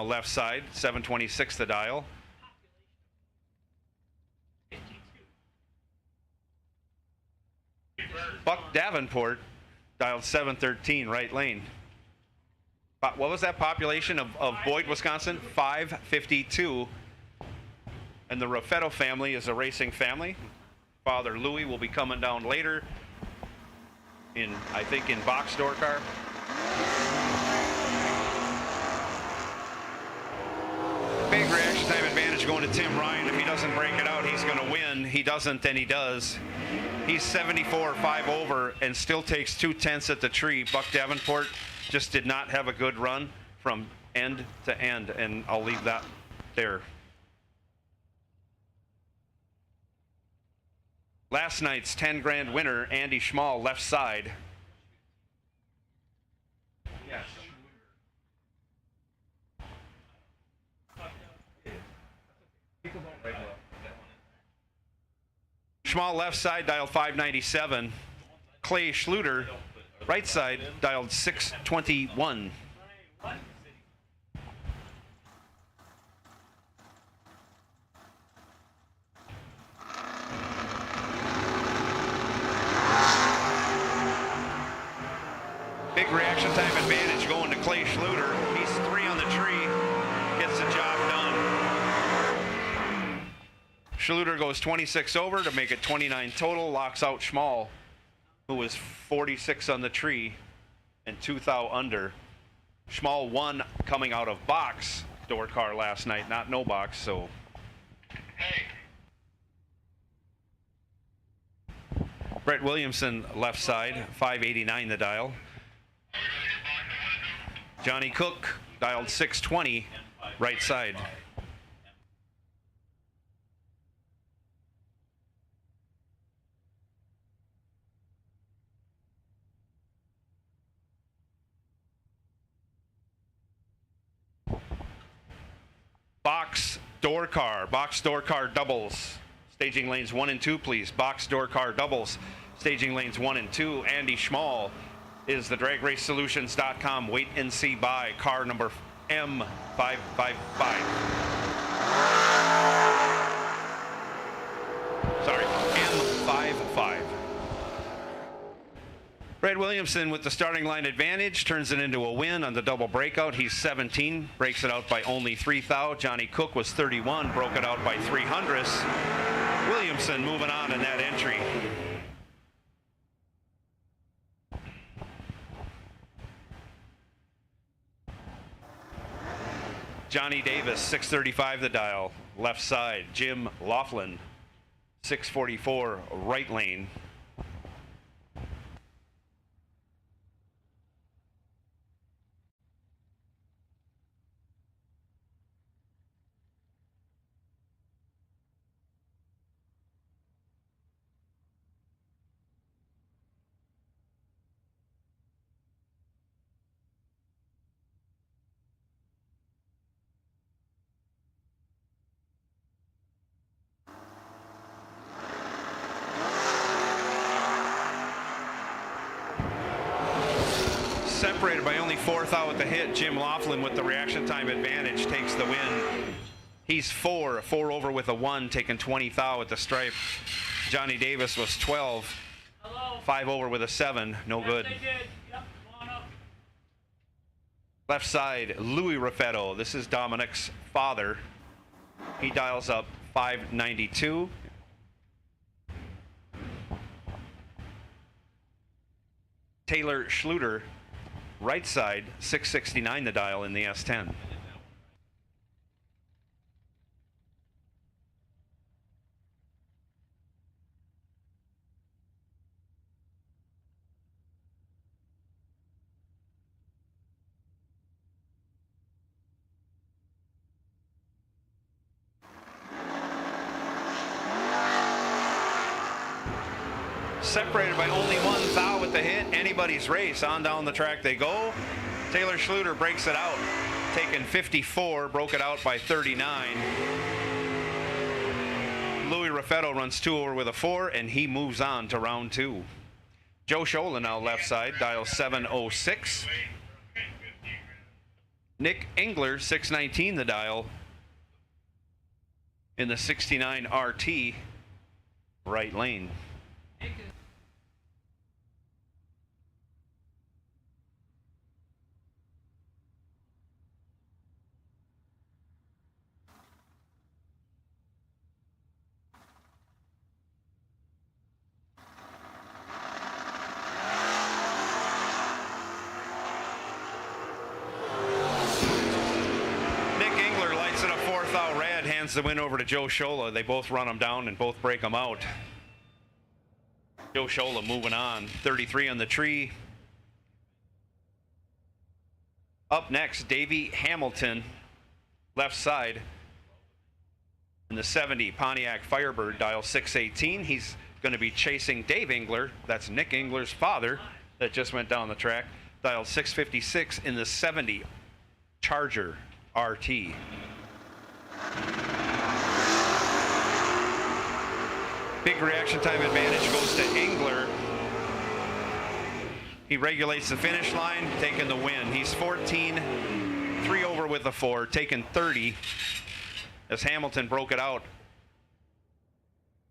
left side, 726 the dial. Buck Davenport dialed 713 right lane. What was that population of Boyd, Wisconsin? 552. And the Raffetto family is a racing family. Father Louis will be coming down later I think in box door car. Big reaction time advantage going to Tim Ryan. If he doesn't break it out, he's going to win. He doesn't, then he does. He's 74, 5 over, and still takes 2/10 at the tree. Buck Davenport just did not have a good run from end to end, and I'll leave that there. Last night's 10 grand winner, Andy Schmall, left side. Yes. Schmall left side dialed 597. Clay Schluter right side dialed 621. Big reaction time advantage going to Clay Schluter. He's 3 on the tree, gets the job done. Schluter goes 26 over to make it 29 total, locks out Schmall, who was 46 on the tree and 2 thou under. Schmall won coming out of box door car last night, not no box, so. Hey. Brett Williamson left side, 589 the dial. Johnny Cook dialed 620 right side. Box door car doubles. Staging lanes 1 and 2, please. Box door car doubles. Staging lanes 1 and 2. Andy Schmall is the DragRaceSolutions.com wait and see buy, car number M555. Sorry, M55. Brad Williamson with the starting line advantage turns it into a win on the double breakout. He's 17, breaks it out by only 3 thou. Johnny Cook was 31, broke it out by 300ths. Williamson moving on in that entry. Johnny Davis, 635 the dial, left side. Jim Laughlin, 644 right lane. Separated by only 4 thou at the hit. Jim Laughlin with the reaction time advantage takes the win. He's 4 over with a 1, taking 20 thou at the stripe. Johnny Davis was 12, 5 over with a 7, no good. Left side, Louis Raffetto. This is Dominic's father. He dials up 592. Taylor Schluter, right side, 669 the dial in the S10. Separated by only 1 thou at the hit. Anybody's race. On down the track they go. Taylor Schluter breaks it out, taking 54, broke it out by 39. Louis Raffetto runs 2 over with a 4, and he moves on to round 2. Joe Schola now left side, dial 706. Nick Engler, 619 the dial, in the 69 RT, right lane. The win over to Joe Shola. They both run them down and both break them out. Joe Shola moving on. 33 on the tree. Up next, Davey Hamilton, left side, in the 70 Pontiac Firebird, dial 618. He's going to be chasing Dave Engler. That's Nick Engler's father that just went down the track. Dial 656 in the 70 Charger RT. Big reaction time advantage goes to Engler. He regulates the finish line, taking the win. He's 14, 3 over with the 4, taking 30 as Hamilton broke it out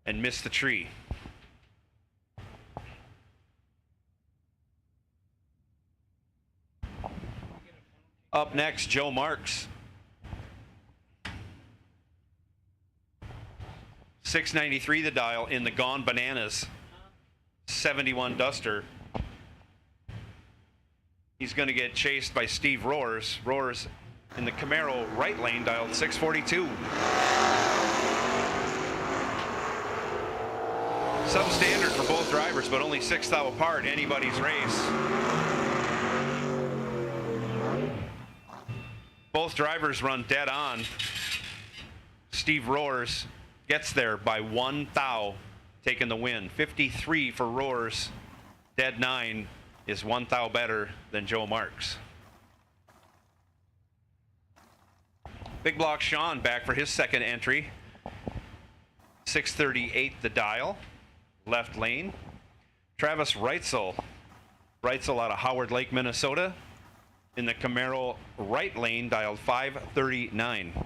and missed the tree. Up next, Joe Marks. 693 the dial in the Gone Bananas 71 Duster. He's going to get chased by Steve Roars. Roars in the Camaro right lane, dialed 642. Substandard for both drivers, but only 6 thou apart, anybody's race. Both drivers run dead on. Steve Roars gets there by 1 thou, taking the win. 53 for Roars. Dead 9 is 1 thou better than Joe Marks. Big Block Sean back for his second entry. 638 the dial, left lane. Travis Reitzel. Reitzel out of Howard Lake, Minnesota, in the Camaro right lane, dialed 539.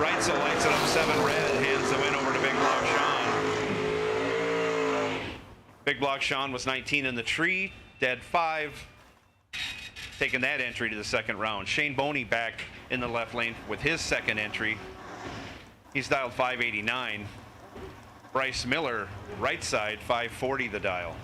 Reitzel lights it up 7 red, hands the win over to Big Block Sean. Big Block Sean was 19 in the tree, dead 5, taking that entry to the second round. Shane Boney back in the left lane with his second entry. He's dialed 589. Bryce Miller, right side, 540 the dial.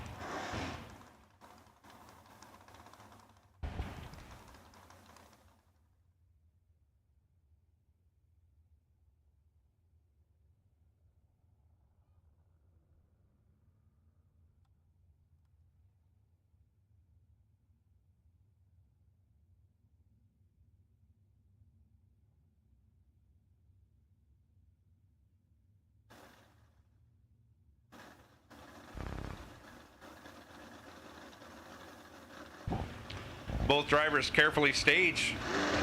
Both drivers carefully stage,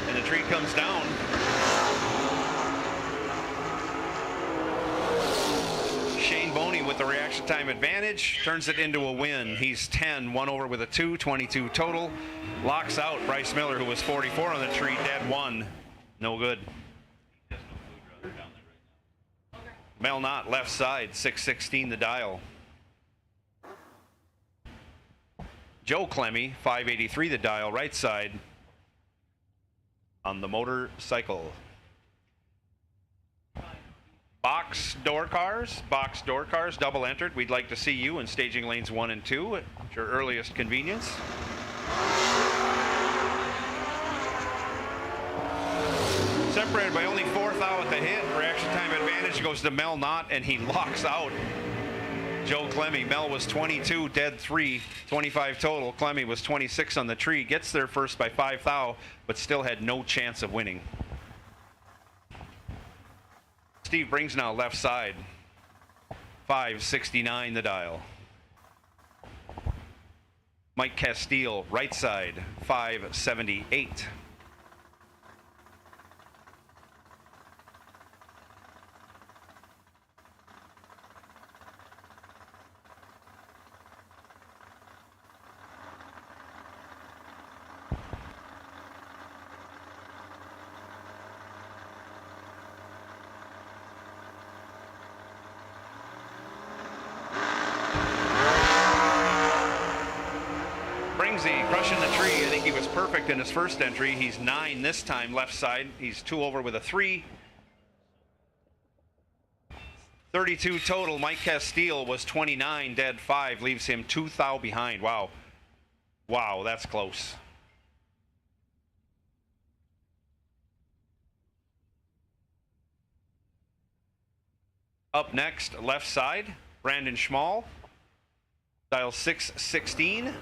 and the tree comes down. Shane Boney with the reaction time advantage turns it into a win. He's 10, 1 over with a 2, 22 total. Locks out Bryce Miller, who was 44 on the tree, dead 1. No good. Mel Knott, left side, 616 the dial. Joe Clemmy, 583 the dial, right side, on the motorcycle. Box door cars, double entered. We'd like to see you in staging lanes 1 and 2 at your earliest convenience. Separated by only 4 thou at the hit. Reaction time advantage goes to Mel Knott, and he locks out Joe Clemmy. Mel was 22, dead 3, 25 total. Clemmy was 26 on the tree. Gets there first by 5 thou, but still had no chance of winning. Steve Brings now left side, 569 the dial. Mike Castile, right side, 578. perfect in his first entry. He's 9 this time, left side. He's 2 over with a 3. 32 total. Mike Castile was 29, dead 5, leaves him 2 thou behind. Wow. Wow, that's close. Up next, left side, Brandon Schmall, dial 616.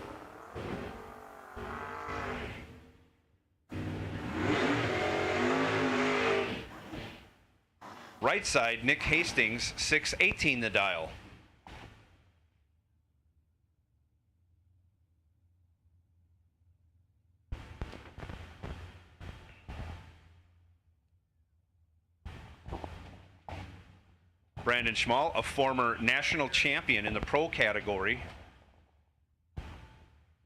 Right side, Nick Hastings, 618 the dial. Brandon Schmall, a former national champion in the pro category.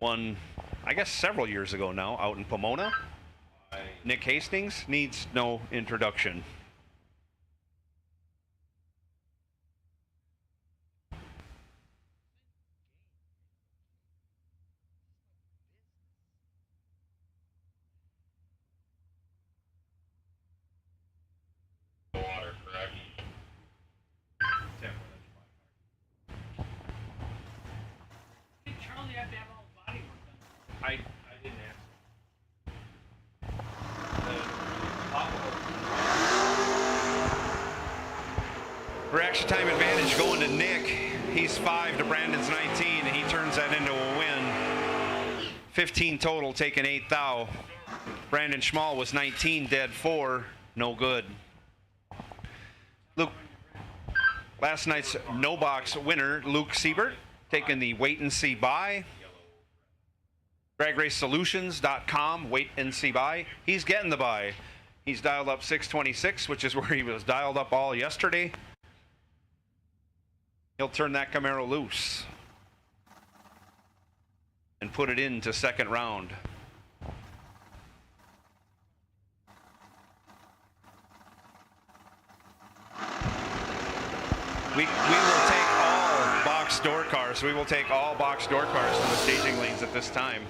Won, I guess, several years ago now, out in Pomona. Nick Hastings needs no introduction. I didn't ask. Reaction time advantage going to Nick. He's 5 to Brandon's 19, and he turns that into a win. 15 total, taking 8 thou. Brandon Schmall was 19, dead 4, no good. Luke, last night's no box winner, Luke Siebert, taking the wait and see buy. DragRaceSolutions.com, wait and see buy. He's getting the buy. He's dialed up 626, which is where he was dialed up all yesterday. He'll turn that Camaro loose and put it into second round. We will take all box door cars. We will take all box door cars from the staging lanes at this time.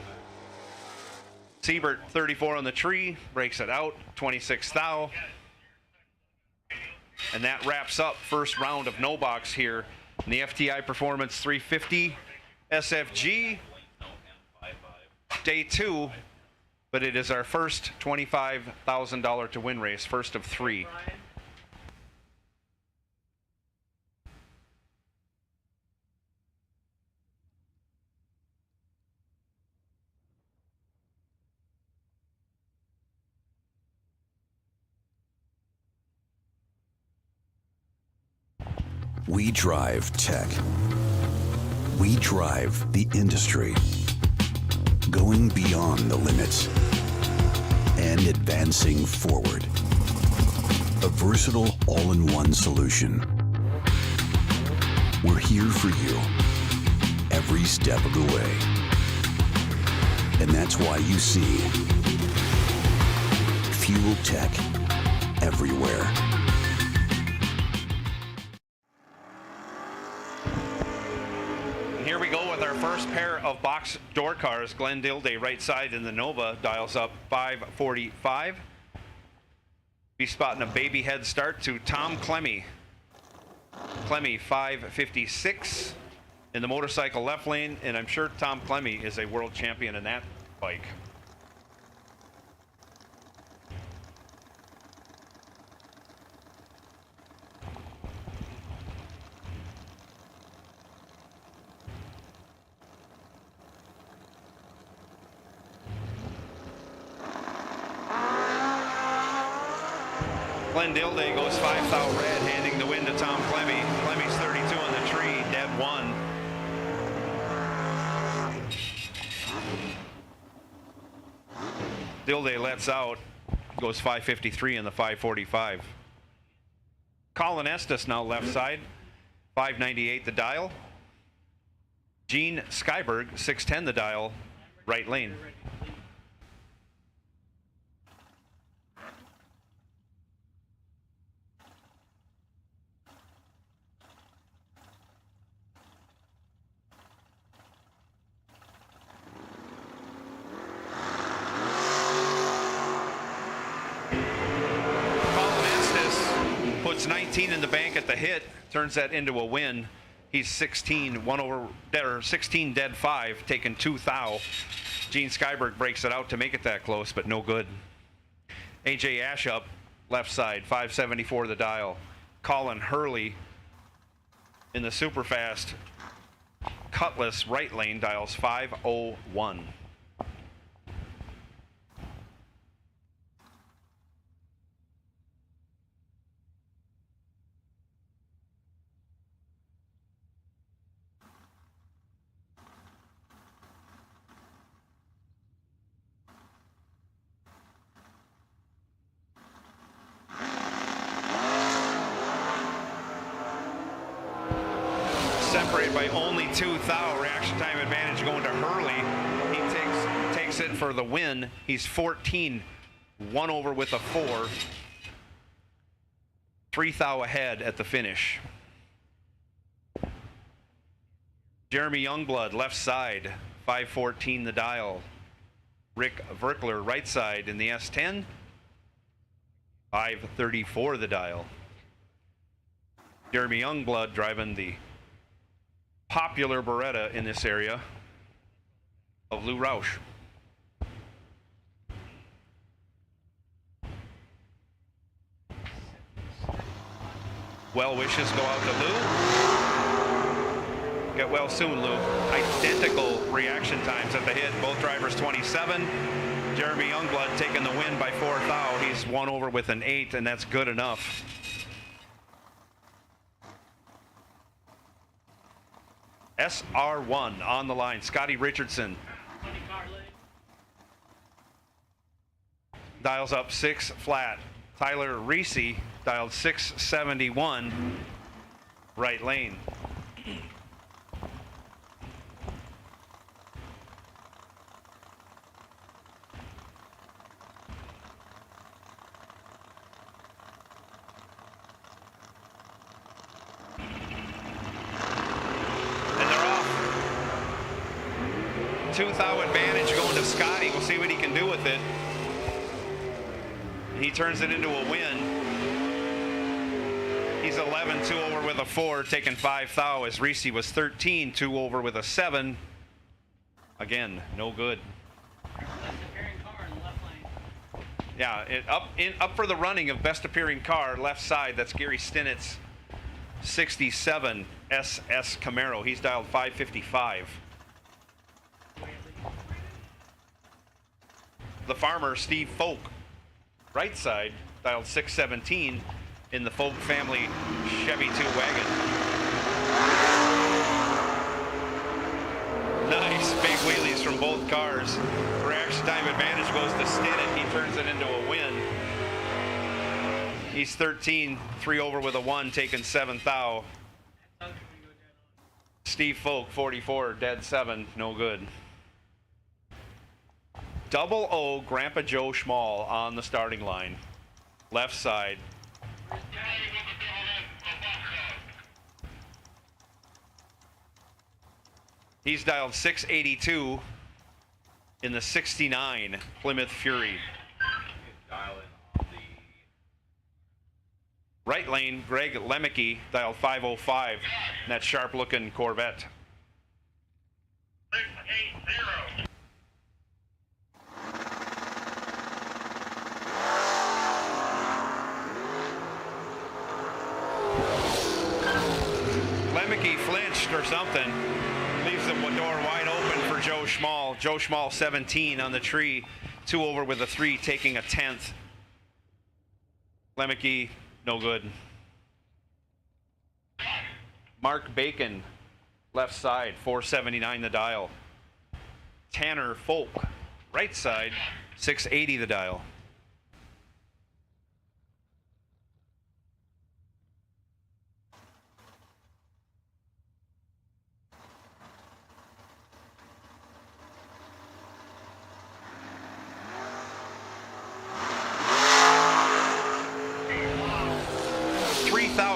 Siebert, 34 on the tree, breaks it out, 26 thou. And that wraps up first round of no box here in the Fti Performance 350 SFG. Day 2, but it is our first $25,000 to win race, first of 3. We drive tech. We drive the industry. Going beyond the limits and advancing forward. A versatile all-in-one solution. We're here for you every step of the way. And that's why you see Fuel Tech everywhere. Here we go with our first pair of box door cars. Glenn Dilday, right side in the Nova, dials up 545. Be spotting a baby head start to Tom Clemmy. Clemmy, 556 in the motorcycle left lane, and I'm sure Tom Clemmy is a world champion in that bike. Glenn Dilday goes 5 thou red, handing the win to Tom Clemmy. Clemmy's 32 on the tree, dead 1. Dilday lets out, goes 553 in the 545. Colin Estes now left side, 598 the dial. Gene Skyberg, 610 the dial, right lane. 18 in the bank at the hit, turns that into a win. He's 16, 16 dead 5, taking 2 thou. Gene Skyberg breaks it out to make it that close, but no good. AJ Ashup, left side, 574 the dial. Colin Hurley in the super fast Cutlass right lane, dials 501. Separated by only 2 thou. Reaction time advantage going to Hurley. He takes it for the win. He's 14, 1 over with a 4. 3 thou ahead at the finish. Jeremy Youngblood, left side, 514 the dial. Rick Verkler, right side in the S10, 534 the dial. Jeremy Youngblood driving the popular Beretta in this area of Lou Roush. Well wishes go out to Lou. Get well soon, Lou. Identical reaction times at the hit. Both drivers 27. Jeremy Youngblood taking the win by 4 thou. He's 1 over with an 8, and that's good enough. SR1 on the line. Scottie Richardson dials up 6 flat. Tyler Reese dialed 671 right lane. And they're off. 2 thou advantage going to Scottie. We'll see what he can do with it. He turns it into a win. He's 11, 2 over with a 4, taking 5 thou, as Reese was 13, 2 over with a 7. Again, no good. Yeah, up for the running of best appearing car, left side. That's Gary Stinnett's 67 SS Camaro. He's dialed 555. The farmer, Steve Folk, right side, dialed 617 in the Folk family Chevy 2 wagon. Nice big wheelies from both cars. Reaction time advantage goes to Stinnett. He turns it into a win. He's 13, 3 over with a 1, taking 7 thou. Steve Folk, 44, dead 7, no good. Double O Grandpa Joe Schmall on the starting line. Left side. He's dialed 682 in the 69 Plymouth Fury. Right lane, Greg Lemke, dialed 505 in that sharp-looking Corvette. 680. Lemke flinched or something. Leaves the door wide open for Joe Schmall. Joe Schmall 17 on the tree. 2 over with a 3, taking a 10th. Lemke, no good. Mark Bacon, left side, 479 the dial. Tanner Folk, right side, 680 the dial.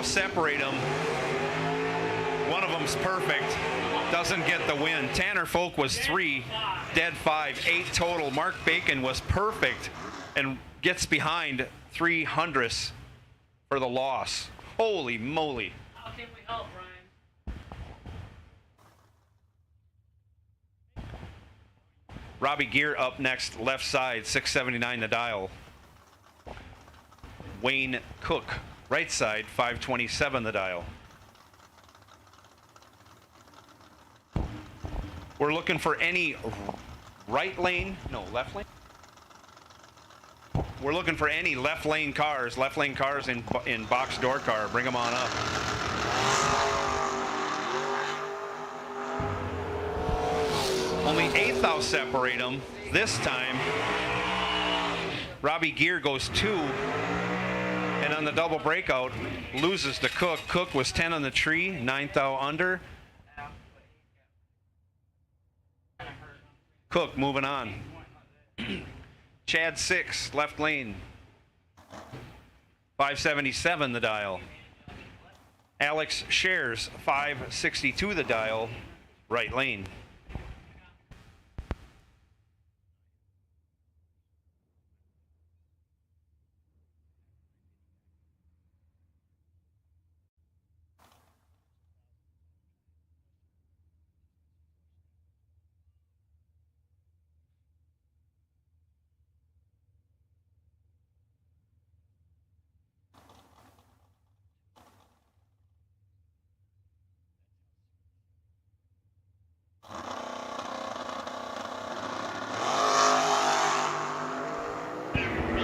Separate them. One of them's perfect. Doesn't get the win. Tanner Folk was 3, dead 5, 8 total. Mark Bacon was perfect and gets behind 3 hundredths for the loss. Holy moly. How can we help, Brian? Robbie Gear up next, left side, 679 the dial. Wayne Cook, right side, 527 the dial. We're looking for any left lane. We're looking for any left lane cars in box door car. Bring them on up. Only 8th thou separate them. This time, Robbie Gear goes 2, and on the double breakout, loses to Cook. Cook was 10 on the tree, 9th thou under. Cook moving on. Chad 6, left lane. 577 the dial. Alex Shares, 562 the dial, right lane.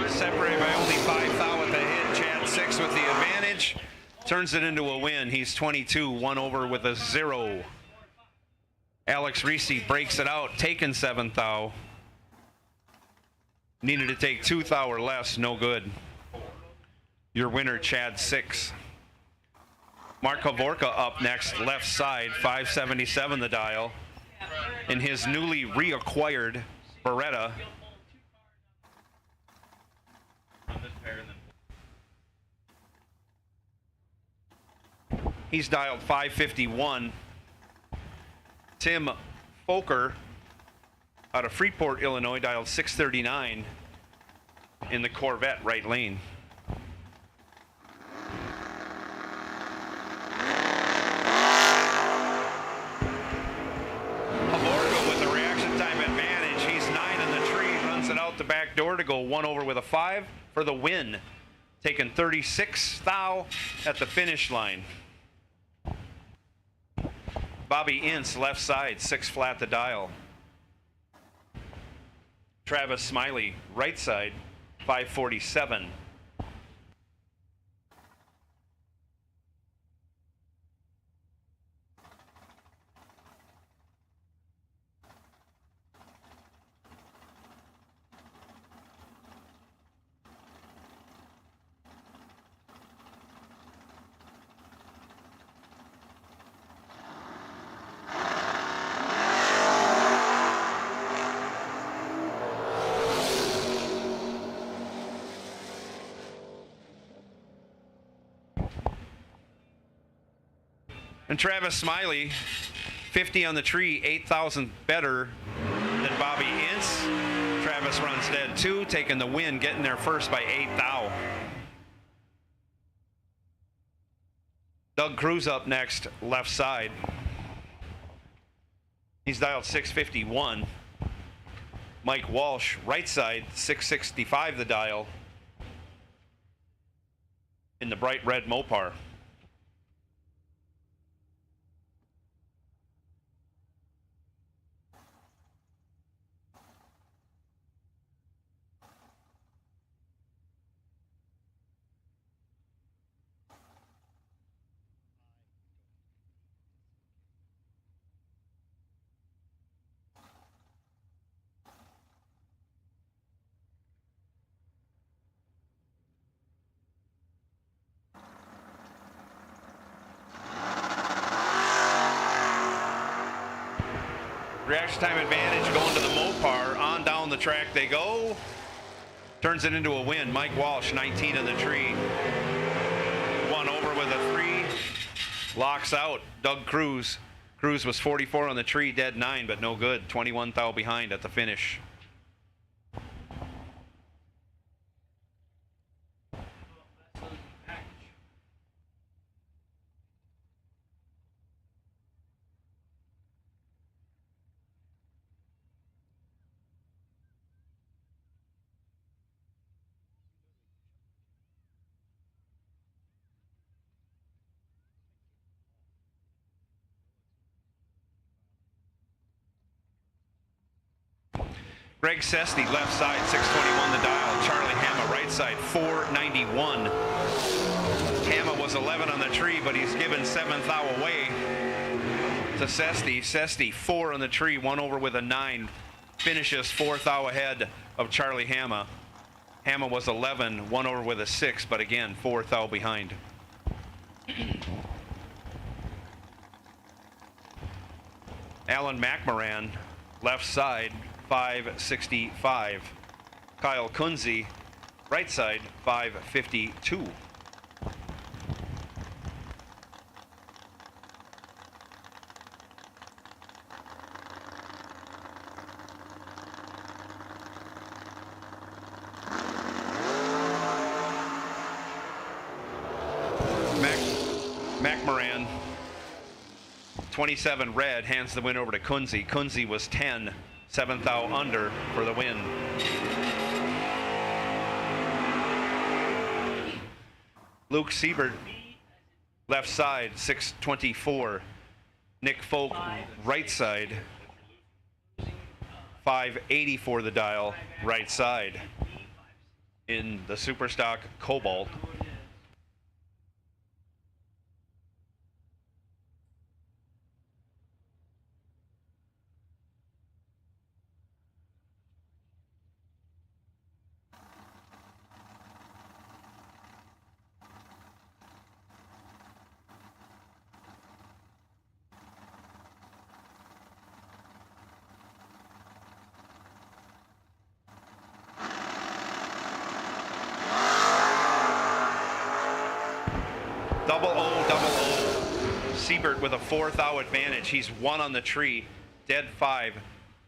Separated by only 5 thou at the hit. Chad 6 with the advantage. Turns it into a win. He's 22, 1 over with a 0. Alex Reese breaks it out, taking 7 thou. Needed to take 2 thou or less, no good. Your winner, Chad 6. Mark Kavorka up next, left side, 577 the dial. In his newly reacquired Beretta. He's dialed 551. Tim Foker out of Freeport, Illinois, dialed 639 in the Corvette, right lane. Havorka with the reaction time advantage. He's 9 in the tree, runs it out the back door to go 1 over with a 5 for the win. Taking 36 thou at the finish line. Bobby Ince, left side, 6 flat the dial. Travis Smiley, right side, 547. And Travis Smiley, 50 on the tree, 8,000 better than Bobby Ince. Travis runs dead 2, taking the win, getting there first by 8 thou. Doug Cruz up next, left side. He's dialed 651. Mike Walsh, right side, 665 the dial. In the bright red Mopar. Reaction time advantage going to the Mopar. On down the track they go. Turns it into a win. Mike Walsh, 19 in the tree. 1 over with a 3. Locks out. Doug Cruz. Cruz was 44 on the tree, dead 9, but no good. 21 thou behind at the finish. Greg Sesty, left side, 621 the dial. Charlie Hama, right side, 491. Hama was 11 on the tree, but he's given 7th thou away to Sesty. Sesty, 4 on the tree, 1 over with a 9. Finishes 4th thou ahead of Charlie Hama. Hama was 11, 1 over with a 6, but again, 4th thou behind. Alan McMoran, left side, 565. Kyle Kunze, right side, 552. McMoran, 27 red, hands the win over to Kunze. Kunze was 10, 7th thou under for the win. Luke Siebert, left side, 624. Nick Folk, right side, 584 the dial, right side. In the Superstock Cobalt. Double O. Siebert with a 4th thou advantage. He's 1 on the tree, dead 5.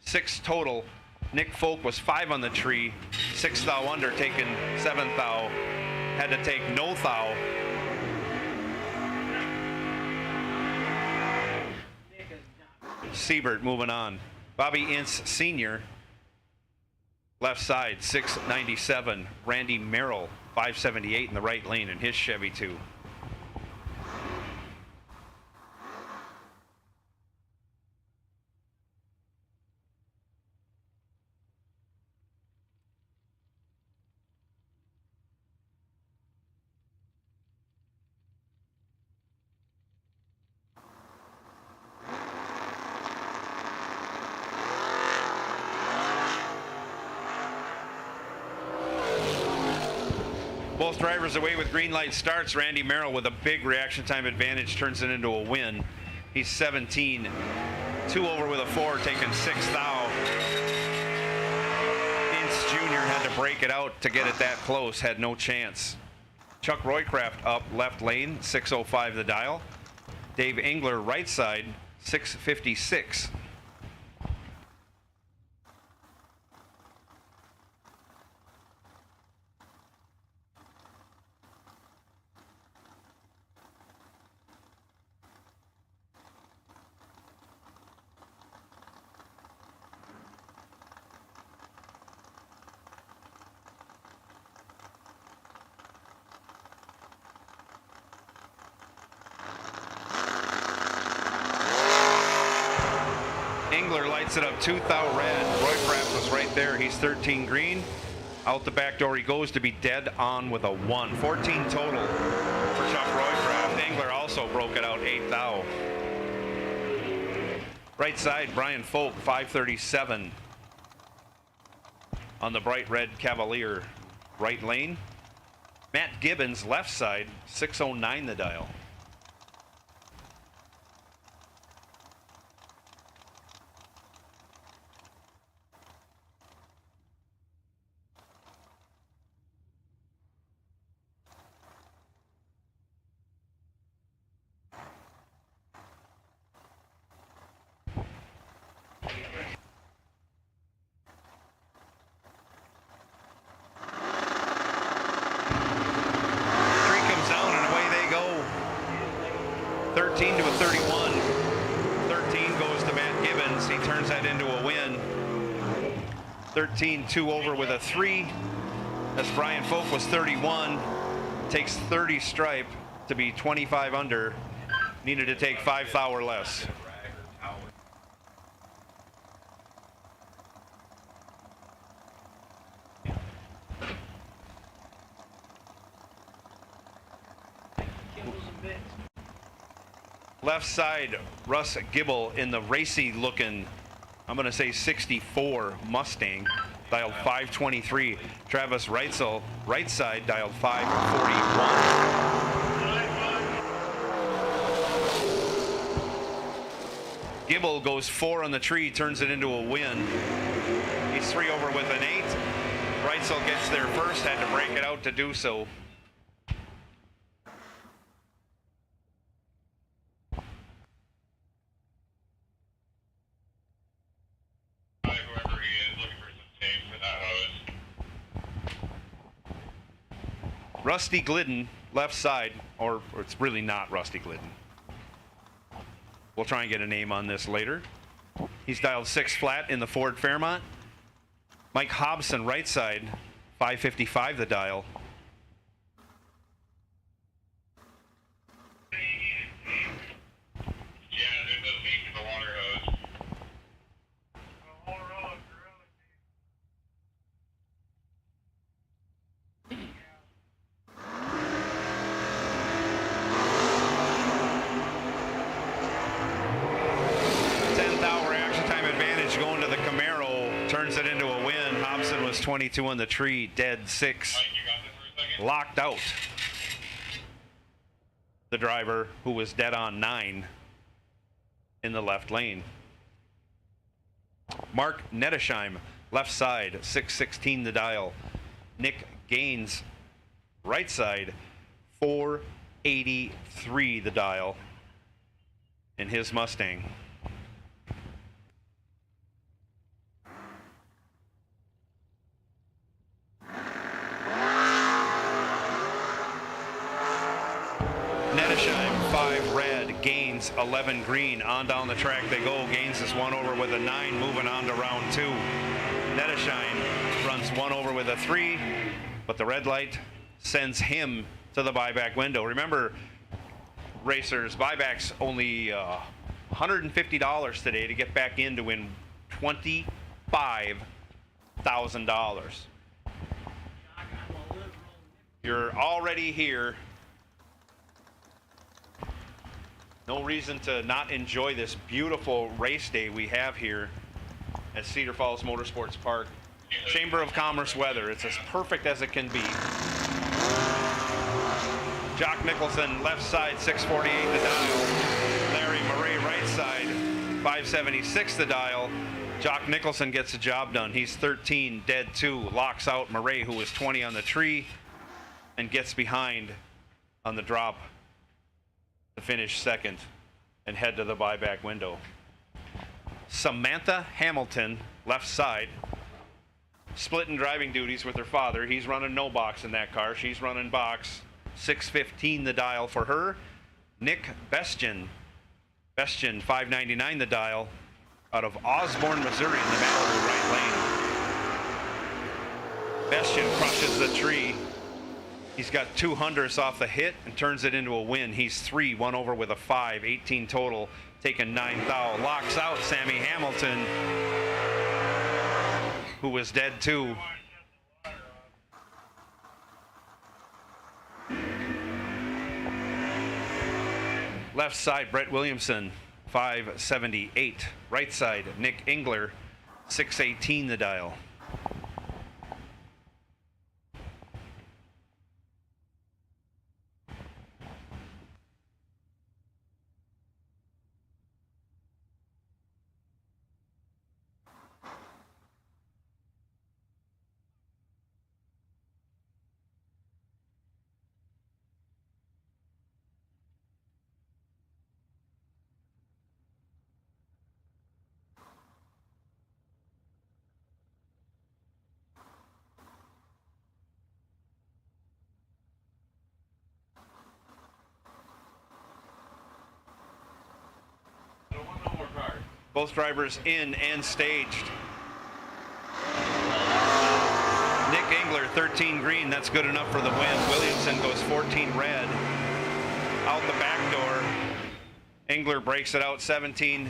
6 total. Nick Folk was 5 on the tree, 6th thou under, taken 7th thou. Had to take no thou. Siebert moving on. Bobby Ince Sr., left side, 697. Randy Merrill, 578 in the right lane in his Chevy 2. Both drivers away with green light starts. Randy Merrill with a big reaction time advantage turns it into a win. He's 17, 2 over with a 4, taking 6th thou. Ince Jr. had to break it out to get it that close, had no chance. Chuck Roycraft up left lane, 605 the dial. Dave Engler right side, 656. Engler lights it up 2 thou red. Roycraft was right there. He's 13 green. Out the back door he goes to be dead on with a 1. 14 total for Chuck Roycraft. Engler also broke it out 8 thou. Right side, Brian Folk, 537. On the bright red Cavalier. Right lane. Matt Gibbons, left side, 609 the dial. To a 31. 13 goes to Matt Gibbons. He turns that into a win. 13, 2 over with a 3. As Brian Folk was 31. Takes 30 stripe to be 25 under. Needed to take 5 thou or less. Left side, Russ Gibble in the racy looking, I'm going to say 64 Mustang, dialed 523. Travis Reitzel, right side, dialed 541. Gibble goes 4 on the tree, turns it into a win. He's 3 over with an 8. Reitzel gets there first, had to break it out to do so. Rusty Glidden, left side, or it's really not Rusty Glidden. We'll try and get a name on this later. He's dialed 6 flat in the Ford Fairmont. Mike Hobson, right side, 555 the dial. Turns it into a win. Hobson was 22 on the tree, dead 6. Locked out. The driver who was dead on 9 in the left lane. Mark Nettesheim, left side, 616 the dial. Nick Gaines, right side, 483 the dial in his Mustang. Nettesheim, 5 red, Gaines 11 green. On down the track they go. Gaines is 1 over with a 9, moving on to round 2. Nettesheim runs 1 over with a 3, but the red light sends him to the buyback window. Remember, racers, buyback's only $150 today to get back in to win $25,000. You're already here. No reason to not enjoy this beautiful race day we have here at Cedar Falls Motorsports Park. Chamber of Commerce weather. It's as perfect as it can be. Jock Nicholson, left side, 648 the dial. Larry Murray, right side, 576 the dial. Jock Nicholson gets the job done. He's 13, dead 2. Locks out Murray, who was 20 on the tree, and gets behind on the drop to finish second and head to the buyback window. Samantha Hamilton, left side, splitting driving duties with her father. He's running no box in that car. She's running box. 615 the dial for her. Nick Bestian, 599 the dial, out of Osborne, Missouri, in the Malibu right lane. Bestian crushes the tree. He's got 200s off the hit and turns it into a win. He's 3, 1 over with a 5, 18 total, taking 9 thou. Locks out Sammy Hamilton, who was dead 2. Left side, Brett Williamson, 578. Right side, Nick Engler, 618 the dial. Both drivers in and staged. Nick Engler, 13 green. That's good enough for the win. Williamson goes 14 red. Out the back door. Engler breaks it out 17.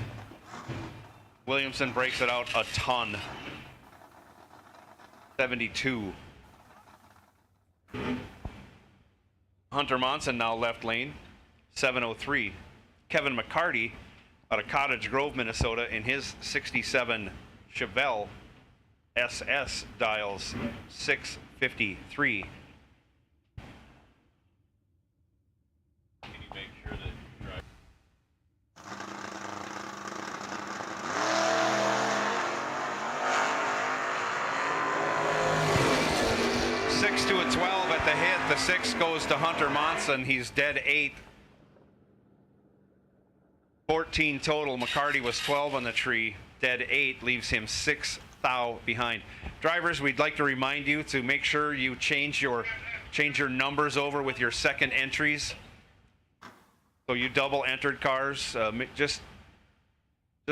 Williamson breaks it out a ton. 72. Hunter Monson now left lane. 703. Kevin McCarty out of Cottage Grove, Minnesota, in his 67 Chevelle SS dials 653. Can you make sure that drive 6 to a 12 at the hit. The 6 goes to Hunter Monson. He's dead 8. 14 total. McCarty was 12 on the tree. Dead 8 leaves him 6 thou behind. Drivers, we'd like to remind you to make sure you change your numbers over with your second entries. So you double entered cars, just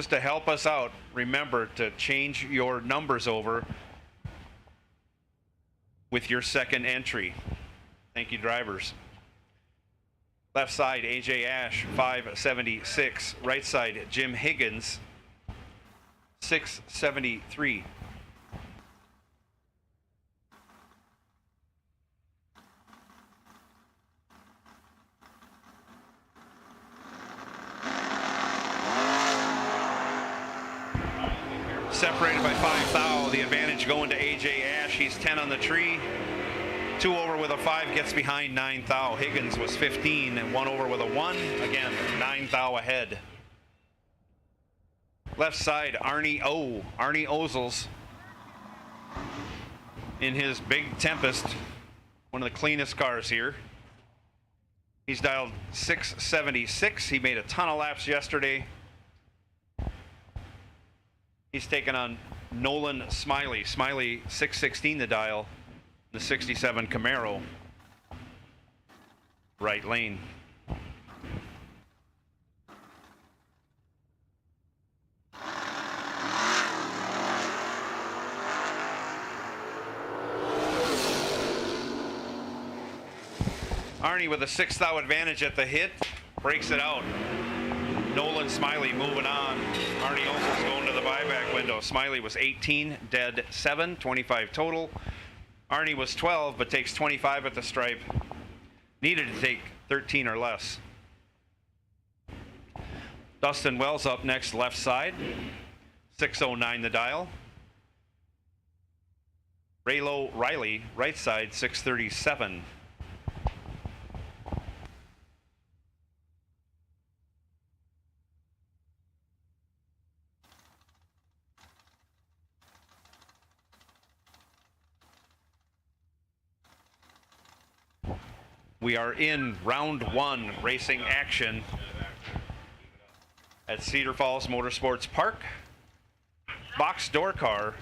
to help us out, remember to change your numbers over with your second entry. Thank you, drivers. Left side, AJ Ash, 576. Right side, Jim Higgins, 673. Separated by 5 thou. The advantage going to AJ Ash. He's 10 on the tree. 2 over with a 5 gets behind 9 thou. Higgins was 15 and 1 over with a 1. Again, 9 thou ahead. Left side, Arnie Ozels in his big Tempest, one of the cleanest cars here. He's dialed 676. He made a ton of laps yesterday. He's taken on Nolan Smiley. Smiley 616 the dial, the 67 Camaro. Right lane. Arnie with a 6 thou advantage at the hit, breaks it out. Nolan Smiley moving on. Arnie Olson's going to the buyback window. Smiley was 18, dead 7, 25 total. Arnie was 12, but takes 25 at the stripe. Needed to take 13 or less. Dustin Wells up next, left side. 609 the dial. Raylo Riley, right side, 637. We are in round 1 racing action at Cedar Falls Motorsports Park. Box door car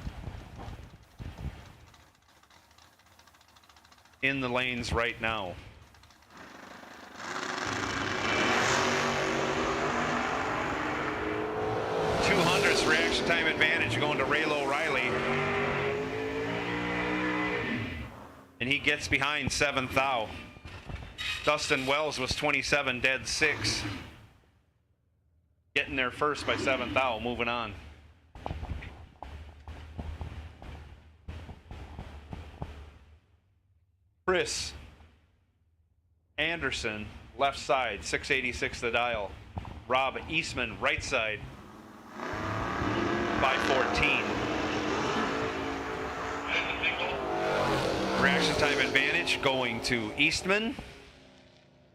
in the lanes right now. .200ths reaction time advantage going to Raylo Riley. And he gets behind 7 thou. Dustin Wells was 27, dead 6. Getting there first by 7 thou, moving on. Chris Anderson, left side, 686 the dial. Rob Eastman, right side, 514. Reaction time advantage going to Eastman.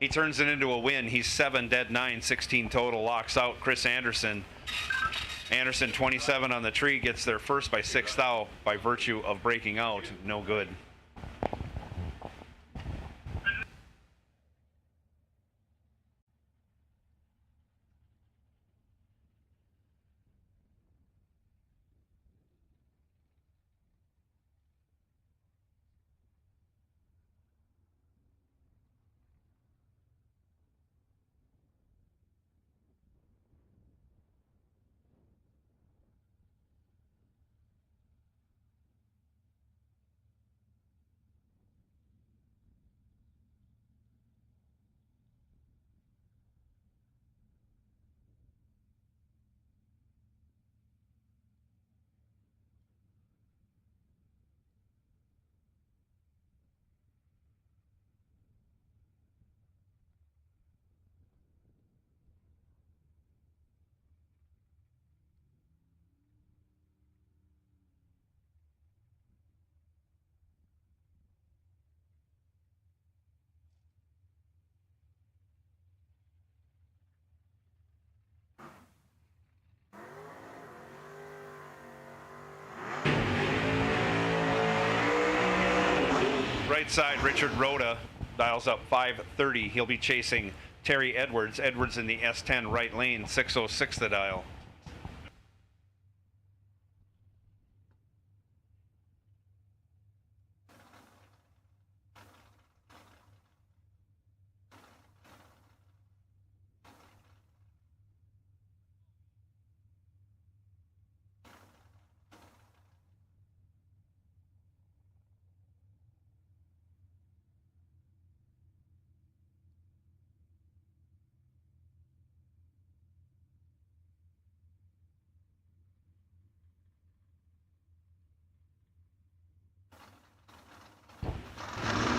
He turns it into a win. He's 7, dead 9, 16 total. Locks out Chris Anderson. Anderson, 27 on the tree, gets there first by 6 thou by virtue of breaking out. No good. Right side, Richard Rhoda dials up 530. He'll be chasing Terry Edwards. Edwards in the S10 right lane, 606 the dial.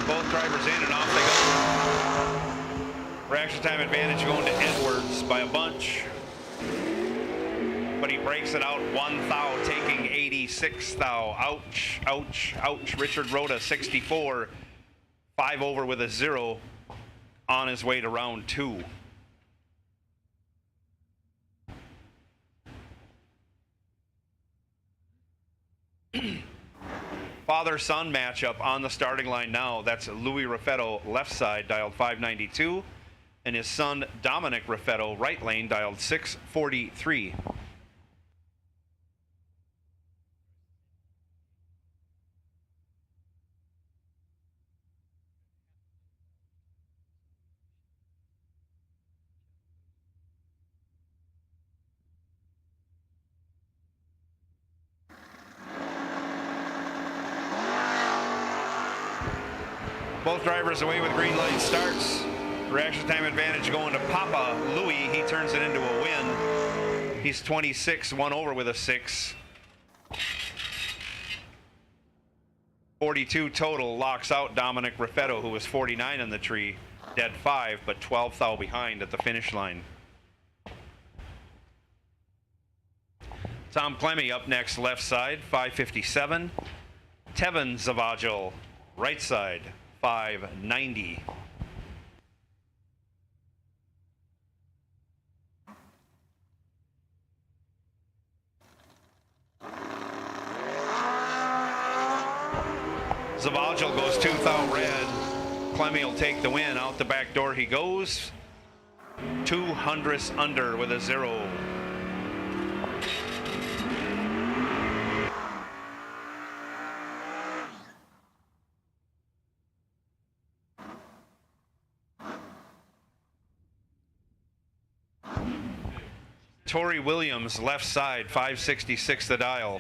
Both drivers in and off they go. Reaction time advantage going to Edwards by a bunch. But he breaks it out 1 thou, taking 86 thou. Ouch, ouch, ouch. Richard Rhoda 64. 5 over with a 0 on his way to round 2. Father-son matchup on the starting line now. That's Louis Raffetto, left side, dialed 592, and his son Dominic Raffetto, right lane, dialed 643. Both drivers away with green light starts. Reaction time advantage going to Papa Louis. He turns it into a win. He's 26, 1 over with a 6. 42 total, locks out Dominic Raffetto, who was 49 in the tree. Dead 5, but 12 thou behind at the finish line. Tom Clemmy up next, left side, 557. Tevin Zavagil, right side, 590. Zavagil goes 2 thou red. Clemmy will take the win. Out the back door he goes. 200ths under with a 0. Tori Williams, left side, 566 the dial.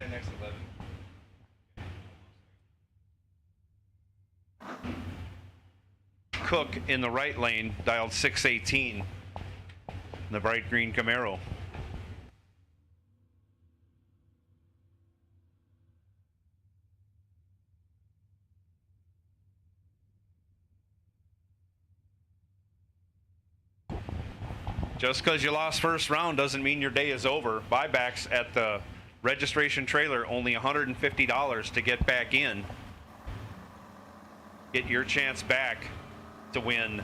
Next 11. Cook in the right lane, dialed 618. In the bright green Camaro. Just because you lost first round doesn't mean your day is over. Buybacks at the registration trailer, only $150 to get back in. Get your chance back to win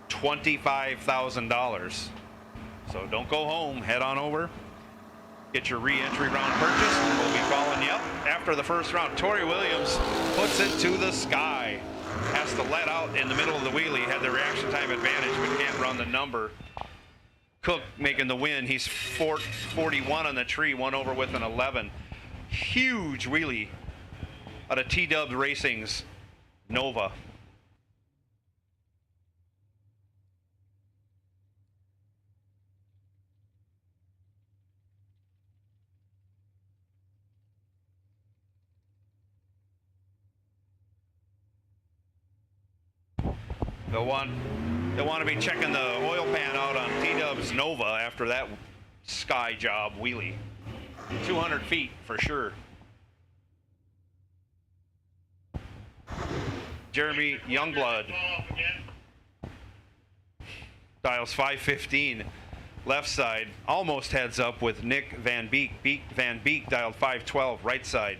$25,000. So don't go home, head on over. Get your re-entry round purchased, and we'll be calling you up after the first round. Tori Williams puts it to the sky. Has to let out in the middle of the wheelie, had the reaction time advantage, but can't run the number. Cook making the win. He's 41 on the tree, 1 over with an 11. Huge wheelie out of T-Dub Racing's Nova. They'll want to be checking the oil pan out on T-Dub's Nova after that sky job wheelie. 200 feet for sure. Jeremy Youngblood dials 515. Left side, almost heads up with Nick Van Beek. Van Beek dialed 512, right side.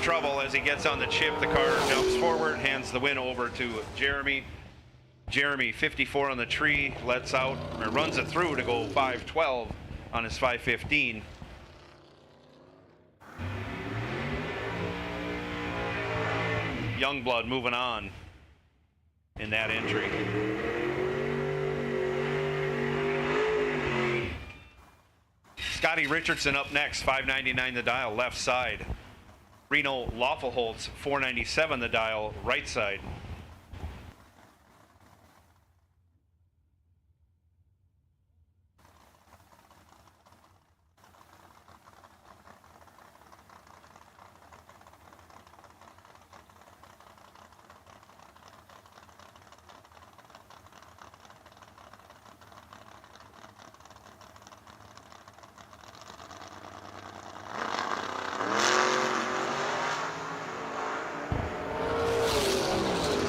trouble as he gets on the chip. The car jumps forward, hands the win over to Jeremy. Jeremy, 54 on the tree, lets out, or runs it through to go 512 on his 515. Youngblood moving on in that entry. Scottie Richardson up next, 599 the dial, left side. Reno Lawfulholtz, 497 the dial, right side.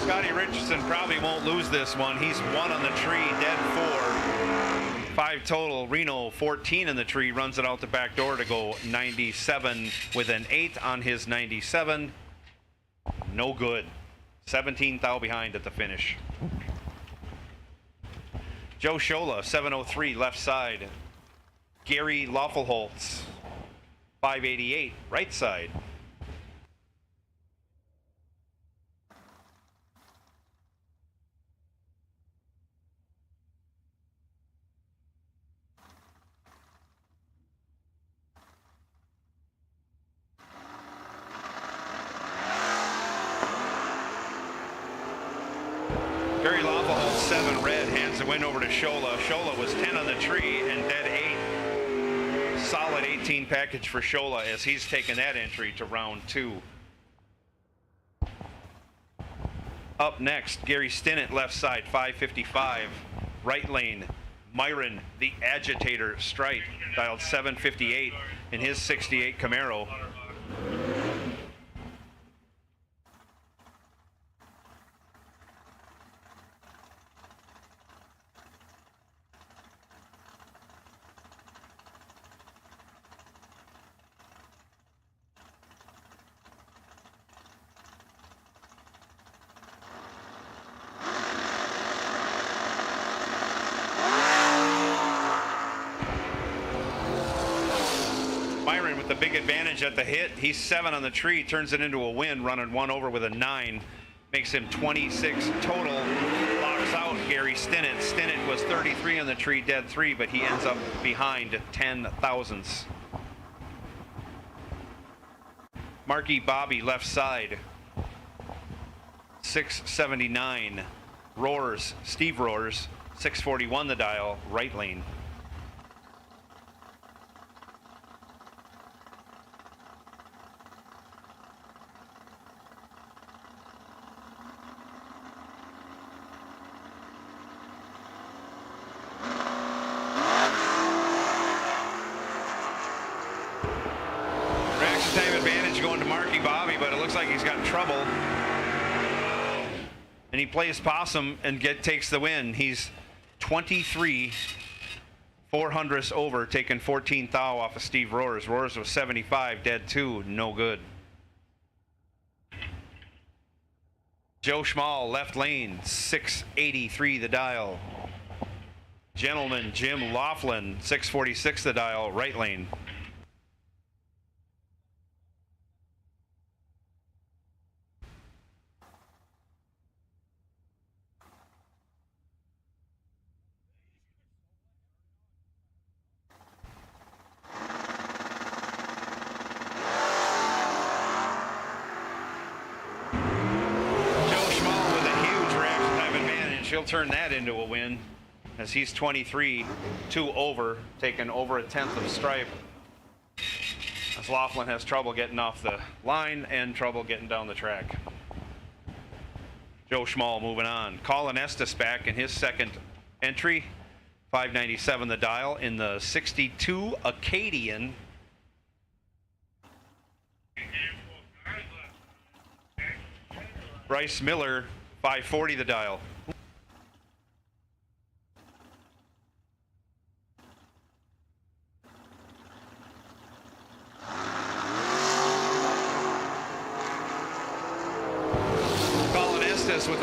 Scottie Richardson probably won't lose this one. He's 1 on the tree, dead 4. 5 total. Reno 14 in the tree, runs it out the back door to go 97 with an 8 on his 97. No good. 17 thou behind at the finish. Joe Shola, 703 left side. Gary Lawfulholtz, 588 right side. Gary Lawfulholtz, 7 red, hands the win over to Shola. Shola was 10 on the tree and dead 8. Solid 18 package for Shola as he's taken that entry to round 2. Up next, Gary Stinnett, left side, 555. Right lane, Myron, the Agitator Strike, dialed 758 in his 68 Camaro. Myron with the big advantage at the hit. He's 7 on the tree, turns it into a win, running 1 over with a 9. Makes him 26 total. Locks out Gary Stinnett. Stinnett was 33 on the tree, dead 3, but he ends up behind 10 thousandths. Marky Bobby, left side, 679. Roars, Steve Roars, 641 the dial, right lane. Reaction time advantage going to Marky Bobby, but it looks like he's got trouble. And he plays possum and takes the win. He's 23 400ths over, taking 14 thou off of Steve Roars. Roars was 75, dead 2, no good. Joe Schmall, left lane, 683 the dial. Gentleman Jim Laughlin, 646 the dial, right lane. He'll turn that into a win as he's 23 2 over, taking over a 10th of stripe. As Laughlin has trouble getting off the line and trouble getting down the track. Joe Schmall moving on. Colin Estes back in his second entry, 597 the dial in the 62 Acadian. Bryce Miller, 540 the dial.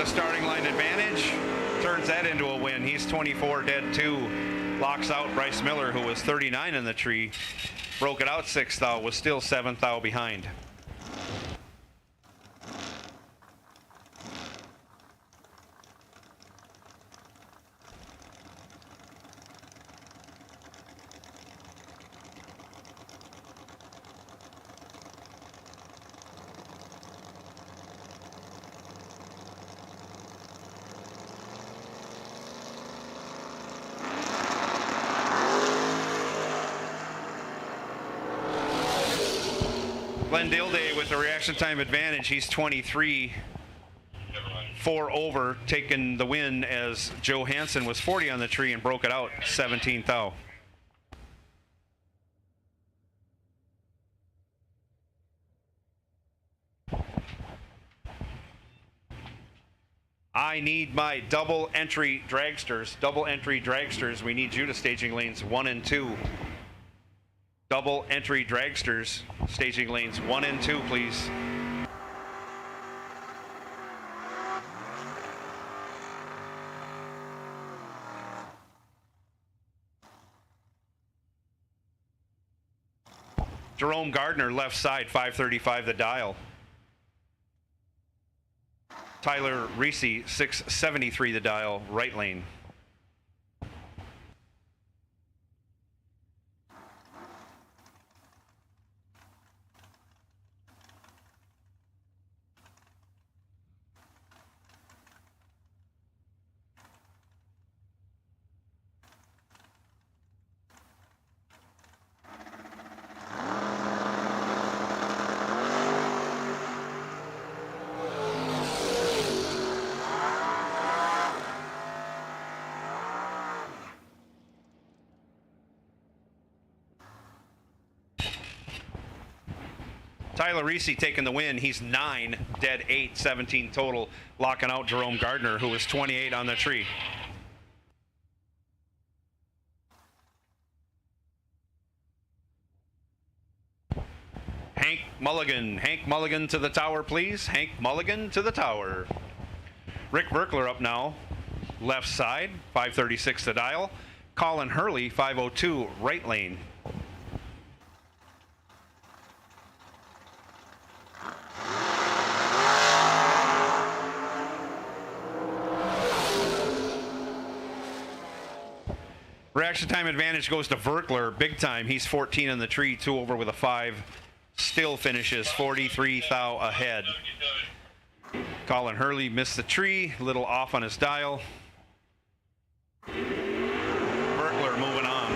starting line advantage. Turns that into a win. He's 24 dead 2. Locks out Bryce Miller, who was 39 in the tree. Broke it out 6th thou, was still 7th thou behind. Glenn Dilday with the reaction time advantage. He's 23, 4 over, taking the win as Joe Hansen was 40 on the tree and broke it out 17th thou. I need my double entry dragsters. We need you to staging lanes 1 and 2. Double entry dragsters, staging lanes 1 and 2, please. Jerome Gardner, left side, 535 the dial. Tyler Reese, 673 the dial, right lane. Tyler Reese taking the win. He's 9, dead 8, 17 total, locking out Jerome Gardner, who was 28 on the tree. Hank Mulligan to the tower, please. Hank Mulligan to the tower. Rick Verkler up now, left side, 536 the dial. Colin Hurley, 502, right lane. Reaction time advantage goes to Verkler, big time. He's 14 in the tree, 2 over with a 5. Still finishes 43 thou ahead. Colin Hurley missed the tree, a little off on his dial. Verkler moving on.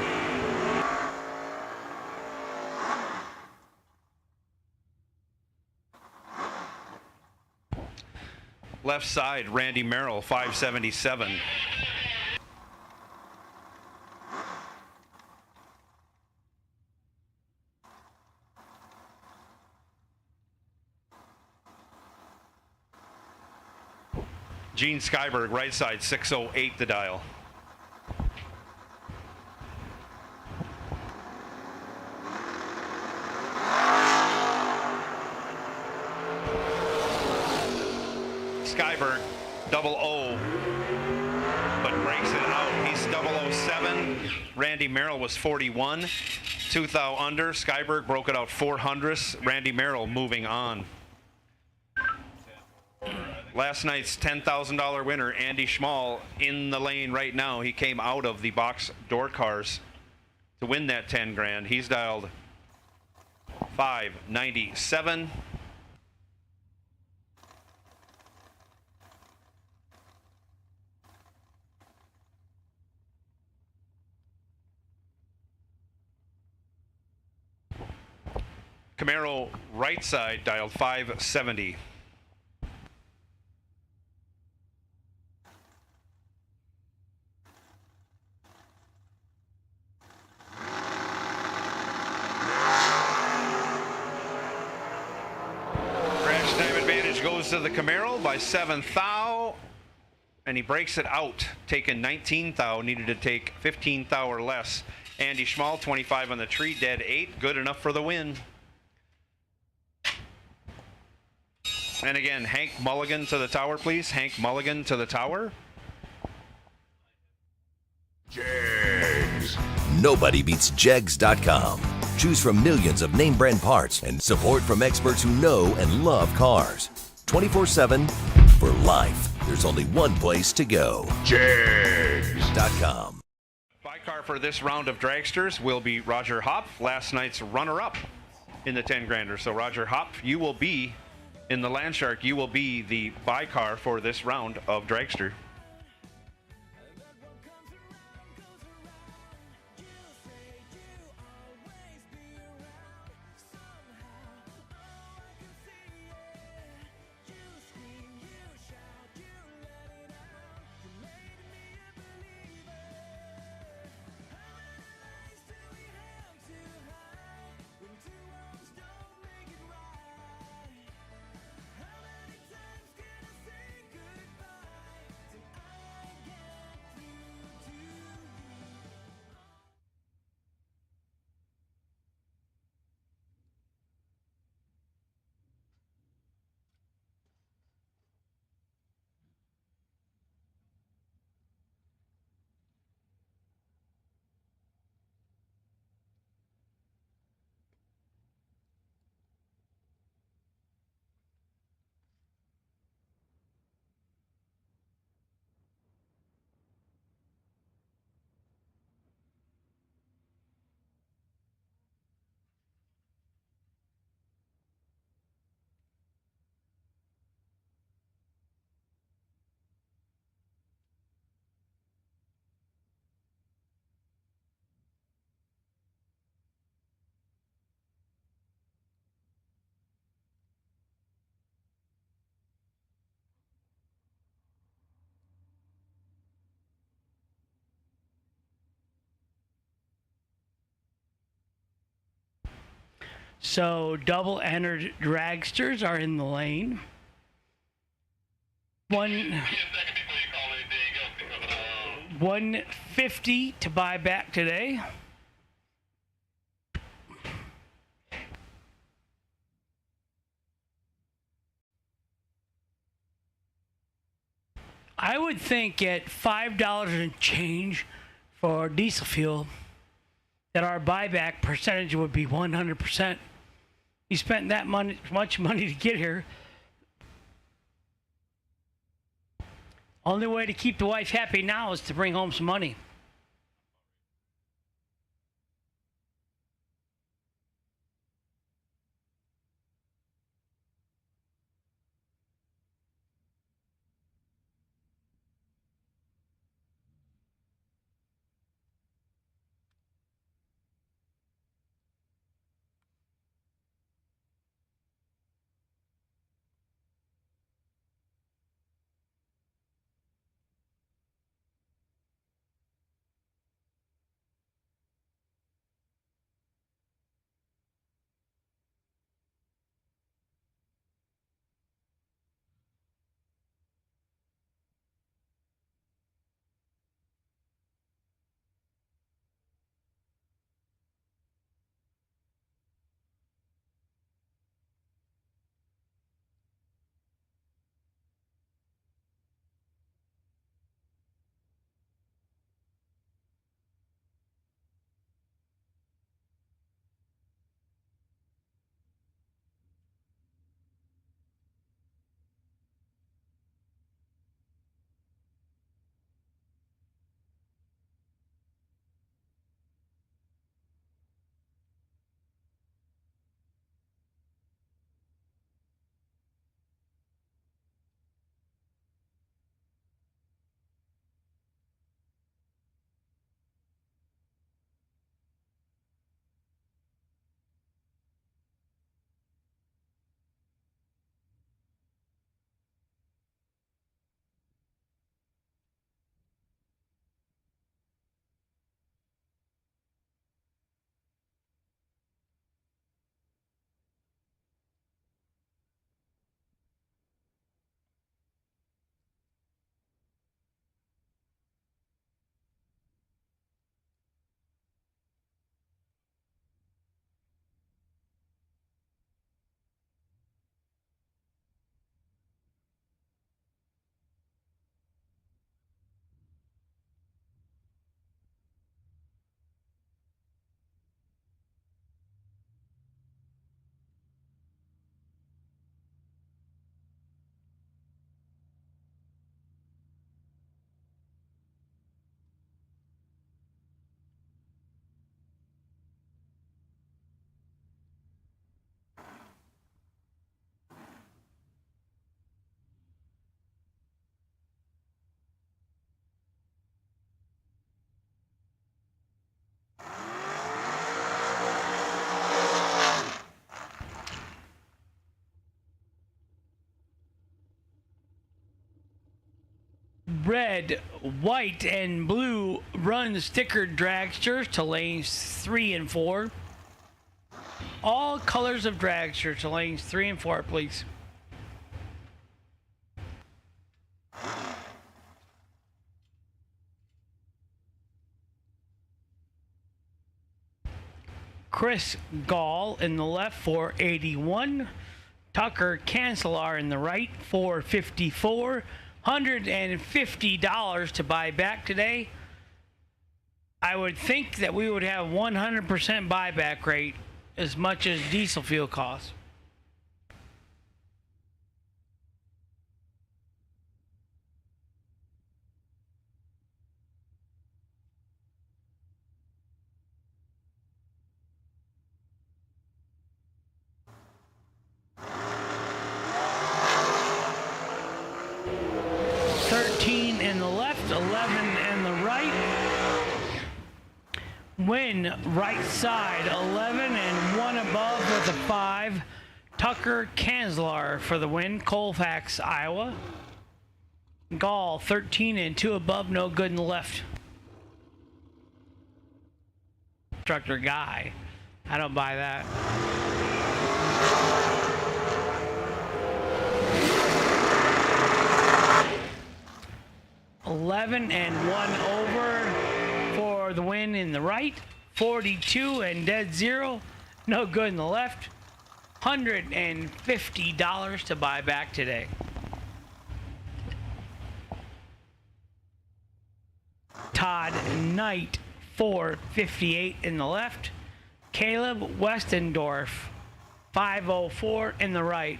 Left side, Randy Merrill, 577. Gene Skyberg, right side, 608 the dial. Skyberg, 00, but breaks it out. He's 007. Randy Merrill was 41. 2 thou under. Skyberg broke it out 400ths. Randy Merrill moving on. Last night's $10,000 winner, Andy Schmall, in the lane right now. He came out of the box door cars to win that 10 grand. He's dialed 597. Camaro right side dialed 570. Goes to the Camaro by 7 thou, and he breaks it out, taking 19 thou, needed to take 15 thou or less. Andy Schmall, 25 on the tree, dead 8, good enough for the win. And again, Hank Mulligan to the tower, please. Hank Mulligan to the tower. Jegs. Nobody beats Jegs.com. Choose from millions of name brand parts and support from experts who know and love cars. 24/7 for life. There's only one place to go. Jegs.com. By car for this round of dragsters will be Roger Hopf, last night's runner-up in the 10 grander. So Roger Hopf, you will be in the Landshark. You will be the by car for this round of dragster. So double entered dragsters are in the lane. 150 to buy back today. I would think at $5 and change for diesel fuel that our buyback percentage would be 100%. You spent that much money to get here. Only way to keep the wife happy now is to bring home some money. red, white, and blue run stickered dragsters to lanes 3 and 4. All colors of dragsters to lanes 3 and 4, please. Chris Gall in the left for 81. Tucker Cancelar in the right for 54. $150 to buy back today. I would think that we would have 100% buyback rate as much as diesel fuel costs. In the left, 11 in the right. Win right side, 11 and 1 above with a 5. Tucker Kanzlar for the win, Colfax, Iowa. Gall, 13 and 2 above, no good in the left. Instructor guy. I don't buy that. 11 and 1 over for the win in the right. 42 and dead zero. No good in the left. $150 to buy back today. Todd Knight, 458 in the left. Caleb Westendorf, 504 in the right.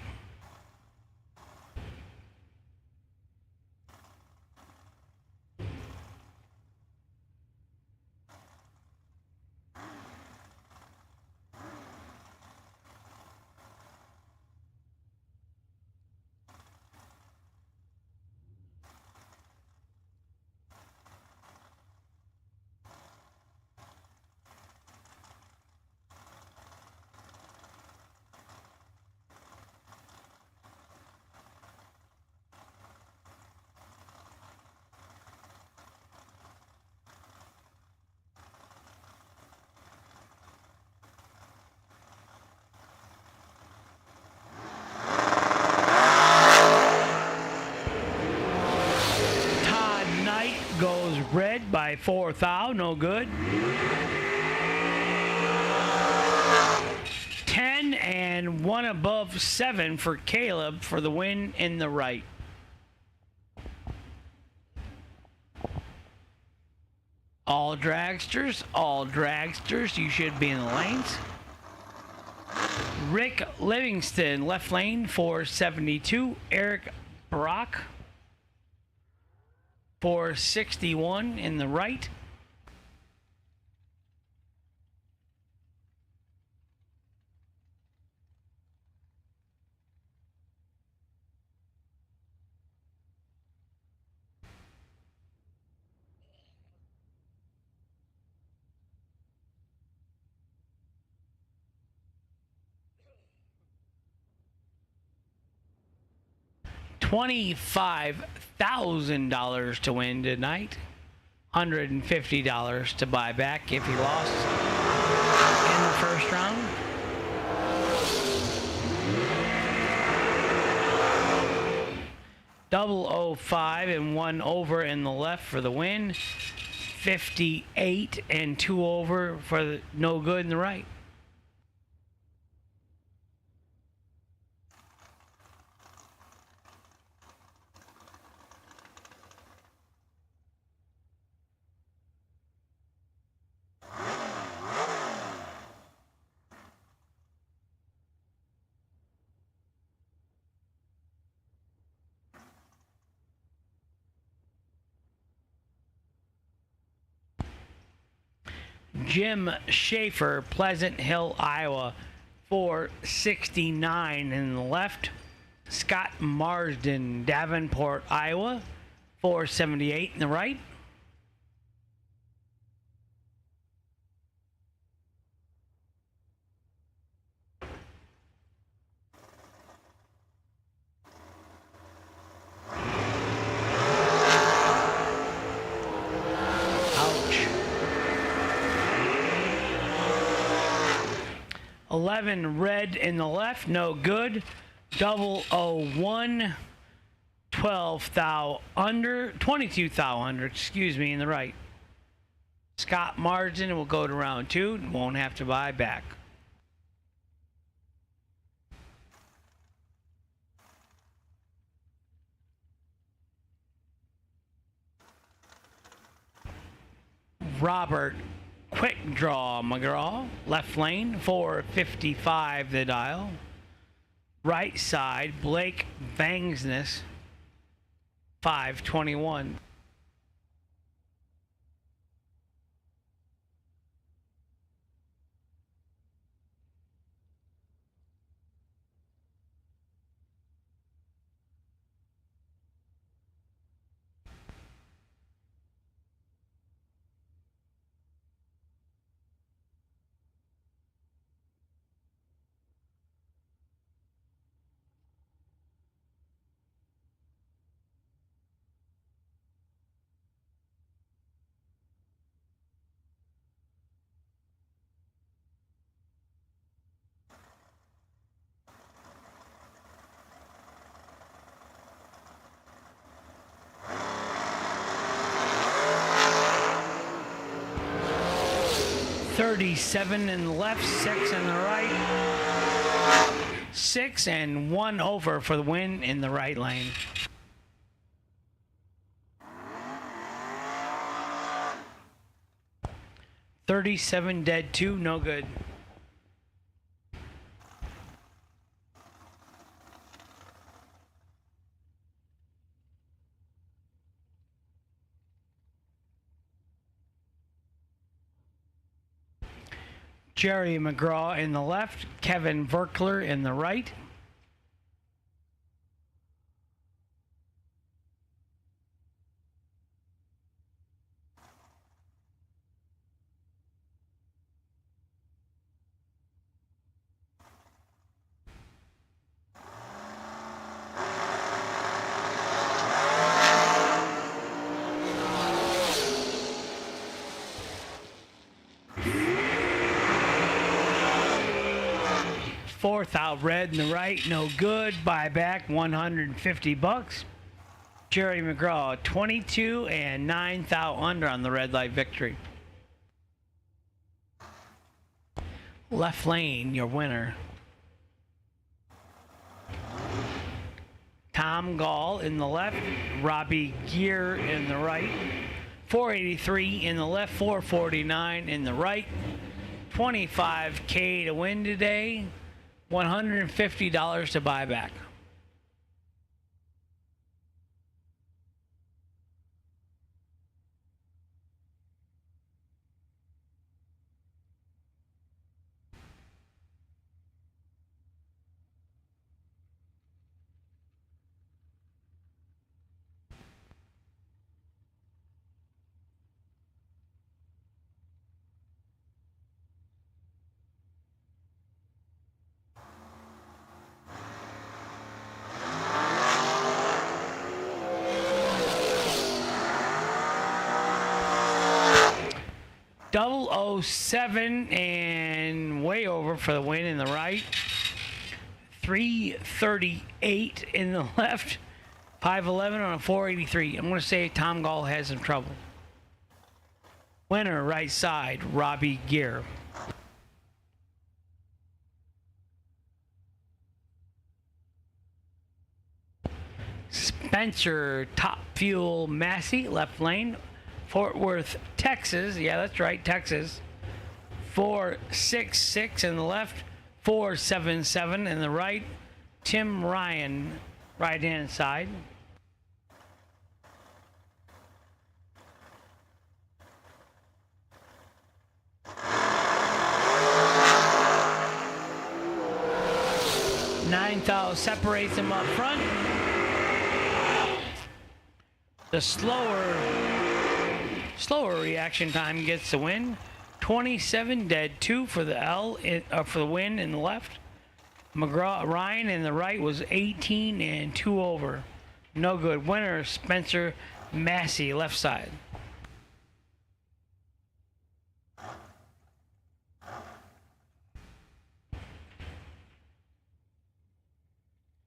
Goes red by 4 thou, no good. 10 and 1 above 7 for Caleb for the win in the right. All dragsters, you should be in the lanes. Rick Livingston, left lane for 72. Eric Brock, 461 in the right. $25,000 to win tonight. $150 to buy back if he lost in the first round. $005 and 1 over in the left for the win. 58 and 2 over for the no good in the right. Jim Schaefer, Pleasant Hill, Iowa, 469 in the left. Scott Marsden, Davenport, Iowa, 478 in the right. 11 red in the left, no good. 001, 12 thou under, 22 thou under, excuse me, in the right. Scott Marsden will go to round 2, won't have to buy back. Robert Quick Draw McGraw, left lane, 455 the dial. Right side, Blake Vangsness, 521. $37 in the left, 6 in the right. 6 and 1 over for the win in the right lane. $37 dead 2, no good. Jerry McGraw in the left, Kevin Verkler in the right. Fourth out red in the right, no good. Buy back $150. Jerry McGraw 22 and 9 thou under on the red light victory. Left lane, your winner. Tom Gall in the left, Robbie Gear in the right. 483 in the left, 449 in the right. $25K to win today. $150 to buy back. .007 and way over for the win in the right. 338 in the left. 511 on a 483. I'm going to say Tom Gall has some trouble. Winner, right side, Robbie Gear. Spencer Top Fuel Massey, left lane. Fort Worth, Texas. Yeah, that's right, Texas. 466 in the left, 477 in the right. Tim Ryan, right-hand side. Nine thou separates them up front. The slower reaction time gets the win. 27 dead 2 for the for the win in the left. Ryan in the right was 18 and 2 over. No good. Winner Spencer Massey, left side.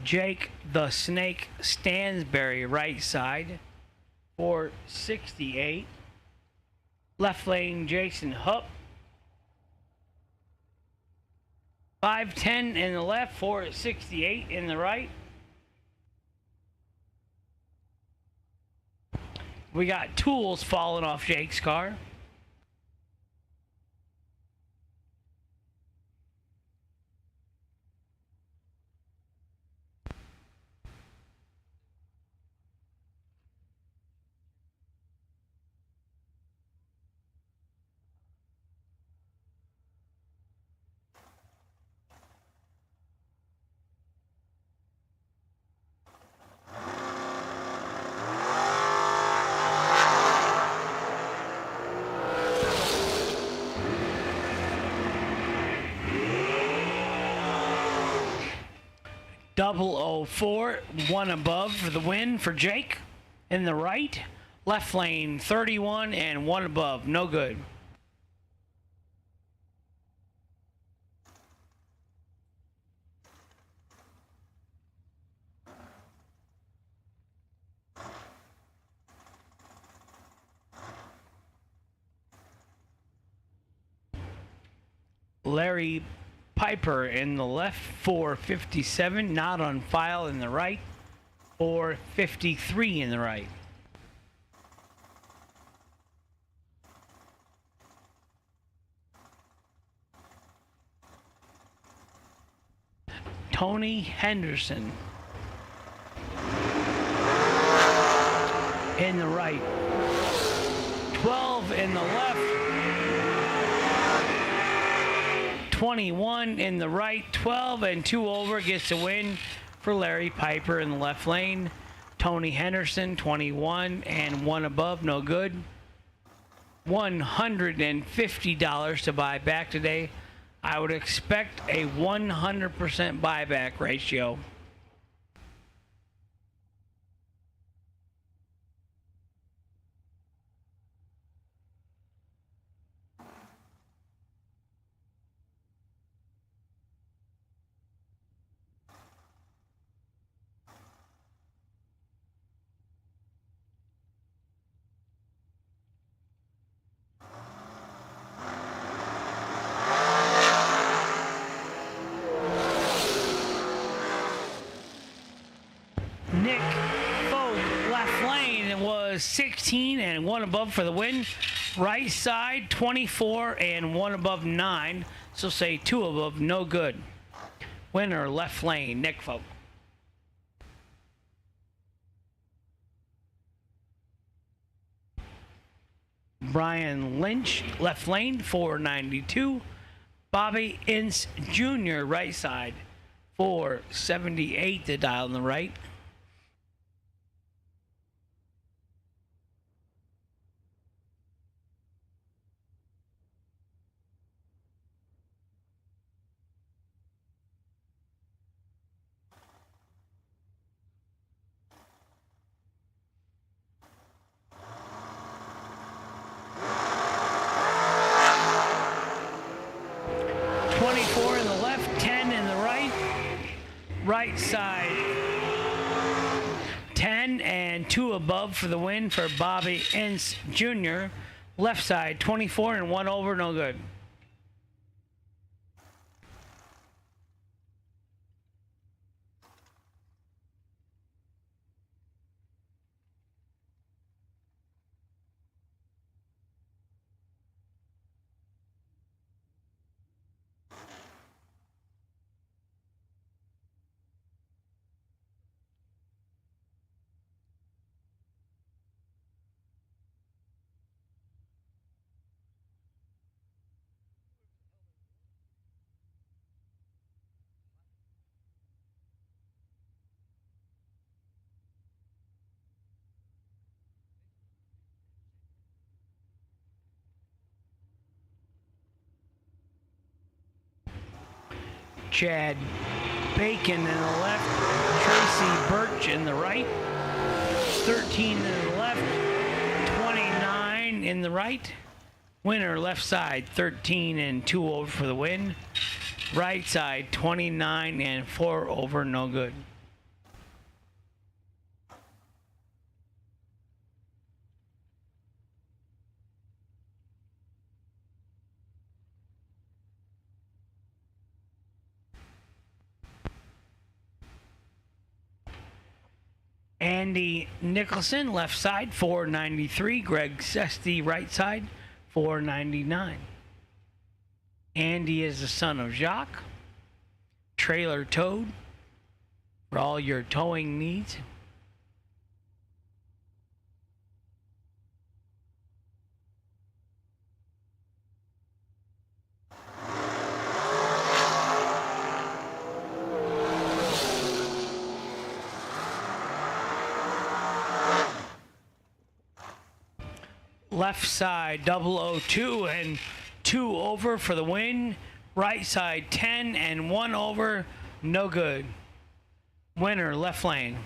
Jake the Snake Stansberry, right side, 468. Left lane, Jason Hupp, 510 in the left, 468 in the right. We got tools falling off Jake's car. Double 04, one above for the win for Jake in the right. Left lane 31 and one above, no good. Larry Piper in the left, 457, not on file in the right, 453 in the right. Tony Henderson in the right, 12 in the left, 21 in the right, 12 and 2 over gets the win for Larry Piper in the left lane. Tony Henderson, 21 and 1 above, no good. $150 to buy back today. I would expect a 100% buyback ratio. Nick Folk, left lane, was 16 and 1 above for the win. Right side, 24 and 1 above, 9. So say 2 above, no good. Winner, left lane, Nick Folk. Brian Lynch, left lane, 492. Bobby Ince Jr., right side, 478, the dial on the right. Right side, 10 and 2 above for the win for Bobby Ince Jr. Left side, 24 and 1 over, no good. Chad Bacon in the left, Tracy Birch in the right, 13 in the left, 29 in the right. Winner, left side, 13 and 2 over for the win. Right side, 29 and 4 over, no good. Andy Nicholson, left side, 493. Greg Sesty, right side, 499. Andy is the son of Jacques. Trailer towed for all your towing needs. Left side 002 and 2 over for the win. Right side 10 and 1 over, no good. Winner, left lane.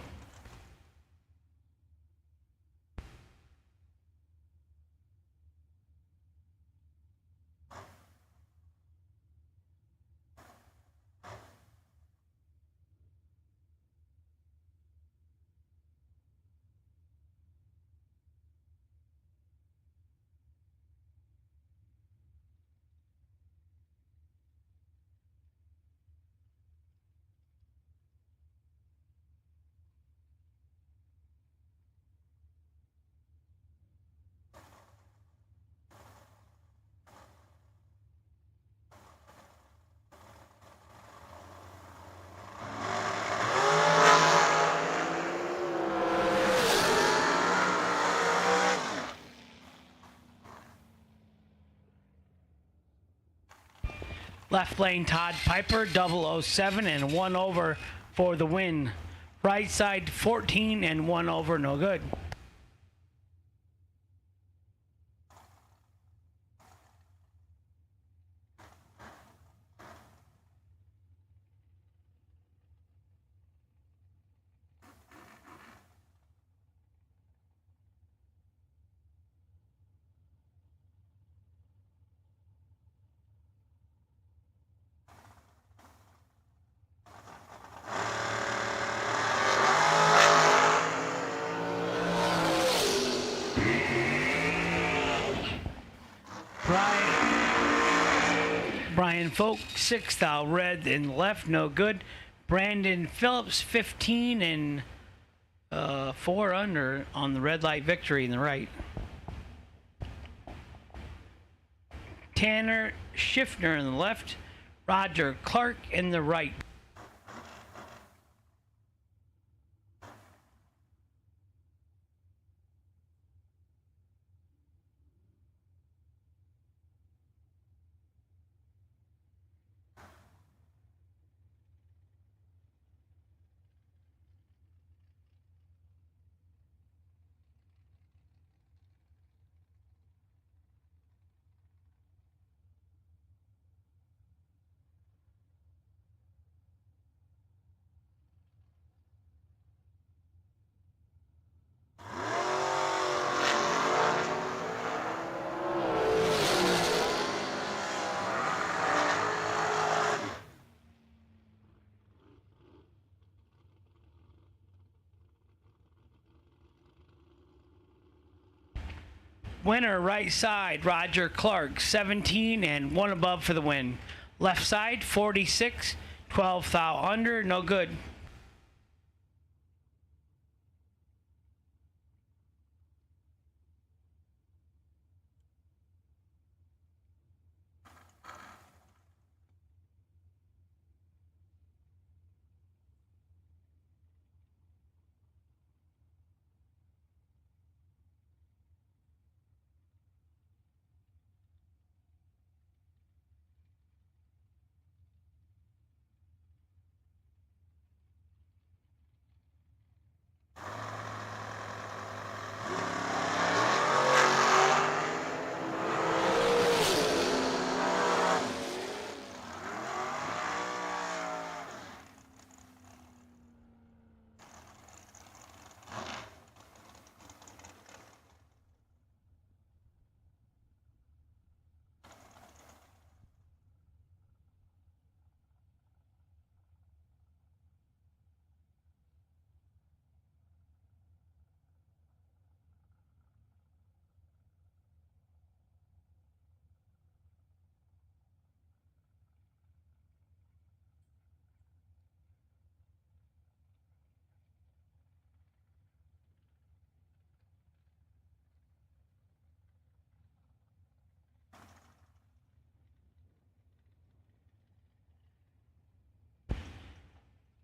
Left lane Todd Piper, 007 and 1 over for the win. Right side 14 and 1 over, no good. Brian Folk, 6th out red and left, no good. Brandon Phillips, 15 and 4 under on the red light victory in the right. Tanner Schiffner in the left, Roger Clark in the right. Winner, right side, Roger Clark, 17 and 1 above for the win. Left side, 46, 12 thou under, no good.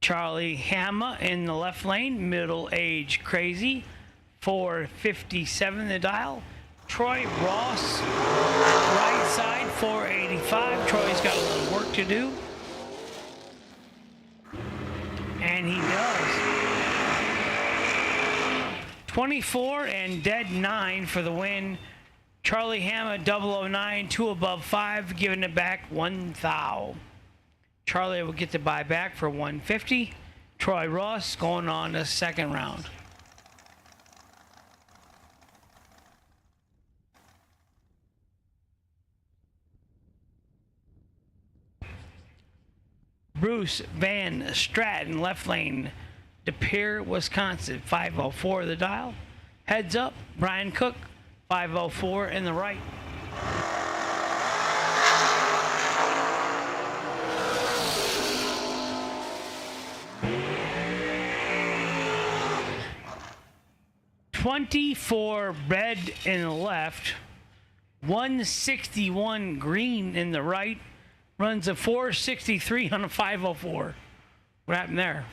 Charlie Hama in the left lane, middle age crazy, 457 the dial. Troy Ross, right side, 485. Troy's got a little work to do. And he does. 24 and dead 9 for the win. Charlie Hama, 009, 2 above 5, giving it back 1 thou. Charlie will get the buy back for 150. Troy Ross going on the second round. Bruce Van Stratton, left lane, De Pere, Wisconsin, 504 the dial. Heads up, Brian Cook, 504 in the right. $24 red in the left, 161 green in the right. Runs a 463 on a 504. What happened there?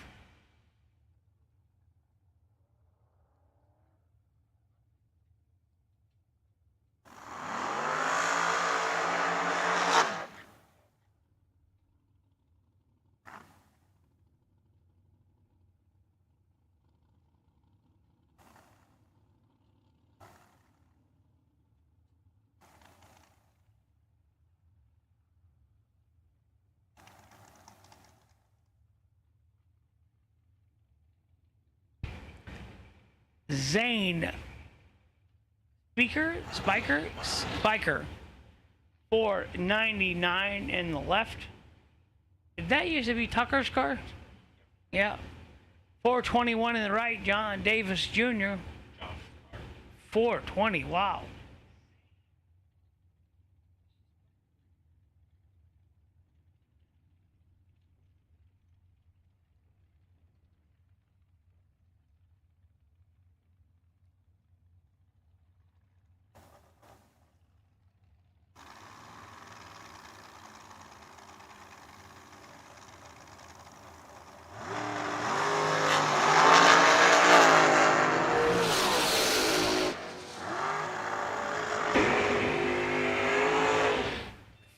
Zane Spiker, 499 in the left. Did that used to be Tucker's car? Yeah. 421 in the right, John Davis Jr. 420, wow.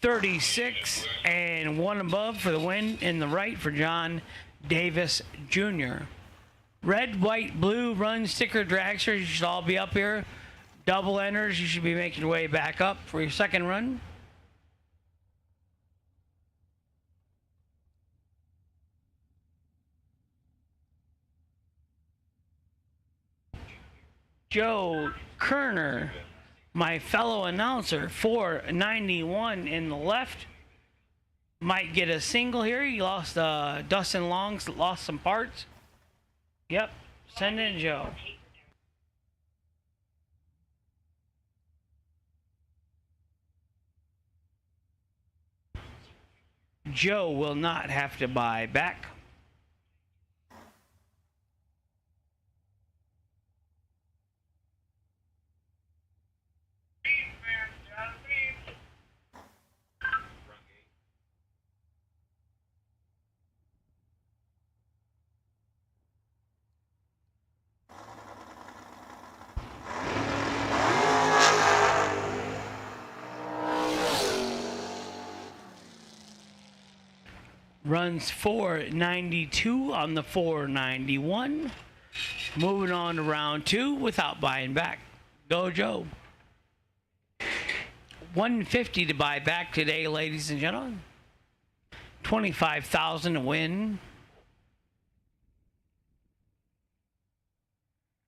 $36 and 1 above for the win in the right for John Davis Jr. Red, white, blue, run, sticker, dragsters. You should all be up here. Double enters. You should be making your way back up for your second run. Joe Kerner, my fellow announcer, 491 in the left. Might get a single here. He lost Dustin Long's lost some parts. Yep, send in Joe. Joe will not have to buy back. Runs 492 on the 491. Moving on to round 2 without buying back. Go Joe. 150 to buy back today, ladies and gentlemen. 25,000 to win.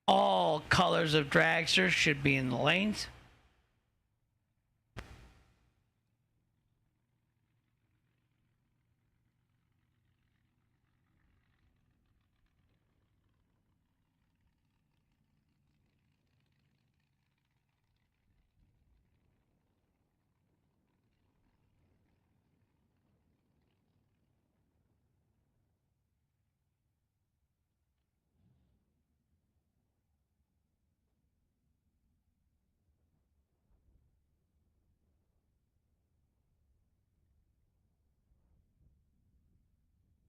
All colors of dragsters should be in the lanes.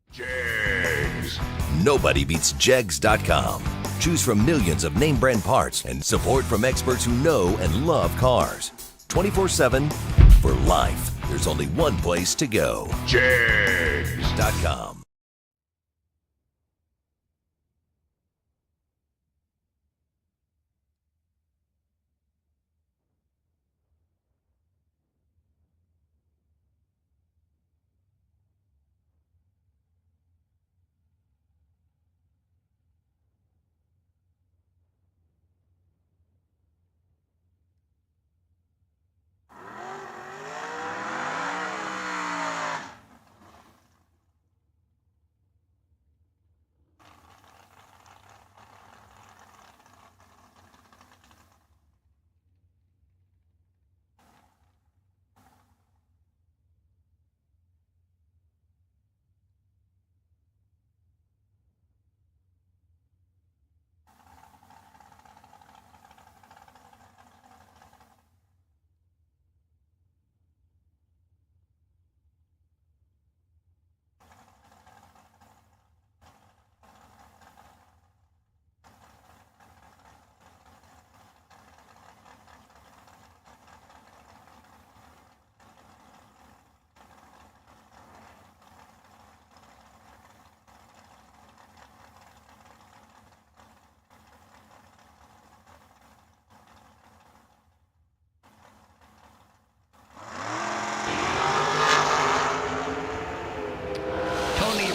Jags. Nobody beats Jegs.com. Choose from millions of name brand parts and support from experts who know and love cars. 24/7 for life. There's only one place to go. Jegs.com.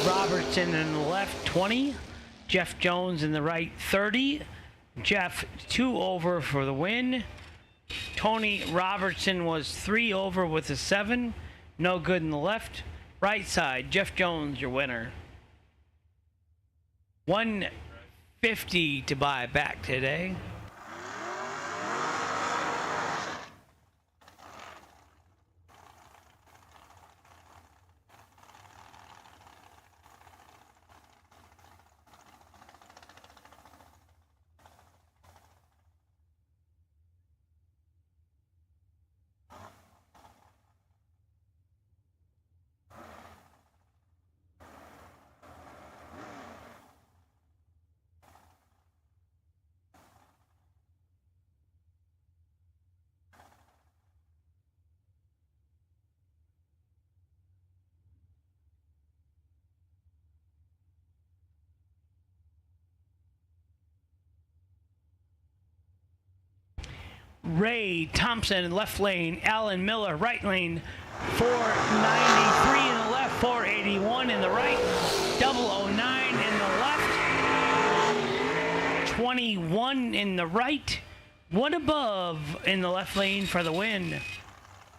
Robertson in the left, 20. Jeff Jones in the right, 30. Jeff 2 over for the win. Tony Robertson was 3 over with a 7. No good in the left. Right side, Jeff Jones, your winner. 150 to buy back today. Ray Thompson in left lane, Alan Miller right lane, 493 in the left, 481 in the right, 009 in the left, 21 in the right, 1 above in the left lane for the win.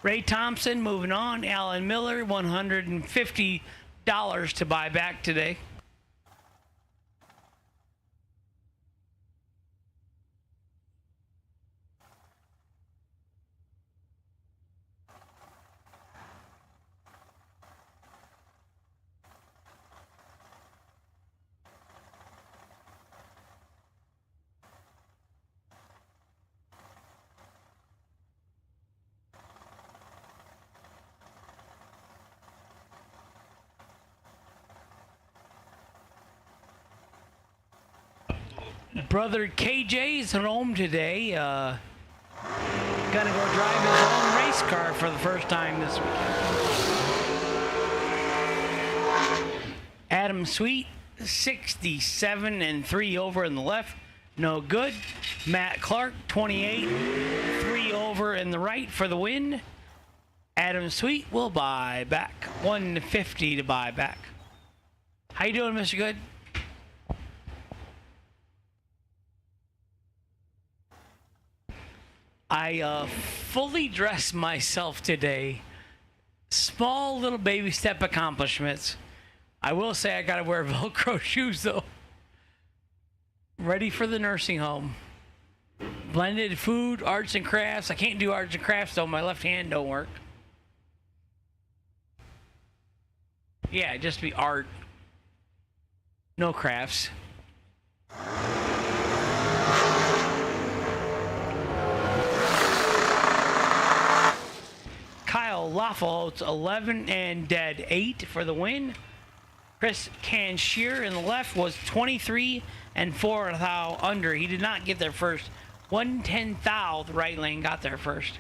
Ray Thompson moving on, Alan Miller, $150 to buy back today. Brother KJ's home today. Gonna go drive his own race car for the first time this weekend. Adam Sweet, 67 and 3 over in the left. No good. Matt Clark, 28, 3 over in the right for the win. Adam Sweet will buy back. 150 to buy back. How you doing, Mr. Good? I fully dressed myself today. Small little baby step accomplishments. I will say I gotta wear Velcro shoes though. Ready for the nursing home. Blended food, arts and crafts. I can't do arts and crafts though. My left hand don't work. Yeah, just be art. No crafts. Kyle Laffelholtz, 11 and dead 8 for the win. Chris Canshier in the left was 23 and 4 thou under. He did not get there first. 110 thou, the right lane, got there first.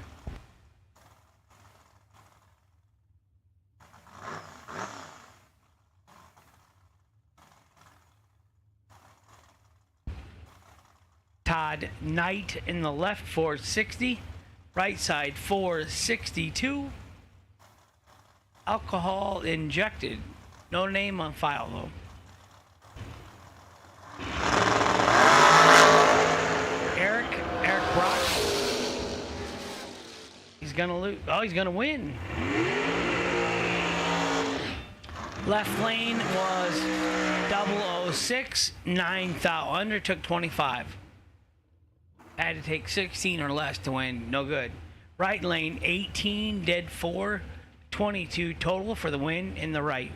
Todd Knight in the left, 460. Right side, 462. Alcohol injected. No name on file, though. Eric Brock. He's gonna lose. Oh, he's gonna win. Left lane was 006, 9 thou under, took 25. Had to take 16 or less to win. No good. Right lane, 18, dead 4, 22 total for the win in the right.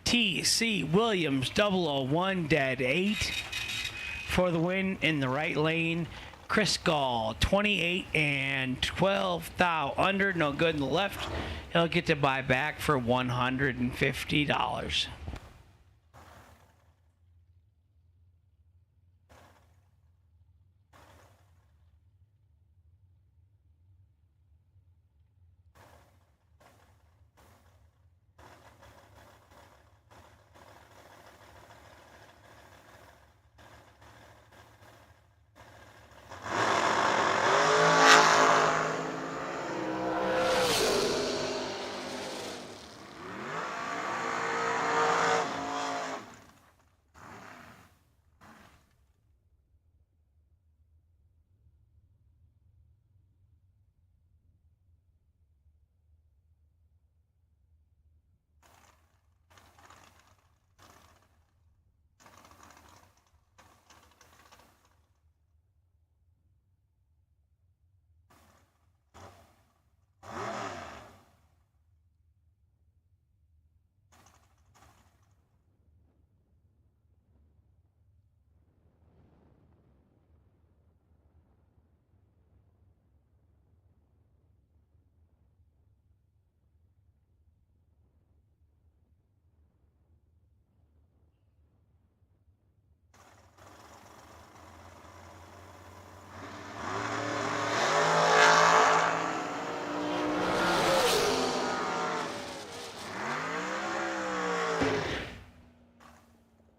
T.C. Williams, 001, dead 8 for the win in the right lane. Chris Gall, 28 and 12 thou under, no good in the left. He'll get to buy back for $150.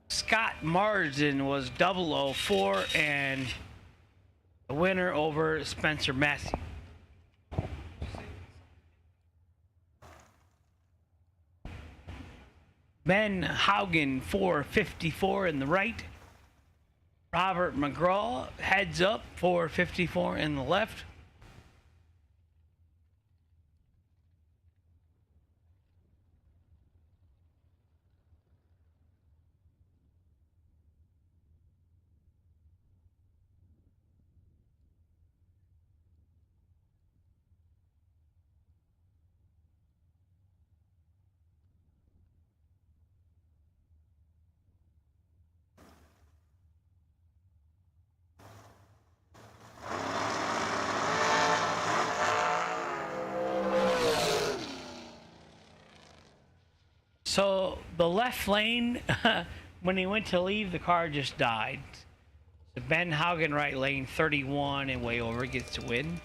Scott Marsden was 004 and the winner over Spencer Massey. Ben Haugen, 454 in the right. Robert McGraw, heads up, 454 in the left. So the left lane, when he went to leave, the car just died. So Ben Haugen, right lane 31 and way over, gets to win.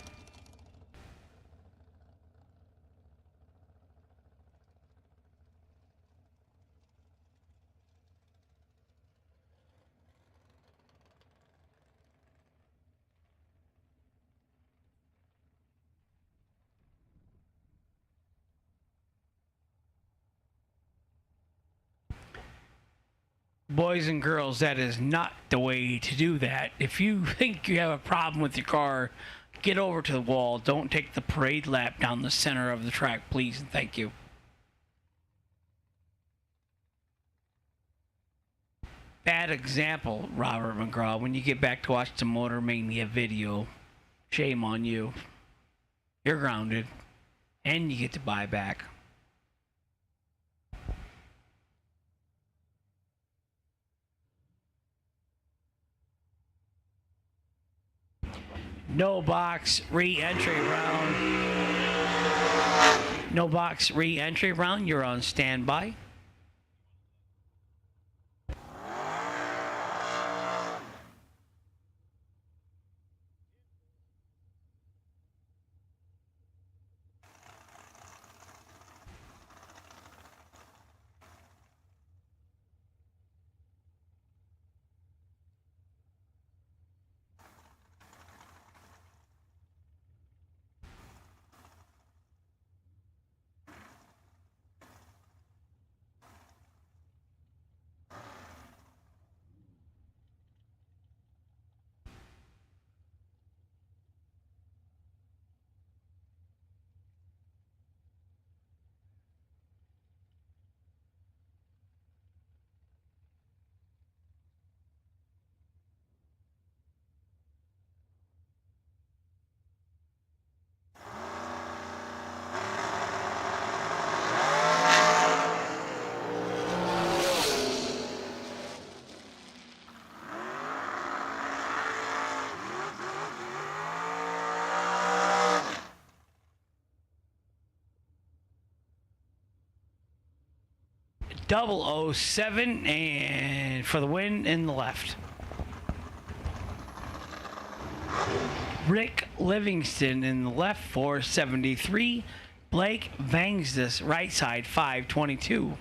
Boys and girls, that is not the way to do that. If you think you have a problem with your car, get over to the wall. Don't take the parade lap down the center of the track, please, and thank you. Bad example, Robert McGraw. When you get back to watch the Motor Mania video, shame on you. You're grounded, and you get to buy back. No box re-entry round. No box re-entry round. You're on standby. .007 and for the win in the left. Rick Livingston in the left, 473. Blake bangs this right side, 522.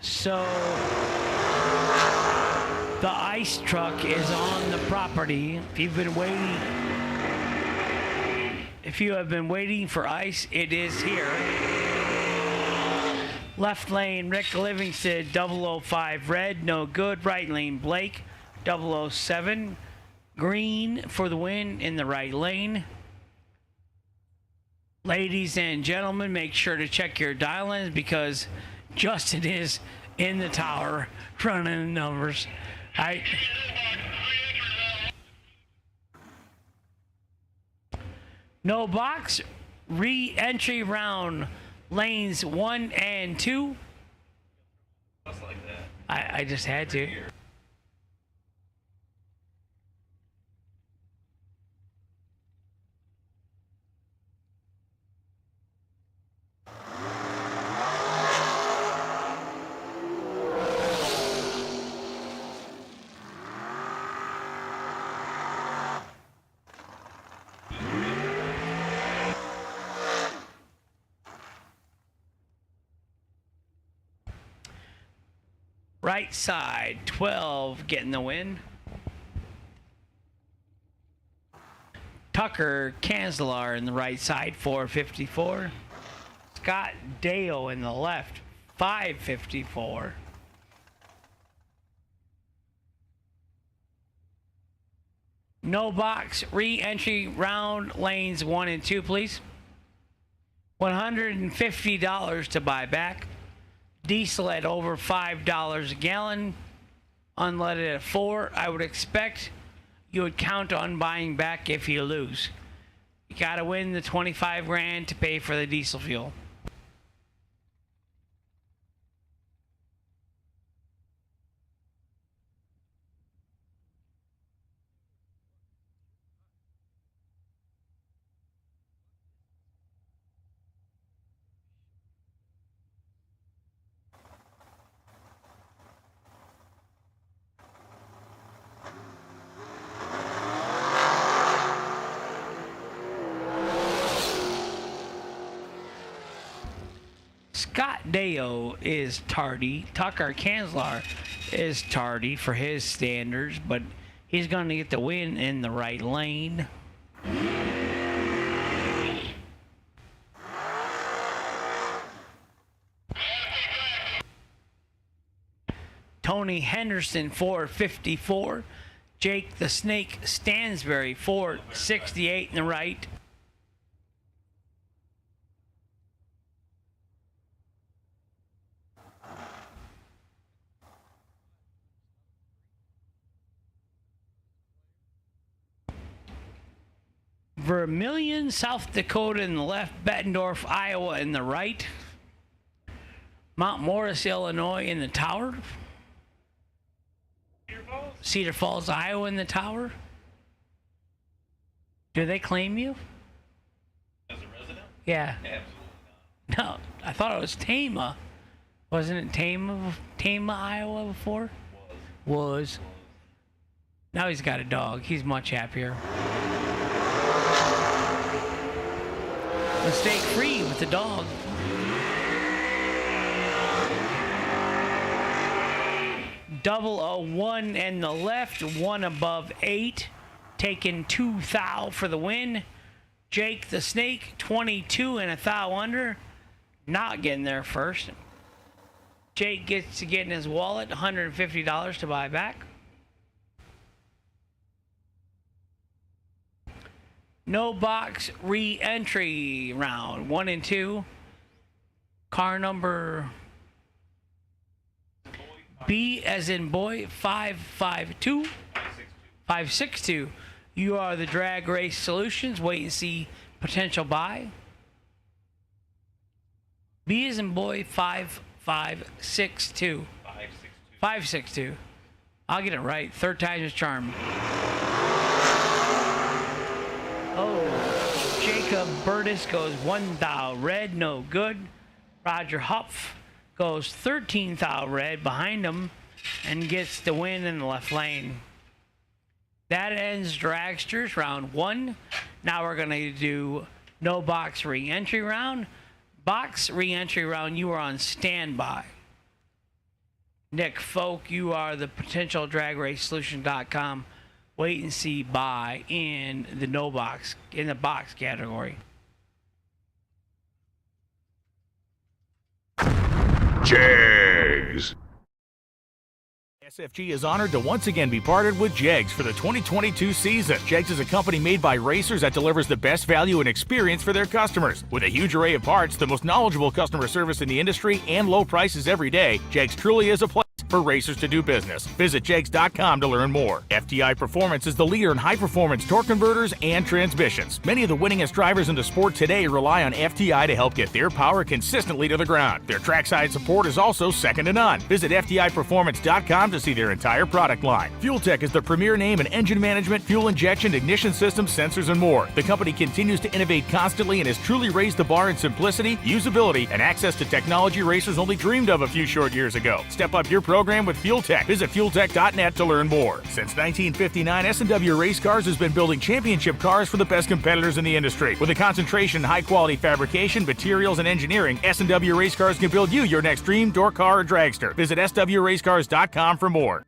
So the ice truck is on the property. If you have been waiting for ice, it is here. Left lane, Rick Livingston, 005 red, no good. Right lane, Blake, 007 green for the win in the right lane. Ladies and gentlemen, make sure to check your dial-ins because Justin is in the tower running the numbers. No box, re-entry round, lanes 1 and 2. Just like that. I just had to. Right side, 12 getting the win. Tucker Kanzler in the right side, 454. Scott Dale in the left, 554. No box re-entry round lanes 1 and 2, please. $150 to buy back. Diesel at over $5 a gallon. Unleaded at 4. I would expect you would count on buying back if you lose. You got to win the 25 grand to pay for the diesel fuel. Scott Deo is tardy. Tucker Kanzler is tardy for his standards, but he's going to get the win in the right lane. Tony Henderson, 454. Jake the Snake Stansberry, 468 in the right. Vermilion, South Dakota in the left. Bettendorf, Iowa in the right. Mount Morris, Illinois in the tower. Cedar Falls, Iowa in the tower. Do they claim you? As a resident? Yeah. Absolutely No, not. I thought it was Tama. Wasn't it Tama, Iowa before? Was. Now he's got a dog. He's much happier. Mistake free with the dog. Double 01 and the left, 1 above 8. Taking 2 thou for the win. Jake the Snake, 22 and a thou under. Not getting there first. Jake gets to get in his wallet $150 to buy back. No box re-entry round 1 and 2. Car number B as in boy 552. 562. You are the Drag Race Solutions. Wait and see potential buy. B as in boy 5562. 562. I'll get it right. Third time is charm. Oh, Jacob Burtis goes 1 thou red, no good. Roger Huff goes 13 thou red behind him and gets the win in the left lane. That ends Dragsters round 1. Now we're going to do no box re-entry round. Box re-entry round, you are on standby. Nick Folk, you are the potential dragracesolution.com. Wait and see buy in the no box, in the box category. Jegs. SFG is honored to once again be partnered with Jegs for the 2022 season. Jegs is a company made by racers that delivers the best value and experience for their customers. With a huge array of parts, the most knowledgeable customer service in the industry, and low prices every day, Jegs truly is a place for racers to do business. Visit jegs.com to learn more. Fti Performance is the leader in high-performance torque converters and transmissions. Many of the winningest drivers in the sport today rely on FTI to help get their power consistently to the ground. Their trackside support is also second to none. Visit FTIperformance.com to see their entire product line. Fuel Tech is the premier name in engine management, fuel injection, ignition systems, sensors, and more. The company continues to innovate constantly and has truly raised the bar in simplicity, usability, and access to technology racers only dreamed of a few short years ago. Step up your program program with Fuel Tech. Visit fueltech.net to learn more. Since 1959, S&W Race Cars has been building championship cars for the best competitors in the industry. With a concentration in high-quality fabrication, materials, and engineering, S&W Race Cars can build you your next dream, door car, or dragster. Visit swracecars.com for more.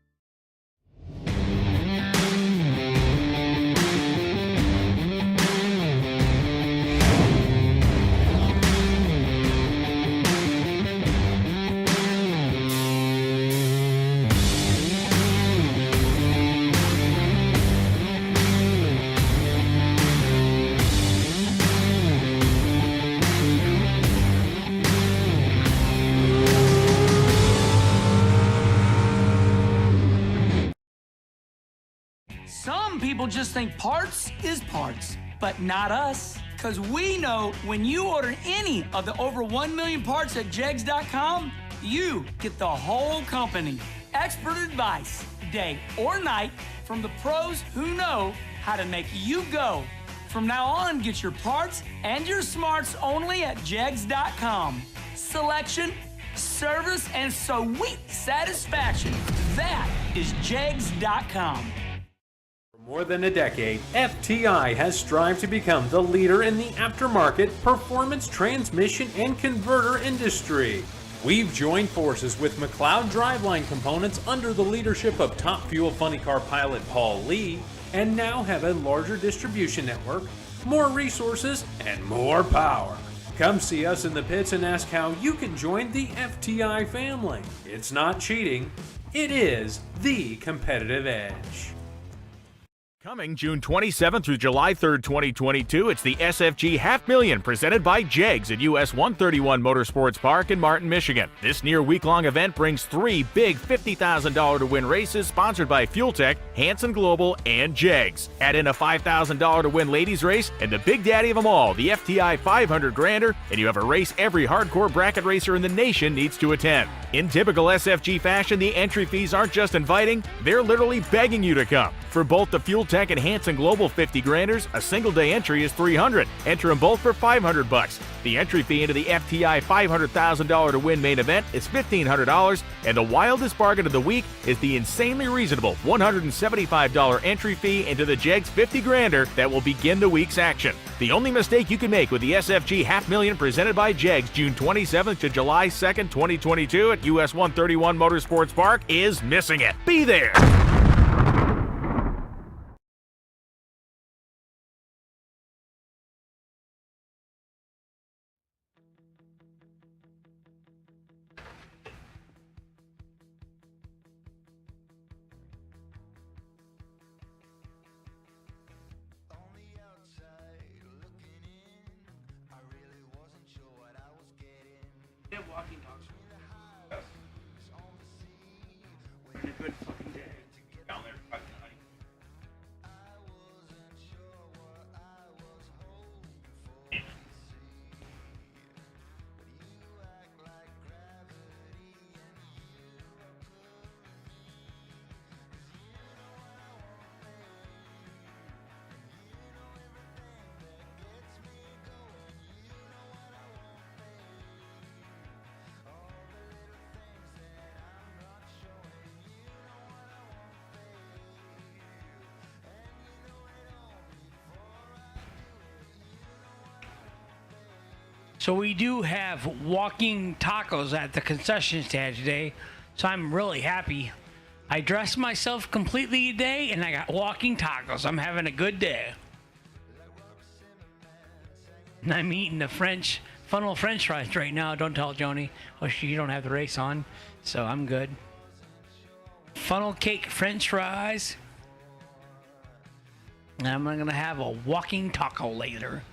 Some people just think parts is parts, but not us. Because we know when you order any of the over 1 million parts at jegs.com, you get the whole company. Expert advice, day or night, from the pros who know how to make you go. From now on, get your parts and your smarts only at jegs.com. Selection, service, and sweet satisfaction. That is jegs.com. More than a decade, FTI has strived to become the leader in the aftermarket performance transmission and converter industry. We've joined forces with McLeod Driveline Components under the leadership of Top Fuel Funny Car pilot Paul Lee, and now have a larger distribution network, more resources, and more power. Come see us in the pits and ask how you can join the FTI family. It's not cheating, it is the competitive edge. Coming June 27th through July 3rd, 2022, it's the SFG Half Million presented by Jegs at US 131 Motorsports Park in Martin, Michigan. This near week-long event brings 3 big $50,000 to win races sponsored by Fuel Tech, Hanson Global, and Jegs. Add in a $5,000 to win ladies race and the big daddy of them all, the FTI 500 Grander, and you have a race every hardcore bracket racer in the nation needs to attend. In typical SFG fashion, the entry fees aren't just inviting, they're literally begging you to come. For both the Fuel Tech and Hanson Global 50 Granders, a single day entry is $300. Enter them both for $500. The entry fee into the FTI $500,000 to win main event is $1,500, and the wildest bargain of the week is the insanely reasonable $175 entry fee into the Jegs 50 Grander that will begin the week's action. The only mistake you can make with the SFG Half Million presented by Jegs June 27th to July 2nd, 2022 at US 131 Motorsports Park is missing it. Be there! Walking dogs. A good fucking day. Down there, fucking honey. So we do have walking tacos at the concession stand today, so I'm really happy. I dressed myself completely today, and I got walking tacos. I'm having a good day. And I'm eating the funnel French fries right now. Don't tell Joni. Oh, you don't have the race on, so I'm good. Funnel cake French fries. And I'm going to have a walking taco later.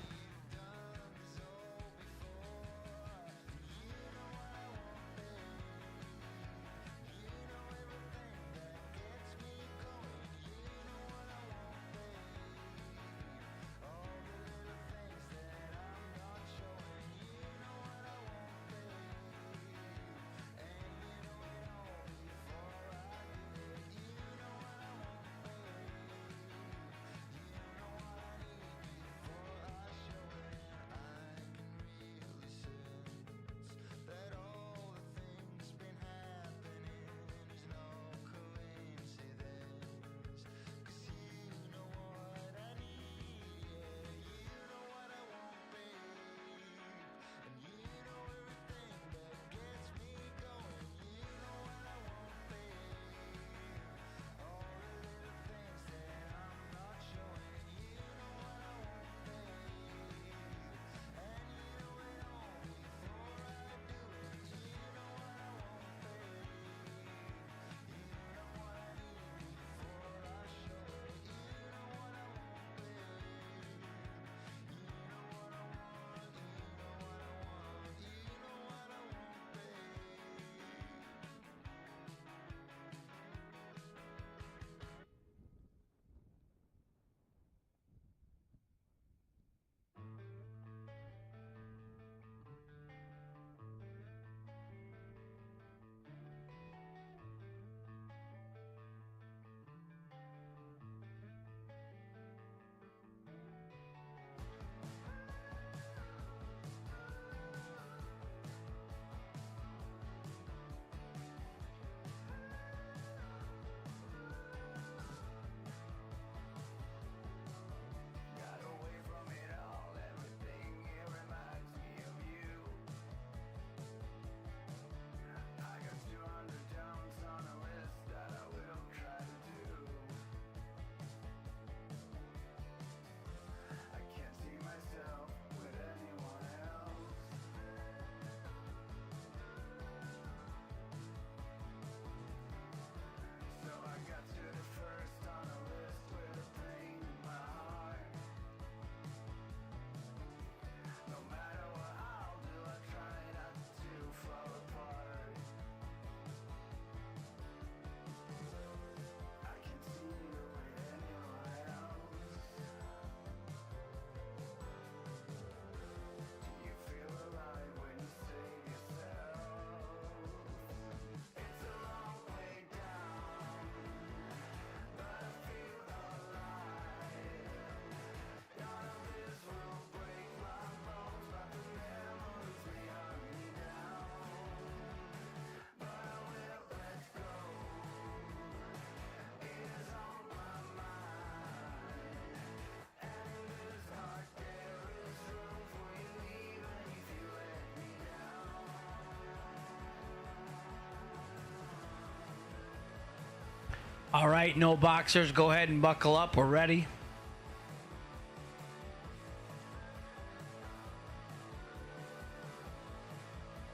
All right, no boxers. Go ahead and buckle up. We're ready.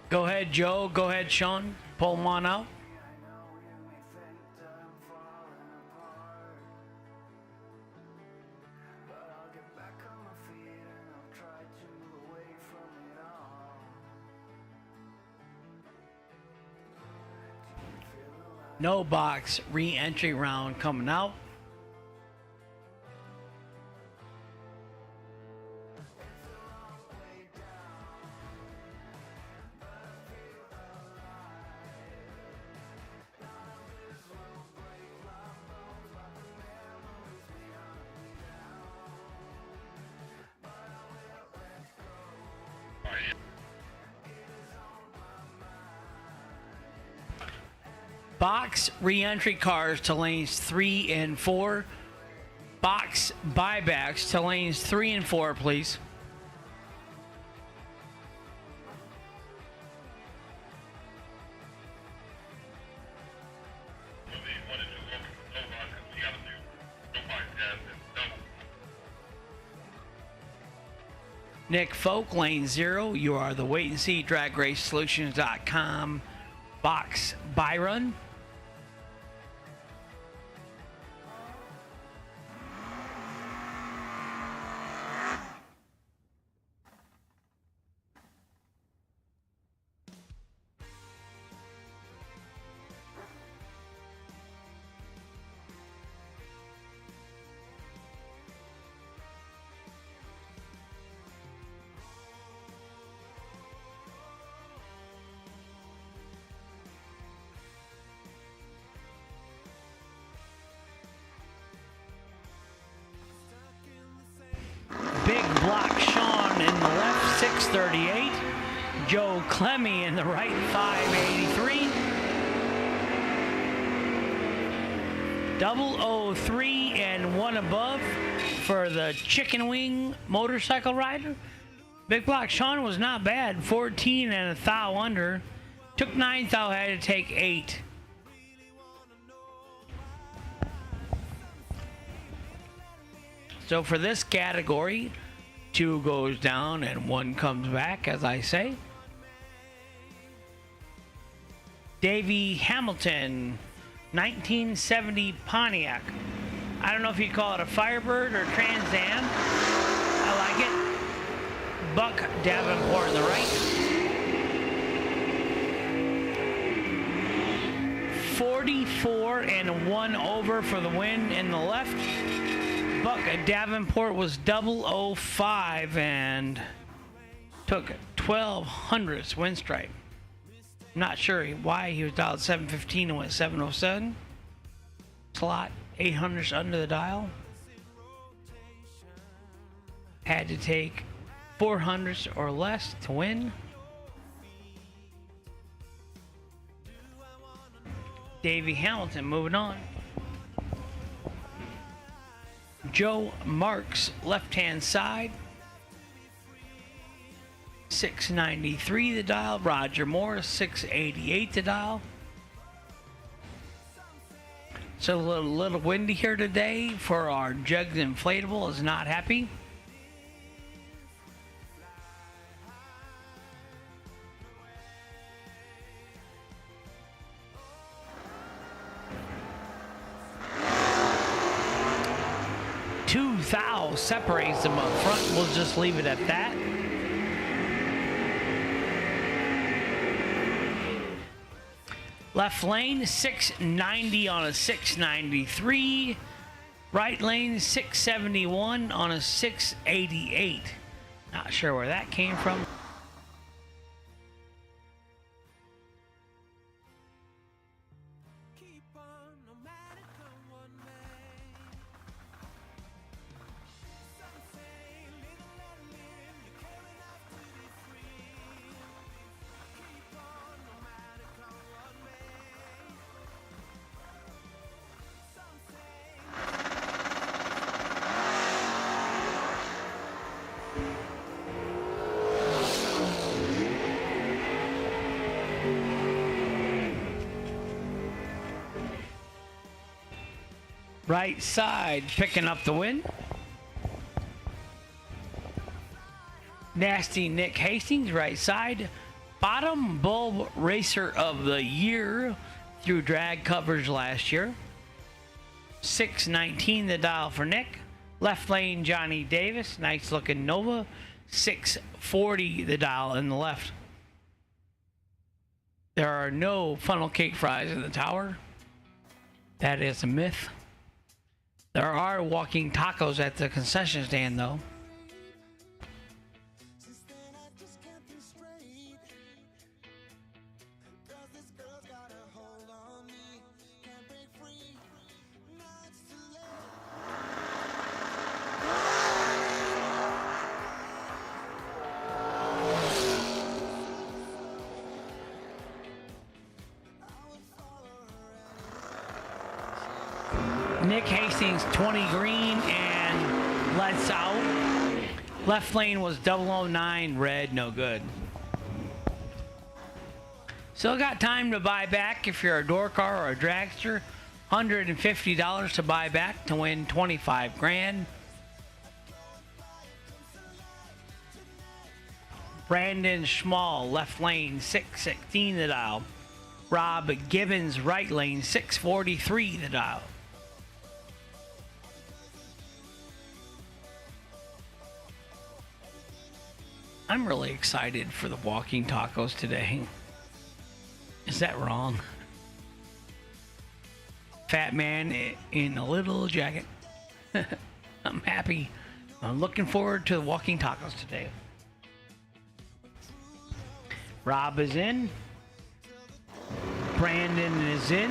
Go ahead, Joe. Go ahead, Sean. Pull them on out. No box re-entry round coming out. Box re-entry cars to lanes 3 and 4. Box buybacks to lanes 3 and 4, please. Nick Folk, lane 0. You are the Wait and See DragRaceSolutions.com box buy run. Big block Sean in the left, 638. Joe Clemmy in the right, 583. 003 and 1 above for the chicken wing motorcycle rider. Big block Sean was not bad, 14 and a thou under. Took 9 thou, had to take 8. So for this category, 2 goes down and 1 comes back, as I say. Davey Hamilton, 1970 Pontiac. I don't know if you call it a Firebird or Trans Am. I like it. Buck Davenport in the right. 44 and 1 over for the win in the left. Buck Davenport was 005 and took 12 hundredths win stripe. Not sure why he was dialed 715 and went 707. Slot 800ths under the dial. Had to take 400ths or less to win. Davey Hamilton moving on. Joe Marks, left-hand side. 693 the dial. Roger Morris, 688 the dial. So a little windy here today for our Jugs Inflatable. Is not happy. Two thou separates them up front. We'll just leave it at that. Left lane 690 on a 693. Right lane 671 on a 688. Not sure where that came from. Right side picking up the win. Nasty Nick Hastings, right side. Bottom bull racer of the year through drag covers last year. 619 the dial for Nick. Left lane Johnny Davis, nice looking Nova. 640 the dial in the left. There are no funnel cake fries in the tower. That is a myth. There are walking tacos at the concession stand though. Nick Hastings 20 green and lets out. Left lane was 009 red, no good. Still got time to buy back if you're a door car or a dragster. $150 to buy back to win 25 grand. Brandon Schmall, left lane, 616 the dial. Rob Gibbons, right lane, 643 the dial. I'm really excited for the walking tacos today. Is that wrong? Fat man in a little jacket. I'm happy. I'm looking forward to the walking tacos today. Rob is in. Brandon is in.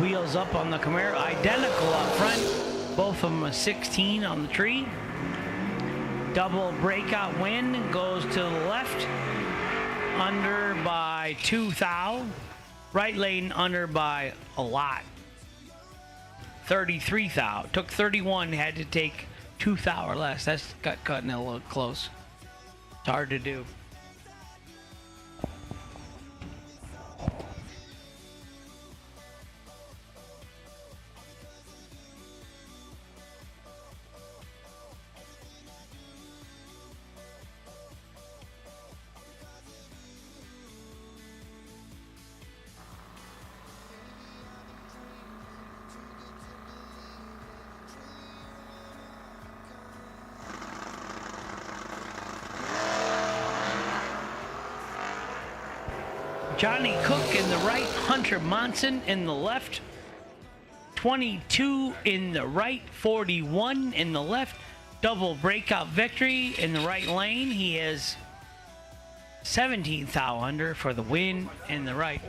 Wheels up on the Camaro. Identical up front. Both of them a 16 on the tree. Double breakout win goes to the left. Under by 2 thou. Right lane under by a lot. 33 thou. Took 31, had to take 2 thou or less. That's cutting it a little close. It's hard to do. Johnny Cook in the right, Hunter Monson in the left, 22 in the right, 41 in the left, double breakout victory in the right lane. He is 17th thou under for the win in the right.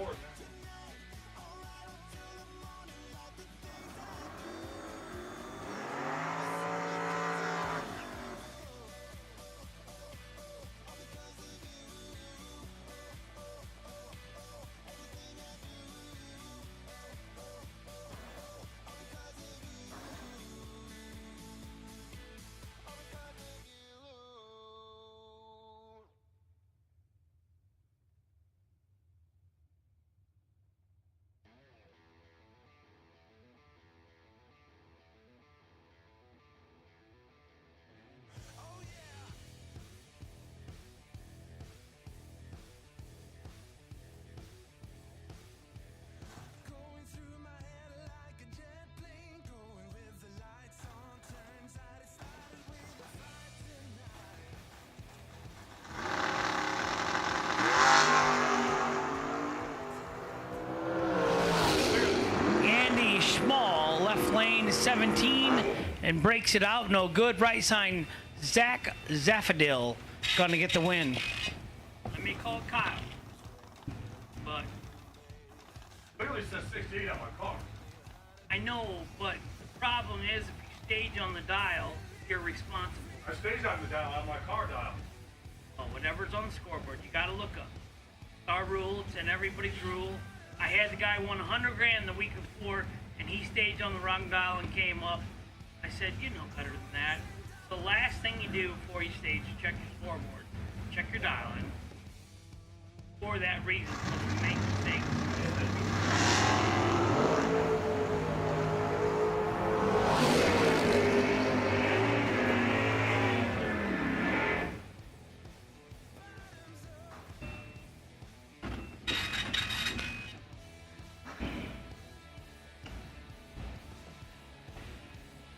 Small, left lane 17 and breaks it out, no good. Right side, Zach Zaffadil gonna get the win. Let me call Kyle. But Clearly says 68 on my car. I know, but the problem is if you stage on the dial, you're responsible. I staged on the dial on my car dial. Oh, whatever's on the scoreboard, you gotta look up. It's our rule, it's in everybody's rule. I had the guy won 100 grand the week before, and he staged on the wrong dial and came up. I said, you know better than that. The last thing you do before you stage is check your scoreboard. Check your dial in. For that reason, so you make mistakes.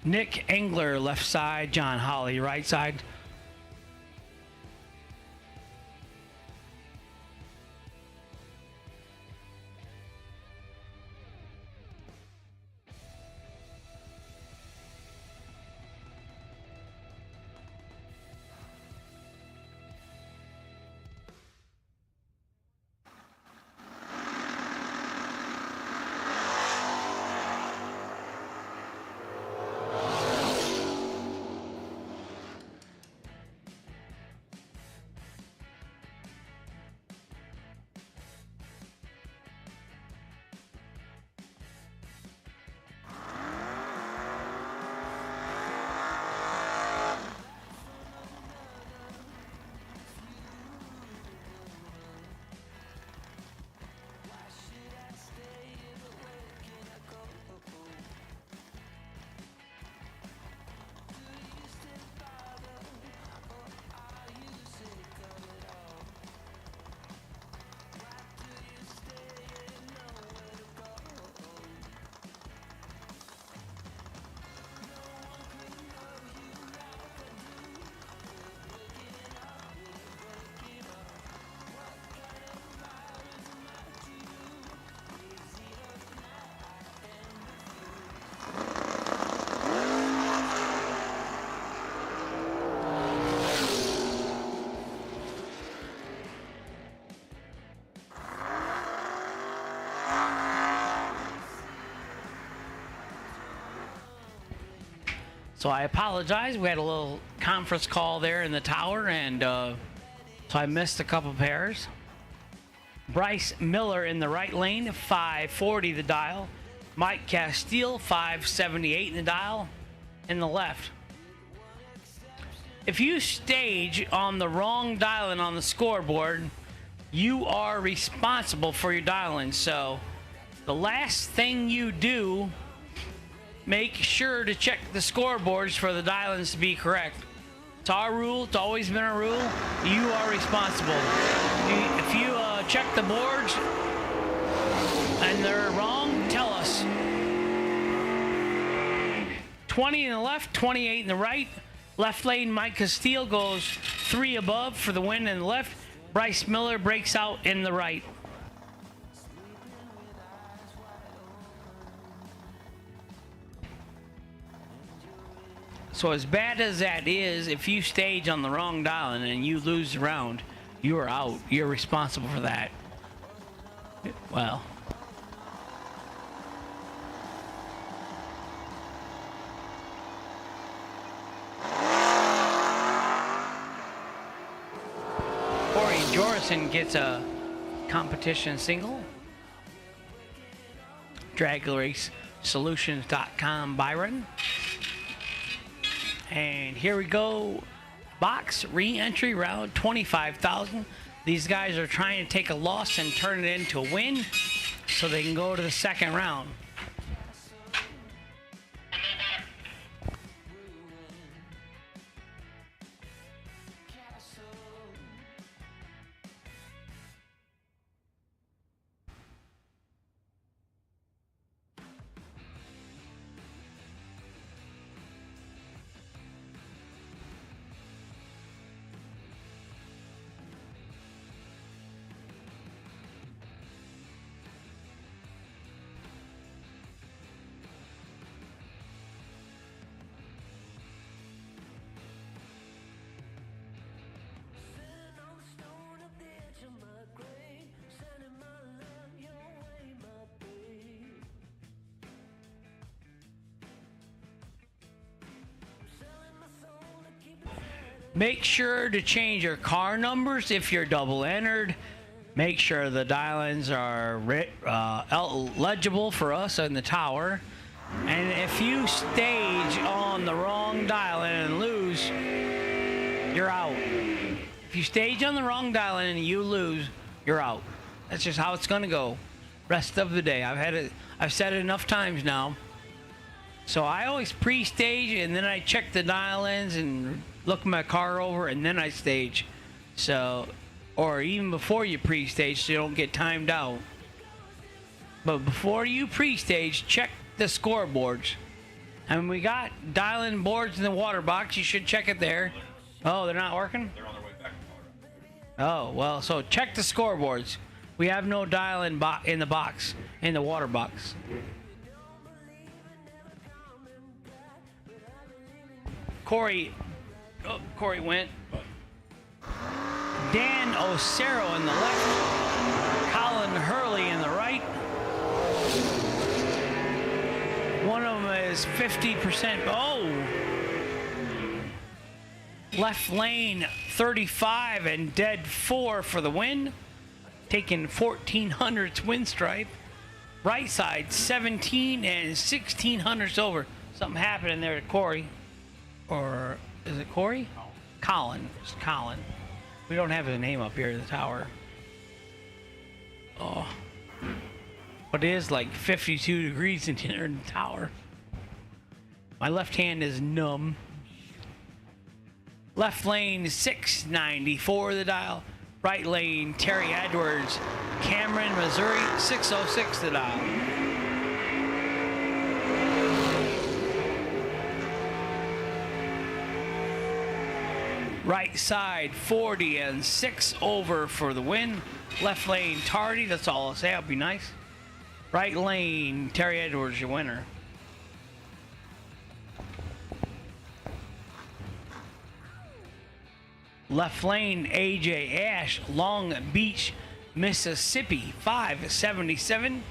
Nick Engler, left side. John Holly, right side. So I apologize. We had a little conference call there in the tower, and so I missed a couple pairs. Bryce Miller in the right lane, 540 the dial. Mike Castile, 578 in the dial in the left. If you stage on the wrong dialing on the scoreboard, you are responsible for your dialing. So the last thing you do, make sure to check the scoreboards for the dialings to be correct. It's our rule. It's always been our rule. You are responsible. If you check the boards and they're wrong, tell us. 20 in the left, 28 in the right. Left lane, Mike Castile goes 3 above for the win in the left. Bryce Miller breaks out in the right. So as bad as that is, if you stage on the wrong dial and you lose the round, you are out. You're responsible for that. Well. Corey Jorison gets a competition single. DragRaceSolutions.com Byron. And here we go. Box re-entry round 25,000. These guys are trying to take a loss and turn it into a win so they can go to the second round. Make sure to change your car numbers if you're double entered. Make sure the dial-ins are legible for us in the tower. And if you stage on the wrong dial-in and lose, you're out. If you stage on the wrong dial-in and you lose, you're out. That's just how it's gonna go rest of the day. I've said it enough times now. So I always pre-stage and then I check the dial-ins and look my car over and then I stage. So, or even before you pre-stage so you don't get timed out. But before you pre-stage, check the scoreboards. And we got dial-in boards in the water box. You should check it there. Oh, they're not working? They're on their way back to Colorado. Oh, well, so check the scoreboards. We have no dial-in in the box, in the water box. Corey went. Dan Osero in the left. Colin Hurley in the right. One of them is 50%. Oh! Left lane 35 and dead 4 for the win. Taking 1400s win stripe. Right side 17 and 1600s over. Something happened in there to Corey. Or is it Corey? Colin. It's Colin. We don't have his name up here in the tower. Oh. But it is like 52 degrees in here in the tower. My left hand is numb. Left lane 694 the dial. Right lane Terry Edwards, Cameron, Missouri 606 the dial. Right side 40 and 6 over for the win. Left lane Tardy, that's all I'll say, that'll be nice. Right lane Terry Edwards, your winner. Left lane AJ Ash, Long Beach, Mississippi 577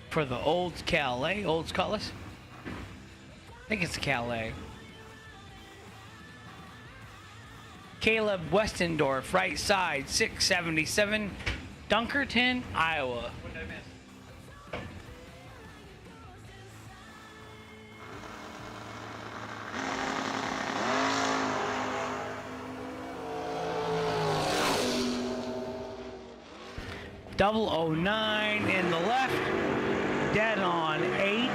for the Old Calais, Old Cutlass. I think it's Calais. Caleb Westendorf, right side 677, Dunkerton, Iowa. What did I miss? Double 09 in the left, dead on 8.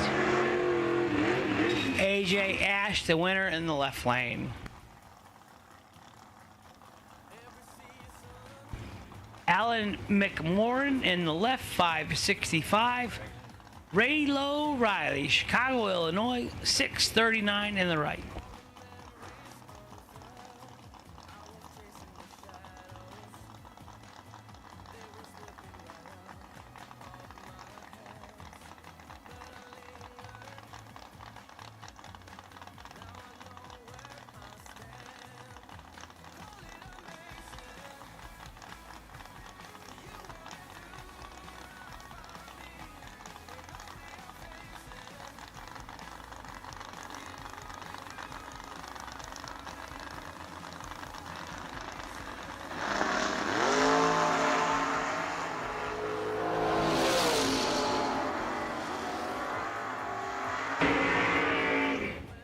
AJ Ash, the winner in the left lane. Alan McMorrin in the left, 565. Raylo Riley, Chicago, Illinois, 639 in the right.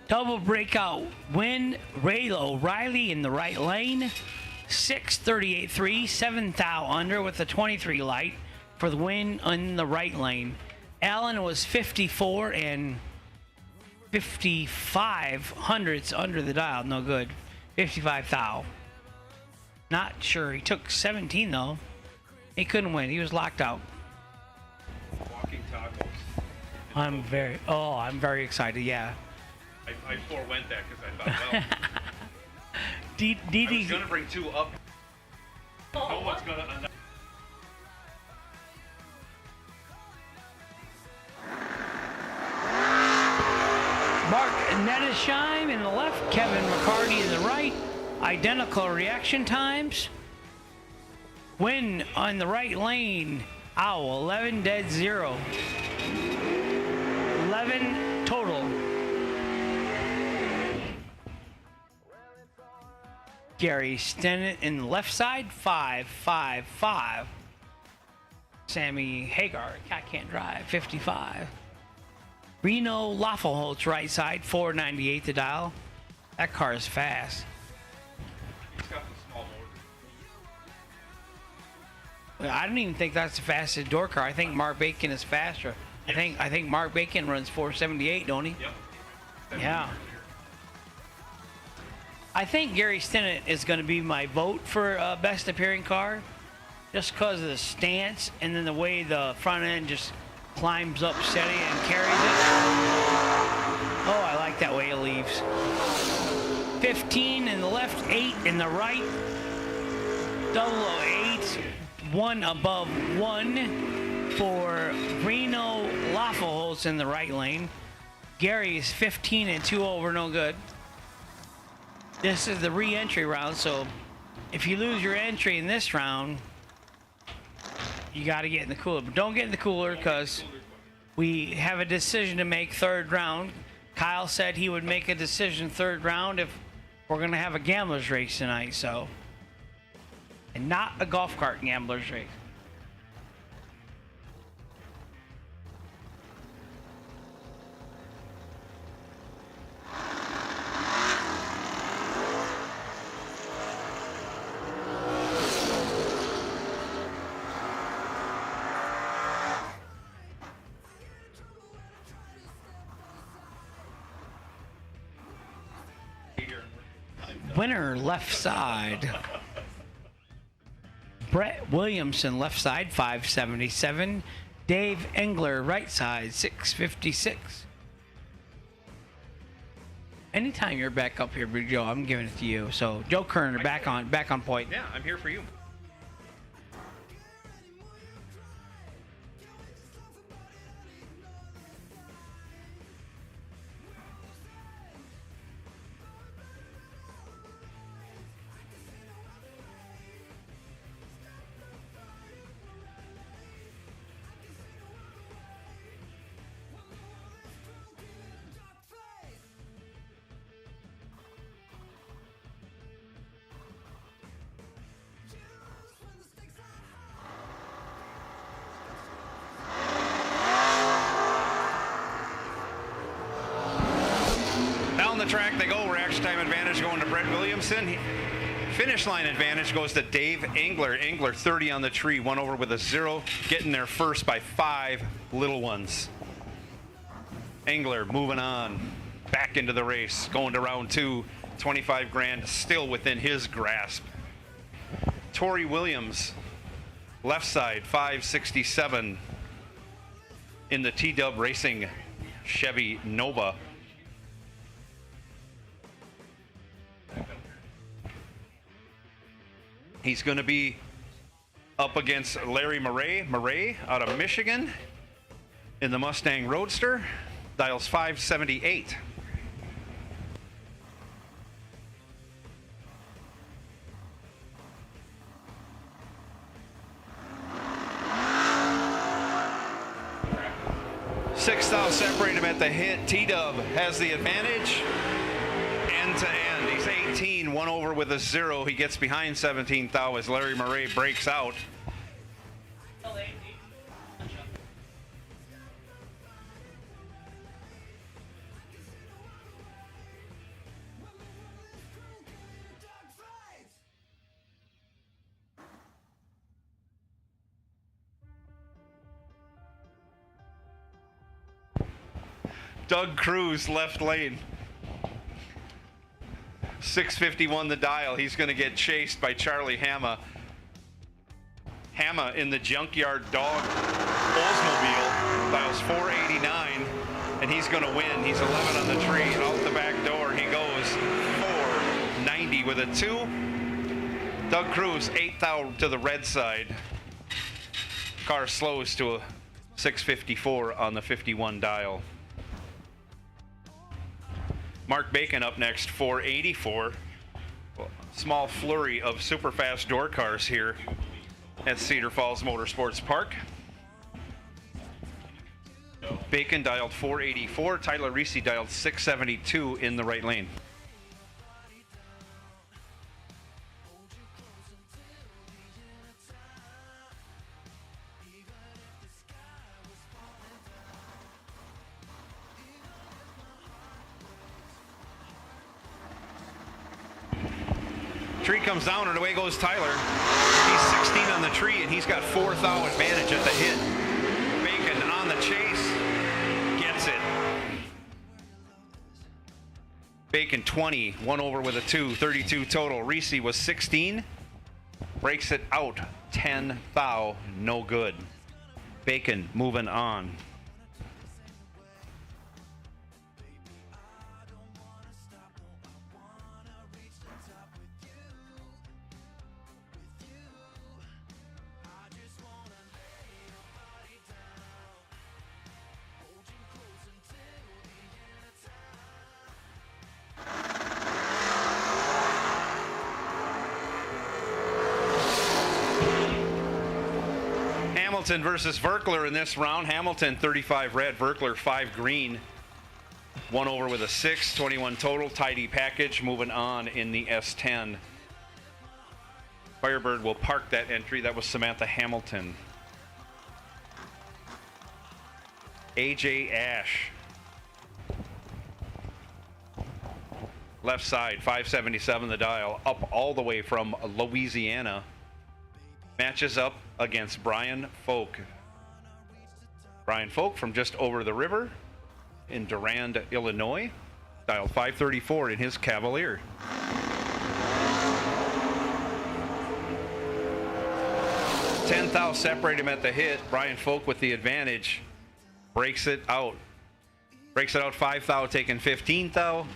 Double breakout win, Raylo Riley in the right lane. 638.3, 7 thou under with a 23 light for the win in the right lane. Allen was 54 and 55 hundredths under the dial. No good. 55 thou. Not sure. He took 17 though. He couldn't win. He was locked out. Walking tacos. I'm very excited. Yeah. I forewent that because I thought, well, I was going to bring 2 up. No one's going to... Mark Nettesheim in the left, Kevin McCarty in the right. Identical reaction times. Win on the right lane. Ow, 11 dead 0. 11 total. Gary Stennett in the left side, 555. Sammy Hagar, I can't drive, 55. Reno Laffelholtz right side, 498 the dial. That car is fast. He's got the small motor. I don't even think that's the fastest door car. I think Mark Bacon is faster. Yes. I think Mark Bacon runs 478, don't he? Yep. Yeah. I think Gary Stennett is going to be my vote for best appearing car, just because of the stance and then the way the front end just climbs up steady and carries it. Oh, I like that way it leaves. 15 in the left, 8 in the right. Double 8, 1 above 1 for Reno Laffleholtz in the right lane. Gary is 15 and 2 over, no good. This is the re-entry round, so if you lose your entry in this round, you got to get in the cooler. But don't get in the cooler because we have a decision to make third round. Kyle said he would make a decision third round if we're going to have a gambler's race tonight, so. And not a golf cart gambler's race. Winner left side. Brett Williamson left side 577. Dave Engler right side 656. Anytime you're back up here, Big Joe, I'm giving it to you. So Joe Kerner back on point. Yeah, I'm here for you. Down the track they go. Reaction time advantage going to Brett Williamson. Finish line advantage goes to Dave Engler. Engler 30 on the tree, 1 over with a 0. Getting there first by 5 little ones. Engler moving on. Back into the race. Going to round 2. 25 grand still within his grasp. Tori Williams, left side, 567 in the T-Dub Racing Chevy Nova. He's going to be up against Larry Murray out of Michigan in the Mustang Roadster. Dials 578. Six thou separate him at the hit. T-Dub has the advantage. End to end. He's 18, 1 over with a 0. He gets behind 17 thou as Larry Murray breaks out. Doug Cruz, left lane. 651 the dial. He's going to get chased by Charlie Hama. Hama in the Junkyard Dog Oldsmobile. Dials 489, and he's going to win. He's 11 on the tree. Out the back door he goes. 490 with a 2. Doug Cruz, 8 thou to the red side. Car slows to a 654 on the 51 dial. Mark Bacon up next, 484. Small flurry of super fast door cars here at Cedar Falls Motorsports Park. Bacon dialed 484. Tyler Reese dialed 672 in the right lane. Tree comes down and away goes Tyler. He's 16 on the tree and he's got 4 thou advantage at the hit. Bacon on the chase. Gets it. Bacon 20, 1 over with a 2, 32 total. Reese was 16. Breaks it out, 10 thou, no good. Bacon moving on. Hamilton versus Verkler in this round. Hamilton 35 red, Verkler 5 green. One over with a 6, 21 total. Tidy package. Moving on in the S10. Firebird will park that entry. That was Samantha Hamilton. AJ Ash. Left side, 577 the dial. Up all the way from Louisiana. Matches up against Brian Folk. Brian Folk from just over the river in Durand, Illinois. Dial 534 in his Cavalier. $10,000 separate him at the hit. Brian Folk with the advantage. Breaks it out. Breaks it out 5,000, taking 15,000.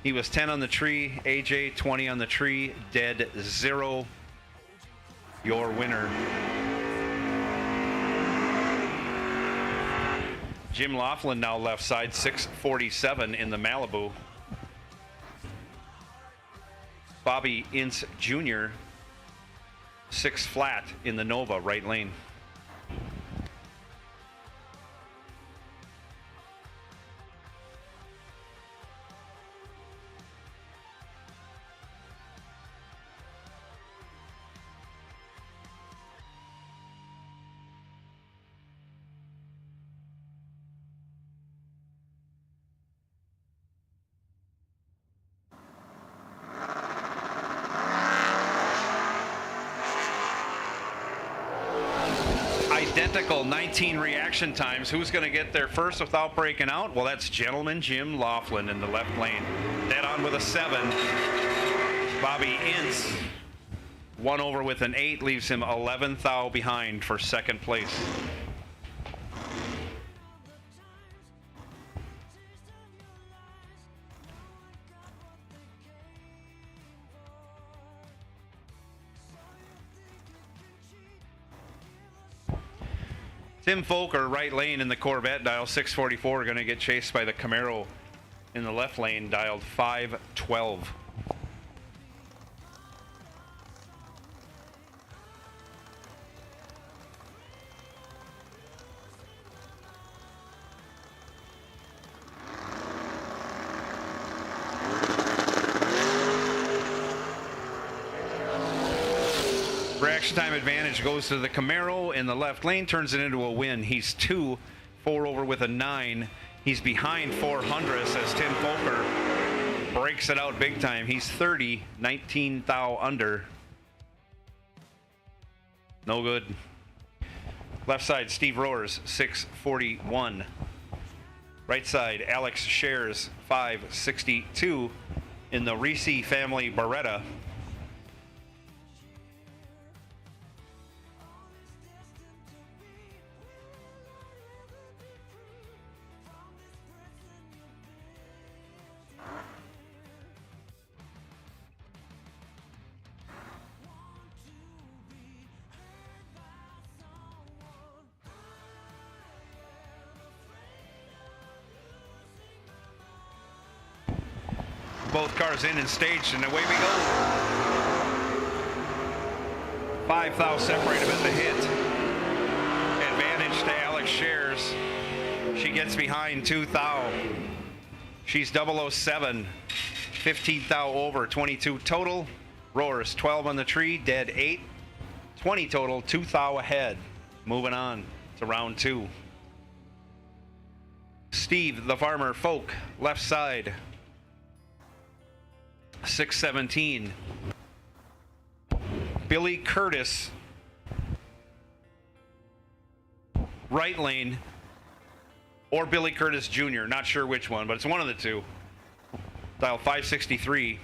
He was 10 on the tree. AJ 20 on the tree. Dead 0. Your winner. Jim Laughlin now left side, 647 in the Malibu. Bobby Ince Jr., 6 flat in the Nova, right lane. Identical 19 reaction times. Who's going to get there first without breaking out? Well, that's Gentleman Jim Laughlin in the left lane. Dead on with a 7. Bobby Ince, 1 over with an 8, leaves him 11,000 behind for second place. Tim Folker, right lane in the Corvette, dial 644, going to get chased by the Camaro in the left lane, dialed 512. Reaction time advantage goes to the Camaro in the left lane, turns it into a win. He's 2, 4 over with a 9. He's behind 400 as Tim Folker breaks it out big time. He's 30, 19,000 under. No good. Left side, Steve Rohrs, 641. Right side, Alex Shares, 562 in the Reese family Beretta. Both cars in and staged, and away we go. 5,000 separate him at the hit. Advantage to Alex Shares. She gets behind 2,000. She's 007. 15,000 over, 22 total. Roars 12 on the tree, dead 8. 20 total, 2,000 ahead. Moving on to round 2. Steve the Farmer Folk, left side. 617. Billy Curtis, right lane, or Billy Curtis Jr. Not sure which one, but it's one of the two. Dial 563.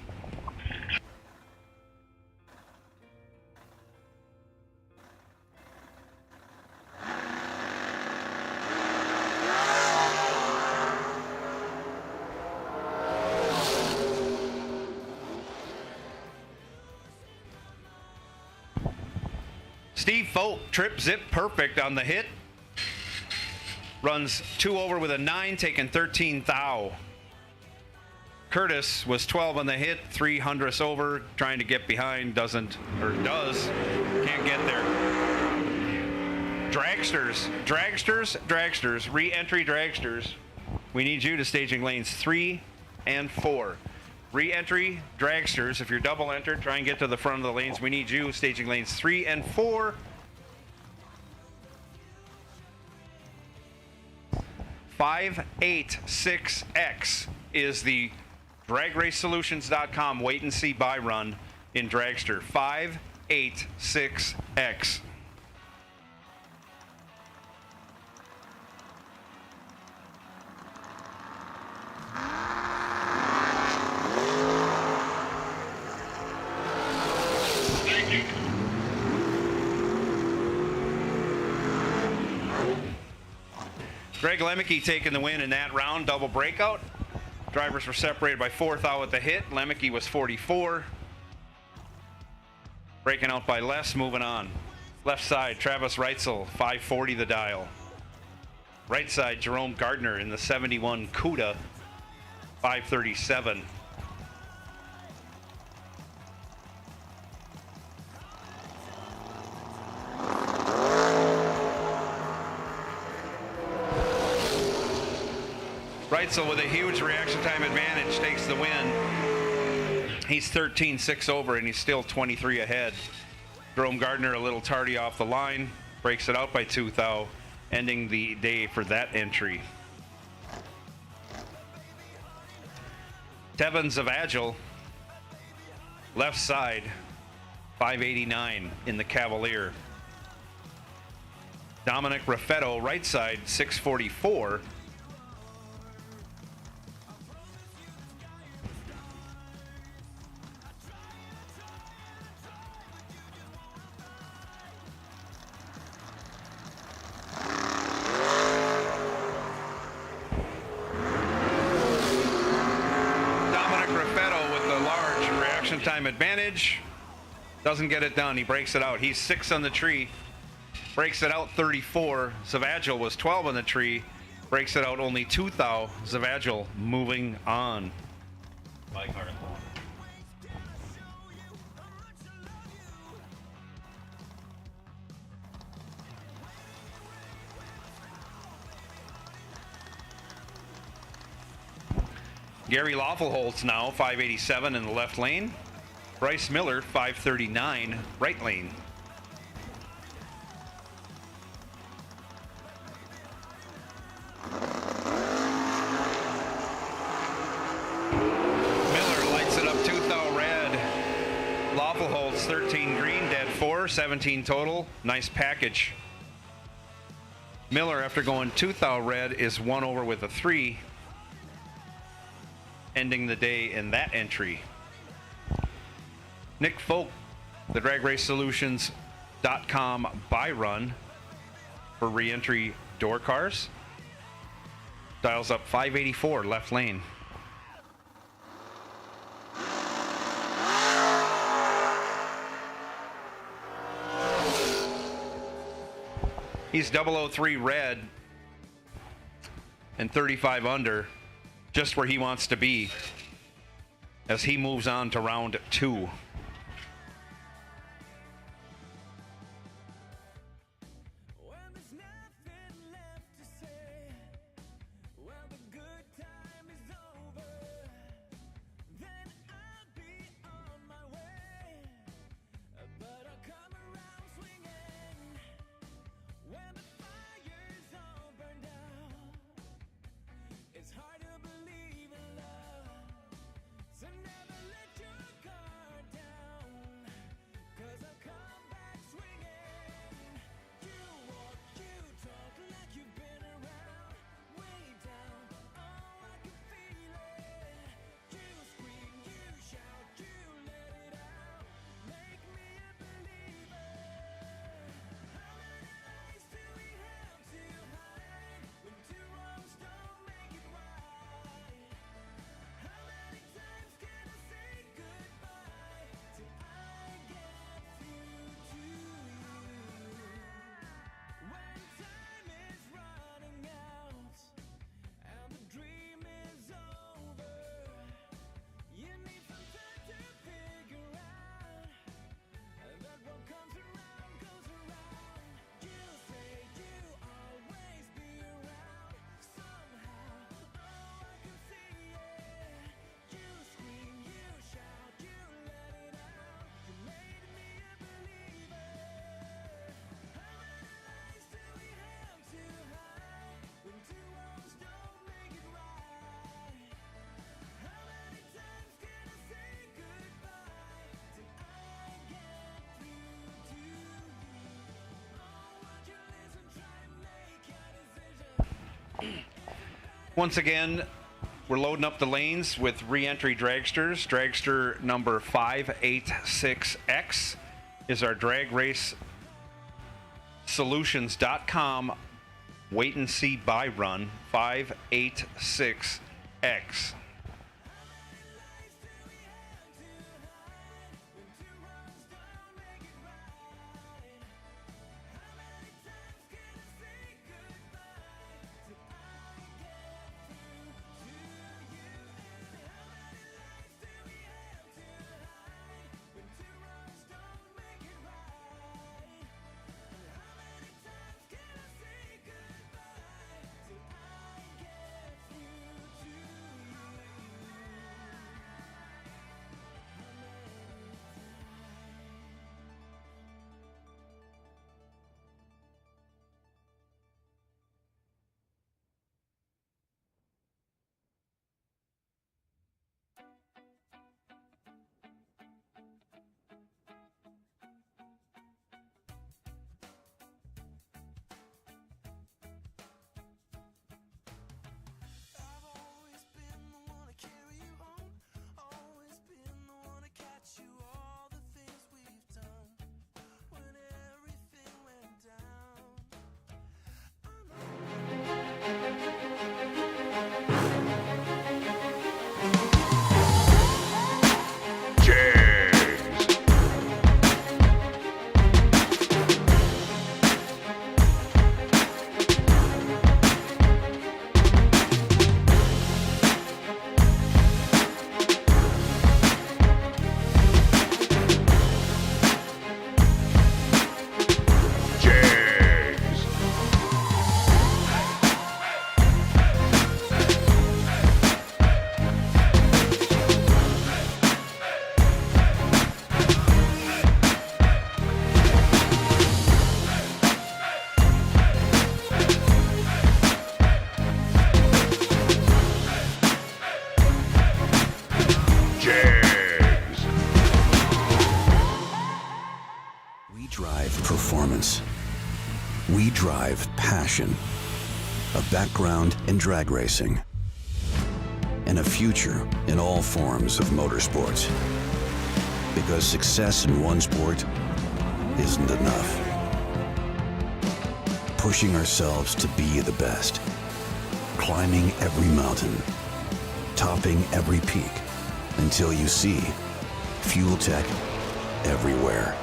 Steve Folk, trip zip perfect on the hit. Runs 2 over with a 9, taking 13 thou. Curtis was 12 on the hit, 300 over, trying to get behind, does, can't get there. Dragsters, re-entry dragsters. We need you to staging lanes 3 and 4. Re-entry dragsters, if you're double entered, try and get to the front of the lanes. We need you staging lanes 3 and 4. 586X is the DragRaceSolutions.com wait and see buy run in dragster. 586X. Greg Lemke taking the win in that round, double breakout. Drivers were separated by 4 thou at the hit. Lemke was 44. Breaking out by less, moving on. Left side, Travis Reitzel, 540 the dial. Right side, Jerome Gardner in the 71 CUDA, 537. Reitzel with a huge reaction time advantage takes the win. He's 13.6 over and he's still 23 ahead. Jerome Gardner a little tardy off the line, breaks it out by 2 thou, ending the day for that entry. Tevin Zavagil, left side, 589 in the Cavalier. Dominic Raffetto, right side, 644. Time advantage, doesn't get it done. He breaks it out. He's 6 on the tree, breaks it out 34. Zavagil was 12 on the tree, breaks it out only 2 thou. Zavagil moving on. Mike Harlan. Gary Lawfulholtz now 587 in the left lane. Bryce Miller 539 right lane. Miller lights it up 2 thou red. Lawfulholtz 13 green, dead 4, 17 total. Nice package. Miller, after going 2 thou red, is 1 over with a 3. Ending the day in that entry. Nick Folk, the DragRaceSolutions.com buy run for re-entry door cars. Dials up 584 left lane. He's 003 red and 35 under. Just where he wants to be as he moves on to round 2. Once again, we're loading up the lanes with re-entry dragsters. Dragster number 586X is our drag race solutions.com wait and see buy run. 586X. We drive passion, a background in drag racing, and a future in all forms of motorsports. Because success in one sport isn't enough. Pushing ourselves to be the best, climbing every mountain, topping every peak, until you see Fuel Tech everywhere.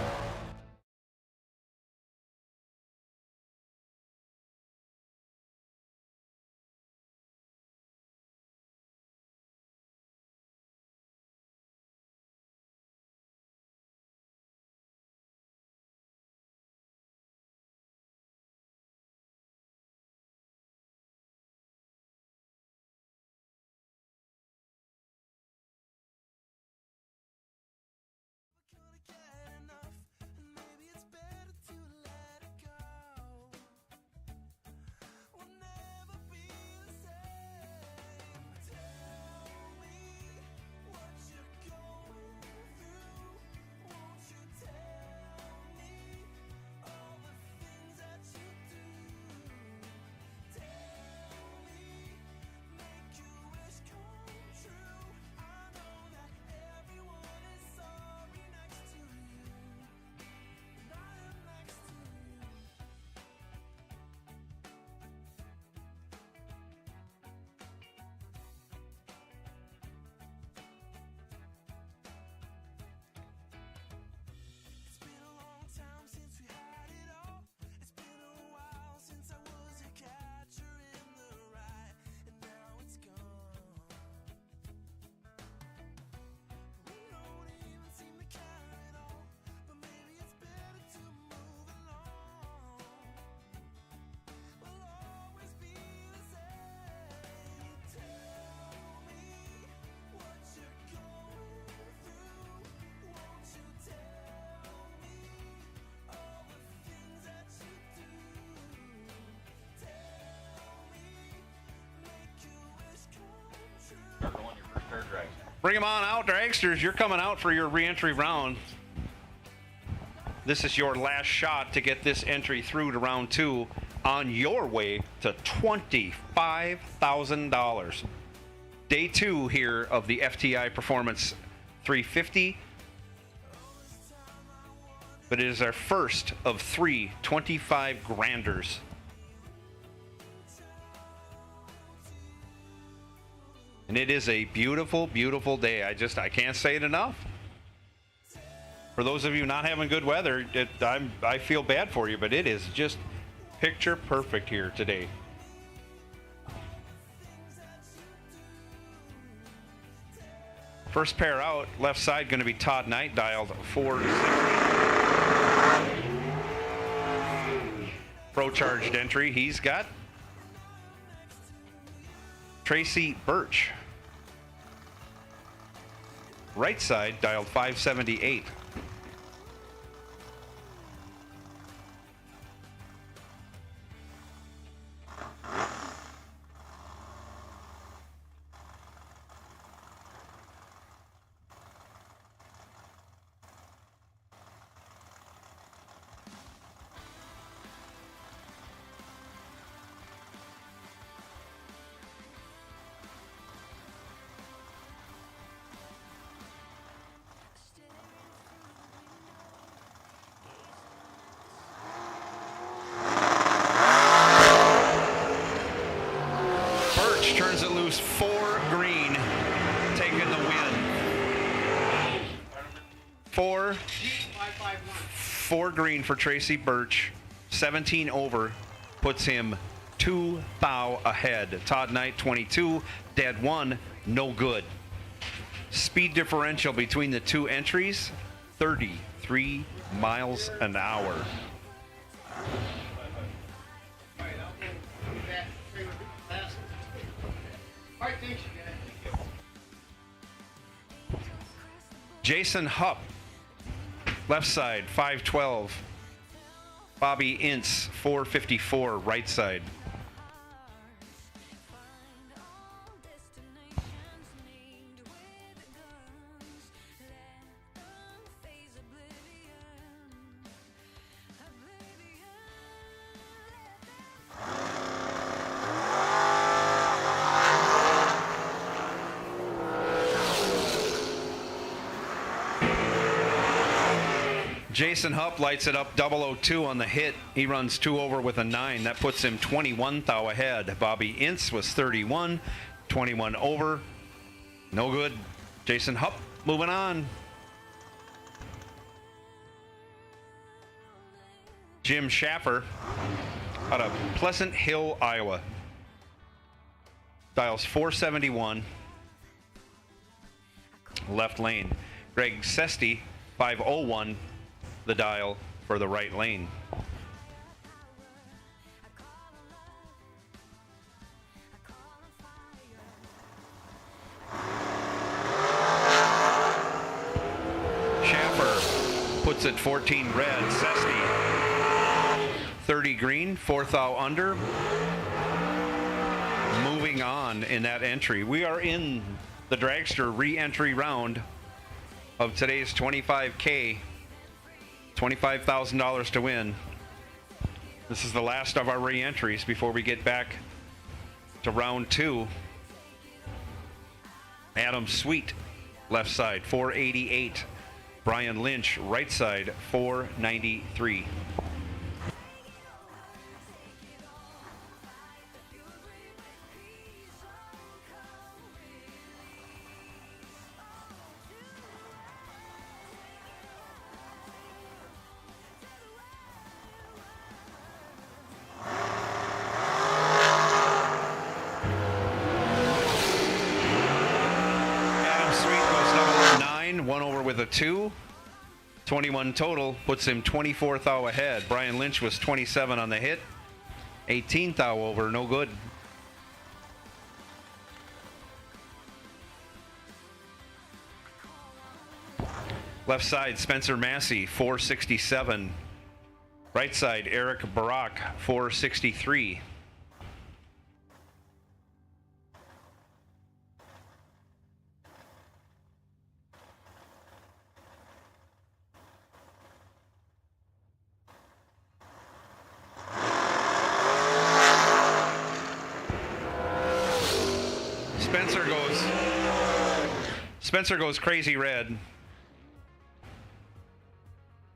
Bring them on out, dragsters. You're coming out for your re-entry round. This is your last shot to get this entry through to round 2 on your way to $25,000. Day 2 here of the FTI Performance 350. But it is our first of 3 25 granders. And it is a beautiful, beautiful day. I can't say it enough. For those of you not having good weather, I feel bad for you, but it is just picture perfect here today. First pair out, left side going to be Todd Knight, dialed 460. Pro charged entry. He's got Tracy Birch. Right side, dialed 578. Turns it loose, 4 green, taking the win. 4 green for Tracy Birch, 17 over, puts him 2 thou ahead. Todd Knight 22, dead 1, no good. Speed differential between the two entries, 33 miles an hour. Jason Hupp, left side, 512. Bobby Ince, 454, right side. Jason Hupp lights it up 002 on the hit. He runs 2 over with a 9. That puts him 21 thou ahead. Bobby Ince was 31, 21 over. No good. Jason Hupp moving on. Jim Schaffer out of Pleasant Hill, Iowa. Dials 471. Left lane. Greg Sesty, 501. The dial for the right lane. Schaffer puts it 14 red. Sesty 30 green, 4 thou under. Moving on in that entry. We are in the dragster re-entry round of today's 25K. $25,000 to win. This is the last of our re-entries before we get back to round 2. Adam Sweet, left side, 488. Brian Lynch, right side, 493. With a 2, 21 total, puts him 24 thou ahead. Brian Lynch was 27 on the hit, 18 thou over, no good. Left side, Spencer Massey, 467. Right side, Eric Barak, 463. Spencer goes crazy red.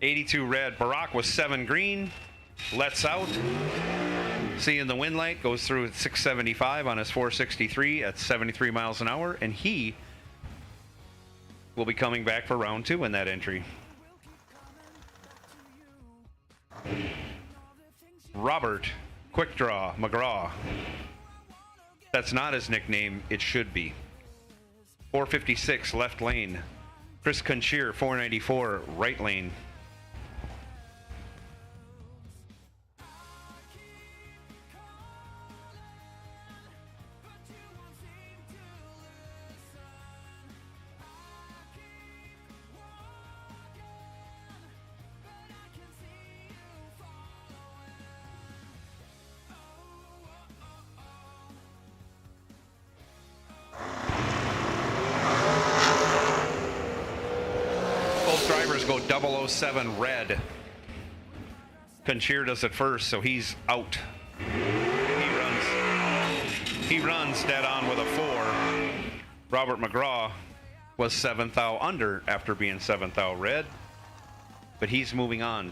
82 red. Barack was 7 green. Lets out. Seeing the wind light, goes through at 675 on his 463 at 73 miles an hour, and he will be coming back for round 2 in that entry. Robert Quick Draw McGraw. That's not his nickname. It should be. 456 left lane. Chris Conchier 494 right lane. Drivers go 007 red. Conchier does it first, so he's out. He runs dead on with a 4. Robert McGraw was 7th out under after being 7th out red, but he's moving on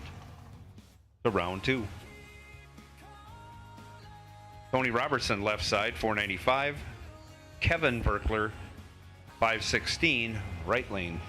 to round 2. Tony Robertson left side 495. Kevin Verkler 516 right lane.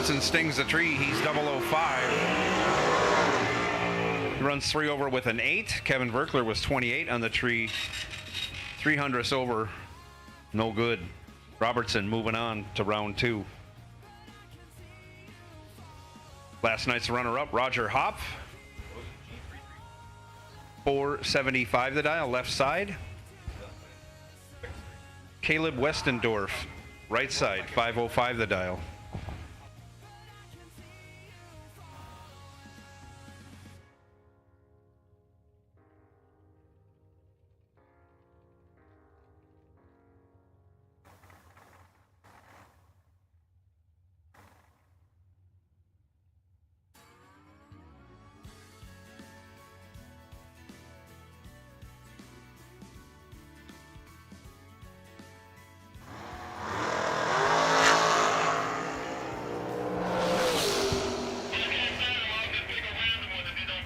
Robertson stings the tree. He's 005. He runs 3 over with an 8. Kevin Verkler was 28 on the tree. 300ths over. No good. Robertson moving on to round 2. Last night's runner-up, Roger Hop. 475 the dial, left side. Caleb Westendorf, right side, 505 the dial.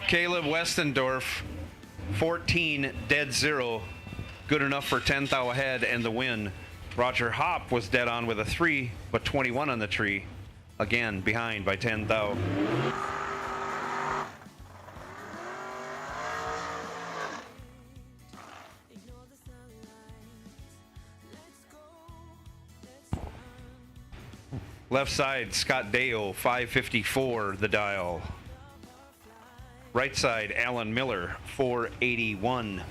Caleb Westendorf, 14 dead 0, good enough for 10th thou ahead and the win. Roger Hop was dead on with a 3, but 21 on the tree. Again, behind by 10 thou. Left side, Scott Deo, 554 the dial. Right side, Alan Miller, 481.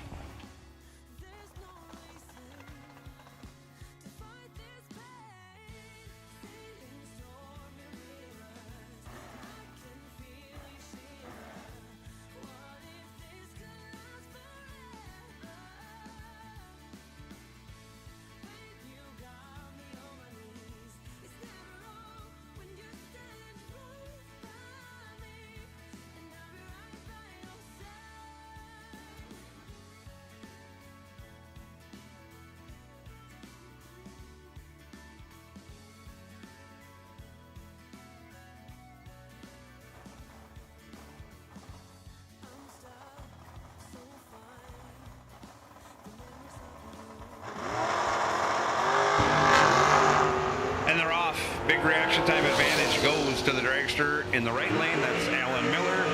Big reaction time advantage goes to the dragster in the right lane. That's Alan Miller.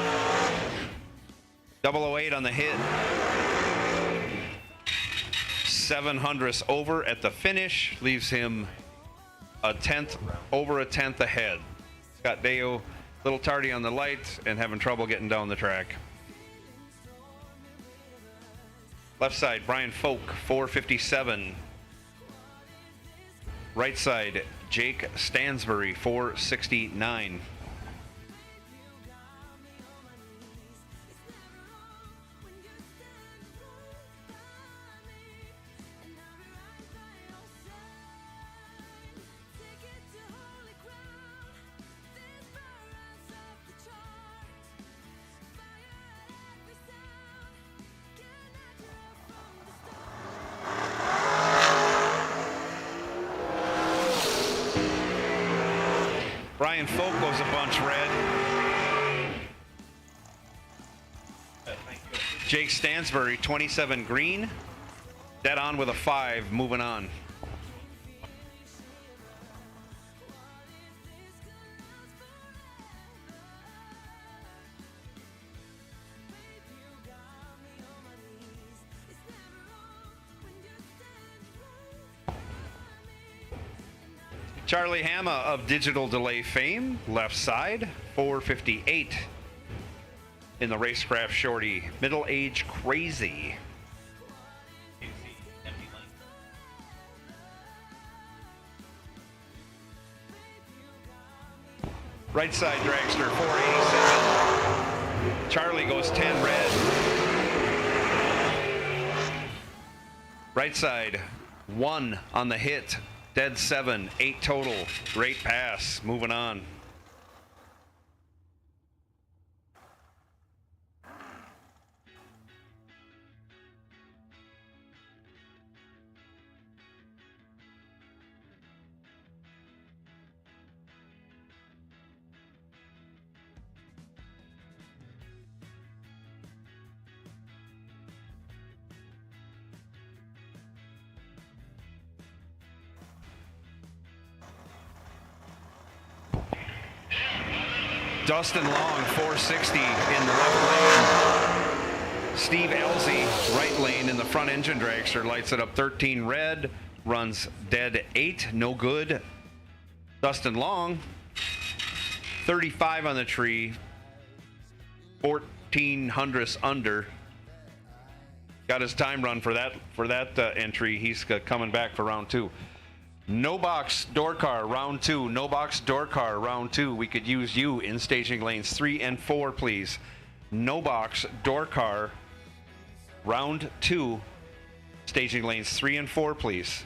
008 on the hit. 700ths over at the finish, leaves him over a tenth ahead. Scott Deo, a little tardy on the lights and having trouble getting down the track. Left side, Brian Folk, 457. Right side, Jake Stansbury, 469. Brian Folk goes a bunch red. Jake Stansbury, 27 green. Dead on with a 5, moving on. Charlie Hama of Digital Delay fame, left side, 458 in the Racecraft Shorty. Middle age crazy. Right side dragster, 487. Charlie goes 10 red. Right side, 1 on the hit. Dead 7, 8 total. Great pass. Moving on. Dustin Long, 460 in the left lane. Steve Elsie, right lane in the front engine dragster, lights it up 13 red, runs dead 8, no good. Dustin Long, 35 on the tree, 1400ths under. Got his time run for that entry. He's coming back for round 2. No box door car round 2. No box door car round 2. We could use you in staging lanes 3 and 4, please. No box door car round 2. Staging lanes 3 and 4, please.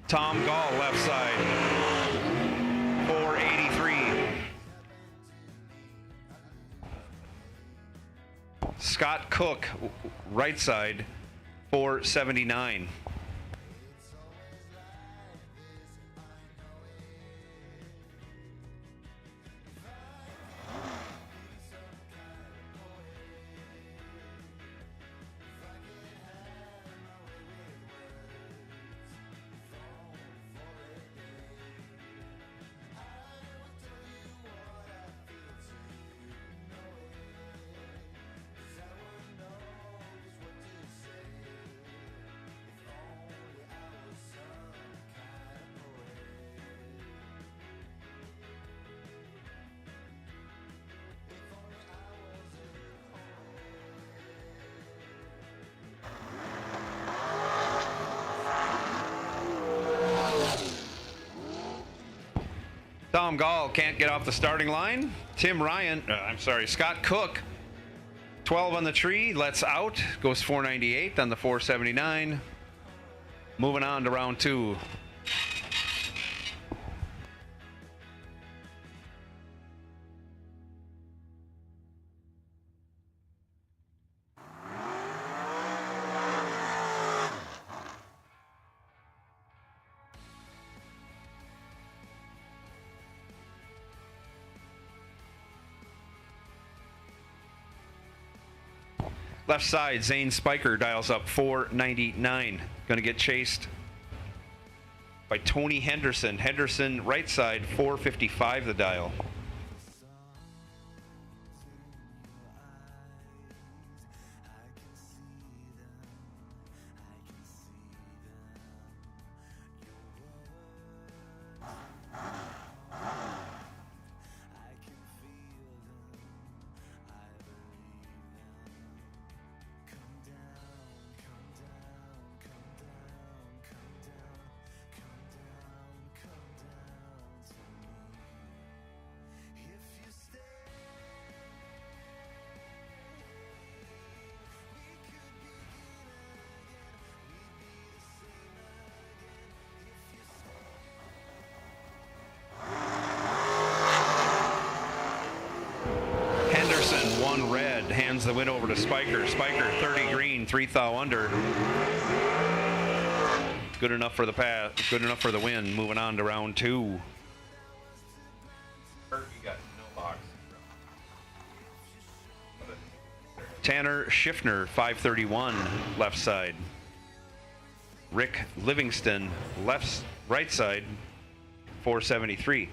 Tom Gall, left side, 483. Scott Cook, right side, 479. Tom Gall can't get off the starting line. Scott Cook, 12 on the tree, lets out, goes 498 on the 479. Moving on to round 2. Left side, Zane Spiker dials up 499. Going to get chased by Tony Henderson. Henderson, right side, 455 the dial. Henderson, 1 red, hands the win over to Spiker. Spiker, 30 green, 3 thou under. Good enough for the pass, good enough for the win. Moving on to round 2. You got no box. Tanner Schiffner, 531, left side. Rick Livingston, right side, 473.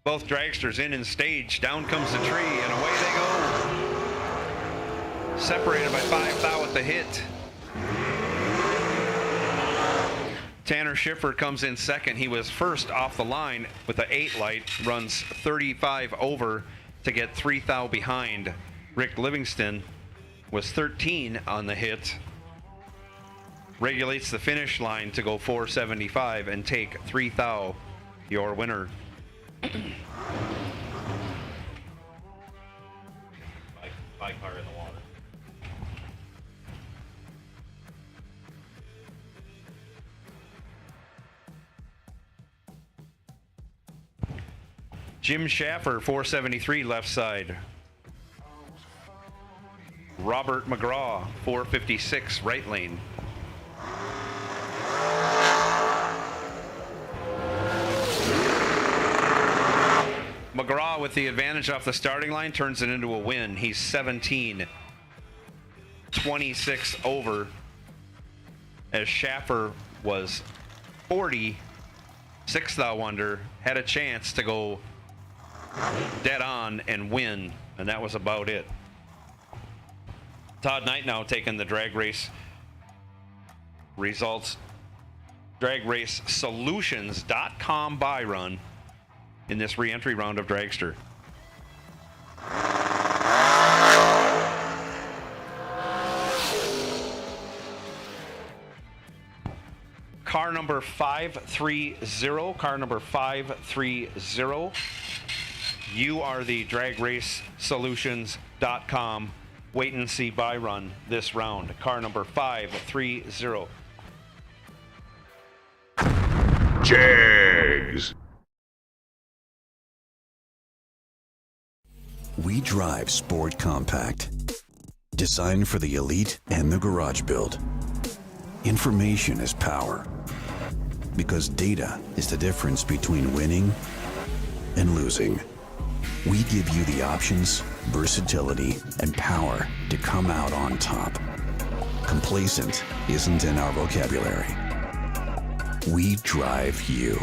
Both dragsters in stage. Down comes the tree, and away they go. Separated by 5 thou at the hit. Tanner Schiffer comes in second. He was first off the line with the 8 light. Runs 35 over to get 3 thou behind. Rick Livingston was 13 on the hit. Regulates the finish line to go 475 and take 3 thou, your winner. Bike car in the water. Jim Schaffer, 473 left side. Robert McGraw, 456 right lane. McGraw with the advantage off the starting line turns it into a win. He's 17-26 over, as Schaffer was 6 thou under, had a chance to go dead on and win, and that was about it. Todd Knight now taking the drag race results, dragracesolutions.com buy run in this re-entry round of Dragster. Car number 530, you are the dragracesolutions.com wait and see buy run this round. Car number 530. Jags. We drive Sport Compact, designed for the elite and the garage build. Information is power, because data is the difference between winning and losing. We give you the options, versatility, and power to come out on top. Complacent isn't in our vocabulary. We drive you,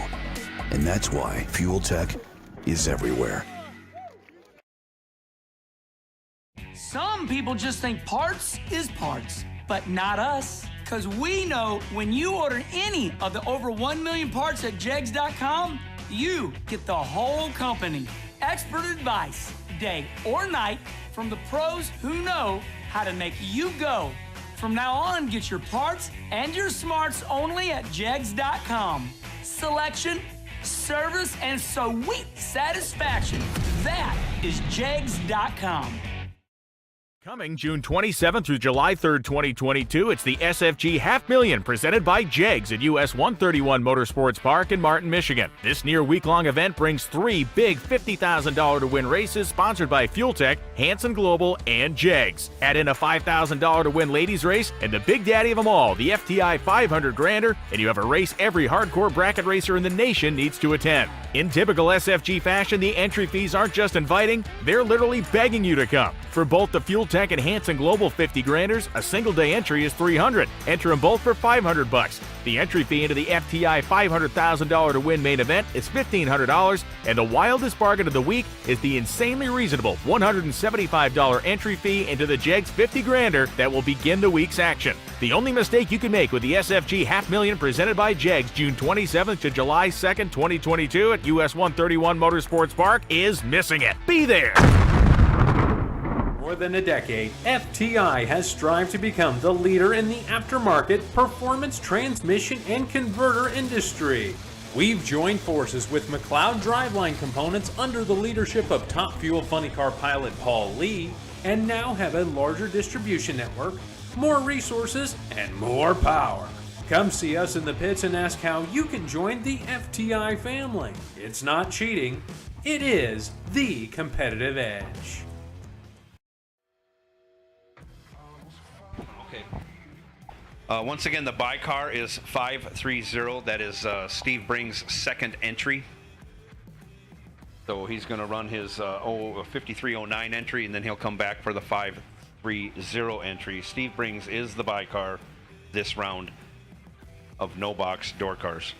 and that's why Fuel Tech is everywhere. Some people just think parts is parts, but not us. Because we know when you order any of the over 1 million parts at Jegs.com, you get the whole company. Expert advice, day or night, from the pros who know how to make you go. From now on, get your parts and your smarts only at Jegs.com. Selection, service, and sweet satisfaction. That is Jegs.com. Coming June 27th through July 3rd, 2022, it's the SFG Half Million presented by Jegs at US 131 Motorsports Park in Martin, Michigan. This near week-long event brings 3 big $50,000 to win races sponsored by Fuel Tech, Hanson Global, and Jegs. Add in a $5,000 to win ladies race and the big daddy of them all, the FTI 500 Grander, and you have a race every hardcore bracket racer in the nation needs to attend. In typical SFG fashion, the entry fees aren't just inviting, they're literally begging you to come. For both the Fuel Tech and Hanson Global 50 Granders, a single day entry is $300. Enter them both for $500. The entry fee into the FTI $500,000 to win main event is $1,500, and the wildest bargain of the week is the insanely reasonable $175 entry fee into the Jegs 50 Grander that will begin the week's action. The only mistake you can make with the SFG Half Million presented by Jegs June 27th to July 2nd, 2022 at US 131 Motorsports Park is missing it. Be there! More than a decade, FTI has strived to become the leader in the aftermarket performance transmission and converter industry. We've joined forces with McLeod Driveline Components under the leadership of Top Fuel Funny Car pilot Paul Lee, and now have a larger distribution network, more resources, and more power. Come see us in the pits and ask how you can join the FTI family. It's not cheating, it is the competitive edge. Once again, the buy car is 530. That is Steve Bring's second entry. So he's going to run his 5309 entry, and then he'll come back for the 530 entry. Steve Brings is the buy car this round of no box door cars.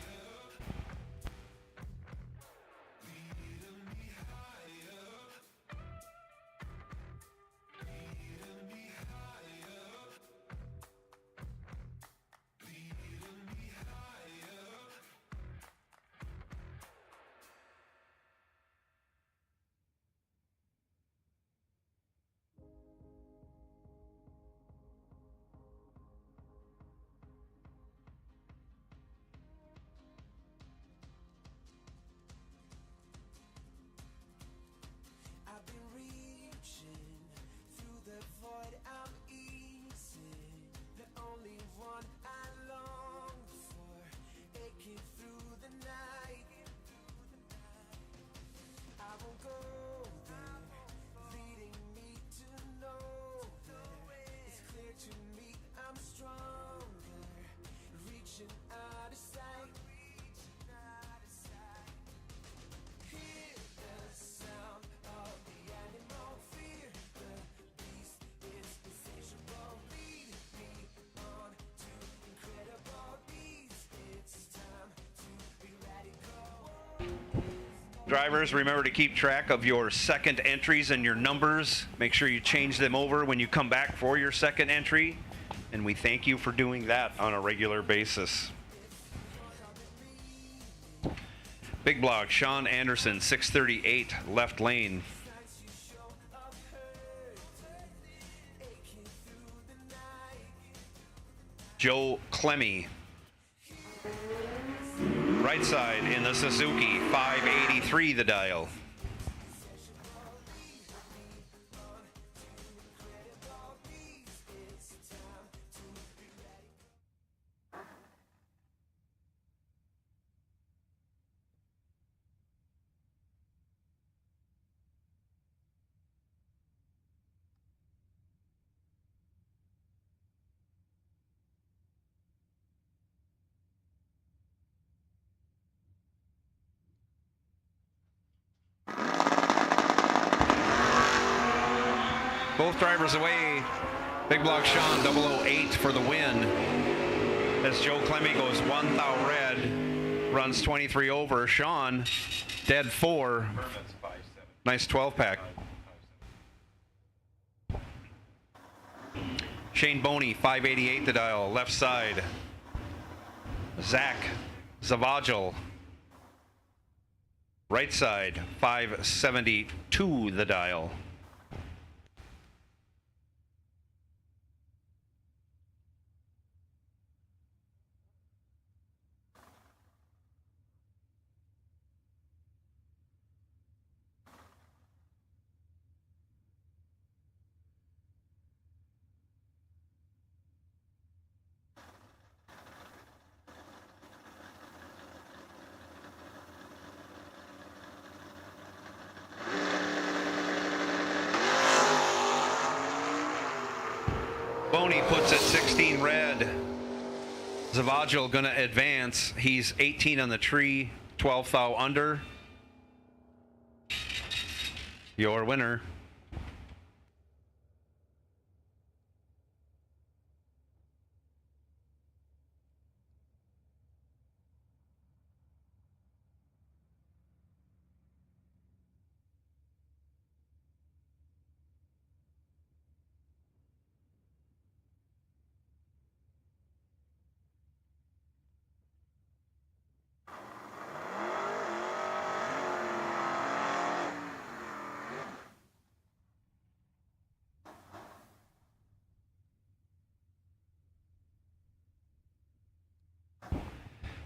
Drivers, remember to keep track of your second entries and your numbers. Make sure you change them over when you come back for your second entry. And we thank you for doing that on a regular basis. Big block, Sean Anderson, 638, left lane. Joe Clemmy. Right side in the Suzuki, 583 the dial. Both drivers away. Big block Sean, 008 for the win. As Joe Clemmy goes 1 thou red, runs 23 over. Sean, dead 4. Nice 12 pack. Shane Boney, 588 the dial, left side. Zach Zavagel, right side, 572 the dial. Boney puts it 16 red. Zavagel gonna advance. He's 18 on the tree, 12 thou under. Your winner.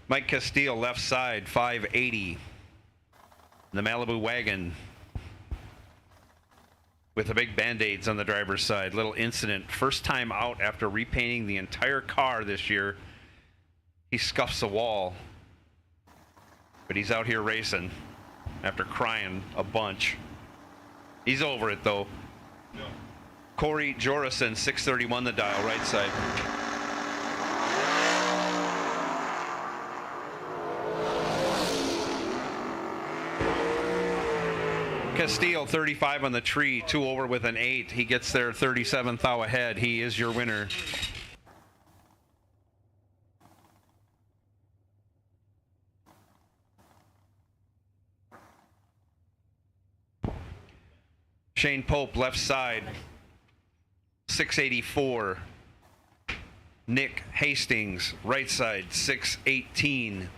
Mike Castile, left side, 580. The Malibu wagon with the big Band-Aids on the driver's side. Little incident. First time out after repainting the entire car this year. He scuffs a wall. But he's out here racing after crying a bunch. He's over it, though. Yeah. Corey Jorison, 631 the dial, right side. Castile, 35 on the tree, 2 over with an 8. He gets there 37th thou ahead. He is your winner. Shane Pope, left side, 684. Nick Hastings, right side, 618.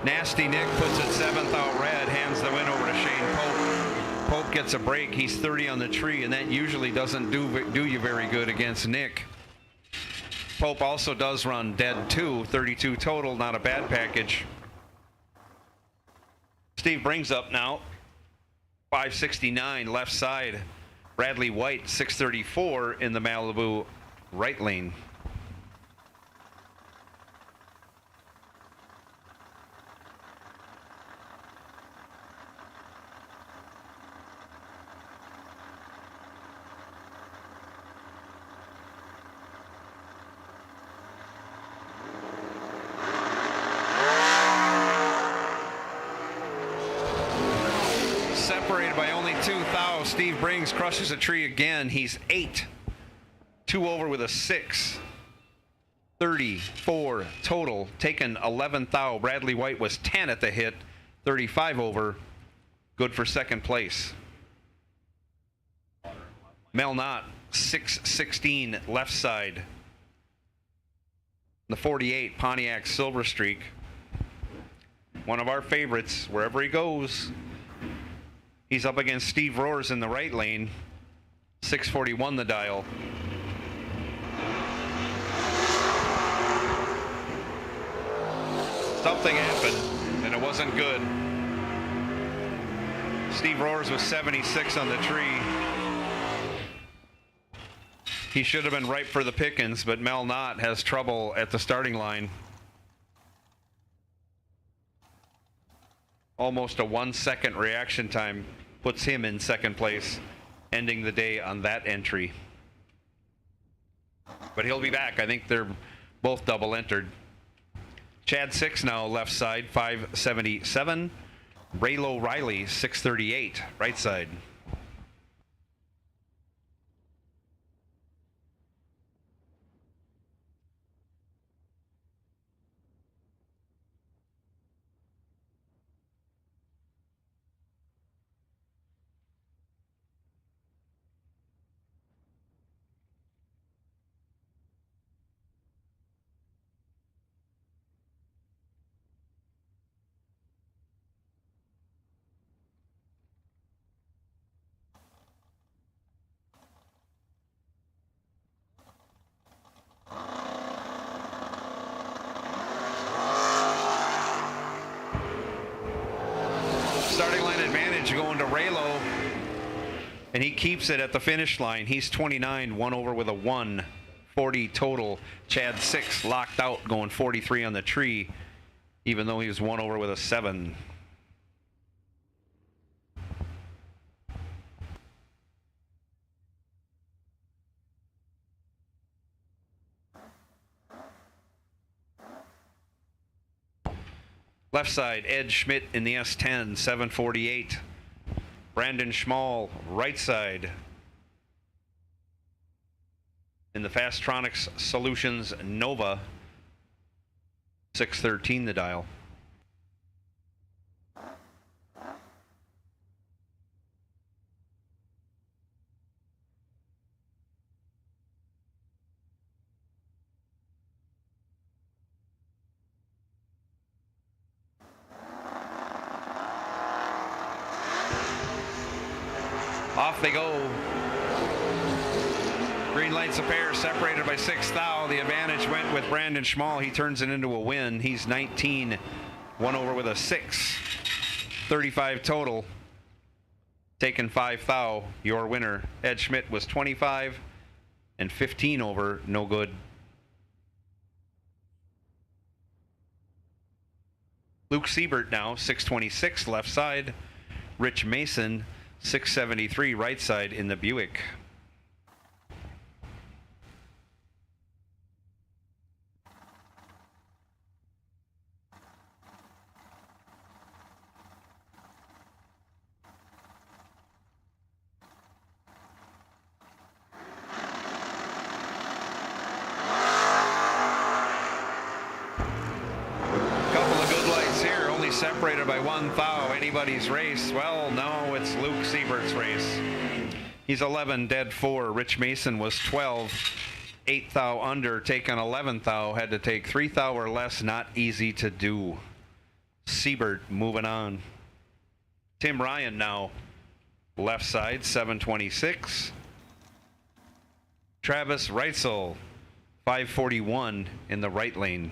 Nasty Nick puts it 7th out red, hands the win over to Shane Pope. Pope gets a break. He's 30 on the tree, and that usually doesn't do you very good against Nick. Pope also does run dead too, 32 total, not a bad package. Steve brings up now, 569 left side. Bradley White, 634 in the Malibu right lane. Separated by only 2 thou. Steve Brings crushes a tree again. He's 8. 2 over with a 6. 34 total. Taken 11 thou. Bradley White was 10 at the hit. 35 over. Good for second place. Mel Knott, 616 left side. The 48 Pontiac Silver Streak. One of our favorites wherever he goes. He's up against Steve Rohrs in the right lane. 641 the dial. Something happened, and it wasn't good. Steve Rohrs was 76 on the tree. He should have been ripe for the pickings, but Mel Knott has trouble at the starting line. Almost a 1-second reaction time puts him in second place, ending the day on that entry. but he'll be back. I think they're both double entered. Chad 6 now, left side, 577. Raylo Riley, 638, right side. Starting line advantage going to Raylo, and he keeps it at the finish line. He's 29, one over with a 140 total. Chad 6 locked out, going 43 on the tree, even though he was one over with a 7. Left side, Ed Schmidt in the S10, 748. Brandon Schmall, right side. In the Fastronics Solutions Nova, 613 the dial. Off they go. Green lights a pair, separated by 6 thou. The advantage went with Brandon Schmall. He turns it into a win. He's 19, one over with a 6. 35 total. Taken 5 thou. Your winner. Ed Schmidt was 25 and 15 over. No good. Luke Siebert now, 626 left side. Rich Mason, 673 right side in the Buick. Separated by 1 thou. Anybody's race? Well, no, it's Luke Siebert's race. He's 11, dead 4. Rich Mason was 12, 8 thou under, taken 11 thou. Had to take 3 thou or less. Not easy to do. Siebert moving on. Tim Ryan now, left side, 726. Travis Reitzel, 541 in the right lane.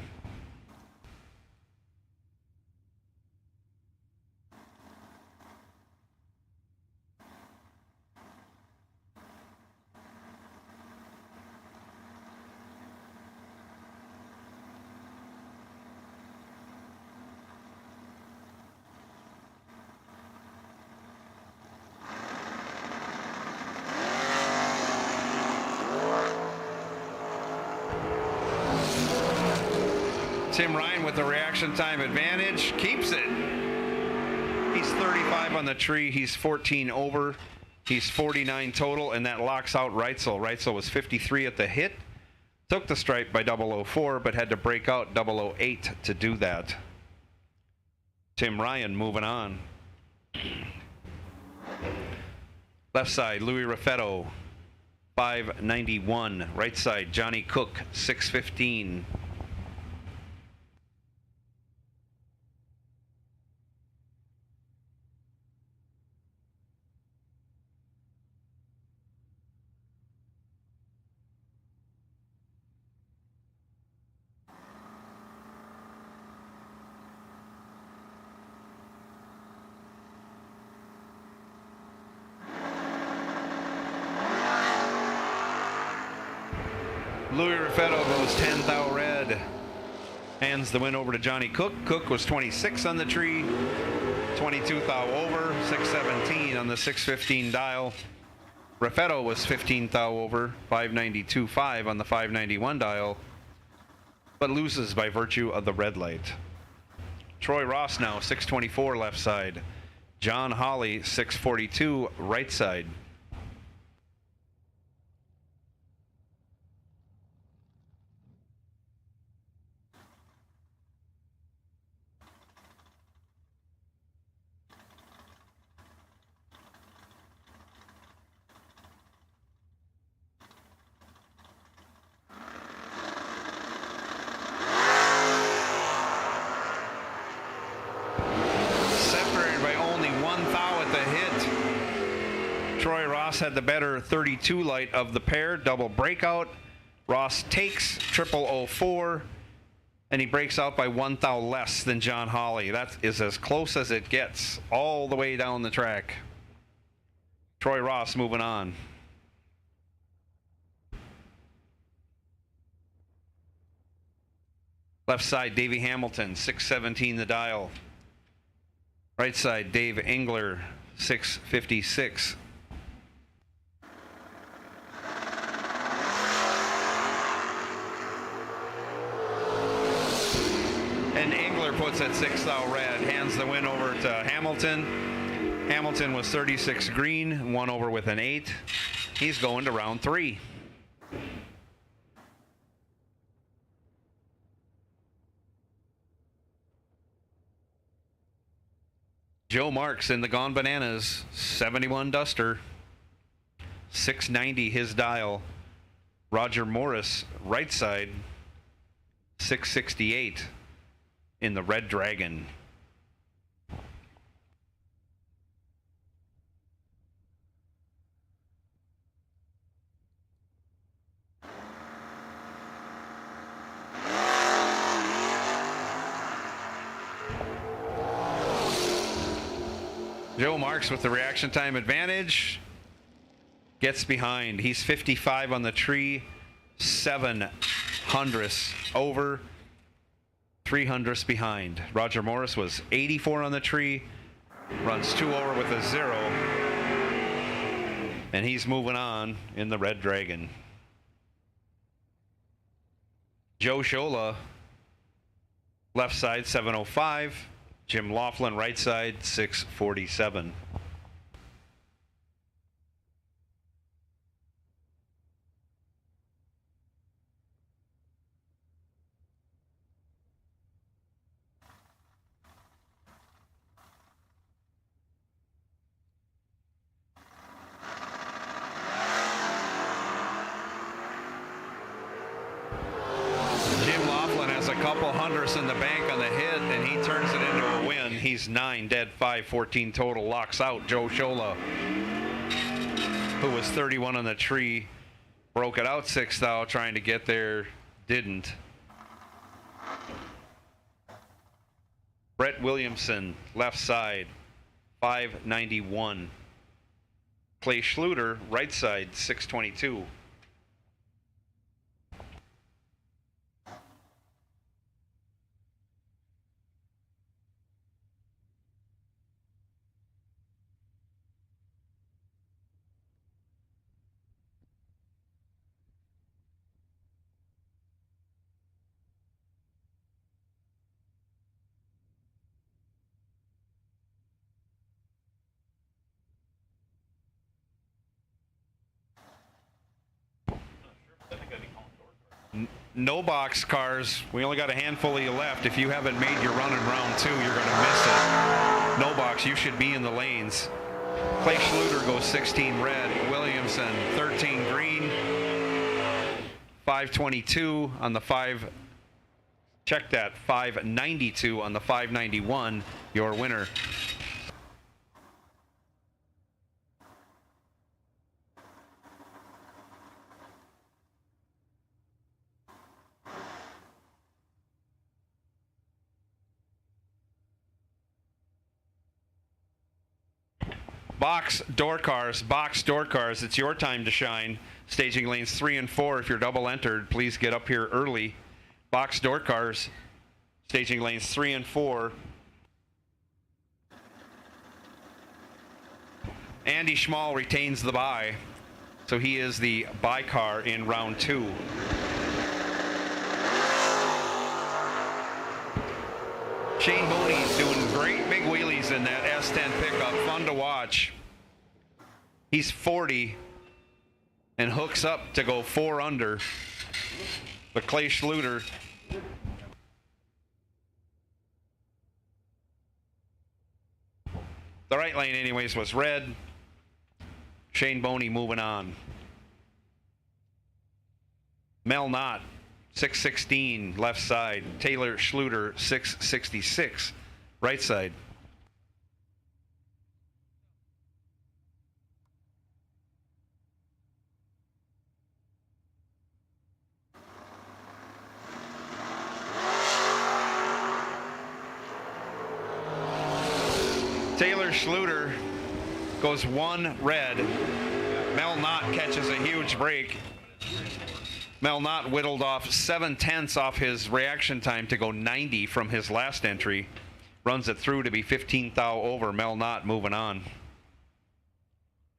Tim Ryan with the reaction time advantage, keeps it. He's 35 on the tree, he's 14 over, he's 49 total, and that locks out Reitzel. Reitzel was 53 at the hit, took the stripe by 004, but had to break out 008 to do that. Tim Ryan moving on. Left side, Louis Raffetto, 591. Right side, Johnny Cook, 615. Louis Raffetto goes 10 thou red. Hands the win over to Johnny Cook. Cook was 26 on the tree, 22 thou over, 617 on the 615 dial. Raffetto was 15 thou over, 592.5 on the 591 dial, but loses by virtue of the red light. Troy Ross now 624 left side. John Hawley 642 right side. Troy Ross had the better 32 light of the pair, double breakout. Ross takes 0004, and he breaks out by 1 thou less than John Hawley. That is as close as it gets all the way down the track. Troy Ross moving on. Left side, Davey Hamilton, 617 the dial. Right side, Dave Engler, 656. And Engler puts at 6 thou red, hands the win over to Hamilton. Hamilton was 36 green, 1 over with an 8. He's going to round 3. Joe Marks in the Gone Bananas, 71 Duster, 690 his dial. Roger Morris, right side, 668 in the Red Dragon. Joe Marks with the reaction time advantage gets behind. He's 55 on the tree, 7 hundredths over, 3 hundredths behind. Roger Morris was 84 on the tree, runs 2 over with a 0, and he's moving on in the Red Dragon. Joe Shola, left side 705. Jim Laughlin, right side, 647. Jim Laughlin has a couple hundredths in the bank on the hit, and he turns it into a win. He's 9 dead, 514 total, locks out Joe Shola, who was 31 on the tree, broke it out 6 thou, trying to get there, didn't. Brett Williamson, left side, 591. Clay Schluter, right side, 622. No box cars. We only got a handful of you left. If you haven't made your run in round 2, you're going to miss it. No box. You should be in the lanes. Clay Schluter goes 16 red. Williamson 13 green. 522 on the 5. Check that. 592 on the 591. Your winner. Box door cars, it's your time to shine. Staging lanes 3 and 4. If you're double entered, please get up here early. Box door cars, staging lanes 3 and 4. Andy Schmall retains the bye. So he is the bye car in round 2. Shane Boney's doing great big wheelies in that S10 pickup. Fun to watch. He's 40 and hooks up to go 4 under. But Clay Schluter the right lane anyways was red. Shane Boney moving on. Mel Knott, 616 left side. Taylor Schluter, 666 right side. Taylor Schluter goes 1 red. Mel Knott catches a huge break. Mel Knott whittled off 7/10 off his reaction time to go 90 from his last entry. Runs it through to be 15 thou over. Mel Knott moving on.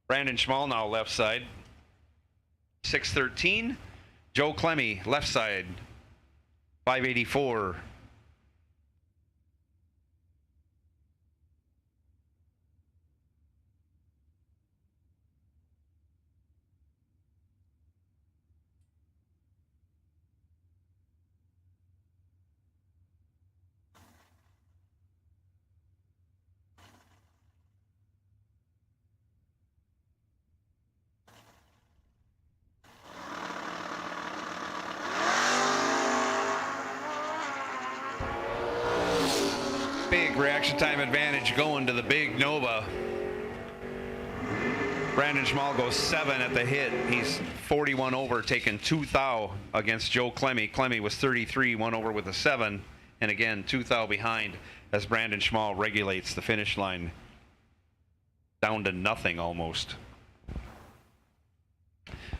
Brandon Schmall now left side. 613. Joe Clemmy left side. 584. Big reaction time advantage going to the big Nova. Brandon Schmall goes 7 at the hit. He's 41 over, taking 2 thou against Joe Clemmy. Clemmy was 33, 1 over with a 7. And again, 2 thou behind as Brandon Schmall regulates the finish line down to nothing almost.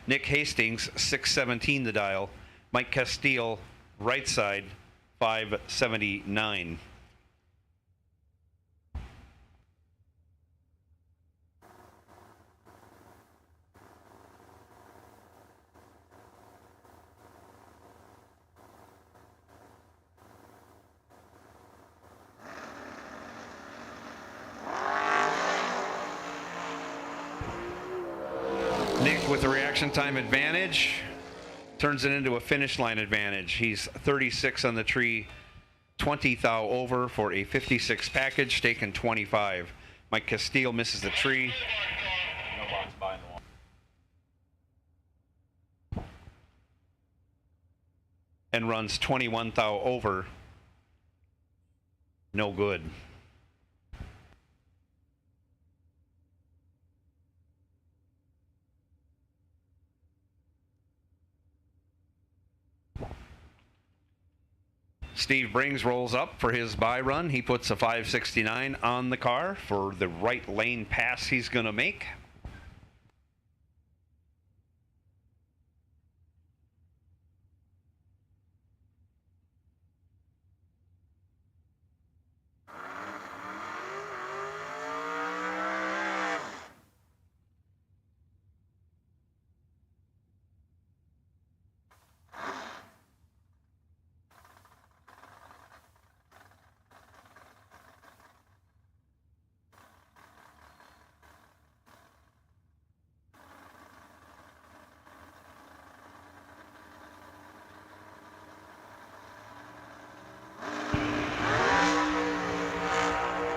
Nick Hastings, 617 the dial. Mike Castile, right side, 579. Nick with the reaction time advantage turns it into a finish line advantage. He's 36 on the tree, 20 thou over for a 56 package, taking 25. Mike Castile misses the tree. No box by in the wall. And runs 21 thou over. No good. Steve Brings rolls up for his bye run. He puts a 569 on the car for the right lane pass he's going to make.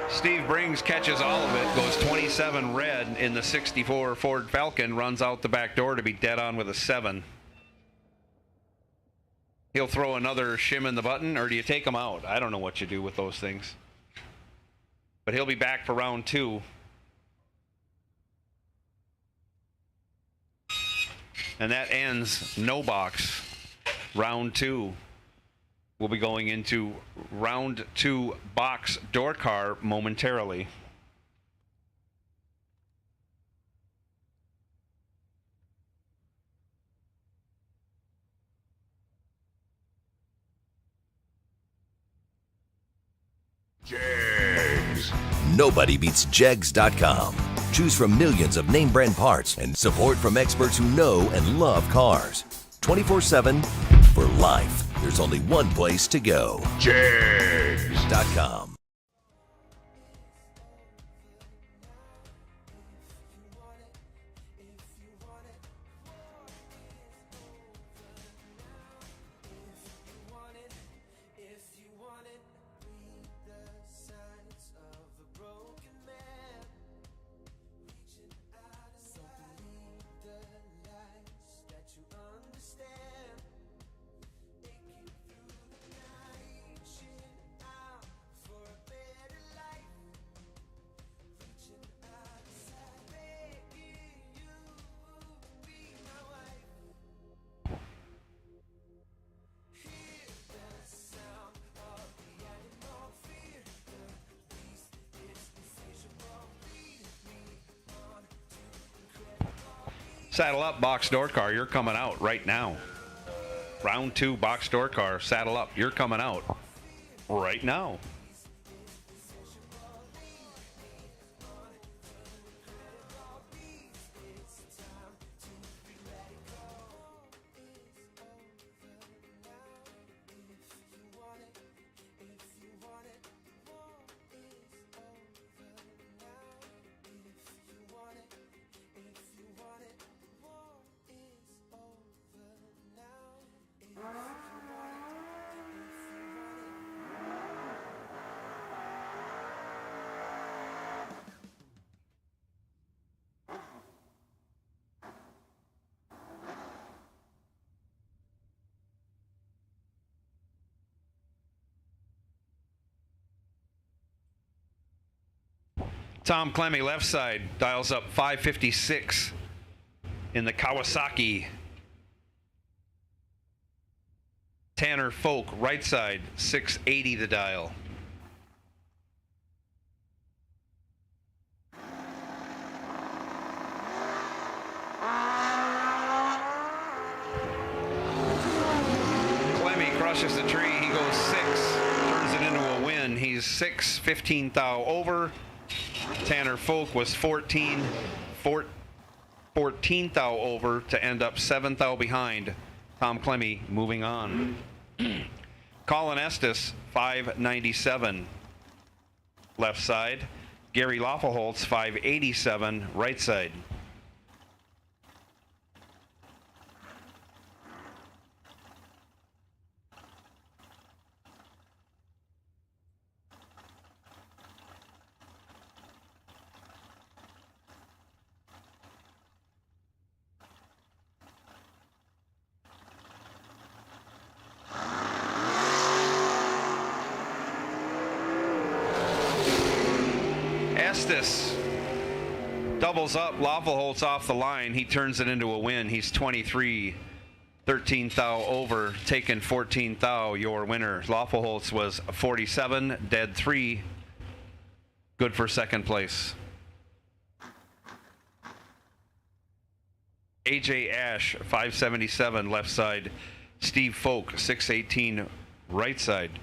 Steve Brings catches all of it, goes 27 red in the 64 Ford Falcon, runs out the back door to be dead on with a 7. He'll throw another shim in the button, or do you take him out? I don't know what you do with those things. But he'll be back for round 2. And that ends no box. Round 2. We'll be going into round 2 box door car momentarily. Nobody beats Jegs.com. Choose from millions of name brand parts and support from experts who know and love cars. 24/7 for life. There's only one place to go. Jegs.com. Saddle up, box door car. You're coming out right now. Round 2, box door car. Saddle up. You're coming out right now. Tom Clemmy, left side, dials up 556 in the Kawasaki. Tanner Folk, right side, 680 the dial. Clemmy crushes the tree. He goes 6, turns it into a win. He's 6, 15 thou over. Tanner Folk was 14 thou over to end up 7 thou behind. Tom Clemmy moving on. Colin Estes, 597 left side. Gary Loffelholtz, 587 right side. Estes doubles up. Loffelholtz off the line. He turns it into a win. He's 23, 13 thou over, taken 14 thou. Your winner. Loffelholtz was 47, dead 3. Good for second place. AJ Ash, 577 left side. Steve Folk, 618 right side.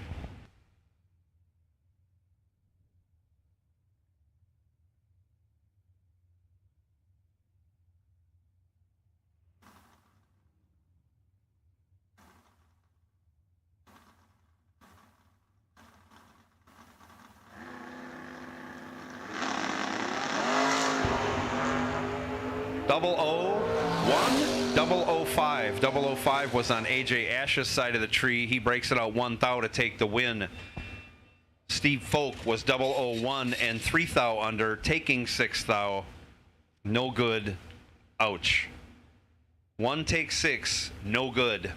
Double O1, 005. 005 was on AJ Ash's side of the tree. He breaks it out 1 thou to take the win. Steve Folk was 001 and 3 thou under, taking 6 thou. No good. Ouch. 1 take 6. No good.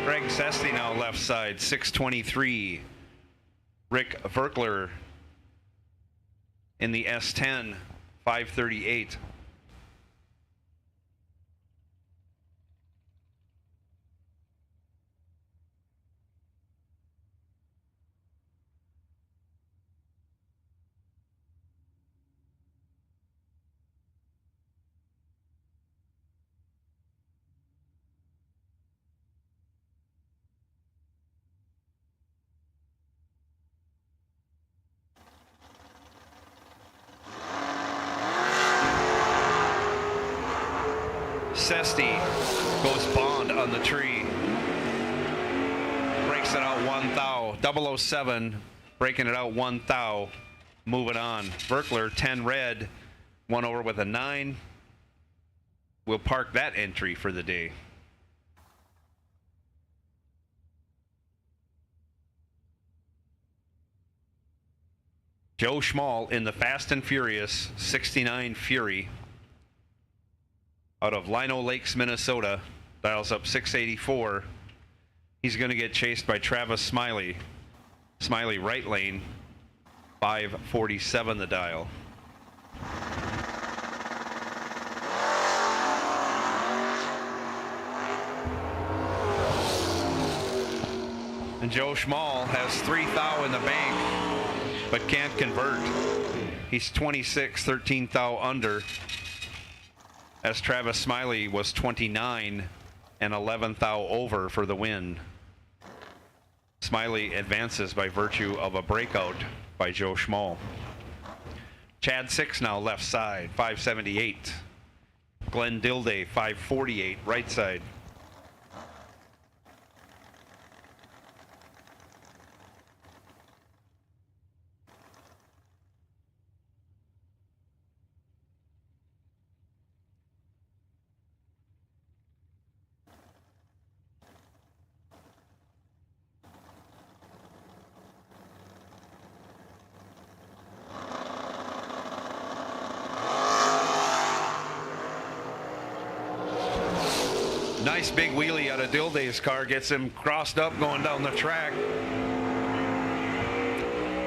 Greg Sesty now left side, 623. Rick Verkler in the S10, 538. Sesti goes bond on the tree. Breaks it out 1 thou. 007 breaking it out 1 thou. Moving on. Verkler 10 red. 1 over with a 9. We'll park that entry for the day. Joe Schmall in the Fast and Furious 69 Fury out of Lino Lakes, Minnesota, dials up 684. He's going to get chased by Travis Smiley. Smiley right lane, 547 the dial. And Joe Schmall has 3 thou in the bank, but can't convert. He's 26, 13 thou under, as Travis Smiley was 29 and 11 thou over for the win. Smiley advances by virtue of a breakout by Joe Schmall. Chad 6 now left side, 578. Glenn Dilday 548 right side. Nice big wheelie out of Dilday's car, gets him crossed up going down the track.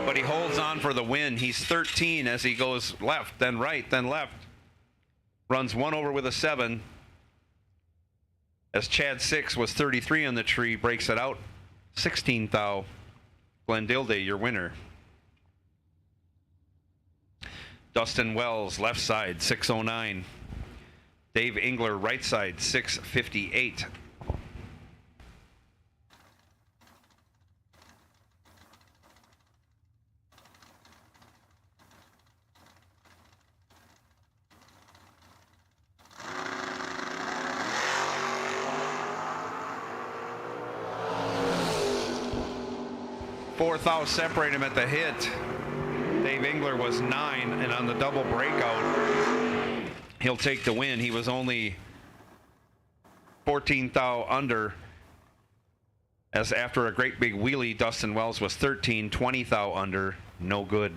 But he holds on for the win. He's 13 as he goes left, then right, then left. Runs 1 over with a 7. As Chad 6 was 33 on the tree, breaks it out 16 thou. Glenn Dilday, your winner. Dustin Wells, left side, 609. Dave Engler, right side, 658. Fourth thou separate him at the hit. Dave Engler was 9, and on the double breakout, he'll take the win. He was only 14 thou under, as after a great big wheelie, Dustin Wells was 13, 20 thou under, no good.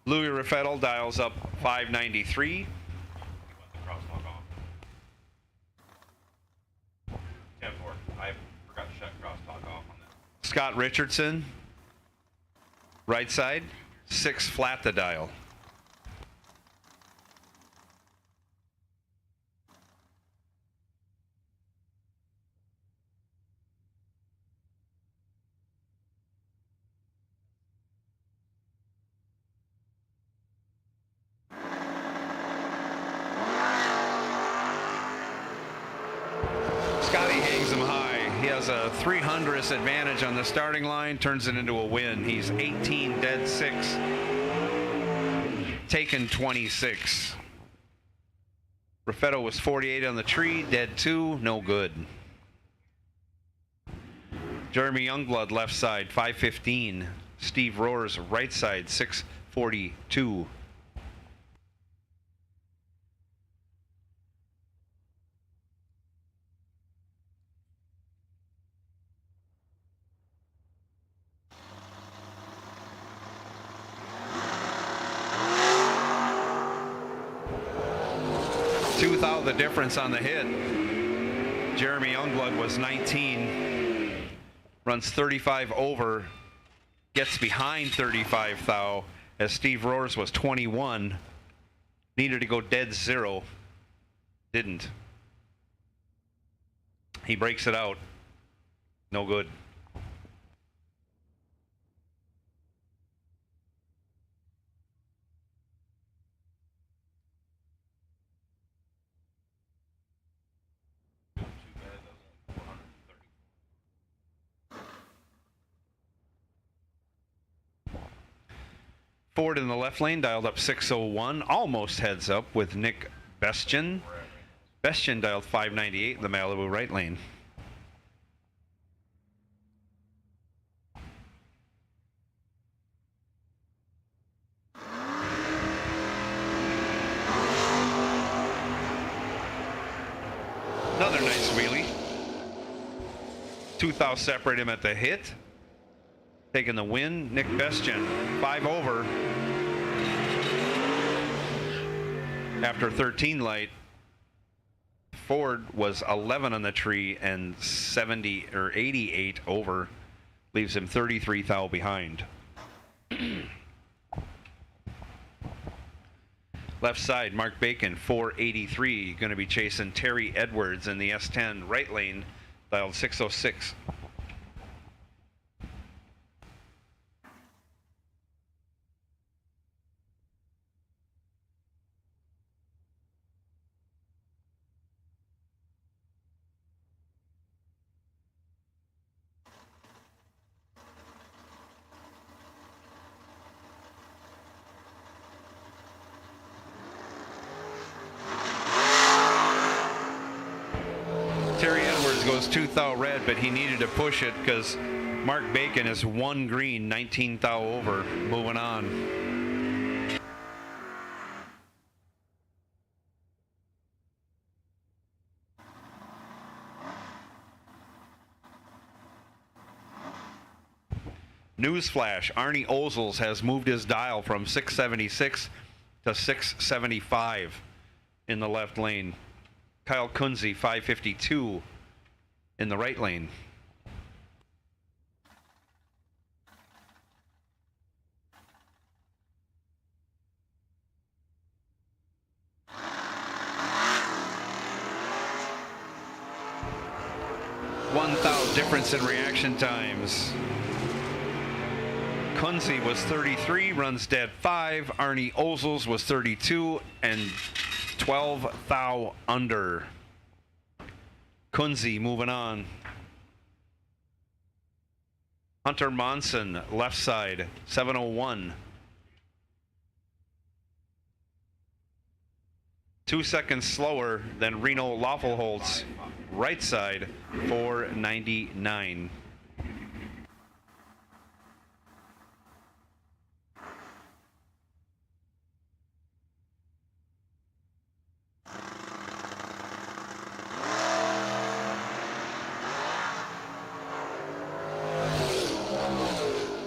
Louis Raffettel dials up 593. You want the crosswalk off. 10-4. I forgot to shut crosstalk off on that. Scott Richardson, right side, 6 flat the dial. Scotty hangs him high. He has a 300th advantage on the starting line, turns it into a win. He's 18 dead 6, taken 26. Raffetto was 48 on the tree, dead 2, no good. Jeremy Youngblood left side, 515. Steve Rohrs right side, 642. Without the difference on the hit. Jeremy Youngblood was 19, runs 35 over, gets behind 35 thou, as Steve Rohrs was 21, needed to go dead 0, didn't. He breaks it out, no good. Ford in the left lane, dialed up 601, almost heads up with Nick Bestian. Bestian dialed 598 in the Malibu right lane. Another nice wheelie. 2 thou separate him at the hit. Taking the win, Nick Bestian, 5 over. After 13 light, Ford was 11 on the tree and 70 or 88 over. Leaves him 33 thou behind. Left side, Mark Bacon, 483. Going to be chasing Terry Edwards in the S10 right lane, dialed 606. Terry Edwards goes 2 thou red, but he needed to push it because Mark Bacon is 1 green, 19 thou over. Moving on. Newsflash, Arnie Ozels has moved his dial from 676 to 675 in the left lane. Kyle Kunze, 552 in the right lane. One thou difference in reaction times. Kunze was 33, runs dead 5. Arnie Ozels was 32 and 12 thou under. Kunze moving on. Hunter Monson, left side, 701. 2 seconds slower than Reno Loffelholtz, right side, 499.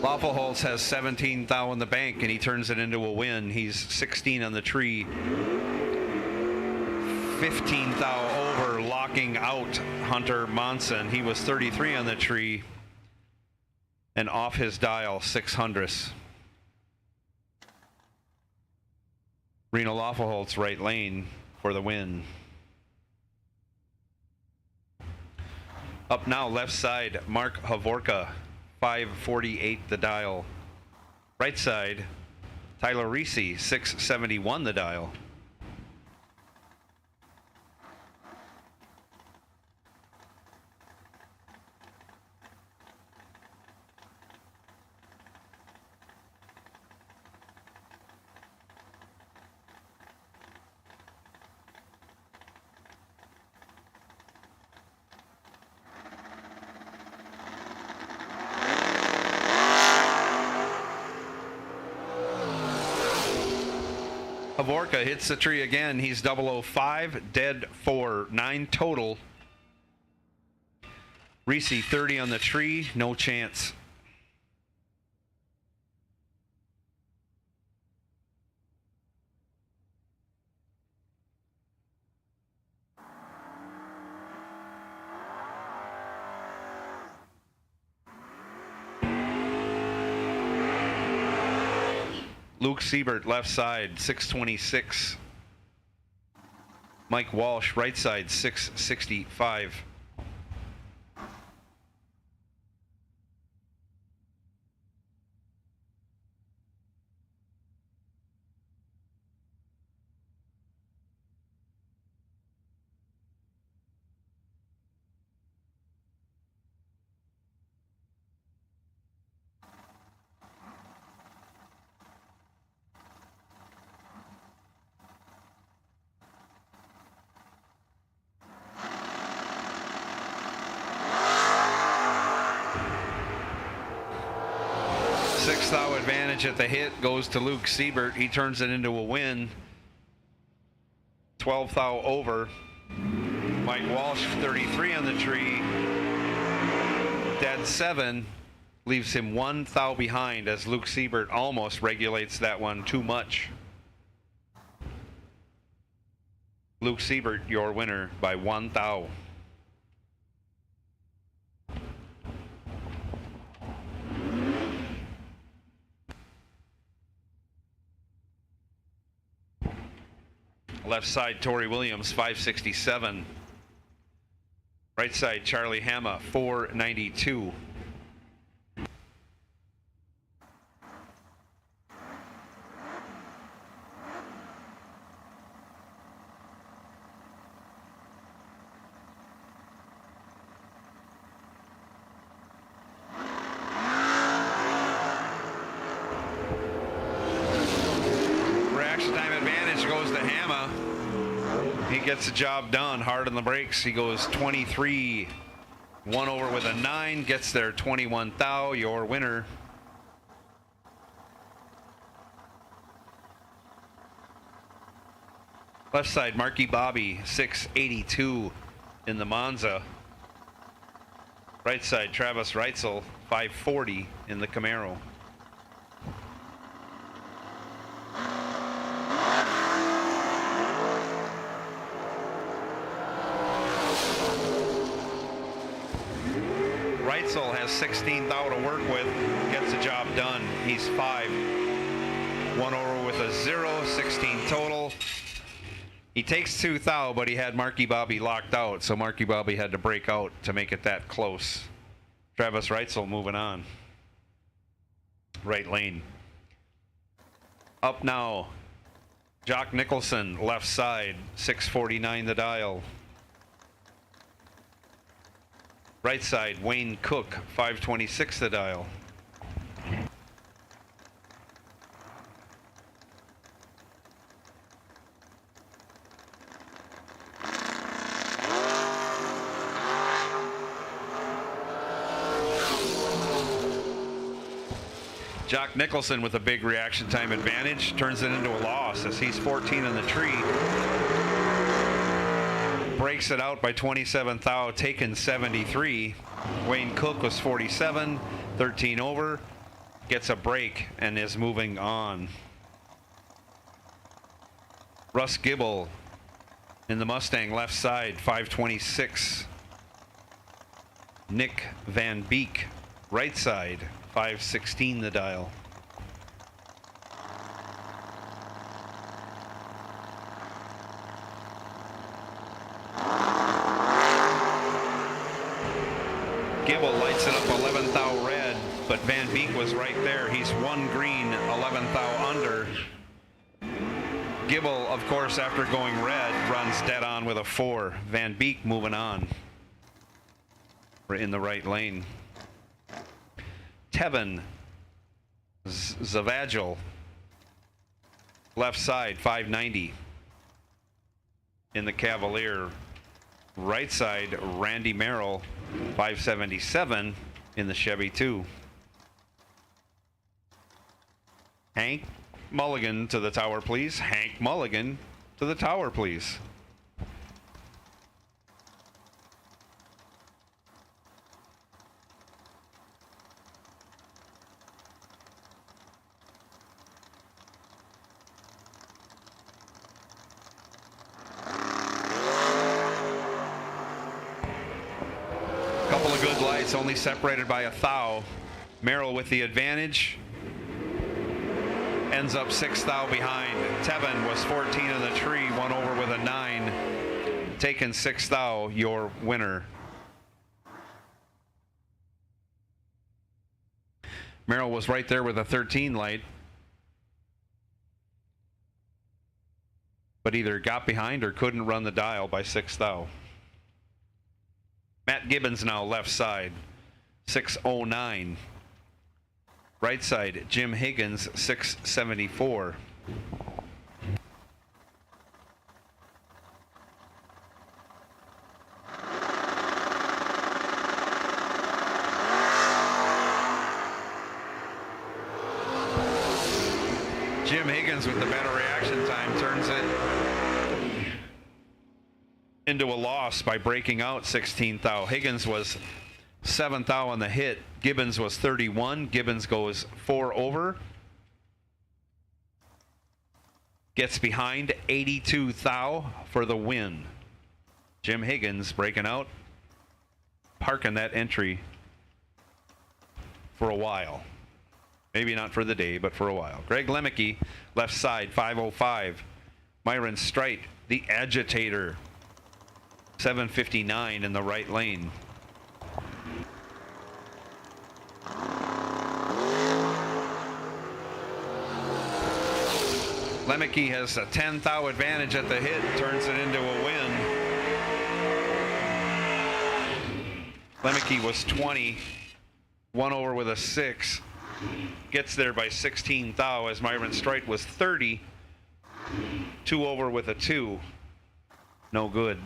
Loffelholtz has 17 thou in the bank, and he turns it into a win. He's 16 on the tree. 15 thou over, locking out Hunter Monson. He was 33 on the tree, and off his dial, 600ths. Reno Loffelholtz right lane for the win. Up now, left side, Mark Havorka, 548 the dial. Right side, Tyler Reese, 671 the dial. Havorka hits the tree again. He's 005, dead 4, 9 total. Reese 30 on the tree, no chance. Luke Siebert, left side, 626. Mike Walsh, right side, 665. 6-thou advantage at the hit goes to Luke Siebert. He turns it into a win. 12-thou over. Mike Walsh, 33 on the tree. Dead 7. Leaves him 1 thou behind as Luke Siebert almost regulates that one too much. Luke Siebert, your winner by 1 thou. Left side, Tori Williams, 567. Right side, Charlie Hama, 492. Gets the job done, hard on the brakes. He goes 23, 1 over with a 9, gets there 21 thou, your winner. Left side, Marky Bobby, 682 in the Monza. Right side, Travis Reitzel, 540 in the Camaro. Reitzel has 16 thou to work with, gets the job done. He's 5. 1 over with a 0, 16 total. He takes 2 thou, but he had Marky Bobby locked out, so Marky Bobby had to break out to make it that close. Travis Reitzel moving on. Right lane. Up now, Jock Nicholson, left side, 649 the dial. Right side, Wayne Cook, 526 the dial. Jock Nicholson with a big reaction time advantage turns it into a loss as he's 14 on the tree. Breaks it out by 27 thou, taken 73. Wayne Cook was 47, 13 over, gets a break and is moving on. Russ Gibble in the Mustang left side, 526. Nick Van Beek right side, 516 the dial. Gibble lights it up 11 thou red, but Van Beek was right there. He's 1 green, 11 thou under. Gibble, of course, after going red, runs dead on with a 4. Van Beek moving on. We're in the right lane. Tevin Zavagil, left side, 590. In the Cavalier. Right side, Randy Merrill, 577 in the Chevy 2. Hank Mulligan to the tower, please. Hank Mulligan to the tower, please. Couple of good lights, only separated by a thou. Merrill with the advantage. Ends up 6 thou behind. Tevin was 14 in the tree, 1 over with a 9. Taken 6 thou, your winner. Merrill was right there with a 13 light, but either got behind or couldn't run the dial by 6 thou. Matt Gibbons now left side, 609. Right side, Jim Higgins, 674. Higgins with the better reaction time turns it into a loss by breaking out 16th thou. Higgins was 7th thou on the hit. Gibbons was 31. Gibbons goes 4 over. Gets behind 82 thou for the win. Jim Higgins breaking out, parking that entry for a while. Maybe not for the day, but for a while. Greg Lemke, left side, 505. Myron Strite, the agitator, 759 in the right lane. Lemke has a 10 thou advantage at the hit, turns it into a win. Lemke was 20, 1 over with a 6. Gets there by 16 thou as Myron Strite was 30, 2 over with a 2. No good.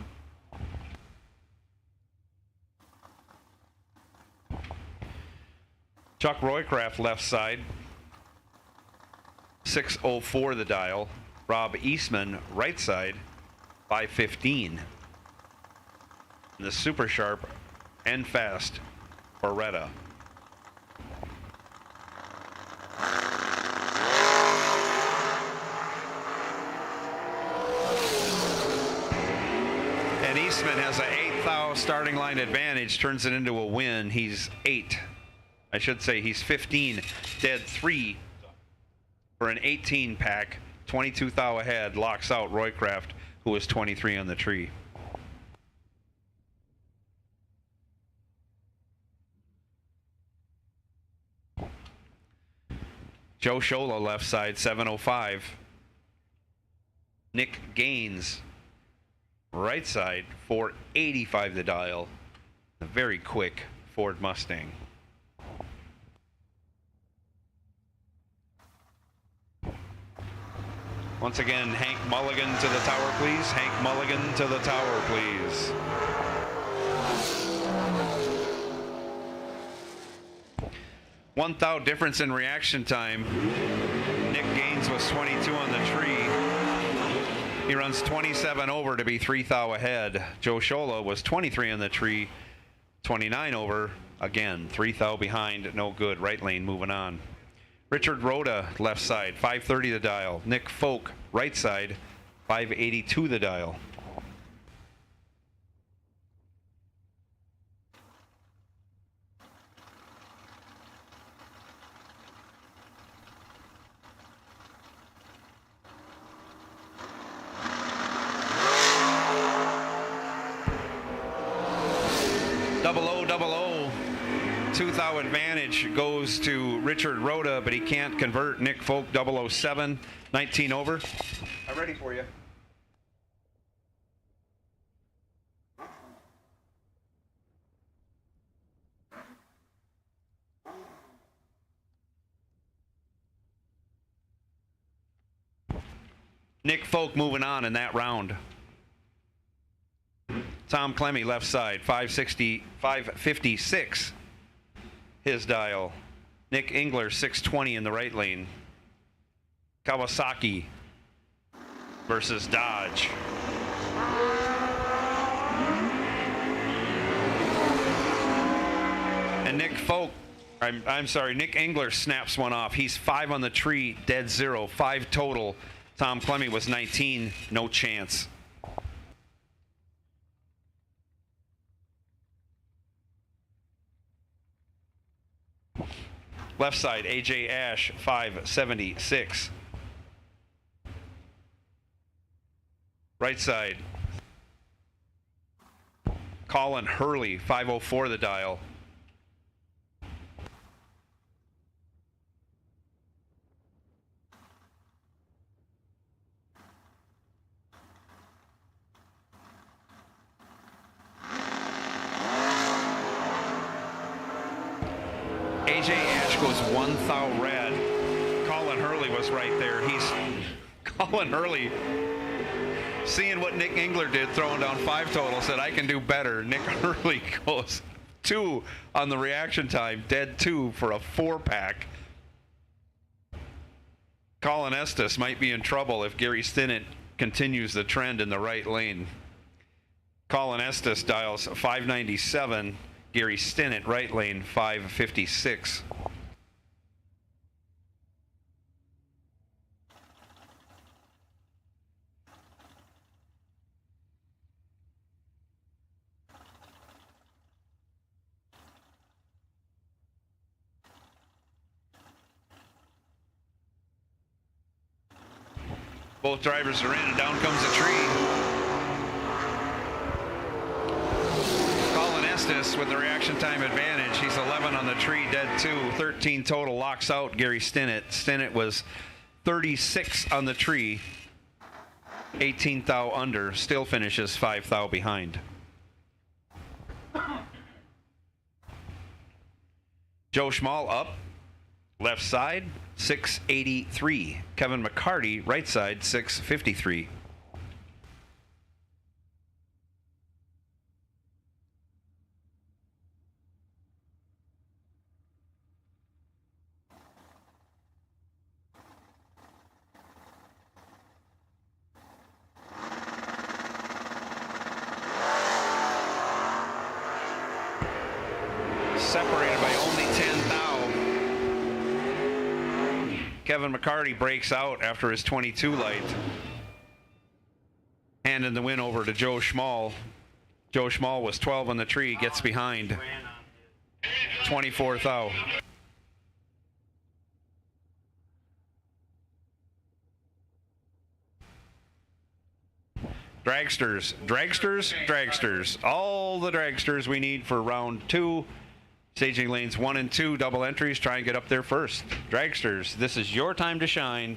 Chuck Roycraft left side, 604 the dial. Rob Eastman right side, 515. And the super sharp and fast Beretta. And Eastman has an 8 thou starting line advantage, turns it into a win. He's 8. I should say he's 15, dead 3 for an 18 pack. 22 thou ahead, locks out Roycraft, who was 23 on the tree. Joe Shola left side, 705. Nick Gaines right side, 485 the dial. A very quick Ford Mustang. Once again, Hank Mulligan to the tower, please. Hank Mulligan to the tower, please. One thou difference in reaction time. Nick Gaines was 22 on the tree. He runs 27 over to be 3 thou ahead. Joe Shola was 23 on the tree, 29 over. Again, 3 thou behind, no good. Right lane moving on. Richard Rhoda left side, 530 the dial. Nick Folk right side, 582 the dial. Double O. 2 thou advantage goes to Richard Rhoda, but he can't convert. Nick Folk 007, 19 over. I'm ready for you. Nick Folk moving on in that round. Tom Clemmy left side, 556 his dial. Nick Engler 620 in the right lane. Kawasaki versus Dodge. And Nick Folk, I'm sorry, Nick Engler snaps one off. He's 5 on the tree, dead 0, 5 total. Tom Clemmy was 19, no chance. Left side, AJ Ash, 576. Right side, Colin Hurley, 504 the dial. AJ Ash goes 1 thou red. Colin Hurley was right there. Colin Hurley, seeing what Nick Engler did, throwing down 5 total, said, I can do better. Nick Hurley goes 2 on the reaction time, dead 2 for a 4-pack. Colin Estes might be in trouble if Gary Stinnett continues the trend in the right lane. Colin Estes dials 597. Gary Stinnett, right lane, 556. Both drivers are in, and down comes a tree. Colin Estes with the reaction time advantage. He's 11 on the tree, dead 2. 13 total, locks out Gary Stinnett. Stinnett was 36 on the tree, 18 thou under, still finishes 5 thou behind. Joe Schmall up, left side, 683. Kevin McCarty, right side, 653. Separated by only 10 thou. Kevin McCarty breaks out after his 22 light. Handing the win over to Joe Schmall. Joe Schmall was 12 on the tree, gets behind. 24 thou. Dragsters, dragsters, dragsters. All the dragsters we need for round 2. Staging lanes 1 and 2, double entries. Try and get up there first. Dragsters, this is your time to shine.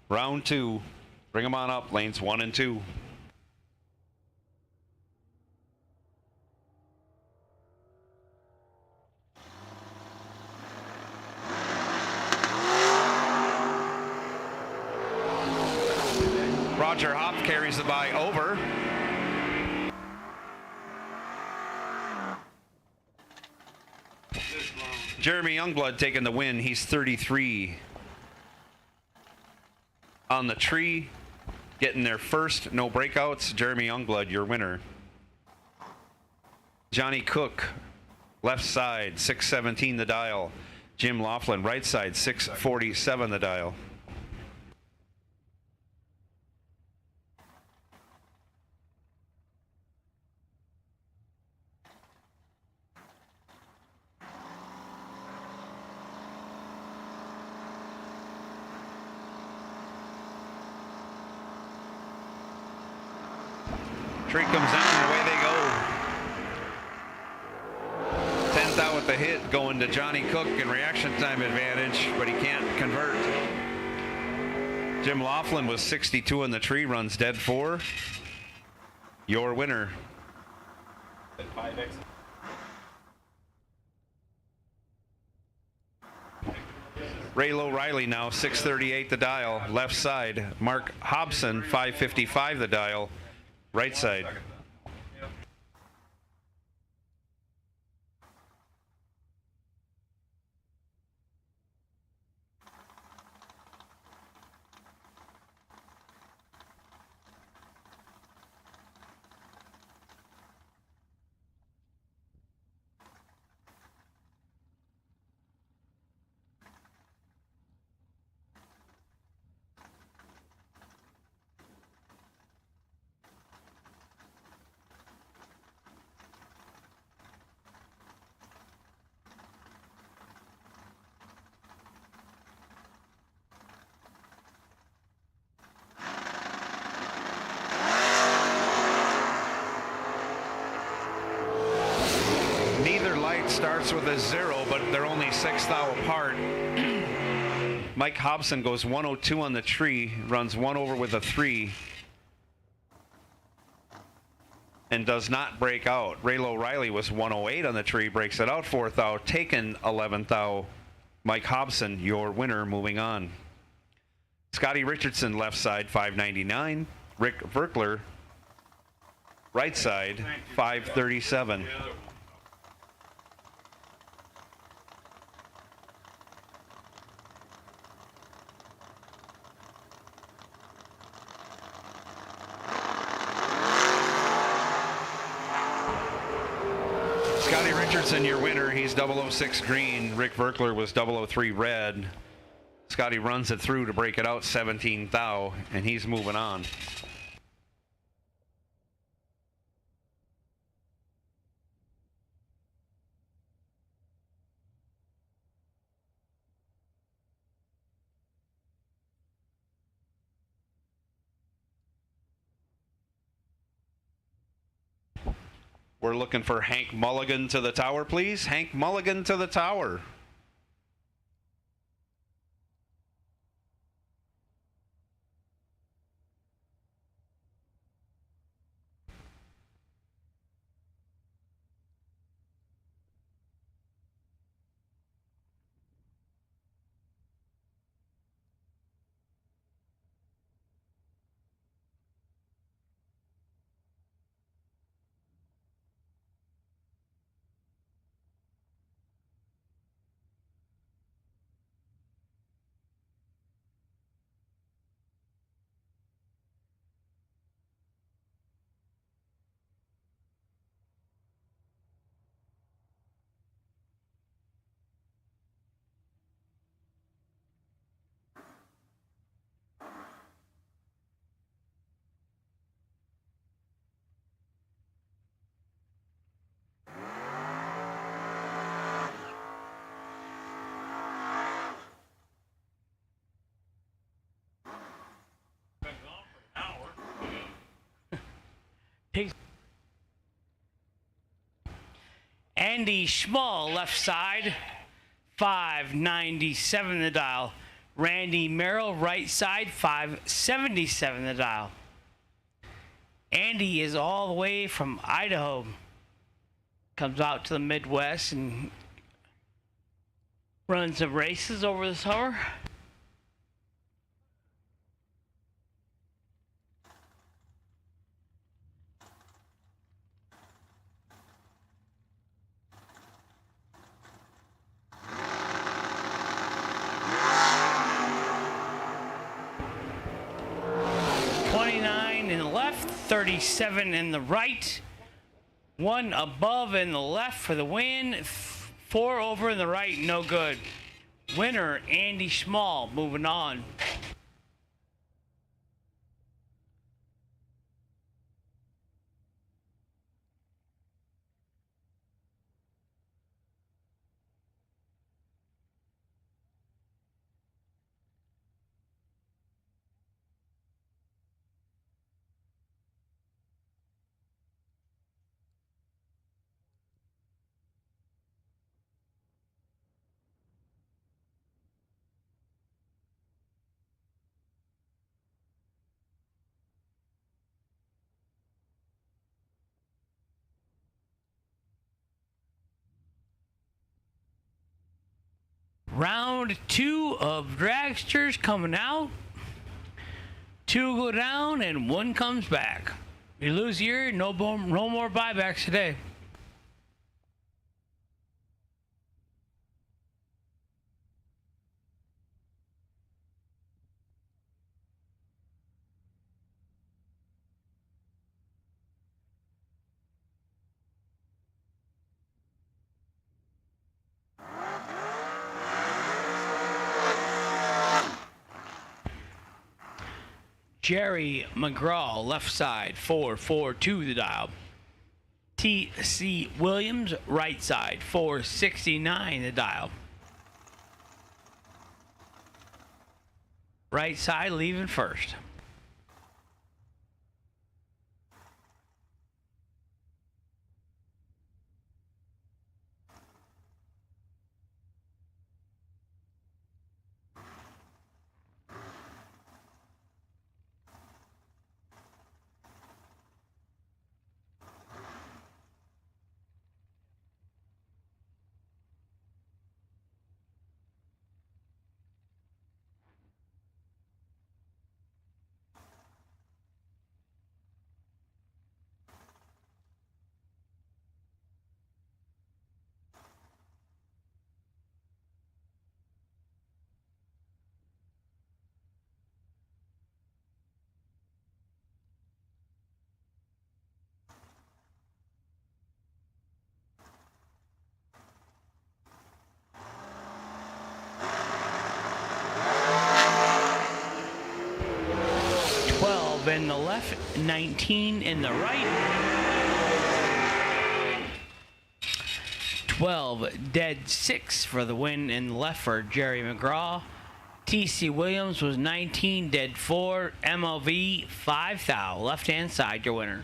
Round 2. Bring them on up, lanes 1 and 2. Roger Hop carries the bye over. Jeremy Youngblood taking the win. He's 33 on the tree, getting there first. No breakouts. Jeremy Youngblood, your winner. Johnny Cook, left side, 617 the dial. Jim Laughlin, right side, 647 the dial. Tree comes down and away they go. 10th out with the hit going to Johnny Cook in reaction time advantage, but he can't convert. Jim Laughlin was 62 on the tree, runs dead 4. Your winner. Raylo Riley now 638 the dial, left side. Mark Hobson 555 the dial. Right side. Starts with a 0, but they're only 6 thou apart. Mike Hobson goes 102 on the tree, runs 1 over with a 3, and does not break out. Raylo Riley was 108 on the tree, breaks it out 4 thou, taken 11 thou. Mike Hobson, your winner, moving on. Scottie Richardson, left side, 599. Rick Verkler, right side, 537. Scottie Richardson, your winner. He's 006 green. Rick Verkler was 003 red. Scottie runs it through to break it out 17 thou, and he's moving on. We're looking for Hank Mulligan to the tower, please. Hank Mulligan to the tower. Andy Schmall, left side, 597 the dial. Randy Merrill, right side, 577 the dial. Andy is all the way from Idaho. Comes out to the Midwest and runs some races over the summer. In the left, 37 in the right, 1 above in the left for the win, 4 over in the right, no good. Winner, Andy Schmall, moving on. Round 2 of dragsters coming out. 2 go down and 1 comes back. You lose here, no more buybacks today. Jerry McGraw, left side, 442 the dial. T.C. Williams, right side, 469 the dial. Right side leaving first. in the left, 19 in the right. 12 dead 6 for the win in the left for Jerry McGraw. TC Williams was 19 dead 4. MLV 5 thou. Left hand side, your winner.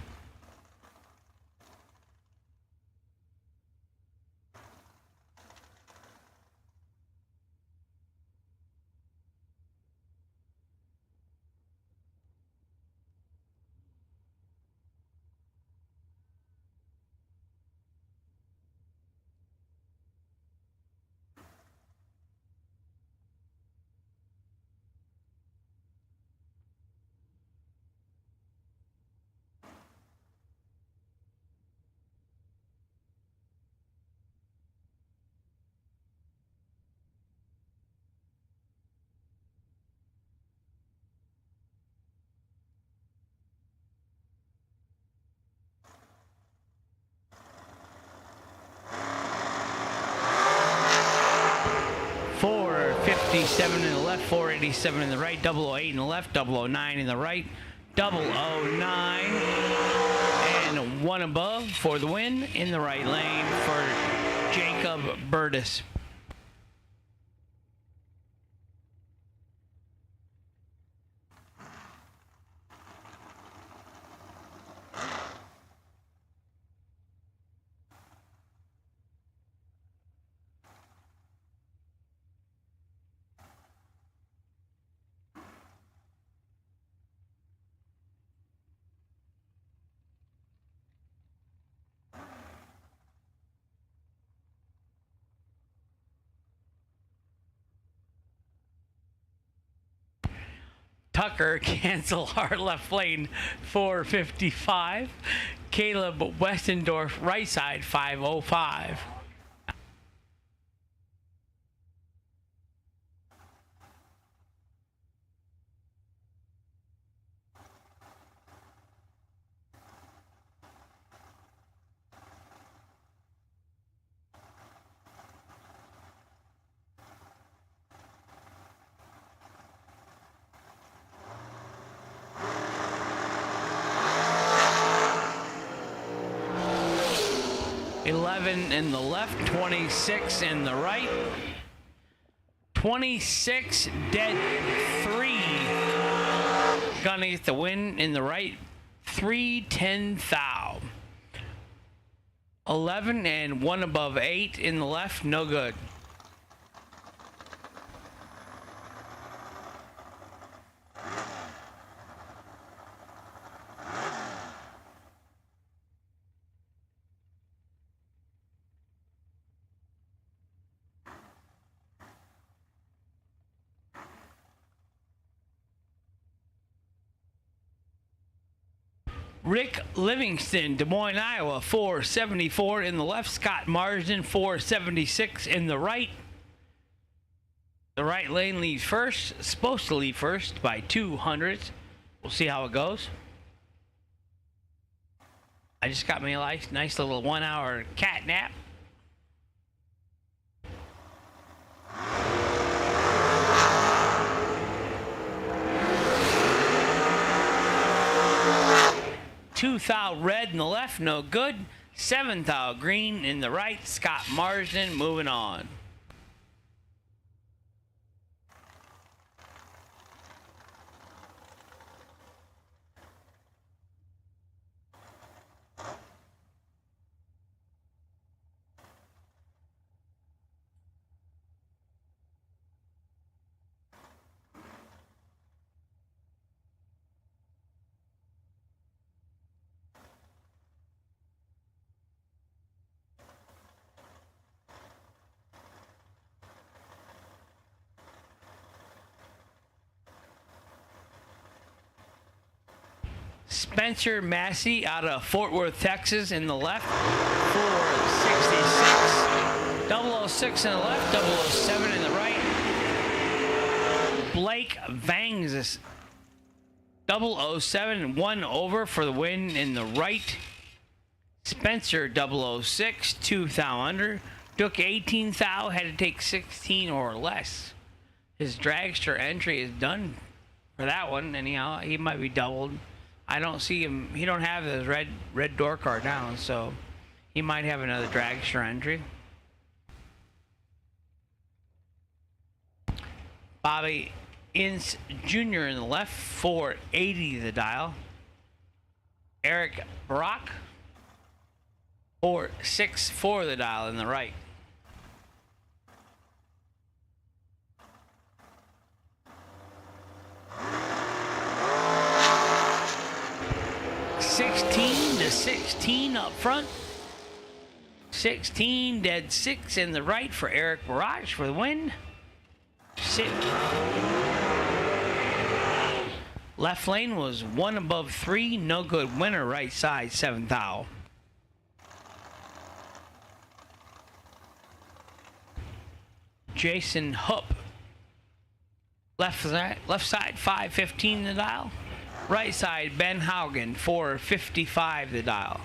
.457 in the left, 487 in the right, 008 in the left, 009 in the right, 009 and one above for the win in the right lane for Jacob Burtis. Tucker cancel our left lane 455. Caleb Westendorf right side 505. In the left, 26 in the right, 26 dead 3. Gonna get the win in the right, 310 thou. 11 and one above 8 in the left, no good. Rick Livingston, Des Moines, Iowa, 474 in the left. Scott Marsden, 476 in the right. The right lane leads first, supposed to lead first by 200. We'll see how it goes. I just got me a nice little 1 hour cat nap. Two thou red in the left, no good. 7 thou green in the right. Scott Marsden moving on. Spencer Massey out of Fort Worth, Texas in the left, 466. 006 in the left, 007 in the right. Blake Vangs, 007, 1 over for the win in the right. Spencer 006, 2 thou under. Took 18 thou, had to take 16 or less. His dragster entry is done for that one. Anyhow, he might be doubled. I don't see him. He don't have his red door card down, so he might have another dragster entry. Bobby Ince Jr. in the left, 480 the dial. Eric Brock, 464 the dial in the right. $16 up front. 16 dead 6 in the right for Eric Barrage for the win. Left lane was 1 above 3, no good. Winner right side, 7th thou. Jason Hupp. Left side, 515 the dial. Right side, Ben Haugen, 455 the dial.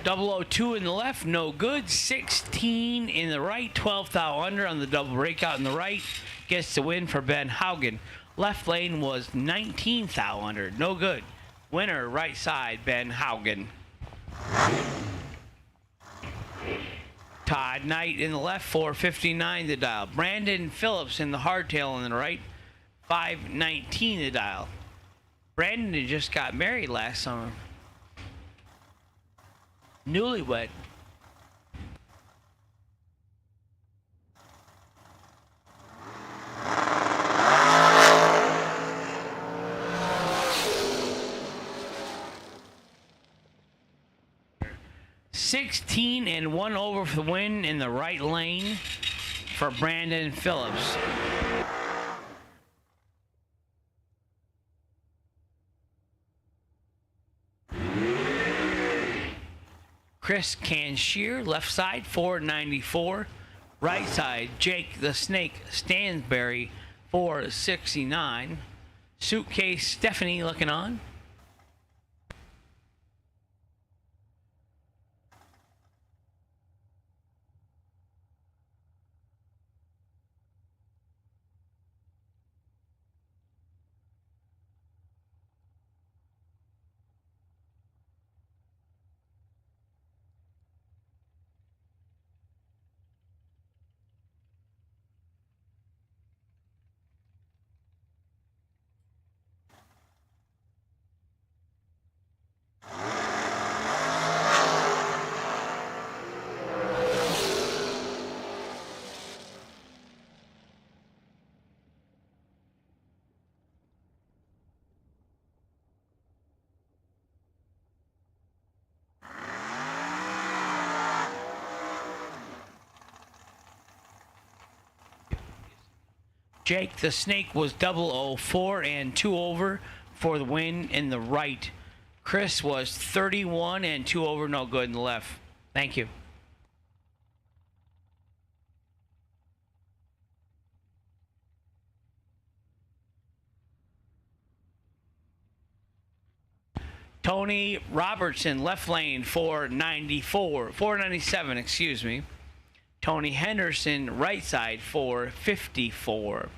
Double 002 in the left, no good. 16 in the right, 12th thou under on the double breakout in the right. Gets the win for Ben Haugen. Left lane was 19th thou under, no good. Winner right side, Ben Haugen. Todd Knight in the left, 459 the dial. Brandon Phillips in the hardtail in the right, 519 the dial. Brandon just got married last summer. Newlywed. $16 and 1 over for the win in the right lane for Brandon Phillips. Chris Canshear, left side, 494. Right side, Jake the Snake Stansberry, 469. Suitcase Stephanie looking on. Jake the Snake was 004 and 2 over for the win in the right. Chris was 31 and 2 over, no good in the left. Thank you. Tony Robertson, left lane, 497, excuse me. Tony Henderson, right side, 454.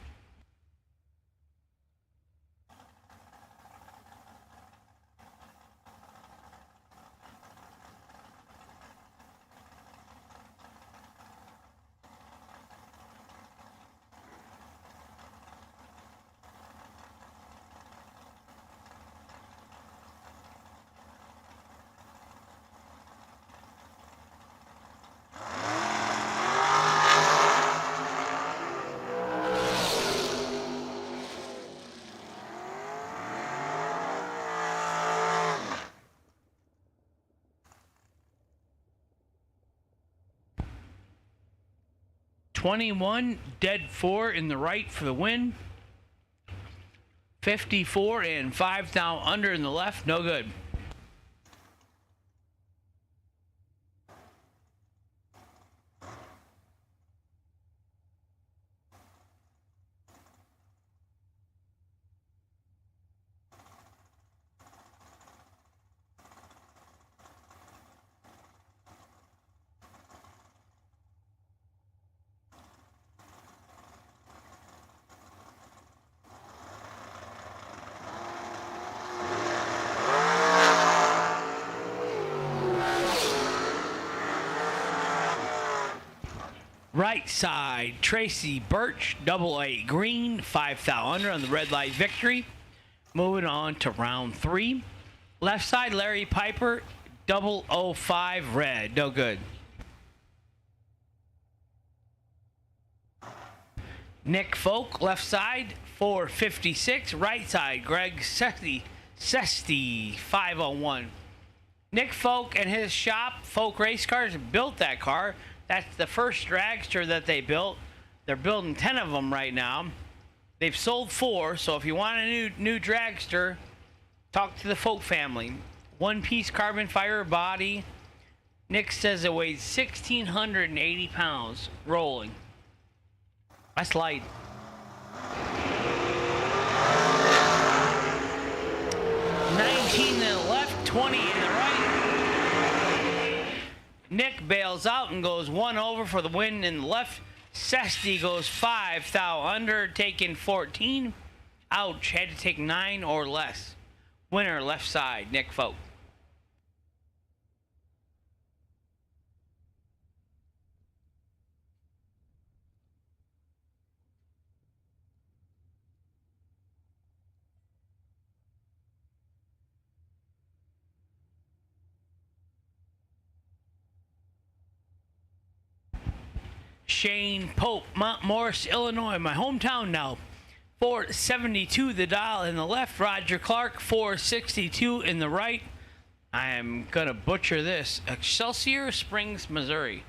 21, dead 4 in the right for the win. 54 and 5 down under in the left, no good. Right side, Tracy Birch, double A green, 5 thou under on the red light victory. Moving on to round 3. Left side, Larry Piper, double 05 red, no good. Nick Folk, left side, 456. Right side, Greg Sesty, 501. Nick Folk and his shop, Folk Race Cars, built that car. That's the first dragster that they built. They're building 10 of them right now. They've sold 4, so if you want a new dragster, talk to the Folk family. One-piece carbon fiber body. Nick says it weighs 1,680 pounds rolling. That's light. $19 in the left, 20 in the right. Nick bails out and goes 1 over for the win in the left. Sesty goes 5 thou under, taking 14. Ouch, had to take 9 or less. Winner left side, Nick Folk. Shane Pope, Mount Morris, Illinois, my hometown now. 472 the dial in the left. Roger Clark, 462 in the right. I am going to butcher this. Excelsior Springs, Missouri.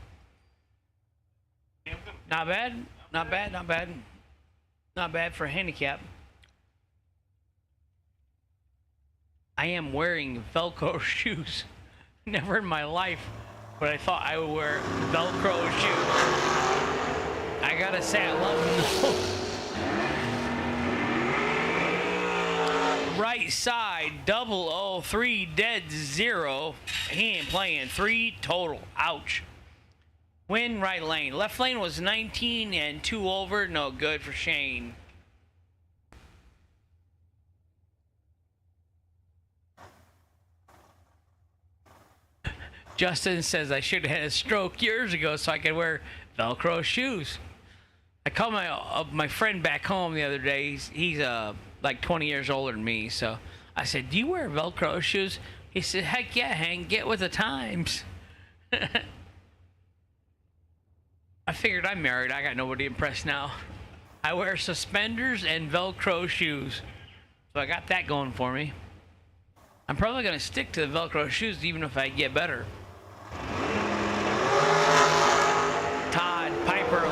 Not bad. Not bad. Not bad. Not bad for a handicap. I am wearing Velcro shoes. Never in my life, but I thought I would wear Velcro shoes. I gotta say, I love them. Right side, 003, dead 0. He ain't playing. 3 total. Ouch. Win right lane. Left lane was 19 and 2 over. No good for Shane. Justin says I should have had a stroke years ago so I could wear Velcro shoes. I called my friend back home the other day. He's like 20 years older than me. So I said, "Do you wear Velcro shoes?" He said, "Heck yeah, Hank. Get with the times." I figured I'm married. I got nobody to impress now. I wear suspenders and Velcro shoes. So I got that going for me. I'm probably going to stick to the Velcro shoes even if I get better. Todd Piper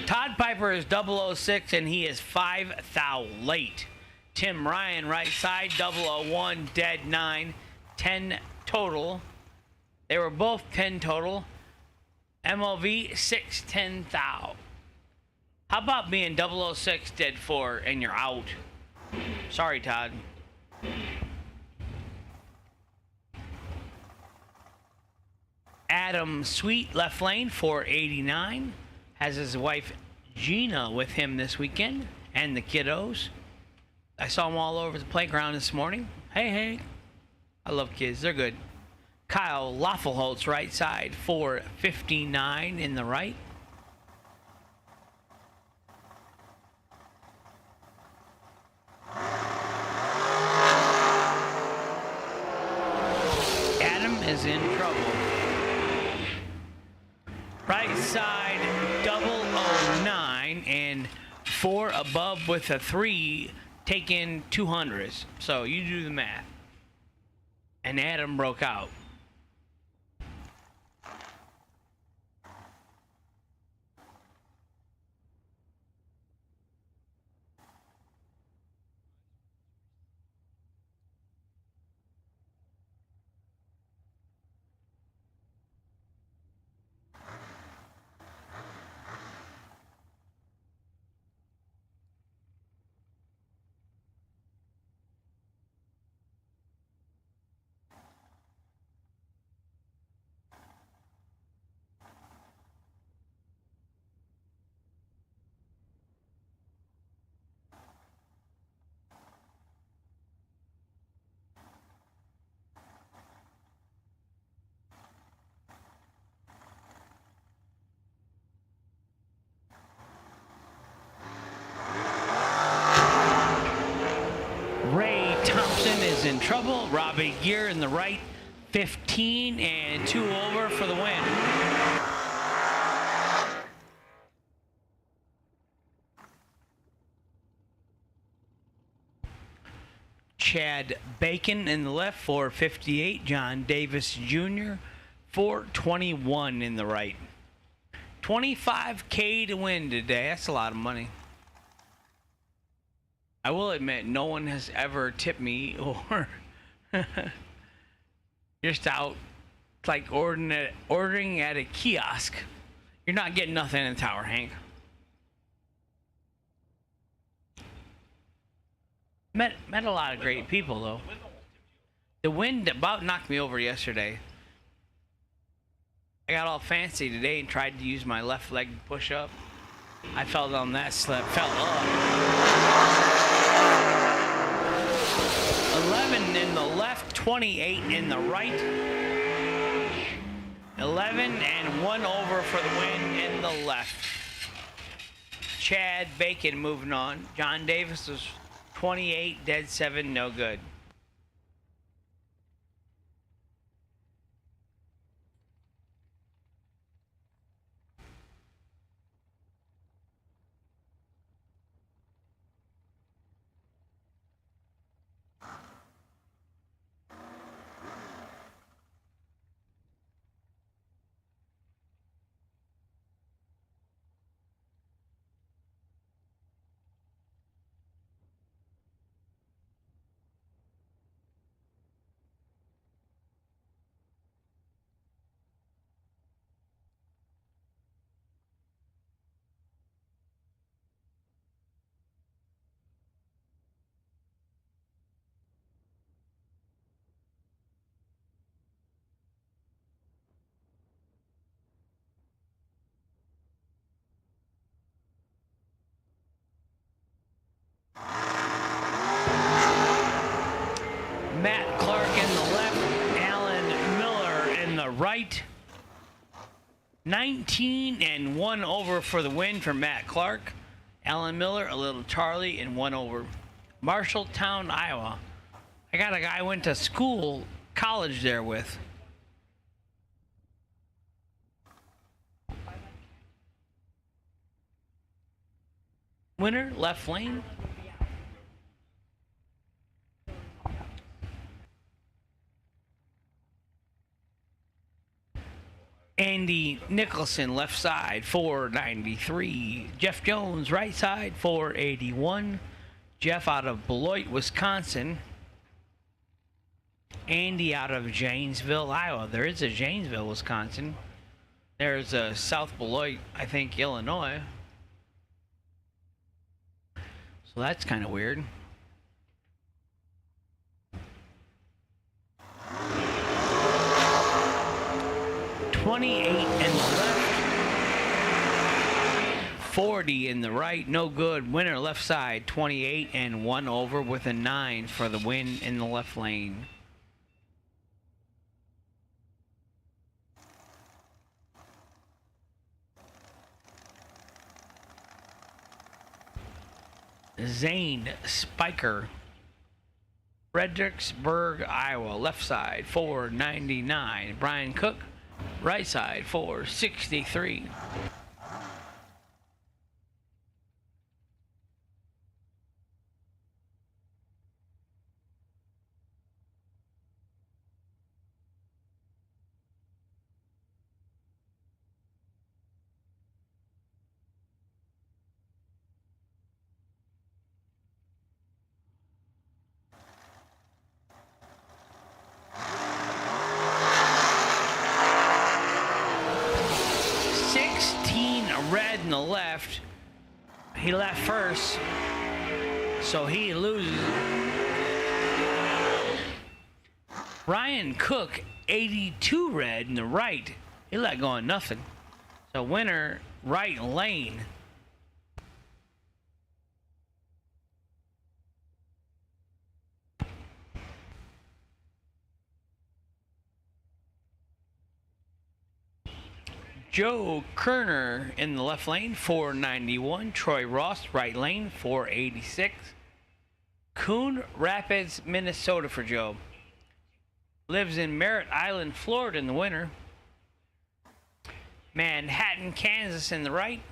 Todd Piper is 006 and he is 5 thou late. Tim Ryan right side, 001, dead 9, 10 total. They were both 10 total. MOV 610 thou. How about being 006 dead 4 and you're out? Sorry, Todd. Adam Sweet, left lane, 489. Has his wife Gina with him this weekend and the kiddos. I saw them all over the playground this morning. Hey, hey. I love kids. They're good. Kyle Laffelholtz, right side, 459 in the right. Adam is in trouble. Right side, 009 and 4 above with a 3, taking 200s. So you do the math. And Adam broke out. Hobson is in trouble. Robbie Gear in the right, 15 and 2 over for the win. Chad Bacon in the left, 458. John Davis Jr., 421 in the right. $25K to win today. That's a lot of money. I will admit, no one has ever tipped me or just out like ordering at a kiosk. You're not getting nothing in the tower, Hank. Met a lot of great people, though. The wind about knocked me over yesterday. I got all fancy today and tried to use my left leg to push up. I fell down that slip, fell up. 11 in the left, 28 in the right. 11 and 1 over for the win in the left. Chad Bacon moving on. John Davis was 28, dead 7, no good. Matt Clark in the left, Alan Miller in the right. 19 and 1 over for the win for Matt Clark. Alan Miller, a little Charlie, and 1 over. Marshalltown, Iowa. I got a guy I went to college there with. Winner, left lane. Andy Nicholson, left side, 493. Jeff Jones, right side, 481. Jeff out of Beloit, Wisconsin. Andy out of Janesville, Iowa. There is a Janesville, Wisconsin. There's a South Beloit, I think, Illinois. So that's kind of weird. 28 in the left, 40 in the right, no good. Winner left side, 28 and 1 over with a 9 for the win in the left lane. Zane Spiker, Fredericksburg, Iowa, left side, 499. Brian Cook, right side, 463. Red in the left. He left first, so he loses. Ryan Cook, 82 red in the right. He let go of nothing. So winner, right lane. Joe Kerner in the left lane, 491. Troy Ross, right lane, 486. Coon Rapids, Minnesota for Joe. Lives in Merritt Island, Florida in the winter. Manhattan, Kansas in the right.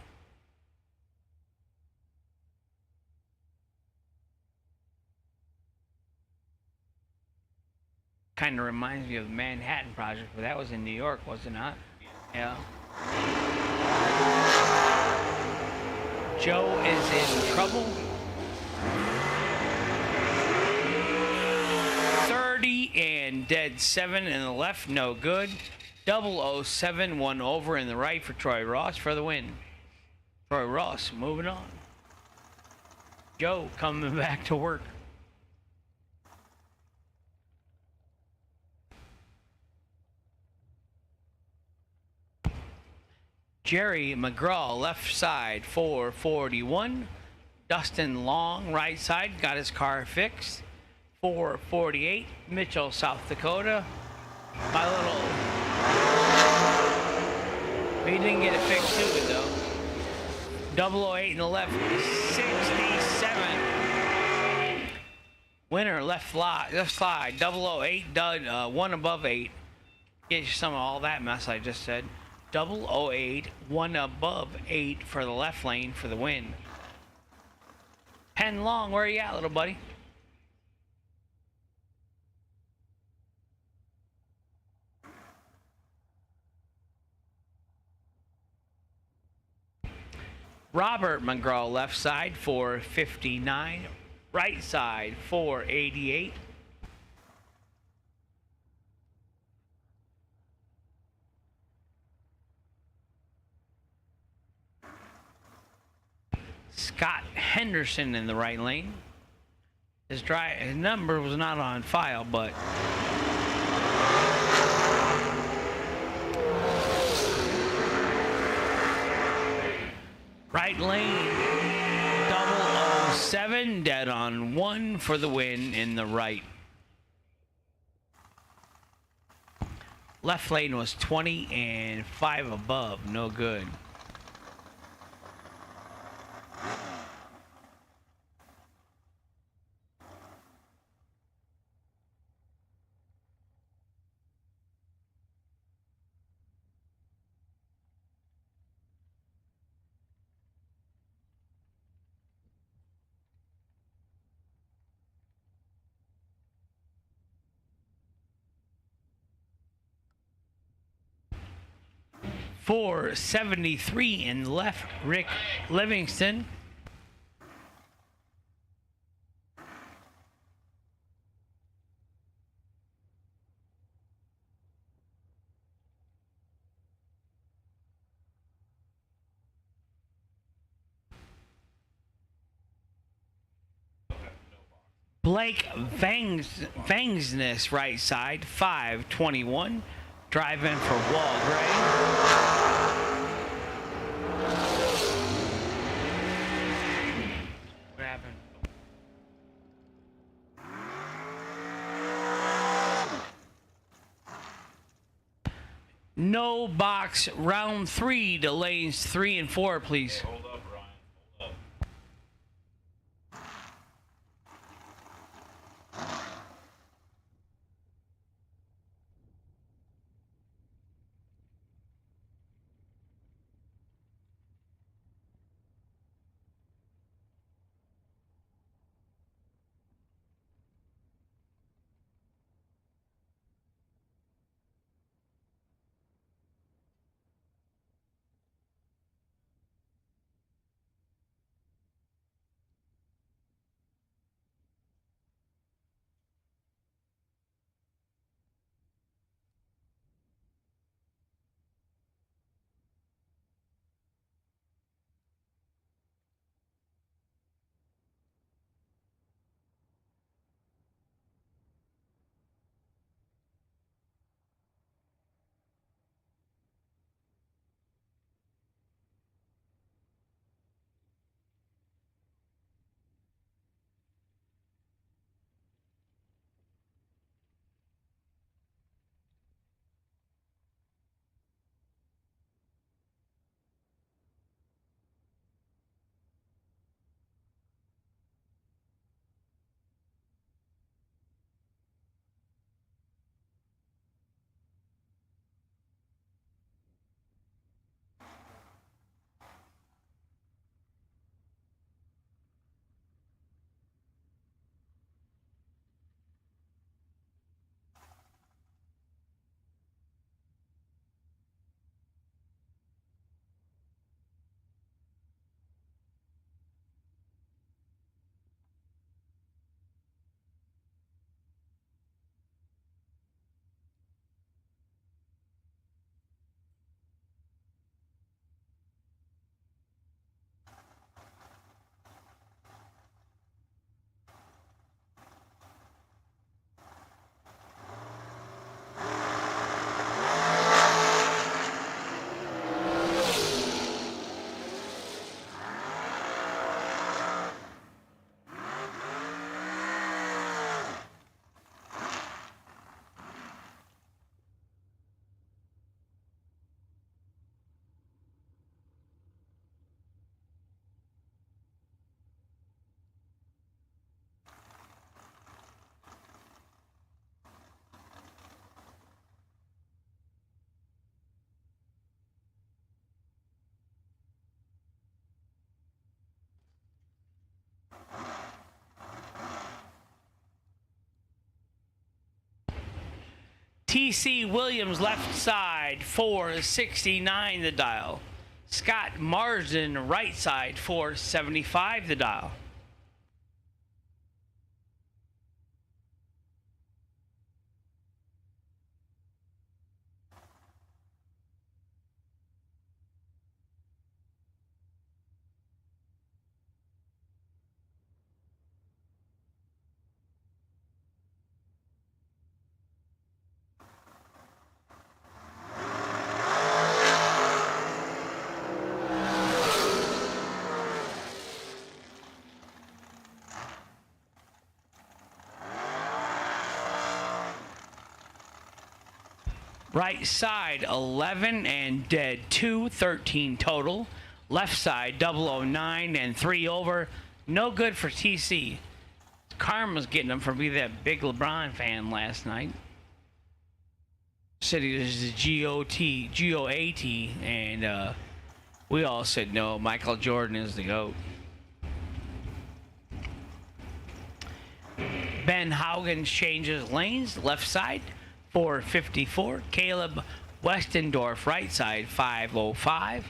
Kind of reminds me of the Manhattan Project, but that was in New York, was it not? Yeah. Joe is in trouble. 30 and dead 7 in the left, no good. 007, 1 over in the right for Troy Ross for the win. Troy Ross moving on. Joe coming back to work. Jerry McGraw, left side, 441. Dustin Long, right side, got his car fixed. 448. Mitchell, South Dakota. My little... He didn't get it fixed too good though. 008 in the left, 67. Winner, left slide, 008, done, 1 above 8. Get you some of all that mess I just said. 008, 1 above 8 for the left lane for the win. Penn Long, where are you at, little buddy? Robert McGraw, left side, 459. Right side, 488. Scott Henderson in the right lane. His number was not on file, but right lane 007, dead on 1 for the win in the right. Left lane was 20 and 5 above, no good. .473 in left, Rick Livingston. Blake Vangsness, right side, 521. Driving for Wall Gray. What happened? No box, round 3 to lanes 3 and 4, please. Hold up, Ryan. Hold up. TC Williams left side, 469 the dial. Scott Marsden right side, 475 the dial. Right side 11 and dead 2, 13 total. Left side 009 and 3 over. No good for TC. Karma's getting him for being that big LeBron fan last night. Said he was the G-O-A-T, and we all said no, Michael Jordan is the GOAT. Ben Haugens changes lanes, left side 454. Caleb Westendorf right side 505.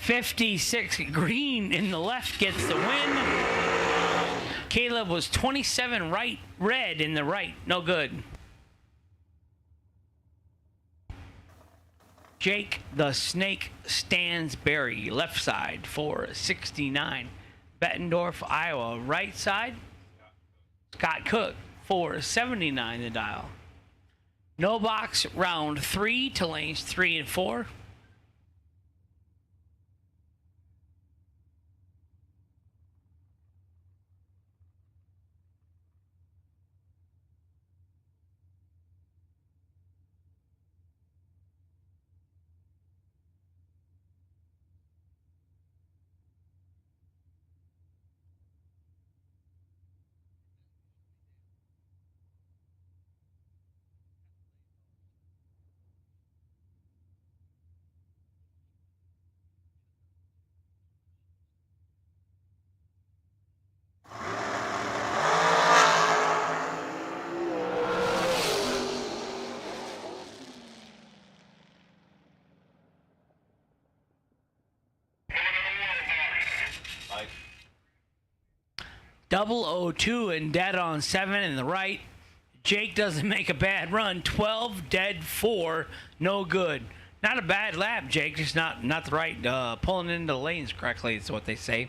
.56 green in the left gets the win. Caleb was 27 right, red in the right, no good. Jake the Snake Stansberry left side 469. Bettendorf, Iowa right side. Scott Cook 479 the dial. No box round 3 to lanes 3 and 4. Double 02 and dead on 7 in the right. Jake doesn't make a bad run. 12 dead 4, no good. Not a bad lap, Jake. Just not the right pulling into the lanes correctly. Is what they say.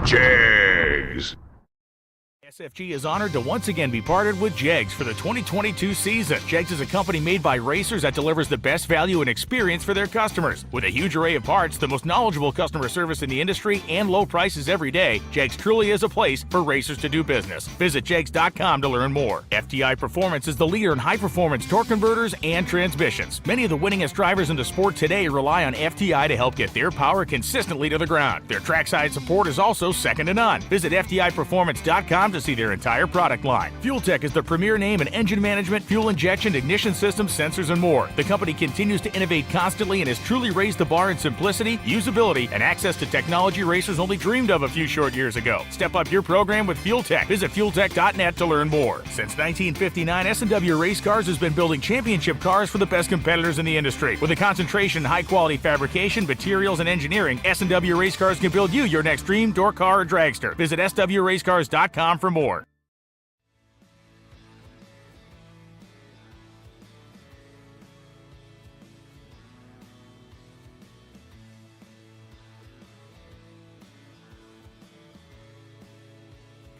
Jags. SFG is honored to once again be partnered with Jegs for the 2022 season. Jegs is a company made by racers that delivers the best value and experience for their customers. With a huge array of parts, the most knowledgeable customer service in the industry, and low prices every day, Jegs truly is a place for racers to do business. Visit jegs.com to learn more. Fti Performance is the leader in high-performance torque converters and transmissions. Many of the winningest drivers in the sport today rely on FTI to help get their power consistently to the ground. Their trackside support is also second to none. Visit FTIperformance.com to see their entire product line. FuelTech is the premier name in engine management, fuel injection, ignition systems, sensors, and more. The company continues to innovate constantly and has truly raised the bar in simplicity, usability, and access to technology racers only dreamed of a few short years ago. Step up your program with FuelTech. Visit fueltech.net to learn more. Since 1959, S&W Race Cars has been building championship cars for the best competitors in the industry. With a concentration in high-quality fabrication, materials, and engineering, S&W Race Cars can build you your next dream, door car, or dragster. Visit swracecars.com for more.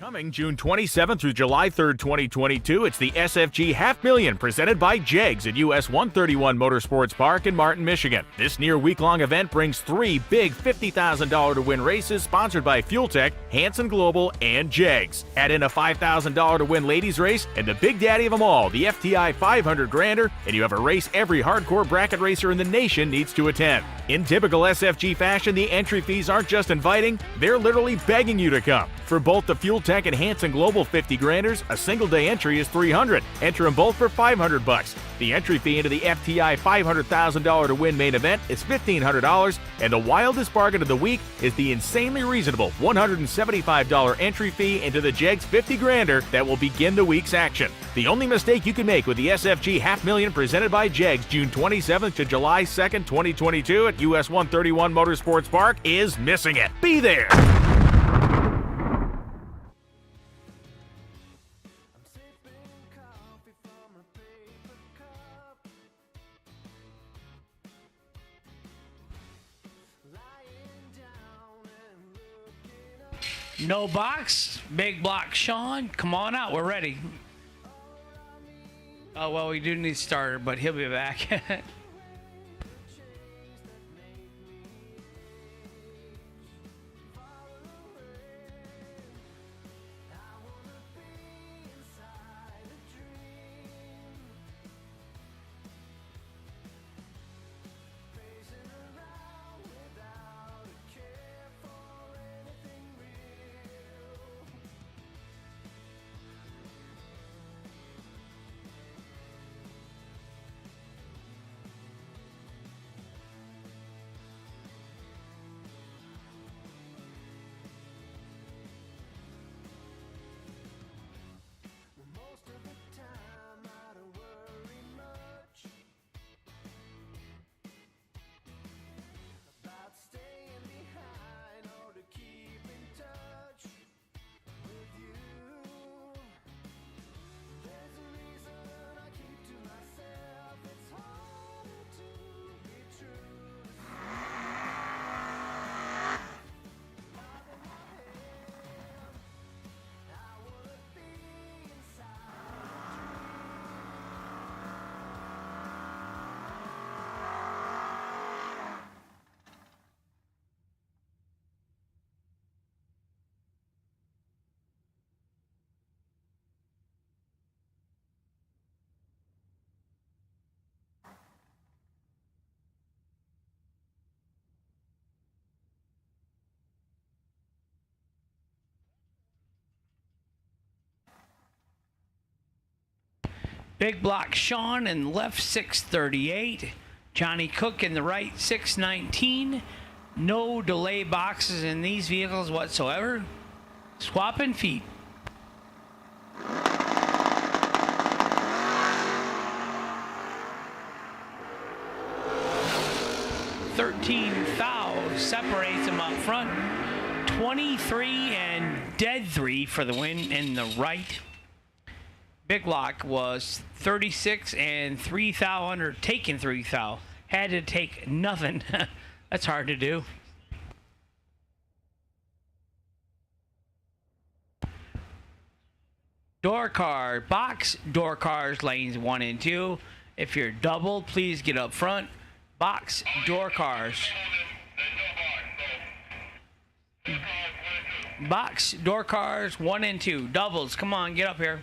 Coming June 27th through July 3rd, 2022, it's the SFG $500,000 presented by Jegs at US 131 Motorsports Park in Martin, Michigan. This near week-long event brings three big $50,000 to win races sponsored by FuelTech, Hanson Global, and Jegs. Add in a $5,000 to win ladies race and the big daddy of them all, the FTI 500 Grander, and you have a race every hardcore bracket racer in the nation needs to attend. In typical SFG fashion, the entry fees aren't just inviting, they're literally begging you to come. For both the FuelTech and Hanson Global 50 Granders, a single-day entry is $300. Enter them both for $500. The entry fee into the FTI $500,000 to win main event is $1,500, and the wildest bargain of the week is the insanely reasonable $175 entry fee into the Jegs 50 Grander that will begin the week's action. The only mistake you can make with the SFG $500,000 presented by Jegs June 27th to July 2nd, 2022 at US 131 Motorsports Park is missing it. Be there! No box, big block Sean, come on out, we're ready. Oh, well, we do need a starter, but he'll be back. Big block Sean in left 638. Johnny Cook in the right 619. No delay boxes in these vehicles whatsoever. Swapping feet. $13,000 separates them up front. 23 and dead 3 for the win in the right. Big block was 36 and 3,000 under taking 3,000. Had to take nothing. That's hard to do. door car, box door cars, lanes 1 and 2. If you're double, please get up front. Box door cars. Box door cars 1 and 2. Doubles, come on, get up here.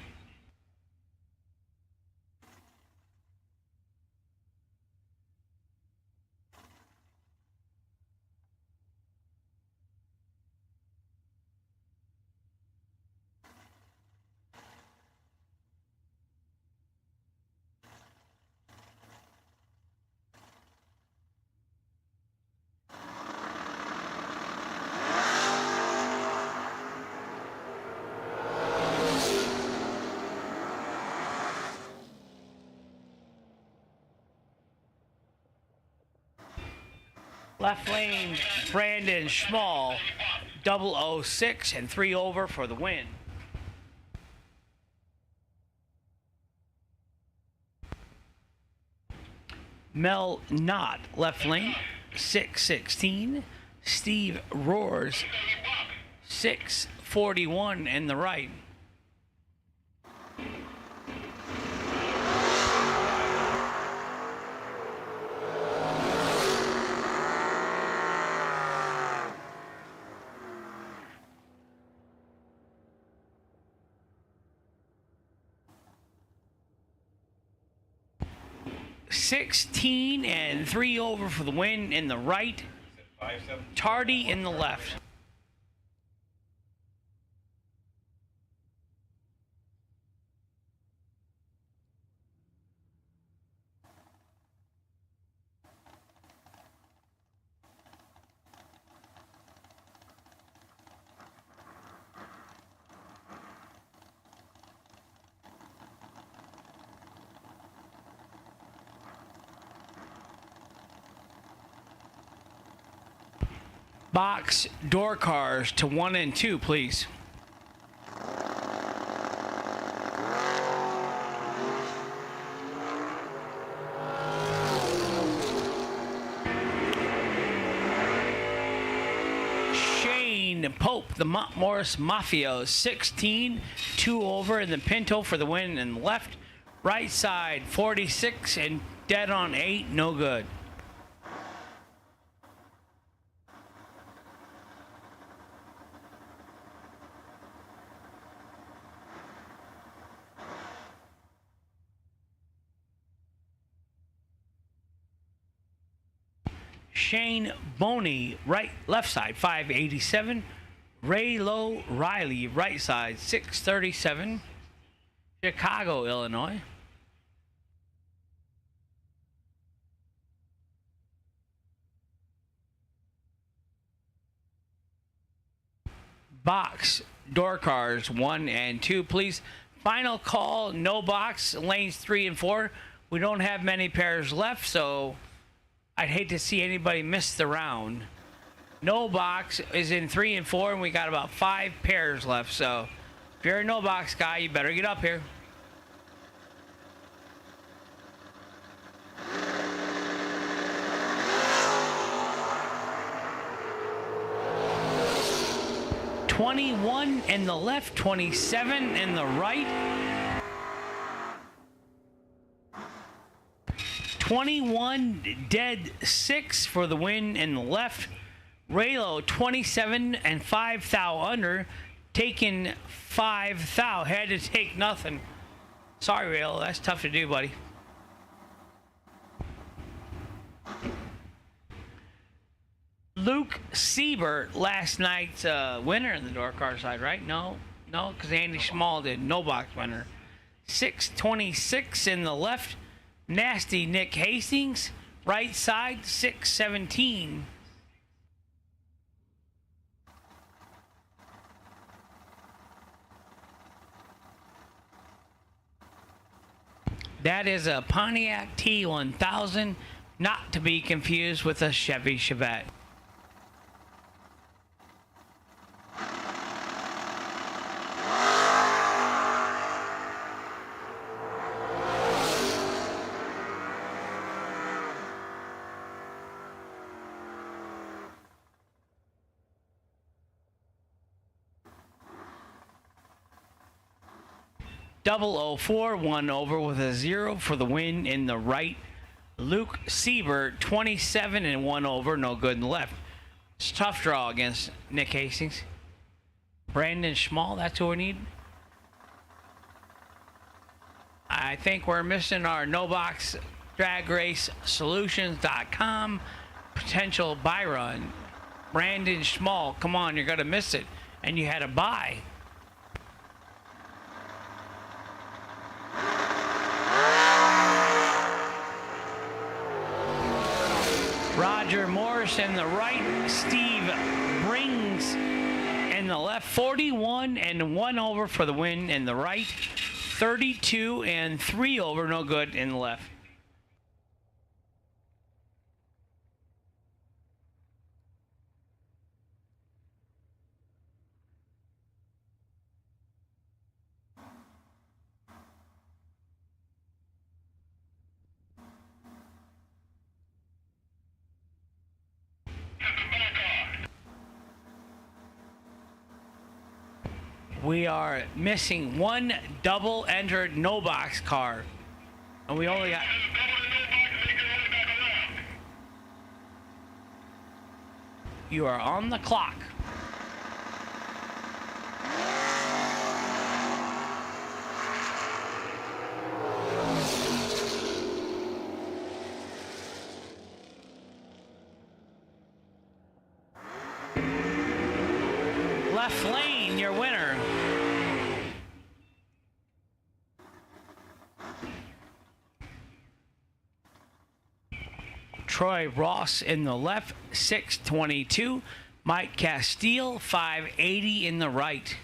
Left lane, Brandon Schmall, 006 and 3 over for the win. Mel Knott, left lane, 616. Steve Roars, 641 in the right. $16 and 3 over for the win in the right. Tardy in the left. Box door cars to 1 and 2, please. Shane Pope, the Morris Mafia, 16, 2 over in the Pinto for the win in the left. Right side, 46 and dead on 8, no good. Shane Boney, left side, 587. Raylo Riley, right side, 637. Chicago, Illinois. Box door cars 1 and 2, please. Final call, no box, lanes 3 and 4. We don't have many pairs left, so I'd hate to see anybody miss the round. No box is in 3 and 4, and we got about 5 pairs left. So if you're a no box guy, you better get up here. $21 in the left, 27 in the right. 21 dead 6 for the win in the left. Raylo 27 and 5 thou under, taking 5 thou. Had to take nothing. Sorry, Raylo, that's tough to do, buddy. Luke Siebert, last night's winner in the door car side, right? No, because Andy Schmall did. No box winner. 626 in the left. Nasty Nick Hastings, right side, 617. That is a Pontiac T1000, not to be confused with a Chevy Chevette. 004, 1 over with a 0 for the win in the right. Luke Siebert, 27 and 1 over, no good in the left. It's a tough draw against Nick Hastings. Brandon Schmall, that's who we need. I think we're missing our no box drag race solutions.com potential buy run. Brandon Schmall, come on, you're going to miss it. And you had a buy. Roger Morris in the right, Steve Brings in the left, 41 and 1 over for the win in the right, 32 and 3 over, no good in the left. We are missing one double entered no box car. And we only got... You are on the clock. Left lane, your winner. Troy Ross in the left, 622. Mike Castile, 580 in the right.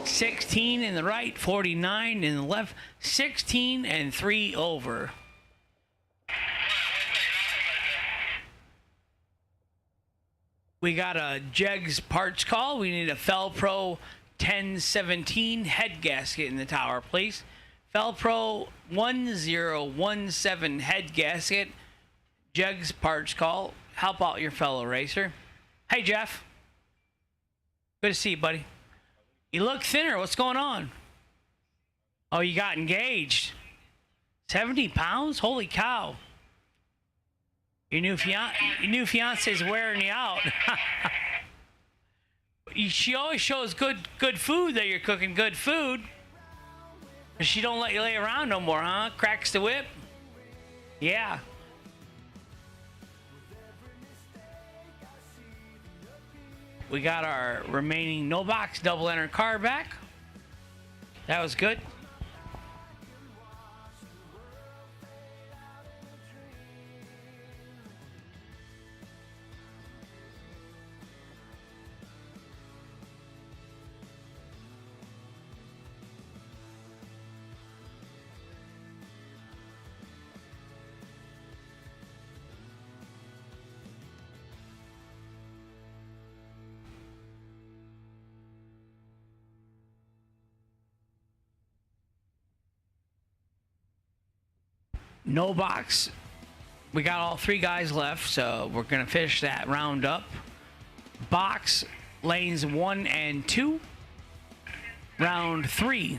$16 in the right, $49 in the left, 16 and 3 over. We got a Jegs parts call. We need a Felpro 1017 head gasket in the tower, please. Felpro 1017 head gasket. Jegs parts call. Help out your fellow racer. Hey, Jeff. Good to see you, buddy. You look thinner. What's going on? Oh, you got engaged. 70 pounds? Holy cow. Your new fiance's wearing you out. She always shows good food that you're cooking good food. But she don't let you lay around no more, huh? Cracks the whip? Yeah. We got our remaining no box double enter car back. That was good. No box. We got all 3 guys left, so we're going to finish that round up. Box, lanes 1 and 2. Round 3.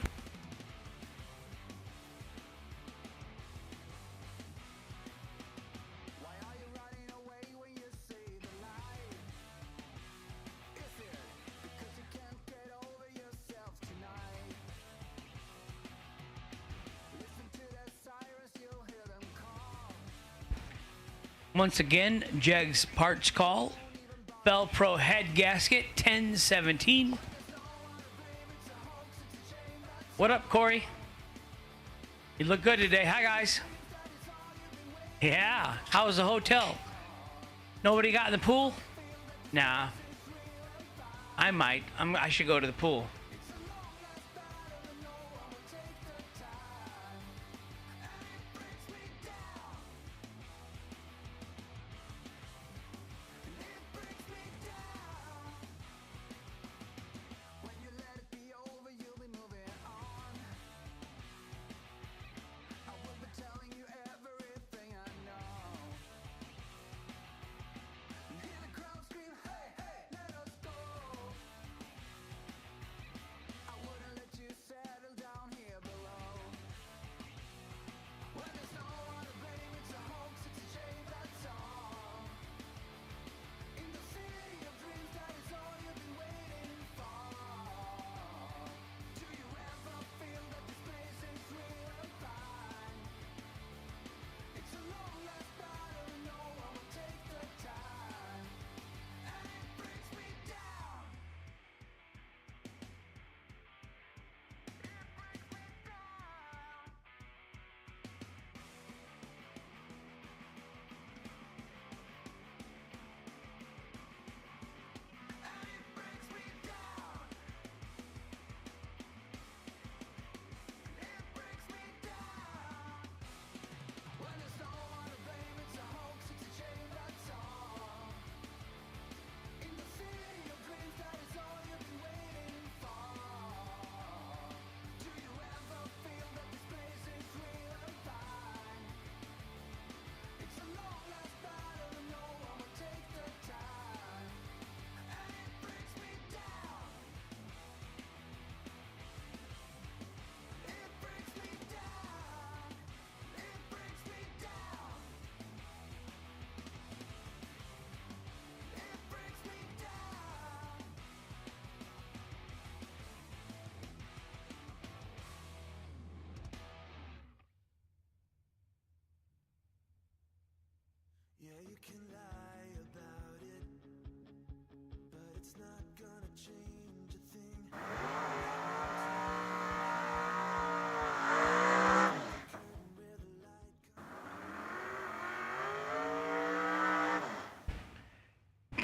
Once again, Jegs parts call. Felpro head gasket, 1017. What up, Corey? You look good today. Hi, guys. Yeah. How was the hotel? Nobody got in the pool? Nah. I might. I should go to the pool.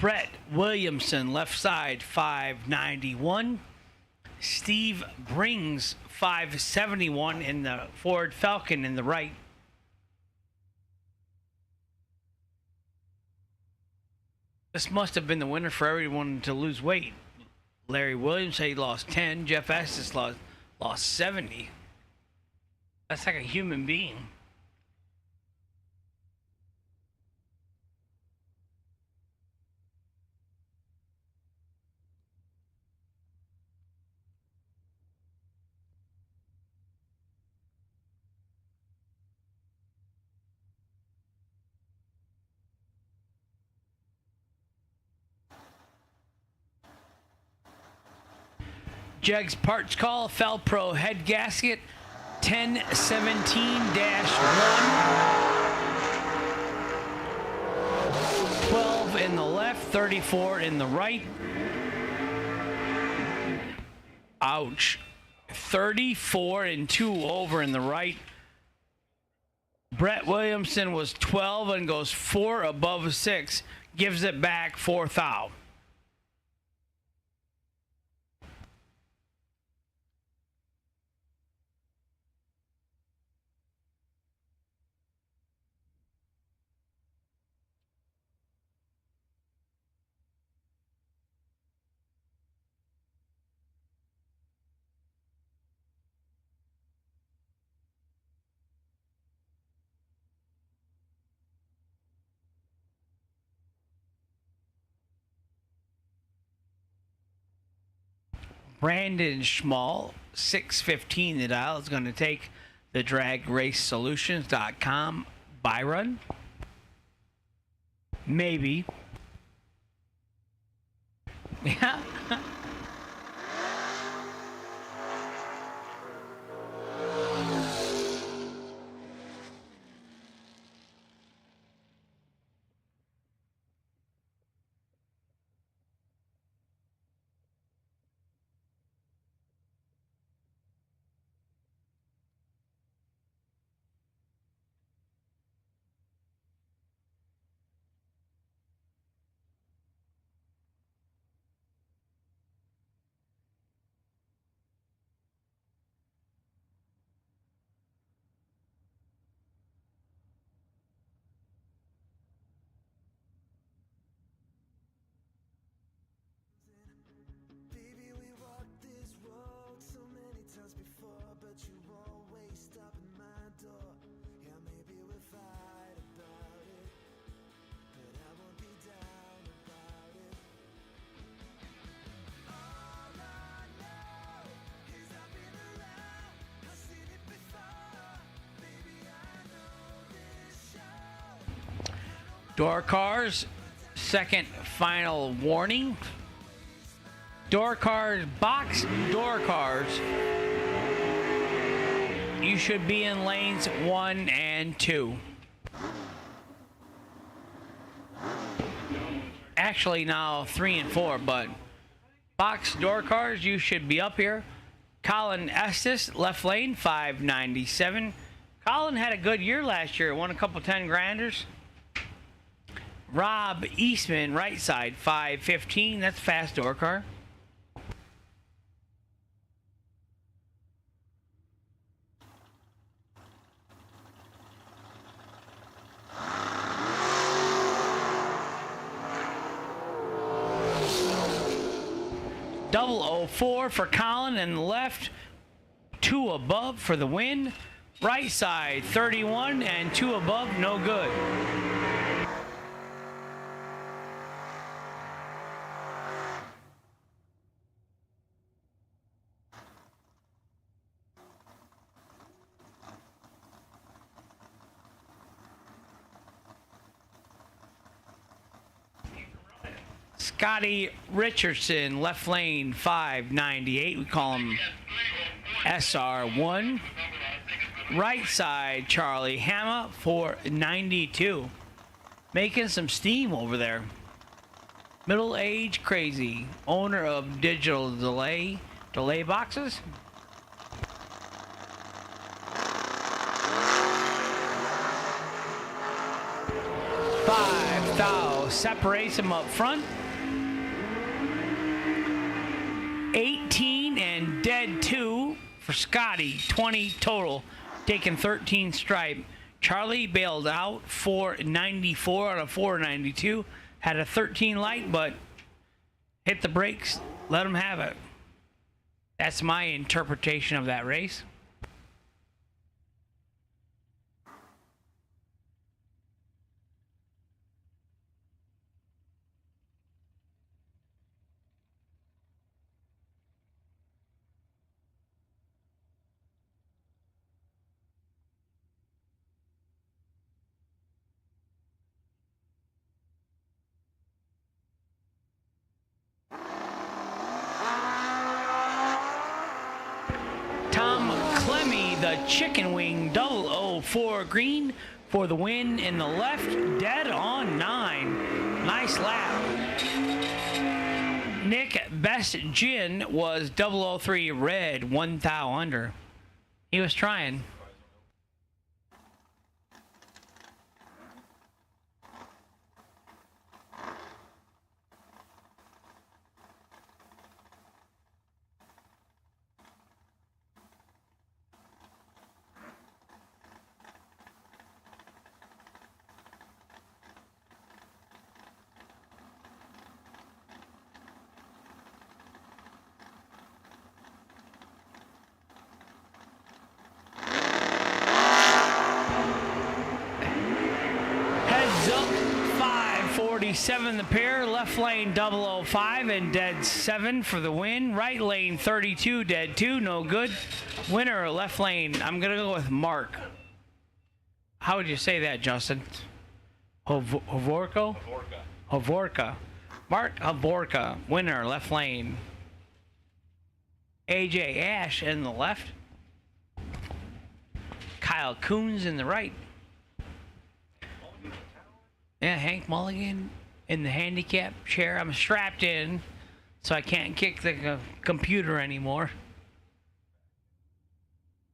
Brett Williamson, left side, 591. Steve Brings, 571 in the Ford Falcon in the right. This must have been the winner for everyone to lose weight. Larry Williams said he lost 10. Jeff Estes lost 70. That's like a human being. Jegs parts call, Felpro head gasket, 1017-1. 12 in the left, 34 in the right. Ouch. 34 and 2 over in the right. Brett Williamson was 12 and goes 4 above 6. Gives it back 4 thou. Brandon Schmall, 615 the dial, is going to take the DragRaceSolutions.com buy run. Maybe. Yeah. Door cars, second final warning. Door cars, box door cars. You should be in lanes 1 and 2. Actually now 3 and 4, but box door cars, you should be up here. Colin Estes, left lane, 597. Colin had a good year last year, won a couple 10 granders. Rob Eastman, right side, 515. That's fast door car. Double 04 for Colin and the left. 2 above for the win. Right side, 31 and 2 above, no good. Scottie Richardson, left lane, 598. We call him SR1. Right side, Charlie Hamma, 492. Making some steam over there. Middle age crazy. Owner of Digital Delay boxes. separates him up front. 18 and dead 2 for Scottie. 20 total, taking 13 stripe. Charlie bailed out 494 out of 492. Had a 13 light, but hit the brakes. Let him have it. That's my interpretation of that race. The chicken wing 004 green for the win in the left, dead on 9. Nice lap. Nick Best Gin was 003 red, 1 thou under. He was trying. Heads up, 547 the pair, left lane 005 and dead 7 for the win. Right lane 32, dead 2, no good. Winner, left lane, I'm going to go with Mark. How would you say that, Justin? Hovorka? Hovorka. Mark Hovorka, winner, left lane. AJ Ash in the left. Kyle Coons in the right. Yeah, Hank Mulligan in the handicap chair. I'm strapped in, so I can't kick the computer anymore.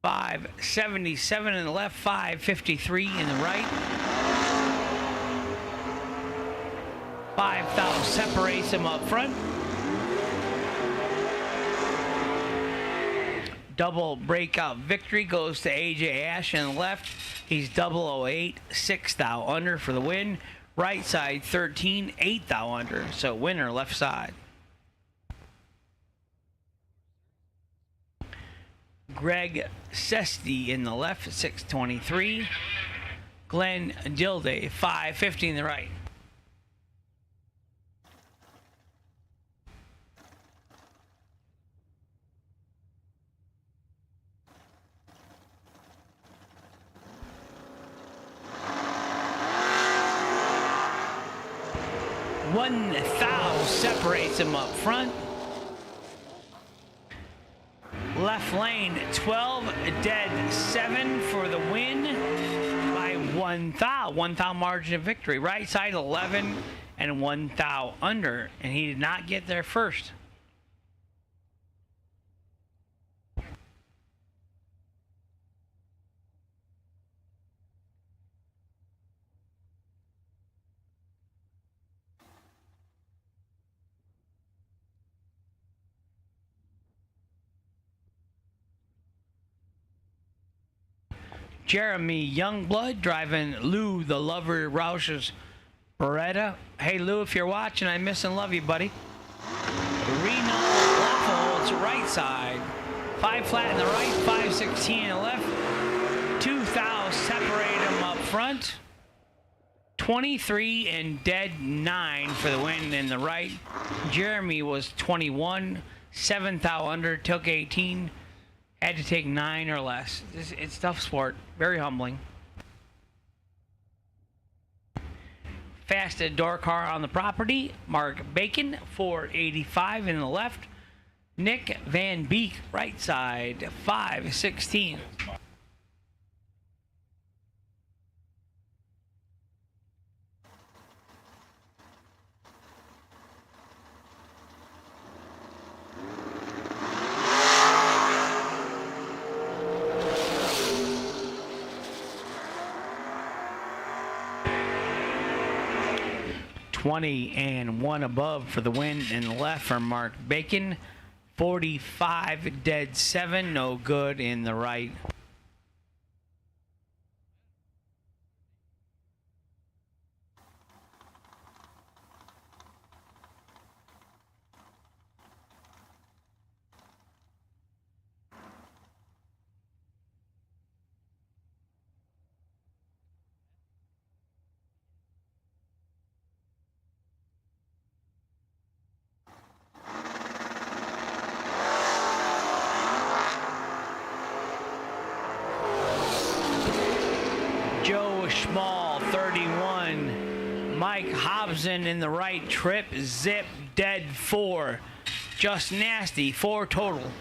577 in the left, 553 in the right. 5 thou separates him up front. Double breakout victory goes to AJ Ash in the left. He's 008, 6 thou under for the win. Right side 13, 8 thou under. So winner left side. Greg Sesty in the left, 623. Glenn Dilday, 550 in the right. One thou separates him up front. Left lane 12, dead 7 for the win by 1 thou. 1 thou margin of victory. Right side 11 and 1 thou under, and he did not get there first. Jeremy Youngblood driving Lou the Lover Roush's Beretta. Hey Lou, if you're watching, I miss and love you, buddy. Reno Leffel, it's right side. 5 flat in the right, 516 in the left. 2 thou separate him up front. 23 and dead 9 for the win in the right. Jeremy was 21, 7 thou under, took 18. Had to take 9 or less. It's tough sport. Very humbling. Fastest door car on the property. Mark Bacon, 485 in the left. Nick Van Beek, right side, 516. 20 and 1 above for the win. In the left for Mark Bacon. 45 dead 7, no good in the right. Joe Schmall, 31. Mike Hobson in the right trip. Zip, dead 4. Just nasty, 4 total.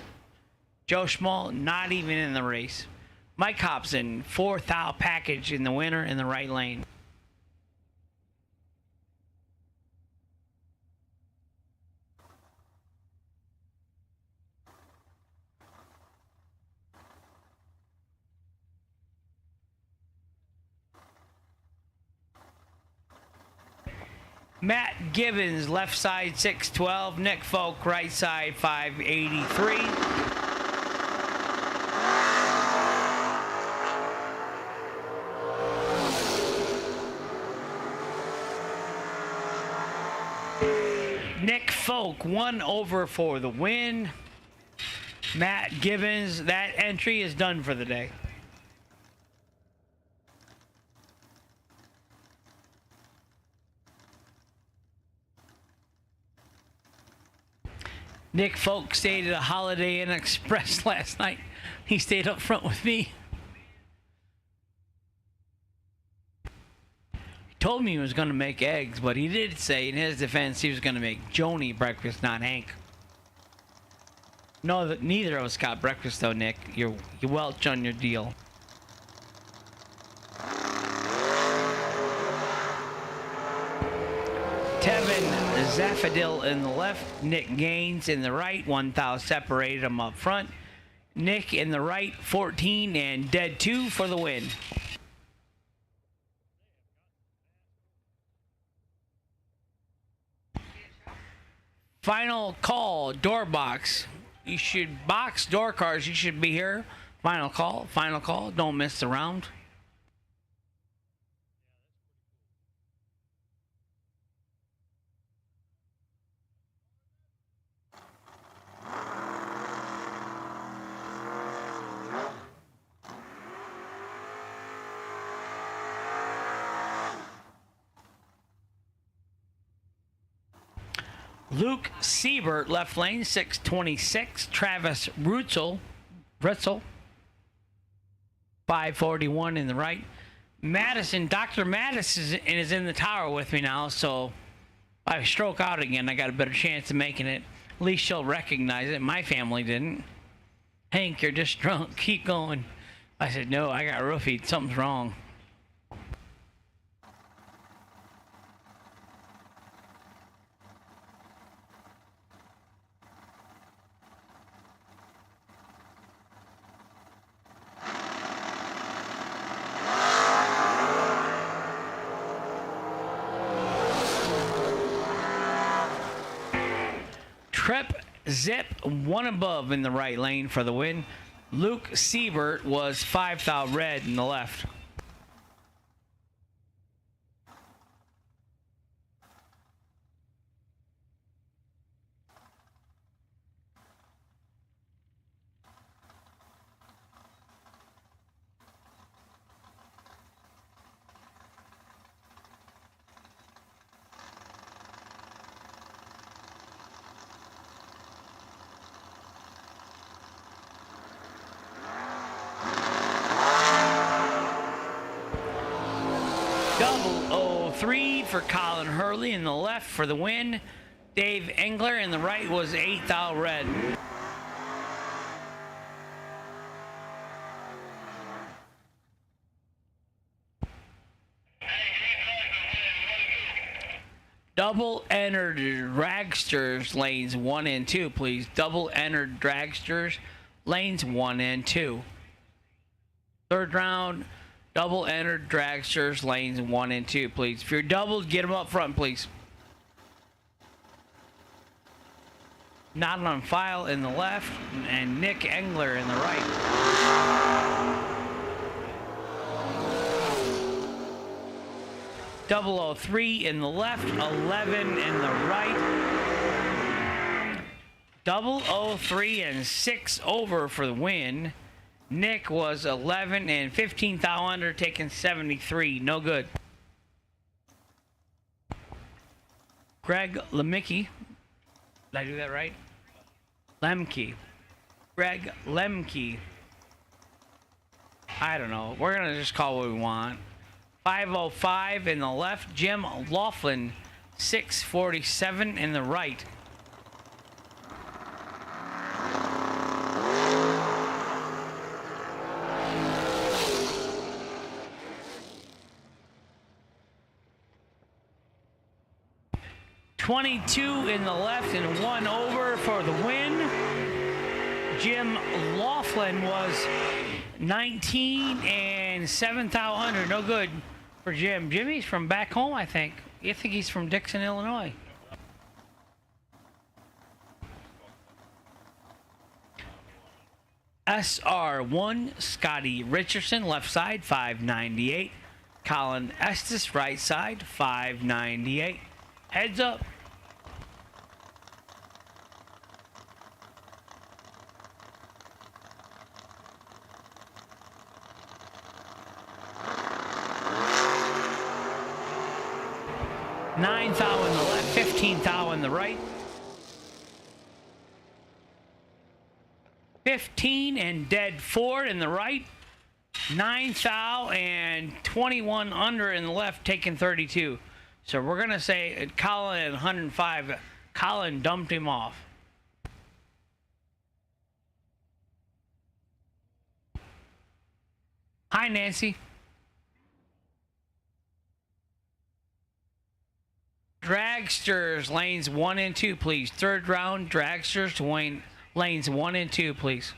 Joe Schmall, not even in the race. Mike Hobson, 4th out package in the winner in the right lane. Matt Gibbons, left side 612. Nick Folk, right side 583. Nick Folk, 1 over for the win. Matt Gibbons, that entry is done for the day. Nick Folk stayed at a Holiday Inn Express last night. He stayed up front with me. He told me he was going to make eggs, but he did say in his defense he was going to make Joni breakfast, not Hank. No, neither of us got breakfast though, Nick. You welch on your deal. Tevin Zaffadil in the left, Nick Gaines in the right. 1 thou separated them up front. Nick in the right, 14 and dead 2 for the win. Final call, door box. You should box door cars. You should be here. Final call, final call. Don't miss the round. Luke Siebert, left lane, 626. Travis Rutzel, 541 in the right. Madison, Dr. Madison is in the tower with me now, so if I stroke out again, I got a better chance of making it. At least she'll recognize it. My family didn't. Hank, you're just drunk. Keep going. I said, no, I got roofied. Something's wrong. Trip Zip, 1 above in the right lane for the win. Luke Siebert was 5 thou red in the left. Double 03 for Colin Hurley in the left for the win. Dave Engler in the right was 8 thou red. Double entered dragsters lanes 1 and 2, please. Double entered dragsters lanes 1 and 2. Third round. Double entered dragsters lanes 1 and 2, please. If you're doubled, get them up front, please. Not on file in the left, and Nick Engler in the right. 003 in the left, 11 in the right. 003 and 6 over for the win. Nick was 11 and 15 thou under, taking 73. No good. Greg Lemke. Did I do that right? Lemke. Greg Lemke. I don't know. We're going to just call what we want. 505 in the left. Jim Laughlin, 647 in the right. $22 in the left and 1 over for the win. Jim Laughlin was 19 and 7 thou under. No good for Jim. Jimmy's from back home, I think. I think he's from Dixon, Illinois. SR1, Scottie Richardson, left side, 598. Colin Estes, right side, 598. Heads up. $9 thou in the left, $15 thou in the right. 15 and dead 4 in the right. 9 thou and 21 under in the left, taking 32. So we're going to say Colin at 105. Colin dumped him off. Hi, Nancy. Dragsters, lanes 1 and 2, please. Third round, dragsters, lanes 1 and 2, please.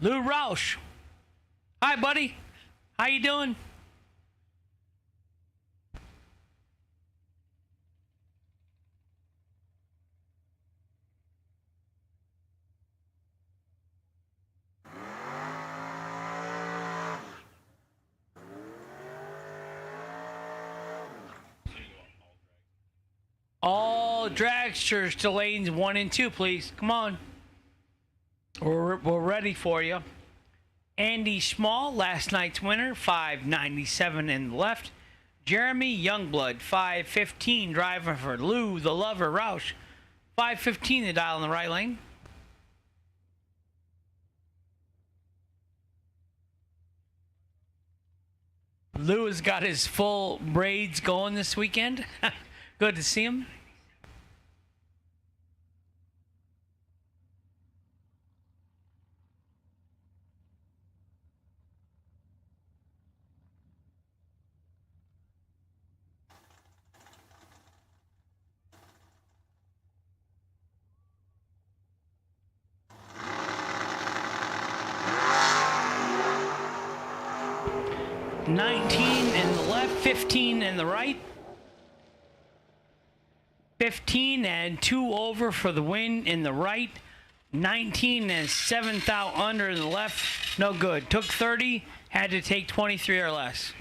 Lou Roush. Hi, buddy. How you doing? All dragsters to lanes 1 and 2, please. Come on. We're ready for you. Andy Small, last night's winner, 597 in the left. Jeremy Youngblood, 515, driving for Lou the Lover Roush. 515 the dial in the right lane. Lou has got his full braids going this weekend. Good to see him. $19 in the left, 15 in the right. 15 and 2 over for the win in the right. 19 and 7 thou under in the left. No good. Took 30, had to take 23 or less.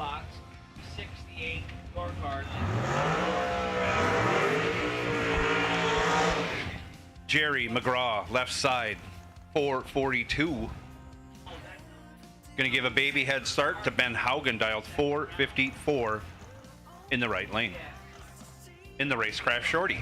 box, 68 scorecards. Jerry McGraw, left side, 442. Going to give a baby head start to Ben Haugen, dialed 454 in the right lane. In the Racecraft Shorty.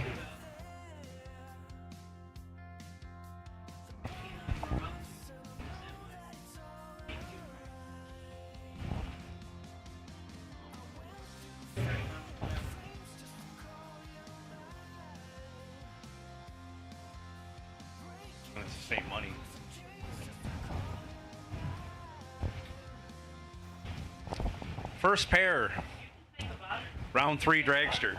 It's the same money. First pair, round 3 dragster.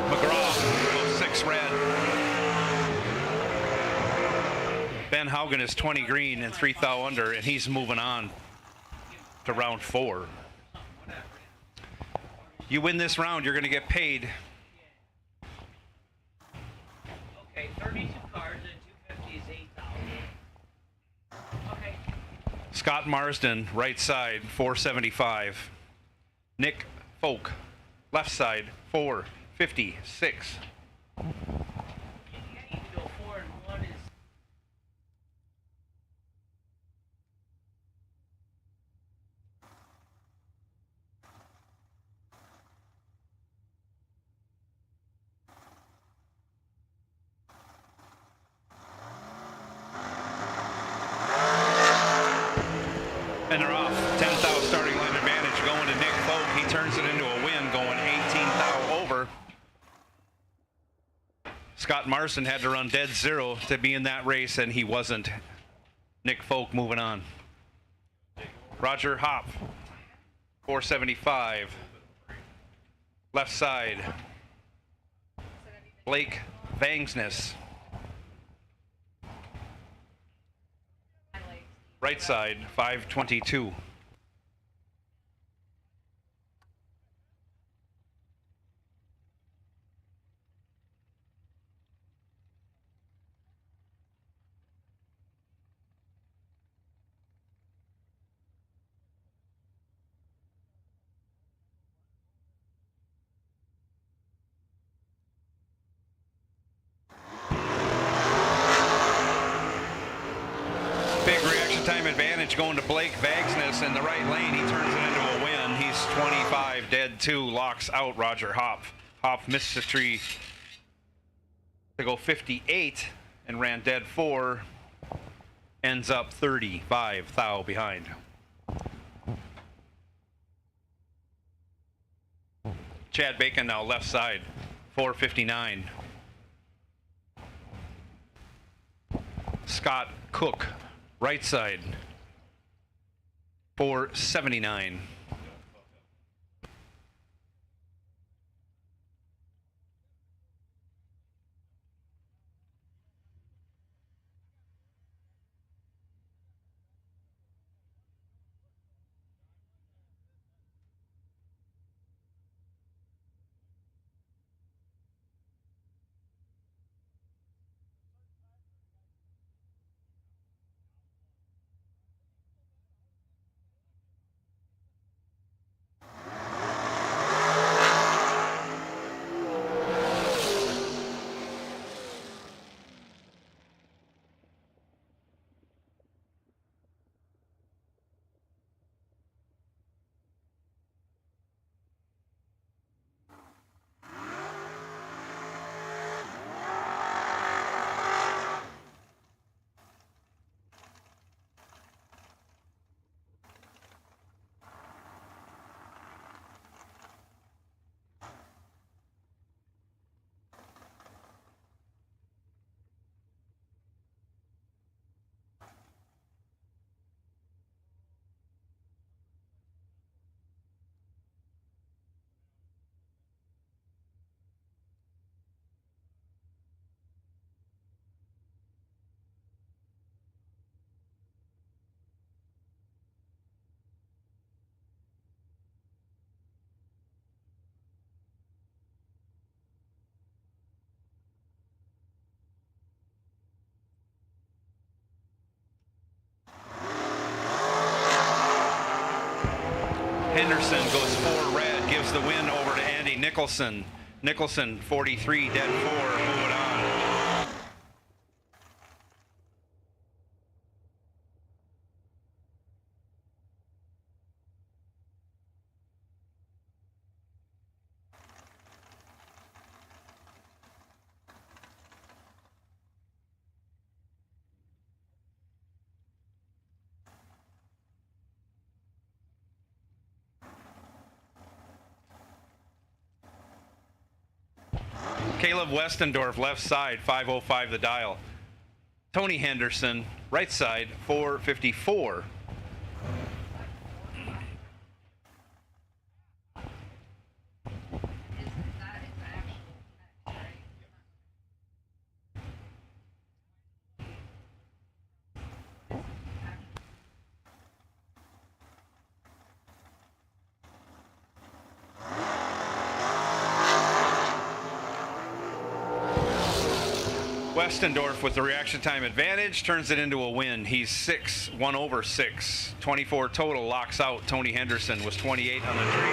McGraw, 6 red. Ben Haugen is 20 green and 3 thou under, and he's moving on to round 4. You win this round, you're going to get paid. Okay, 32 cards and 250 is 8,000. Okay. Scott Marsden, right side, 475. Nick Folk, left side, 456. You can go 4 and 1 is. And they're off. 10 thou starting line advantage going to Nick Folk. He turns it into a win, going 18 thou over. Scott Marsden had to run dead zero to be in that race, and he wasn't. Nick Folk moving on. Roger Hop, 475. Left side. Blake Vangsness. Right side, 522. Big reaction time advantage going to Blake Vagsness in the right lane. He turns it into a win. He's 25 dead 2, locks out Roger Hop. Hop missed the tree to go 58 and ran dead 4. Ends up 35 thou behind. Chad Bacon now left side, 459. Scott Cook, right side, 479. Henderson goes 4 red, gives the win over to Andy Nicholson. Nicholson 43, dead 4, moving on. Caleb Westendorf, left side, 505 the dial. Tony Henderson, right side, 454. Westendorf with the reaction time advantage turns it into a win. He's 1 over 6. 24 total, locks out. Tony Henderson was 28 on the tree.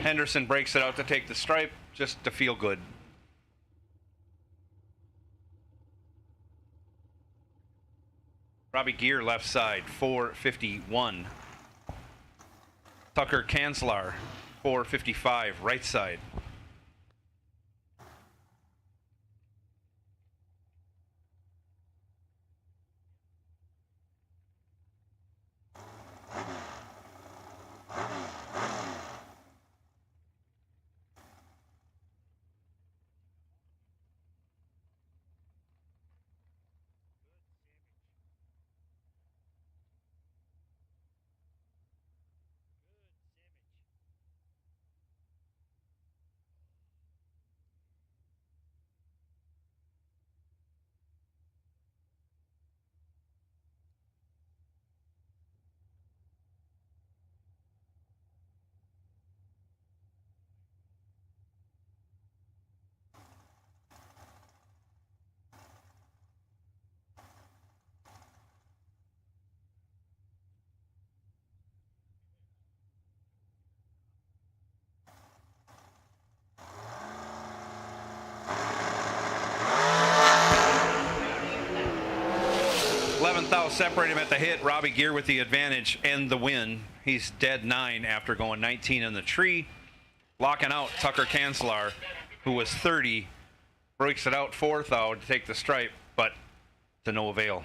Henderson breaks it out to take the stripe just to feel good. Robbie Gear, left side, 451. Tucker Kanslar, 455, right side. Thou separate him at the hit. Robbie Gear with the advantage and the win. He's dead 9 after going 19 in the tree. Locking out Tucker Kanslar, who was 30. Breaks it out 4th out to take the stripe, but to no avail.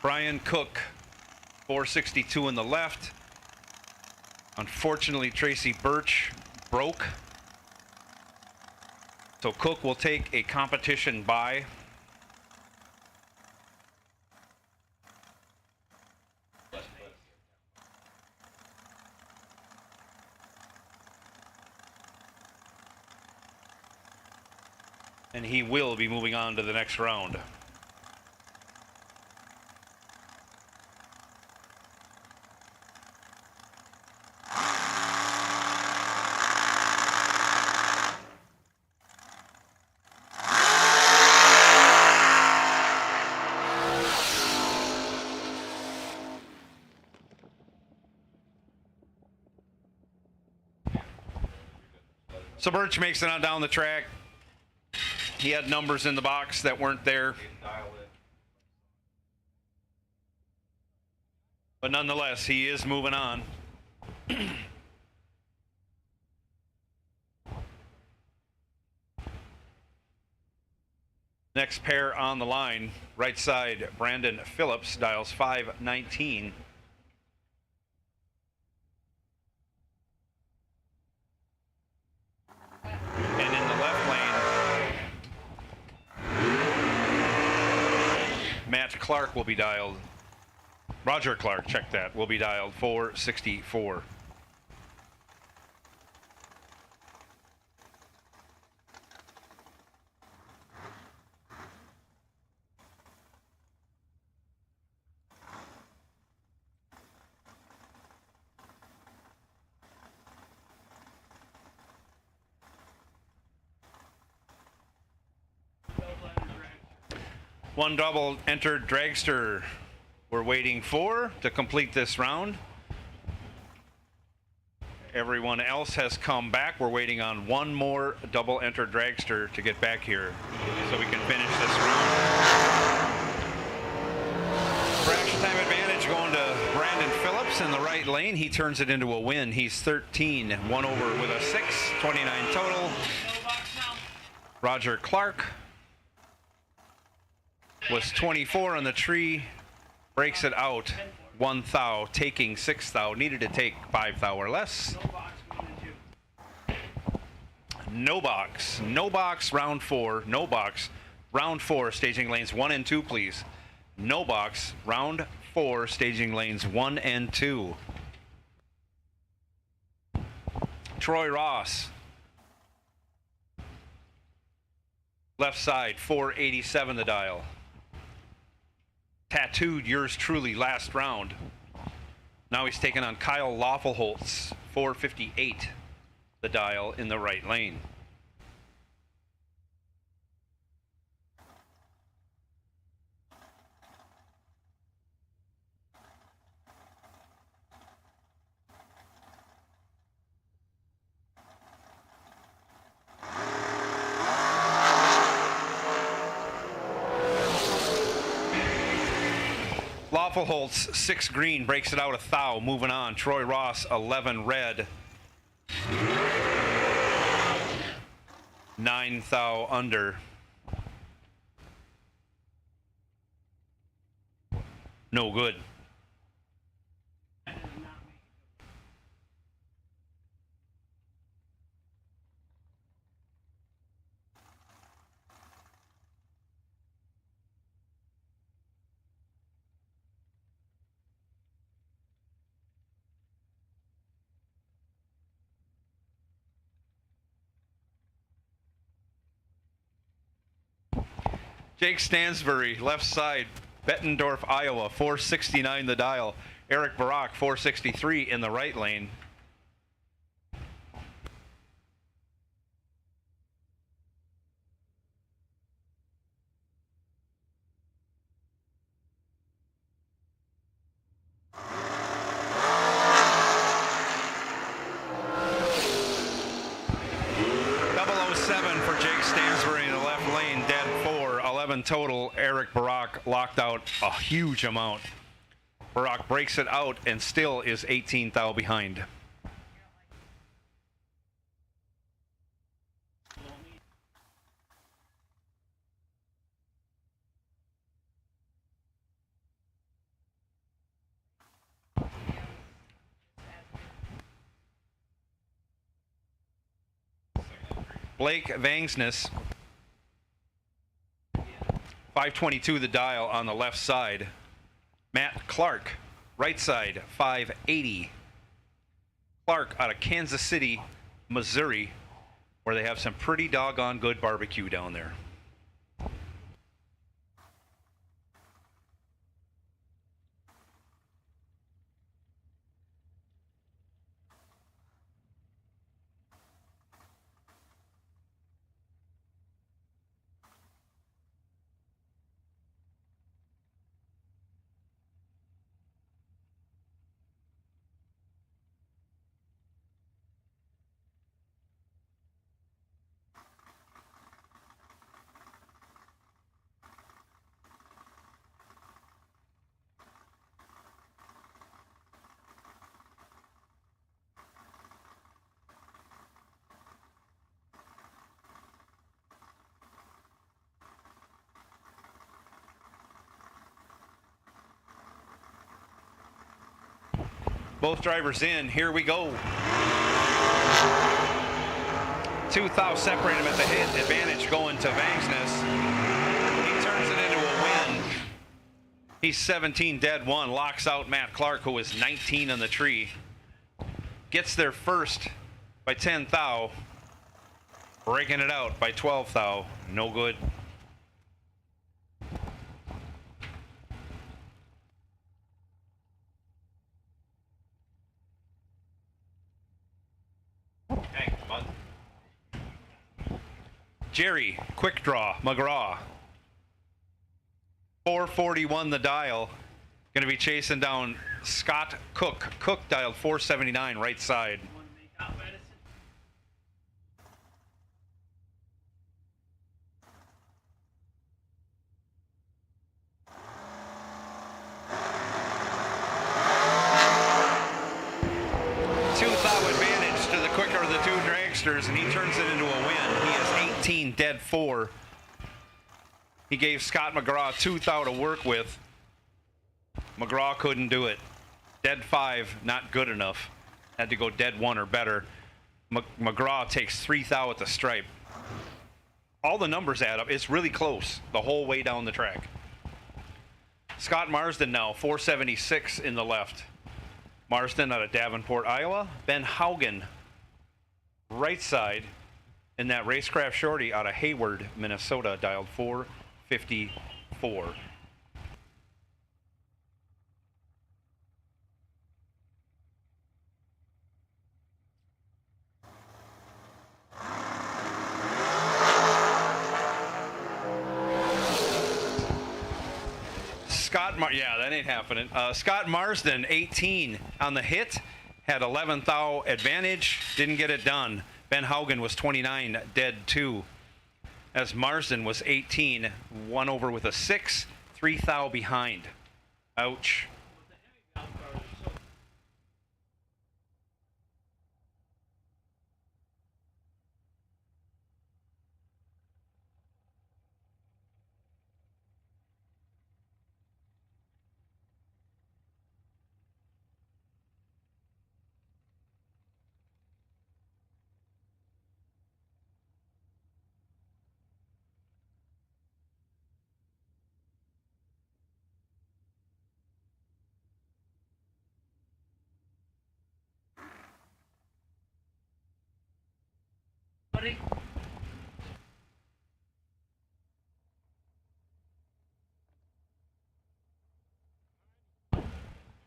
Brian Cook, 462 in the left. Unfortunately, Tracy Birch broke. So Cook will take a competition bye. And he will be moving on to the next round. So Birch makes it on down the track. He had numbers in the box that weren't there. But nonetheless, he is moving on. Next pair on the line, right side, Brandon Phillips, dials 519. Matt Clark will be dialed. Roger Clark, check that, will be dialed 464. One double entered dragster we're waiting for to complete this round. Everyone else has come back. We're waiting on one more double entered dragster to get back here so we can finish this round. Fraction time advantage going to Brandon Phillips in the right lane. He turns it into a win. He's 13, one over with a 6, 29 total. Roger Clark was 24 on the tree, breaks it out 1 thou, taking 6 thou, needed to take 5 thou or less. No box, no box, round 4, no box, round 4, staging lanes 1 and 2, please. No box, round 4, staging lanes 1 and 2. Troy Ross. Left side, 487 the dial. Tattooed yours truly last round. Now he's taking on Kyle Lawfulholtz, 458 the dial in the right lane. Lawfulholtz 6 green, breaks it out 1 thou, moving on. Troy Ross 11 red, 9 thou under. No good. Jake Stansbury, left side, Bettendorf, Iowa, 469 the dial. Eric Barak, 463 in the right lane. Total. Eric Barak locked out a huge amount. Barak breaks it out and still is 18 thou behind. Blake Vangsness, 522 the dial on the left side. Matt Clark, right side, 580. Clark out of Kansas City, Missouri, where they have some pretty doggone good barbecue down there. Both drivers in. Here we go. 2 thou separate him at the hit. Advantage going to Vangsness. He turns it into a win. He's 17 dead 1, locks out Matt Clark, who was 19 on the tree. Gets there first by 10 thou. Breaking it out by 12 thou. No good. Thanks, bud. Jerry, quick draw, McGraw. 441 the dial. Going to be chasing down Scott Cook. Cook dialed 479 right side. 2 thou advantage to the quicker of the two dragsters, and he turns it into a win. He is 18 dead 4. He gave Scott McGraw 2 thou to work with. McGraw couldn't do it. Dead 5, not good enough. Had to go dead 1 or better. McGraw takes 3 thou at the stripe. All the numbers add up. It's really close the whole way down the track. Scott Marsden now, 476 in the left. Marsden out of Davenport, Iowa. Ben Haugen, right side. And that Racecraft Shorty out of Hayward, Minnesota, dialed 454. Yeah, that ain't happening. Scott Marsden, 18 on the hit, had 11 thou advantage, didn't get it done. Ben Haugen was 29, dead 2. As Marsden was 18, 1 over with a 6, 3 thou behind. Ouch.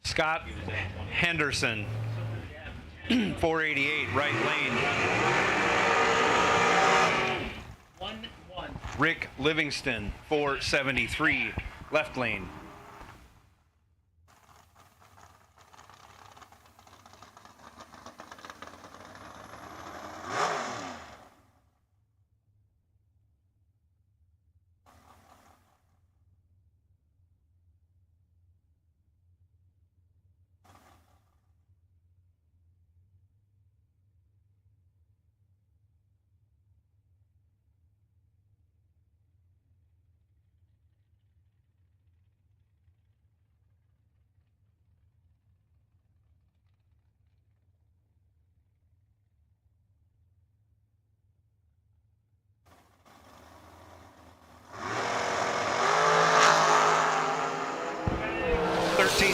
Scott Henderson, 488, right lane. 1-1. Rick Livingston, 473, left lane.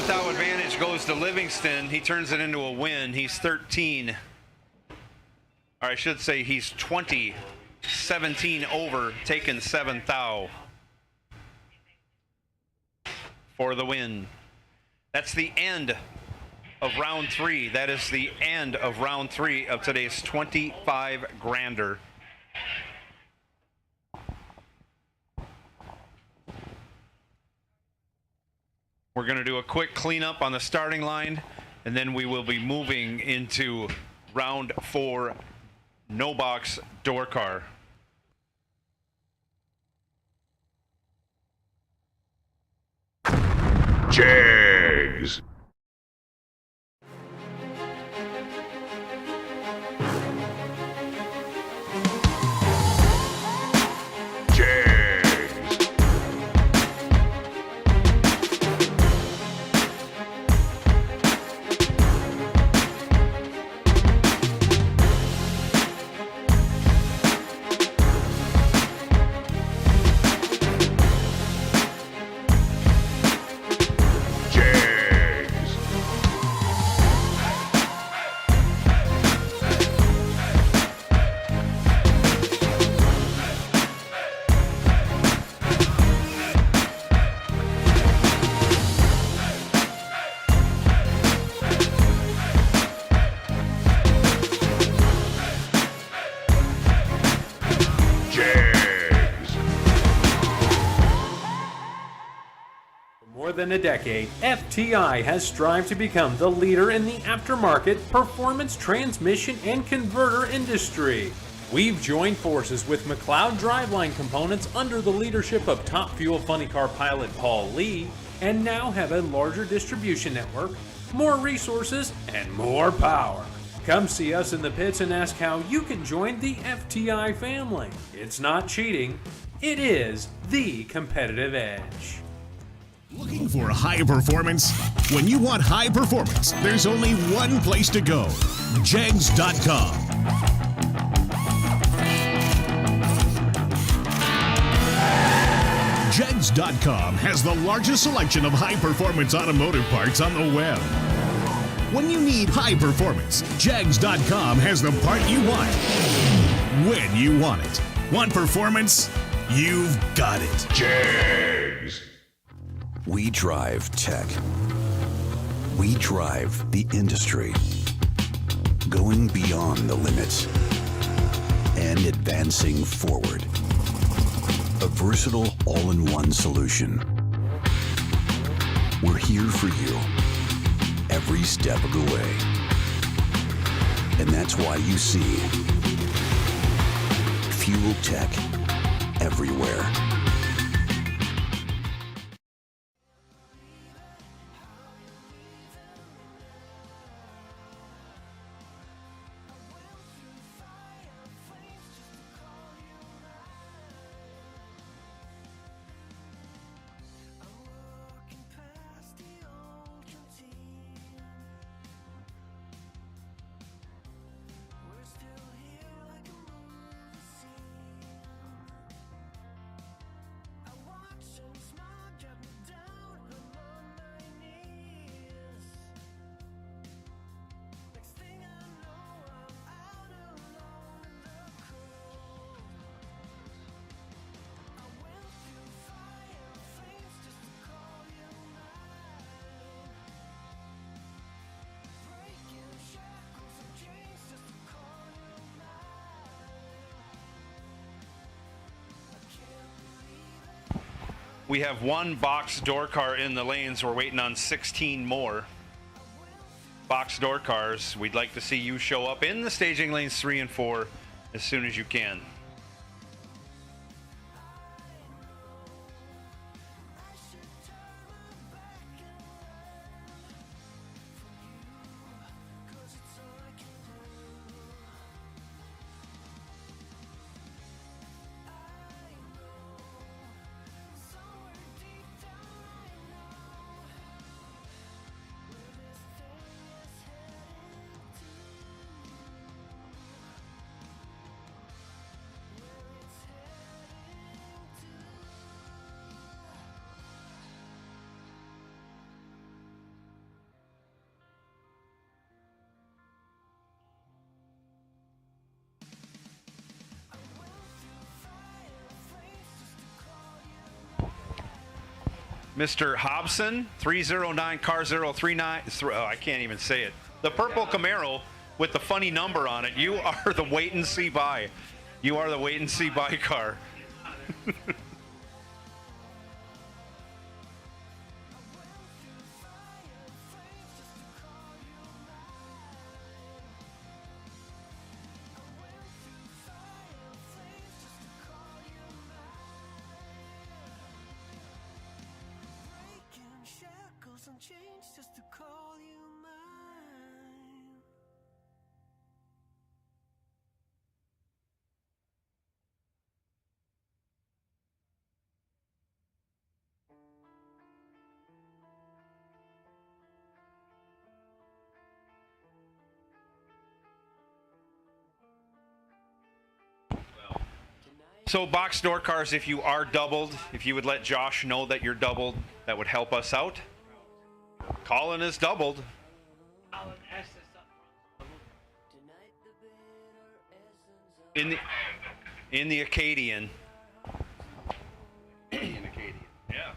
Thou advantage goes to Livingston. He turns it into a win. He's 13. Or I should say he's 20. 17 over, taking 7 thou for the win. That's the end of round 3. That is the end of round 3 of today's 25 grander. We're going to do a quick cleanup on the starting line, and then we will be moving into round 4, no box door car. Jags. more than a decade, FTI has strived to become the leader in the aftermarket performance transmission and converter industry. We've joined forces with McLeod Driveline Components under the leadership of Top Fuel Funny Car pilot Paul Lee, and now have a larger distribution network, more resources, and more power. Come see us in the pits and ask how you can join the FTI family. It's not cheating, it is the competitive edge. Looking for high performance? When you want high performance, there's only one place to go. Jegs.com. Jegs.com has the largest selection of high-performance automotive parts on the web. When you need high performance, Jegs.com has the part you want, when you want it. Want performance? You've got it. Jags. We drive tech. We drive the industry. Going beyond the limits and advancing forward. A versatile all-in-one solution. We're here for you every step of the way. And that's why you see Fuel Tech everywhere. We have one box door car in the lanes. We're waiting on 16 more box door cars. We'd like to see you show up in the staging lanes 3 and 4 as soon as you can. Mr. Hobson, 309 car 039. I can't even say it. The purple Camaro with the funny number on it. You are the wait and see buy. You are the wait and see buy car. So box door cars, if you are doubled, if you would let Josh know that you're doubled, that would help us out. Colin is doubled. In the Acadian. In Acadian. Yeah.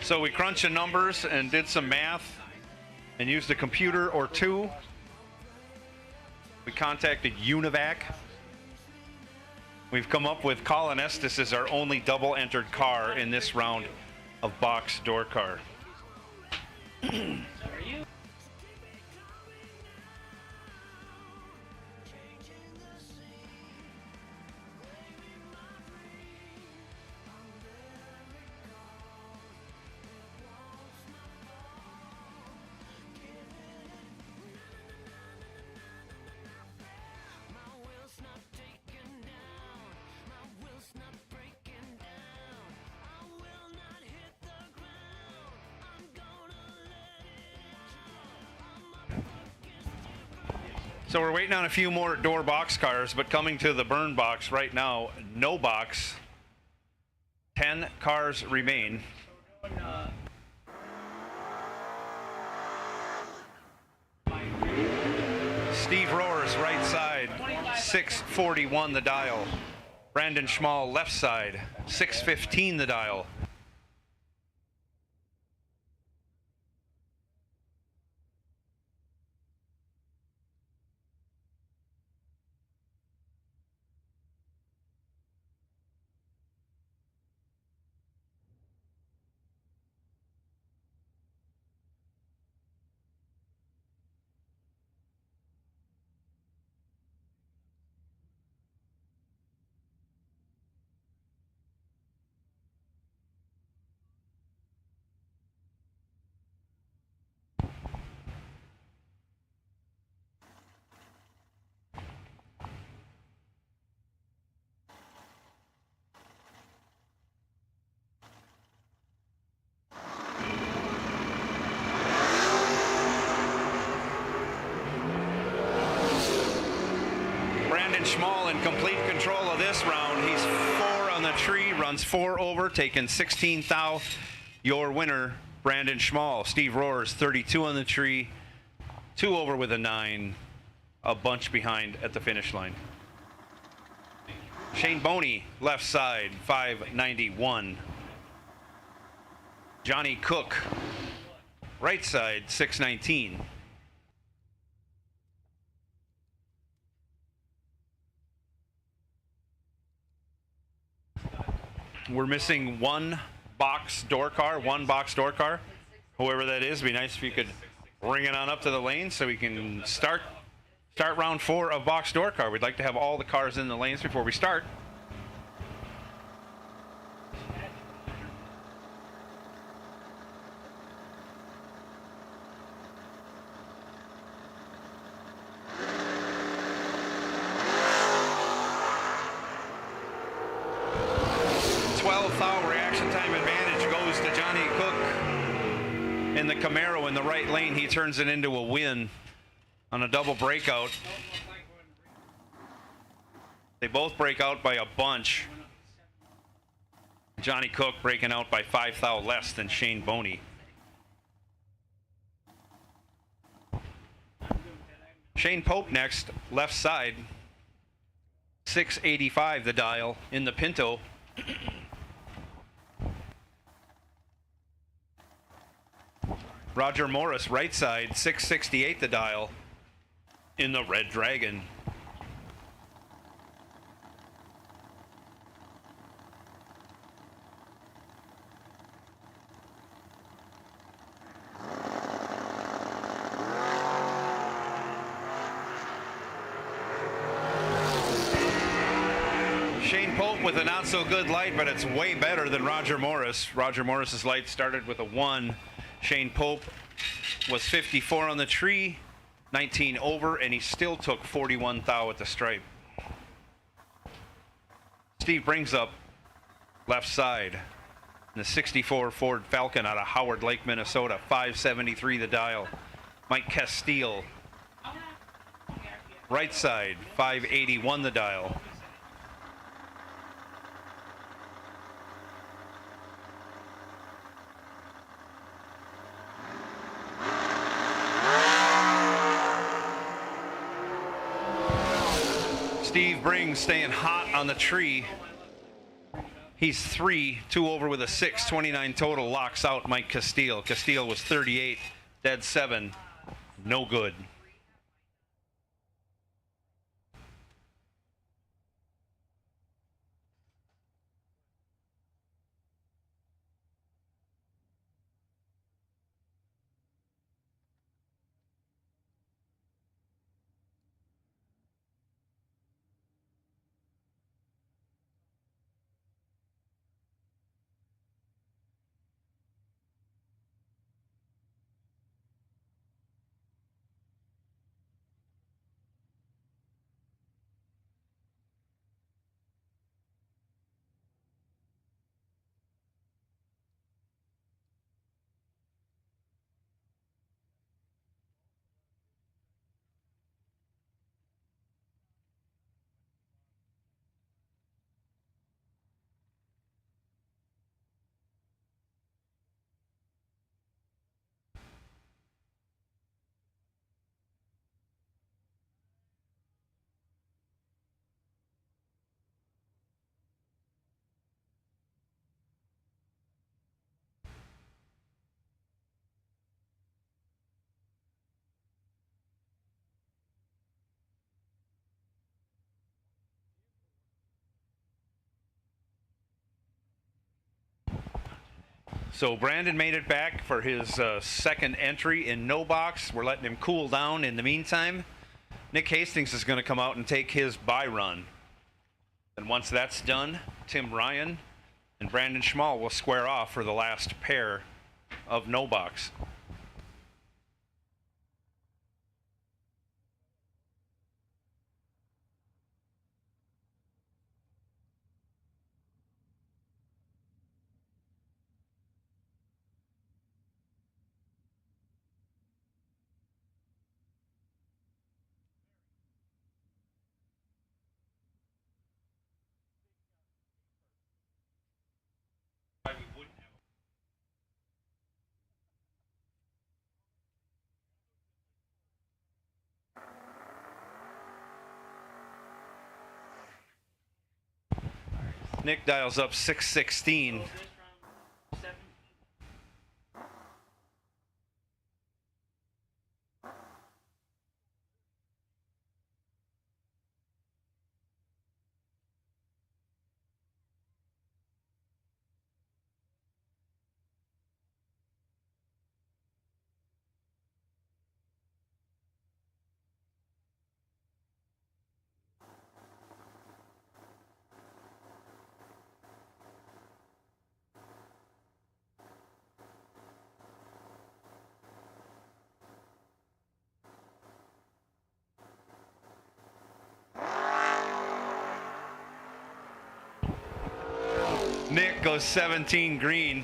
So we crunched the numbers and did some math and used a computer or two. We contacted Univac. We've come up with Colin Estes as our only double entered car in this round of box door car. So we're waiting on a few more door box cars, but coming to the burn box right now, no box. 10 cars remain. Steve Roars, right side, 641 the dial. Brandon Schmall, left side, 615 the dial. Schmall in complete control of this round. He's 4 on the tree, runs 4 over, taking 16th thou. Your winner, Brandon Schmall. Steve Roars, 32 on the tree, 2 over with a 9, a bunch behind at the finish line. Shane Boney, left side, 591. Johnny Cook, right side, 619. We're missing one box door car. Whoever that is, it'd be nice if you could bring it on up to the lane so we can start round 4 of box door car. We'd like to have all the cars in the lanes before we start. In the Camaro in the right lane, he turns it into a win on a double breakout. They both break out by a bunch. Johnny Cook breaking out by 5 thou less than Shane Boney. Shane Pope next, left side, 685 the dial in the Pinto. Roger Morris, right side, 668 the dial in the Red Dragon. Shane Pope with a not so good light, but it's way better than Roger Morris. Roger Morris's light started with a 1. Shane Pope was 54 on the tree, 19 over, and he still took 41 thou at the stripe. Steve brings up left side in the 64 Ford Falcon out of Howard Lake, Minnesota, 573 the dial. Mike Castile, right side, 581 the dial. Steve Brings staying hot on the tree. He's 3, 2 over with a 6, 29 total, locks out Mike Castile. Castile was 38, dead 7, no good. So Brandon made it back for his second entry in no box. We're letting him cool down in the meantime. Nick Hastings is going to come out and take his bye run. And once that's done, Tim Ryan and Brandon Schmall will square off for the last pair of no box. Nick dials up 616. Nick goes 17 green,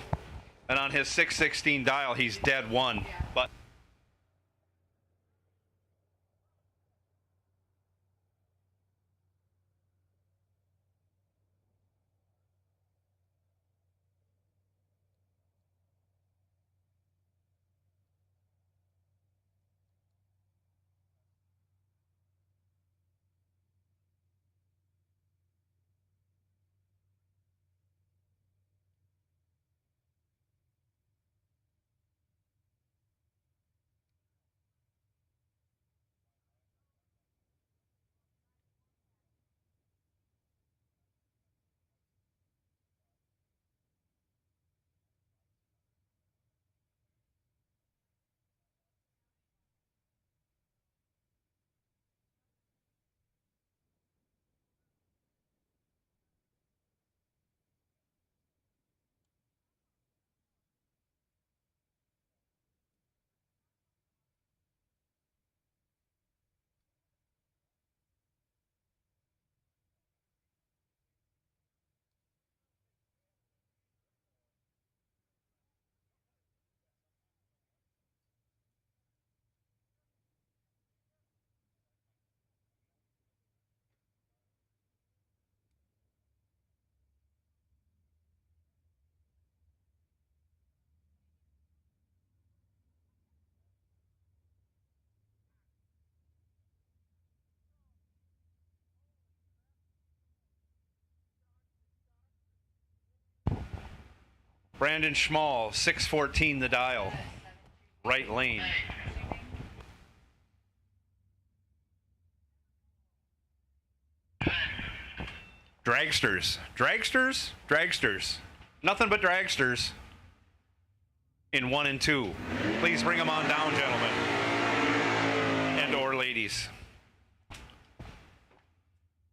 and on his 616 dial, he's dead 1. But Brandon Schmall, 614 the dial. Right lane. Dragsters. Dragsters? Dragsters. Nothing but dragsters in 1 and 2. Please bring them on down, gentlemen. And or ladies.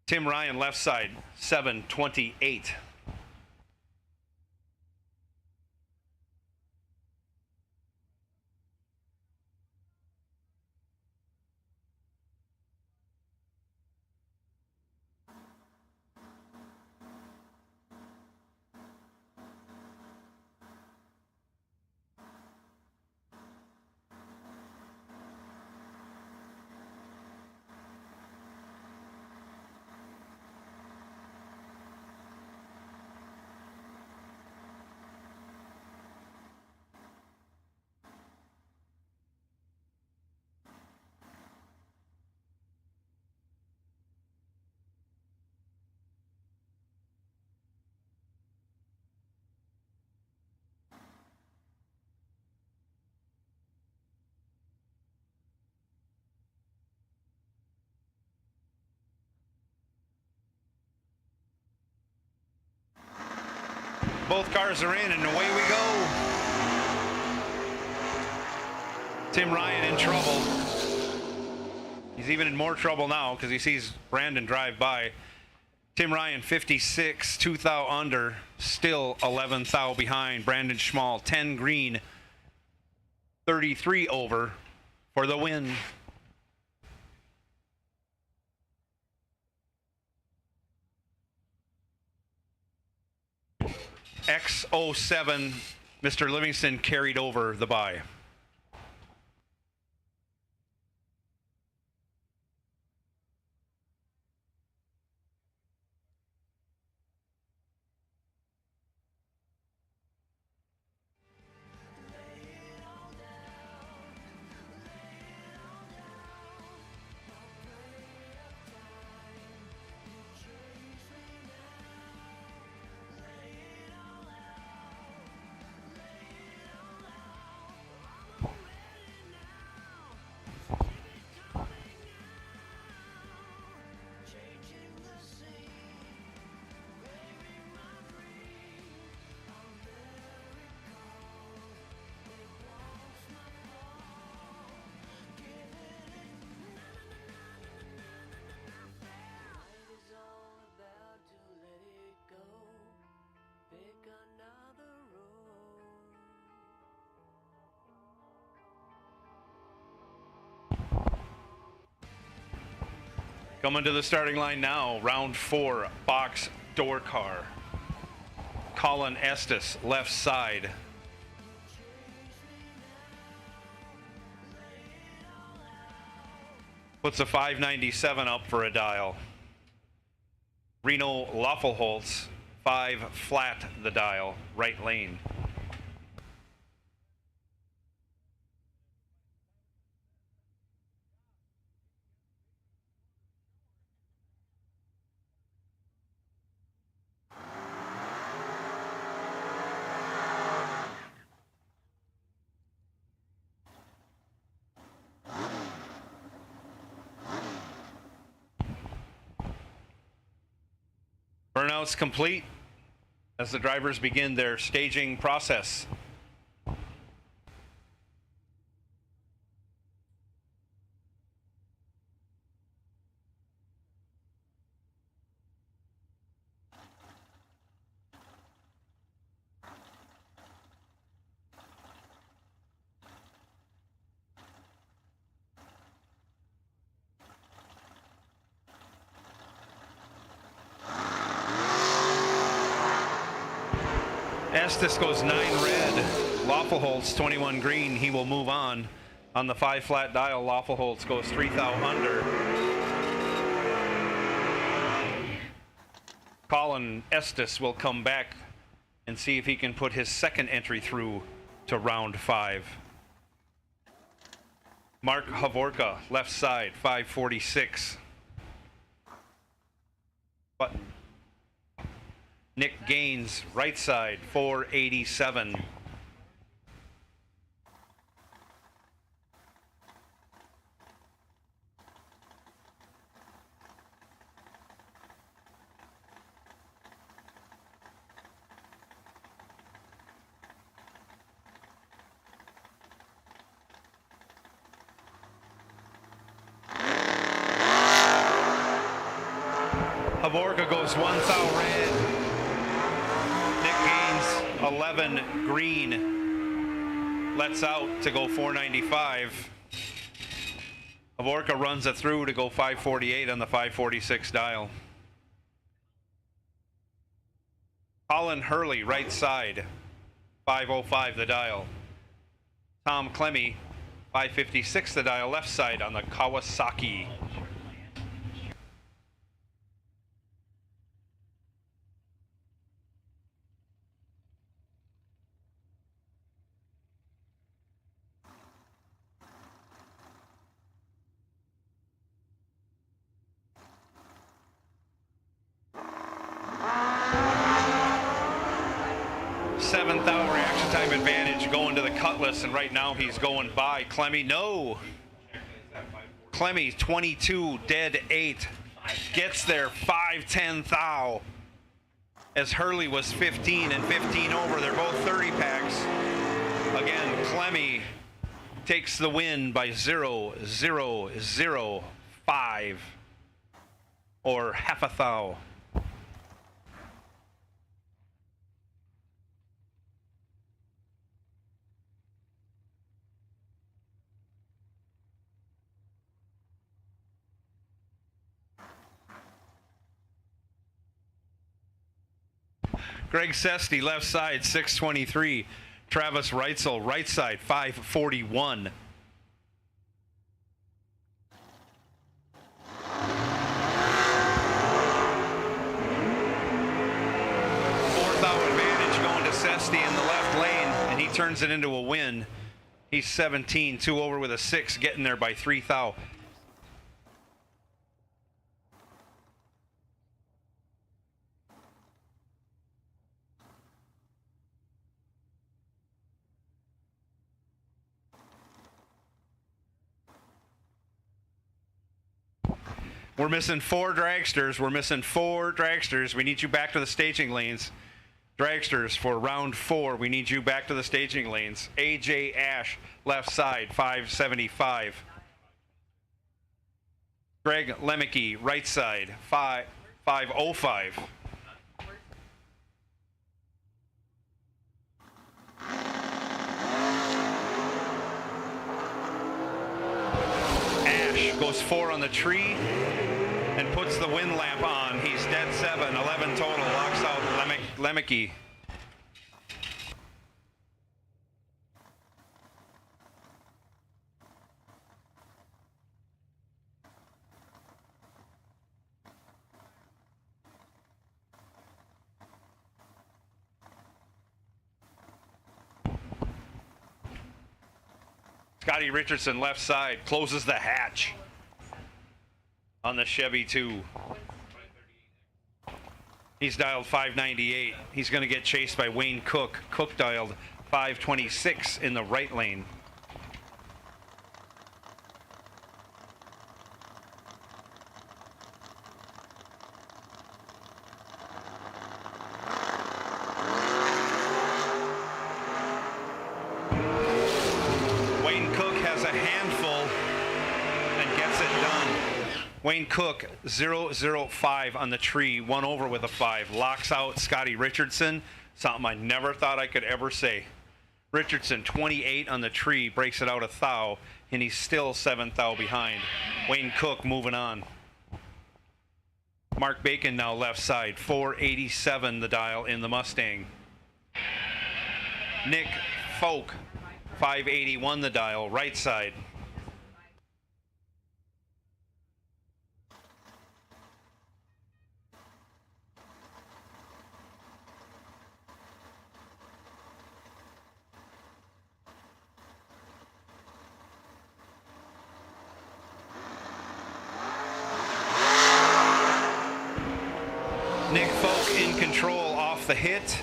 Tim Ryan, left side, 728. Both cars are in, and away we go. Tim Ryan in trouble. He's even in more trouble now because he sees Brandon drive by. Tim Ryan, 56, 2 thou under, still 11 thou behind. Brandon Schmall, 10 green, 33 over for the win. X07, Mr. Livingston carried over the bye. Coming to the starting line now, round 4, box door car. Colin Estes, left side. Puts a 597 up for a dial. Reno Loffelholtz, 5 flat the dial, right lane. Burnouts complete as the drivers begin their staging process. Estes goes 9 red. Loffelholtz 21 green. He will move on the 5 flat dial. Loffelholtz goes 3 thou under. Colin Estes will come back and see if he can put his second entry through to round 5. Mark Havorka, left side, 546. Button. Nick Gaines, right side, 487. Havorka goes 1 thou red. Nick Gaines 11 green. Lets out to go 495. Havorka runs it through to go 548 on the 546 dial. Colin Hurley, right side, 505 the dial. Tom Clemmy, 556 the dial, left side on the Kawasaki. Seventh hour reaction time advantage going to the Cutlass, and right now he's going by Clemmy. No. Clemmy 22 dead 8 gets there 5-10 thou as Hurley was 15 and 15 over. They're both 30 packs. Again, Clemmy takes the win by 0.005 or half a thou. Greg Sesty, left side, 623. Travis Reitzel, right side, 541. Fourth out advantage going to Sesty in the left lane, and he turns it into a win. He's 17, 2 over with a 6, getting there by 3 thou. We're missing 4 dragsters. We're missing 4 dragsters. We need you back to the staging lanes. Dragsters for round 4. We need you back to the staging lanes. AJ Ash, left side, 575. Greg Lemke, right side, 505. Ash goes 4 on the tree and puts the wind lamp on. He's dead 7, 11 total, locks out Lemke. Scottie Richardson, left side, closes the hatch on the Chevy 2. He's dialed 598. He's going to get chased by Wayne Cook. Cook dialed 526 in the right lane. Wayne Cook has a handful and gets it done. Wayne Cook, 005 on the tree, 1 over with a 5. Locks out Scottie Richardson, something I never thought I could ever say. Richardson, 28 on the tree, breaks it out a thou, and he's still 7 thou behind. Wayne Cook moving on. Mark Bacon now left side, 487 the dial in the Mustang. Nick Folk, 581 the dial, right side. Nick Folk in control off the hit.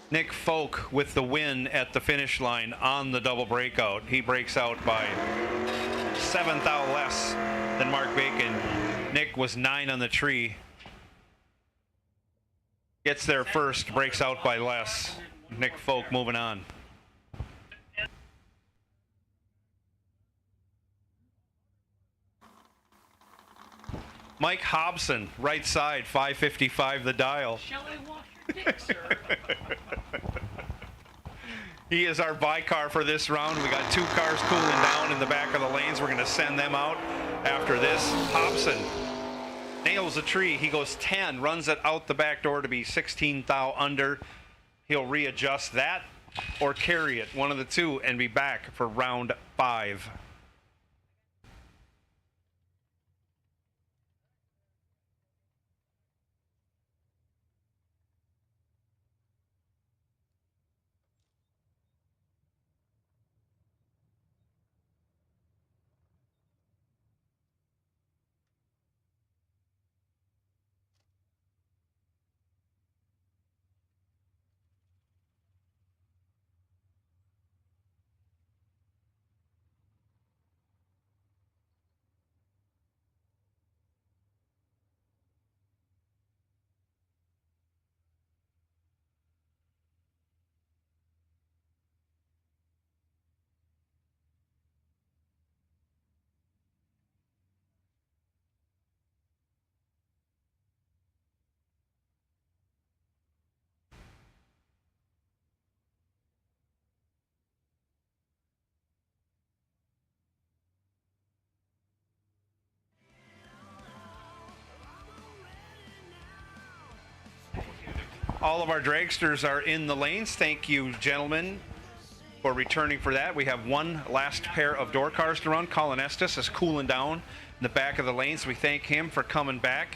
Nick Folk with the win at the finish line on the double breakout. He breaks out by 7th out less than Mark Bacon. Nick was 9 on the tree. Gets there first, breaks out by less. Nick Folk moving on. Mike Hobson, right side, 555 the dial. Shall I wash your dick, sir? He is our buy car for this round. We got 2 cars cooling down in the back of the lanes. We're going to send them out after this. Hobson nails a tree. He goes 10, runs it out the back door to be 16 thou under. He'll readjust that or carry it, one of the two, and be back for round 5. All of our dragsters are in the lanes. Thank you, gentlemen, for returning for that. We have one last pair of door cars to run. Colin Estes is cooling down in the back of the lanes. We thank him for coming back.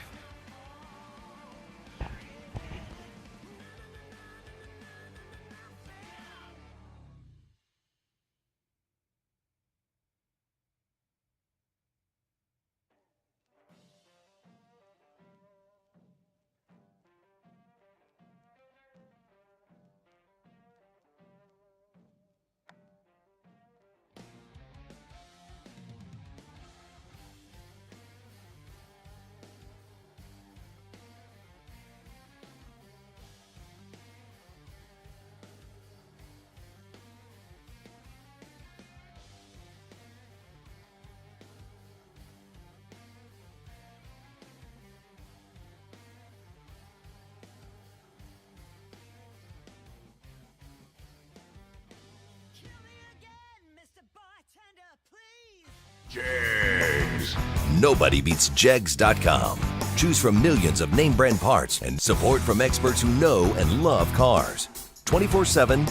Jegs. Nobody beats Jegs.com. Choose from millions of name brand parts and support from experts who know and love cars. 24/7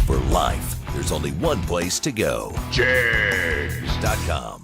for life. There's only one place to go. Jegs.com.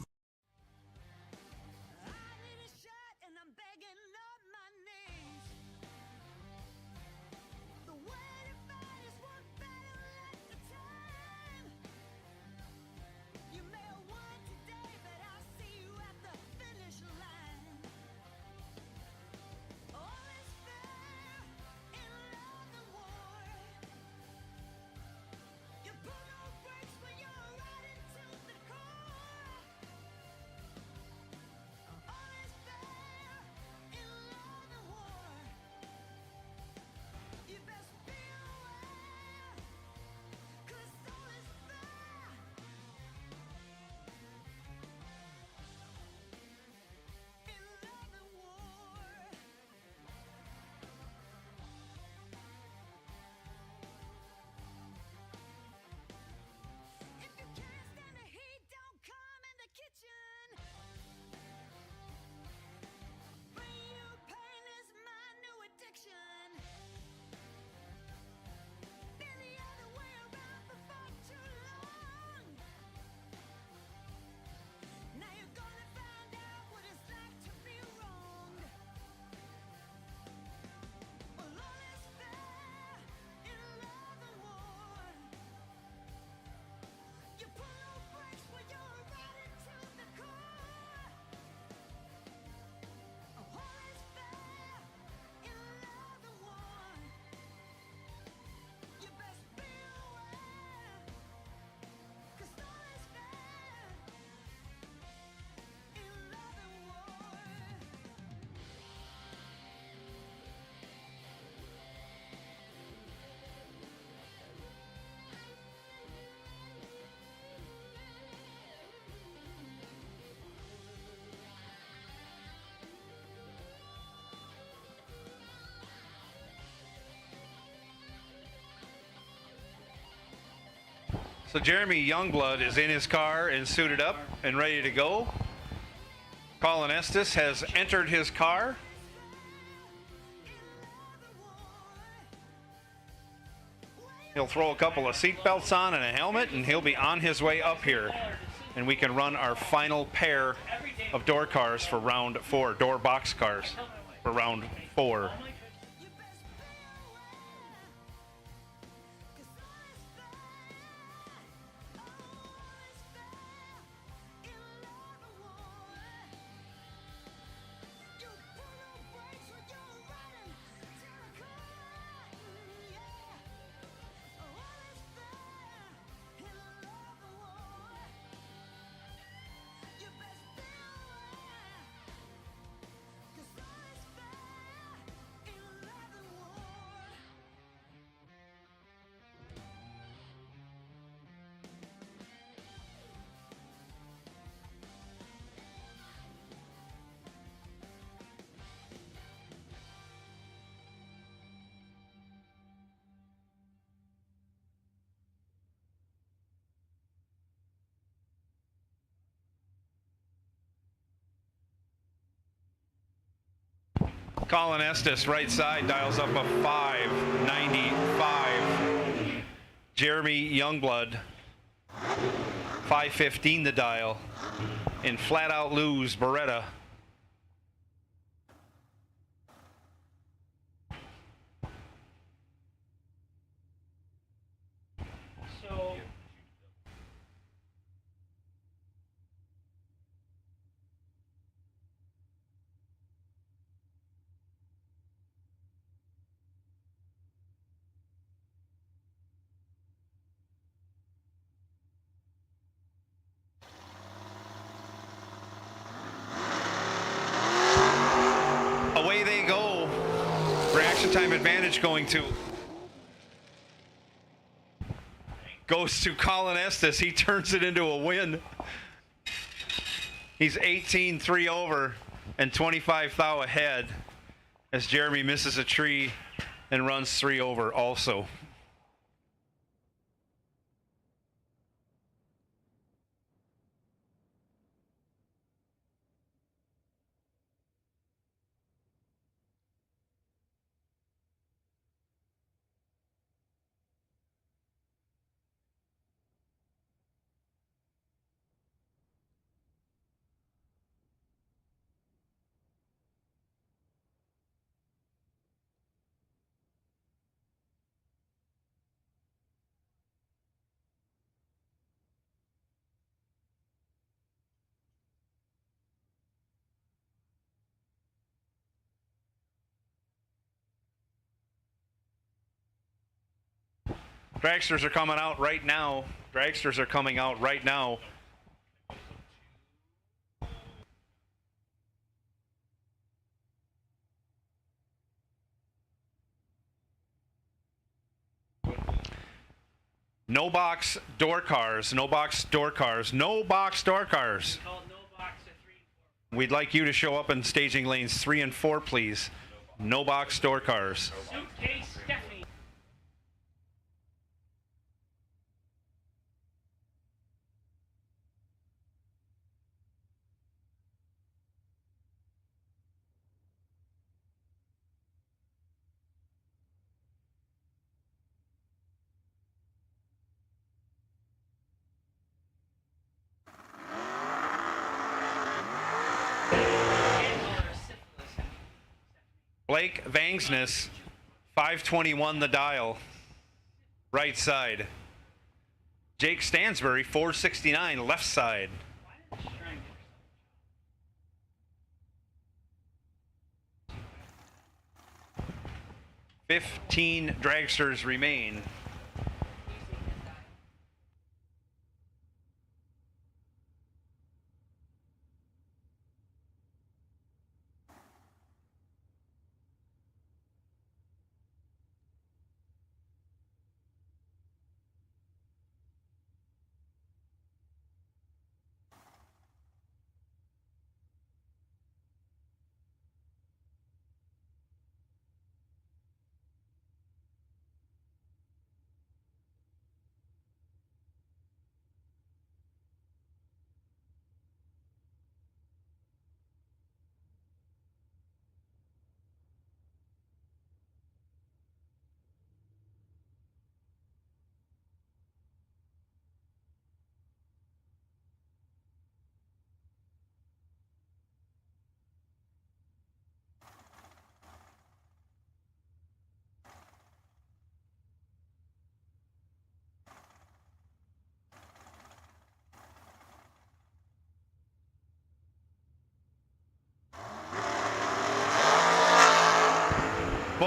So Jeremy Youngblood is in his car and suited up and ready to go. Colin Estes has entered his car. He'll throw a couple of seat belts on and a helmet, and he'll be on his way up here. And we can run our final pair of door cars for round 4, door box cars for round 4. Colin Estes, right side, dials up a 595. Jeremy Youngblood, 515 the dial. In Flat Out Lou's Beretta. So away they go. Reaction time advantage goes to Colin Estes. He turns it into a win. He's 18-3 over and 25 thou ahead as Jeremy misses a tree and runs 3 over also. Dragsters are coming out right now. Dragsters are coming out right now. No box door cars, no box door cars, no box door cars. We'd like you to show up in staging lanes 3 and 4, please. No box door cars. Suitcase Stephanie. Blake Vangsness, 521 the dial, right side. Jake Stansbury, 469, left side. 15 dragsters remain.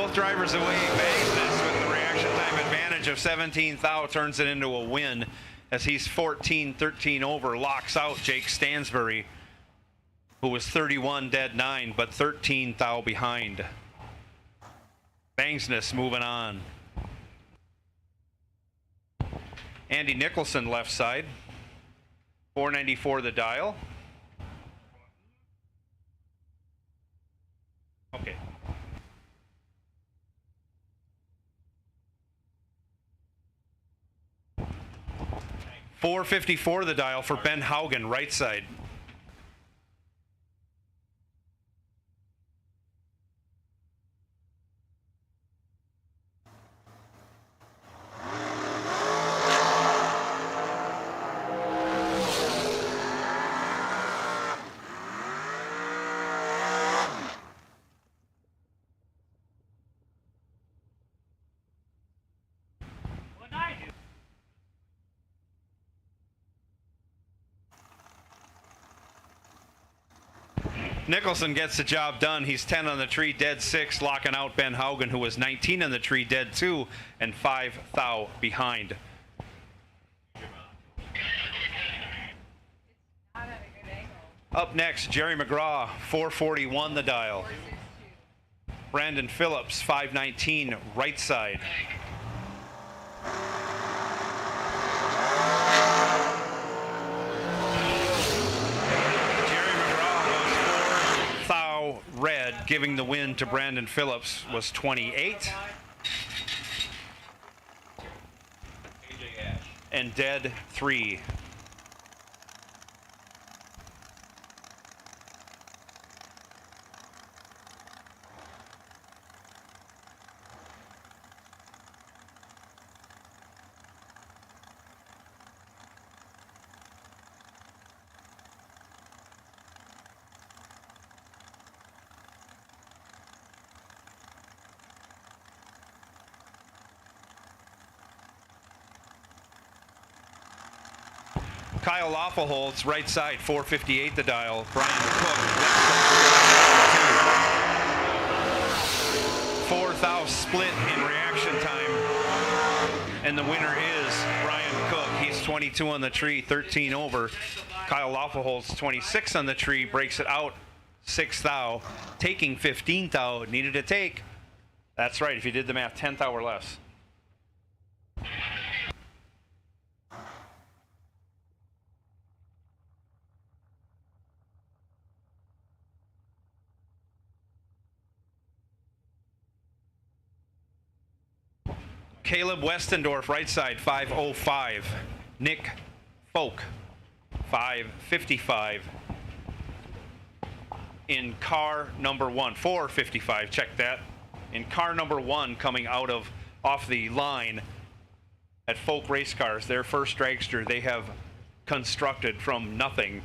both drivers away. Bangsness with the reaction time advantage of 17 thou turns it into a win as he's 14-13 over, locks out Jake Stansbury, who was 31 dead 9, but 13 thou behind. Bangsness moving on. Andy Nicholson left side. 494 the dial. Okay. $4.54 the dial for Ben Haugen, right side. Nicholson gets the job done. He's 10 on the tree, dead 6, locking out Ben Haugen, who was 19 on the tree, dead 2, and 5 thou behind. Up next, Jerry McGraw, 441 the dial. Brandon Phillips, 519, right side. Red, giving the win to Brandon Phillips, was 28. And dead 3. Kyle Loffelholtz, right side, 458 the dial. Brian Cook, left side. 4 thou split in reaction time. And the winner is Brian Cook. He's 22 on the tree, 13 over. Kyle Loffelholtz, 26 on the tree, breaks it out 6 thou, taking 15 thou. Needed to take. That's right, if you did the math, 10 thou or less. Caleb Westendorf, right side, 505. Nick Folk, 555. In car number 1, 455, check that. In car number 1, coming out of off the line at Folk Race Cars, their first dragster they have constructed from nothing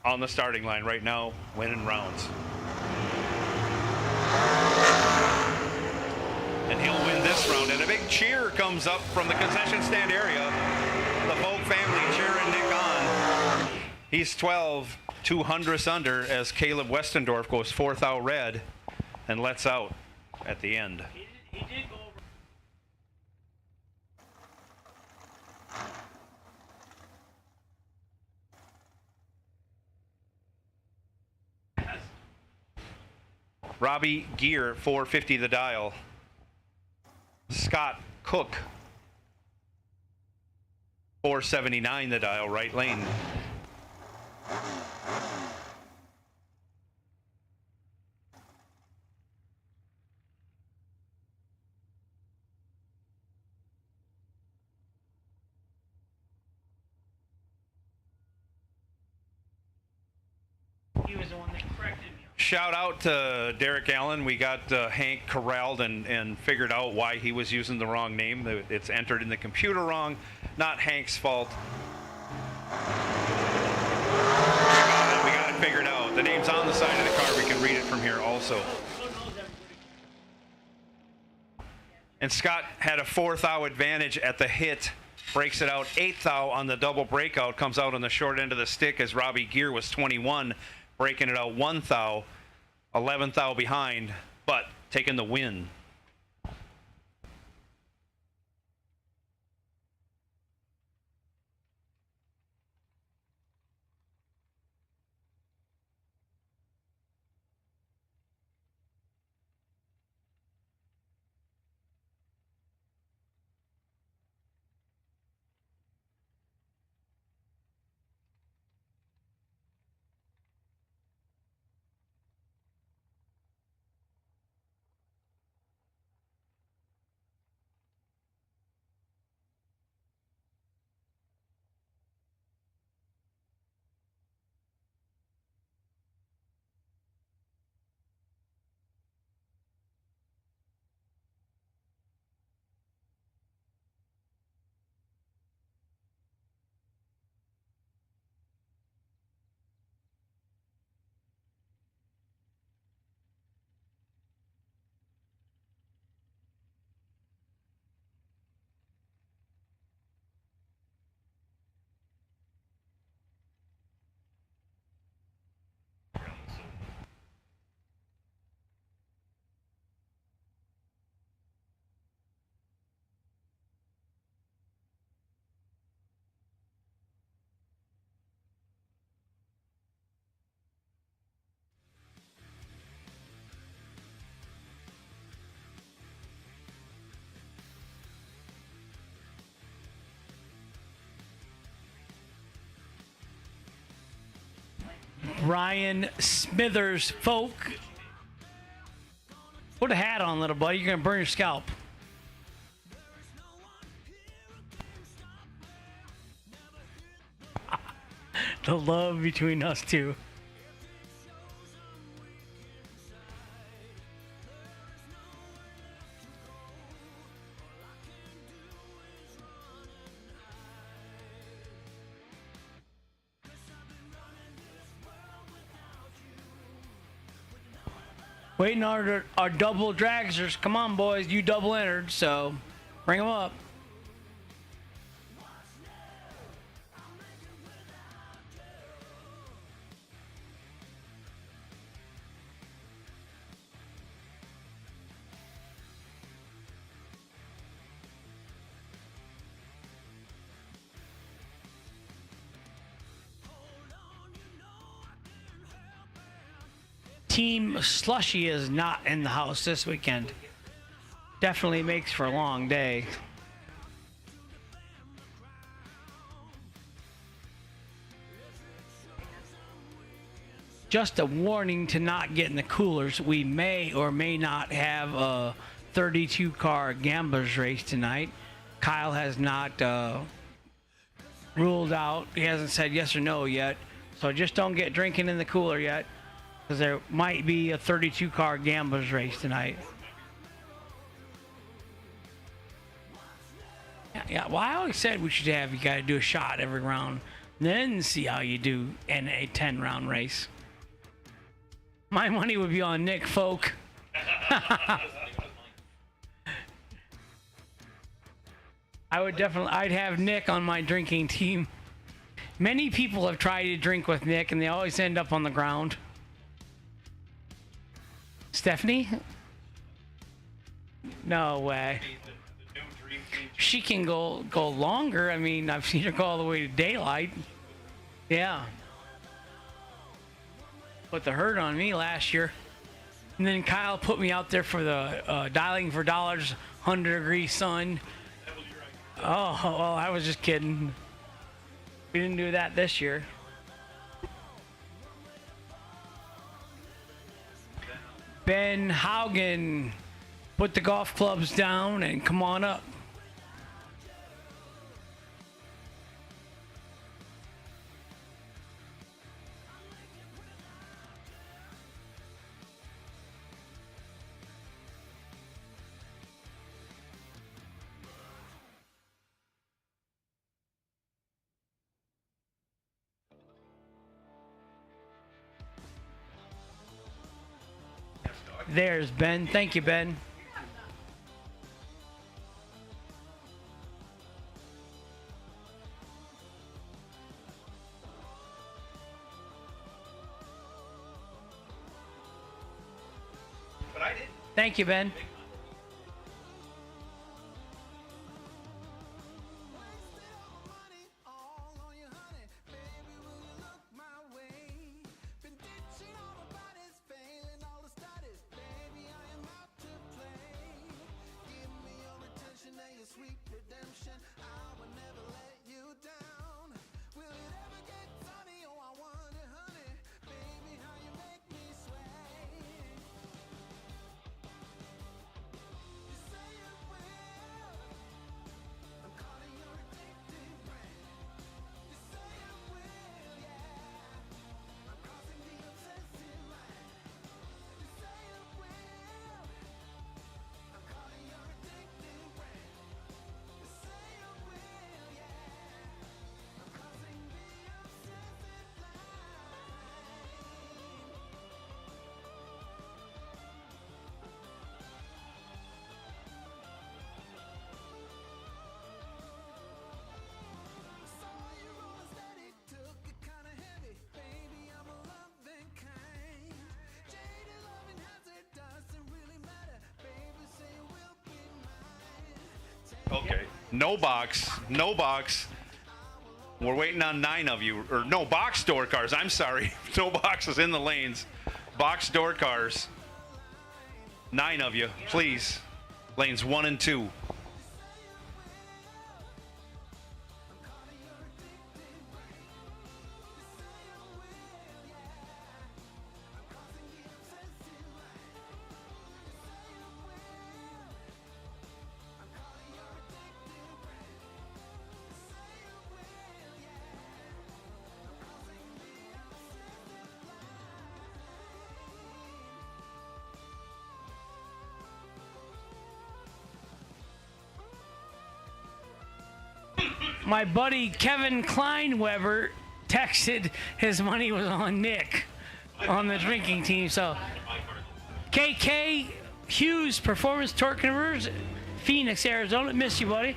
on the starting line right now, winning rounds. And he'll win this round. And a big cheer comes up from the concession stand area. The Folk family cheering Nick on. He's 12, 200ths under as Caleb Westendorf goes 4 thou red and lets out at the end. He did go over. Robbie Gear, 450 the dial. Scott Cook, 479 the dial, right lane. He was the one that corrected me. Shout out to Derek Allen. We got Hank corralled and figured out why he was using the wrong name. It's entered in the computer wrong. Not Hank's fault. We got it figured out. The name's on the side of the car. We can read it from here also. And Scott had a 4 thou advantage at the hit. Breaks it out 8 thou on the double breakout. Comes out on the short end of the stick as Robbie Gear was 21. Breaking it out 1 thou, 11 thou behind, but taking the win. Ryan Smithers, folk. Put a hat on, little buddy. You're going to burn your scalp. The love between us two. Waiting on our double dragsters. Come on, boys. You double entered, so bring them up. Team Slushy is not in the house this weekend. Definitely makes for a long day. Just a warning to not get in the coolers. We may or may not have a 32 car gamblers race tonight. Kyle has not ruled out. He hasn't said yes or no yet. So just don't get drinking in the cooler yet, because there might be a 32 car gamblers race tonight. Yeah, well, I always said we should have, you got to do a shot every round, then see how you do in a 10 round race. My money would be on Nick Folk. I'd have Nick on my drinking team. Many people have tried to drink with Nick and they always end up on the ground. Stephanie? No way. She can go longer. I mean, I've seen her go all the way to daylight. Yeah. Put the hurt on me last year. And then Kyle put me out there for the dialing for dollars, 100-degree sun. Oh, well, I was just kidding. We didn't do that this year. Ben Haugen, put the golf clubs down and come on up. There's Ben. Thank you, Ben. But I didn't. Thank you, Ben. Okay. No box. No box. We're waiting on 9 of you. Or no, box door cars. I'm sorry. No boxes in the lanes. Box door cars. 9 of you, please. Lanes 1 and 2. My buddy Kevin Kleinweber texted his money was on Nick on the drinking team. So KK Hughes, Performance Torque Converters, Phoenix, Arizona. Miss you, buddy.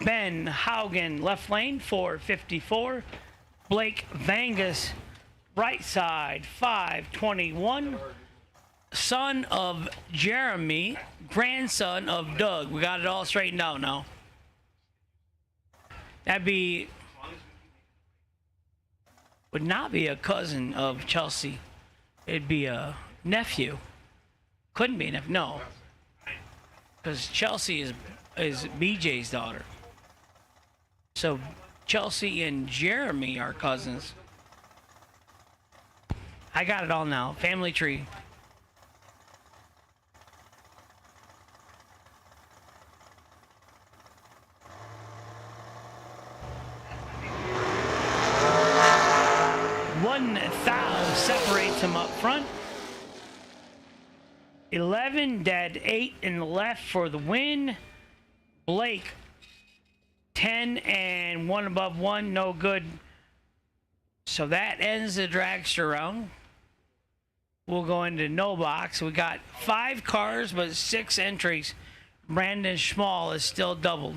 Ben Haugen, left lane, 454. Blake Vangus, right side, 521. Son of Jeremy, grandson of Doug. We got it all straightened out now. Would not be a cousin of Chelsea. It'd be a nephew. Couldn't be a nephew, no. Because Chelsea is BJ's daughter. So Chelsea and Jeremy are cousins. I got it all now. Family tree. $1,000 separates them up front. 11 dead, 8 in the left for the win. Blake 10 and 1 above 1, no good. So that ends the dragster round. We'll go into no box. We got 5 cars but 6 entries. Brandon Schmall is still doubled.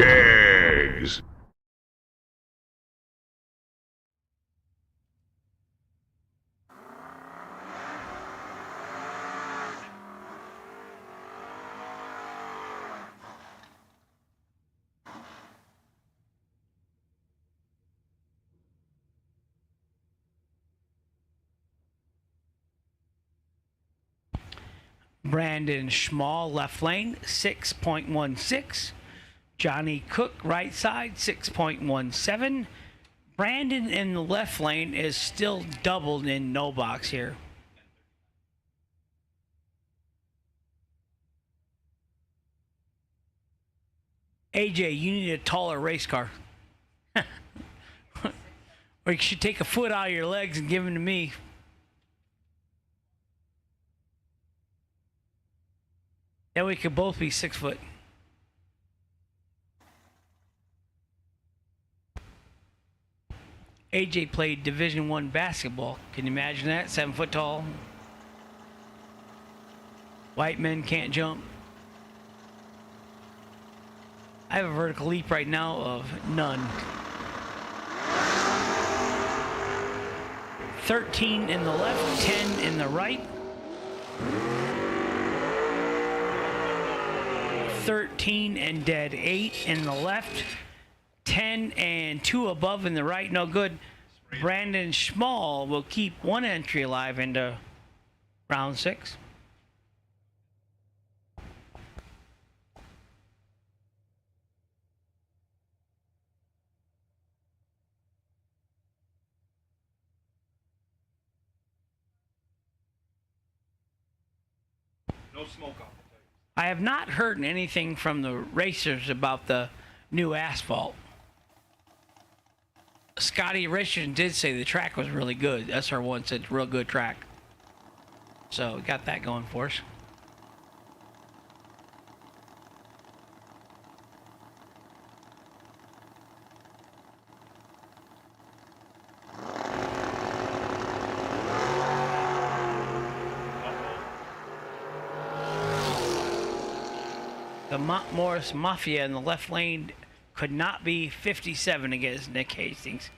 Jags. Brandon Schmall, left lane, 6.16. Johnny Cook, right side, 6.17. Brandon in the left lane is still doubled in no box here. AJ, you need a taller race car. Or you should take a foot out of your legs and give them to me. Then we could both be 6 foot. AJ played Division I basketball. Can you imagine that? 7 foot tall. White men can't jump. I have a vertical leap right now of none. 13 in the left, 10 in the right. 13 and dead, 8 in the left. 10 and 2 above in the right, no good. Brandon Schmall will keep one entry alive into round 6. No smoke off. I have not heard anything from the racers about the new asphalt. Scottie Richardson did say the track was really good. SR1 said it's a real good track. So we got that going for us. The Morris Mafia in the left lane could not be 57 against Nick Hastings.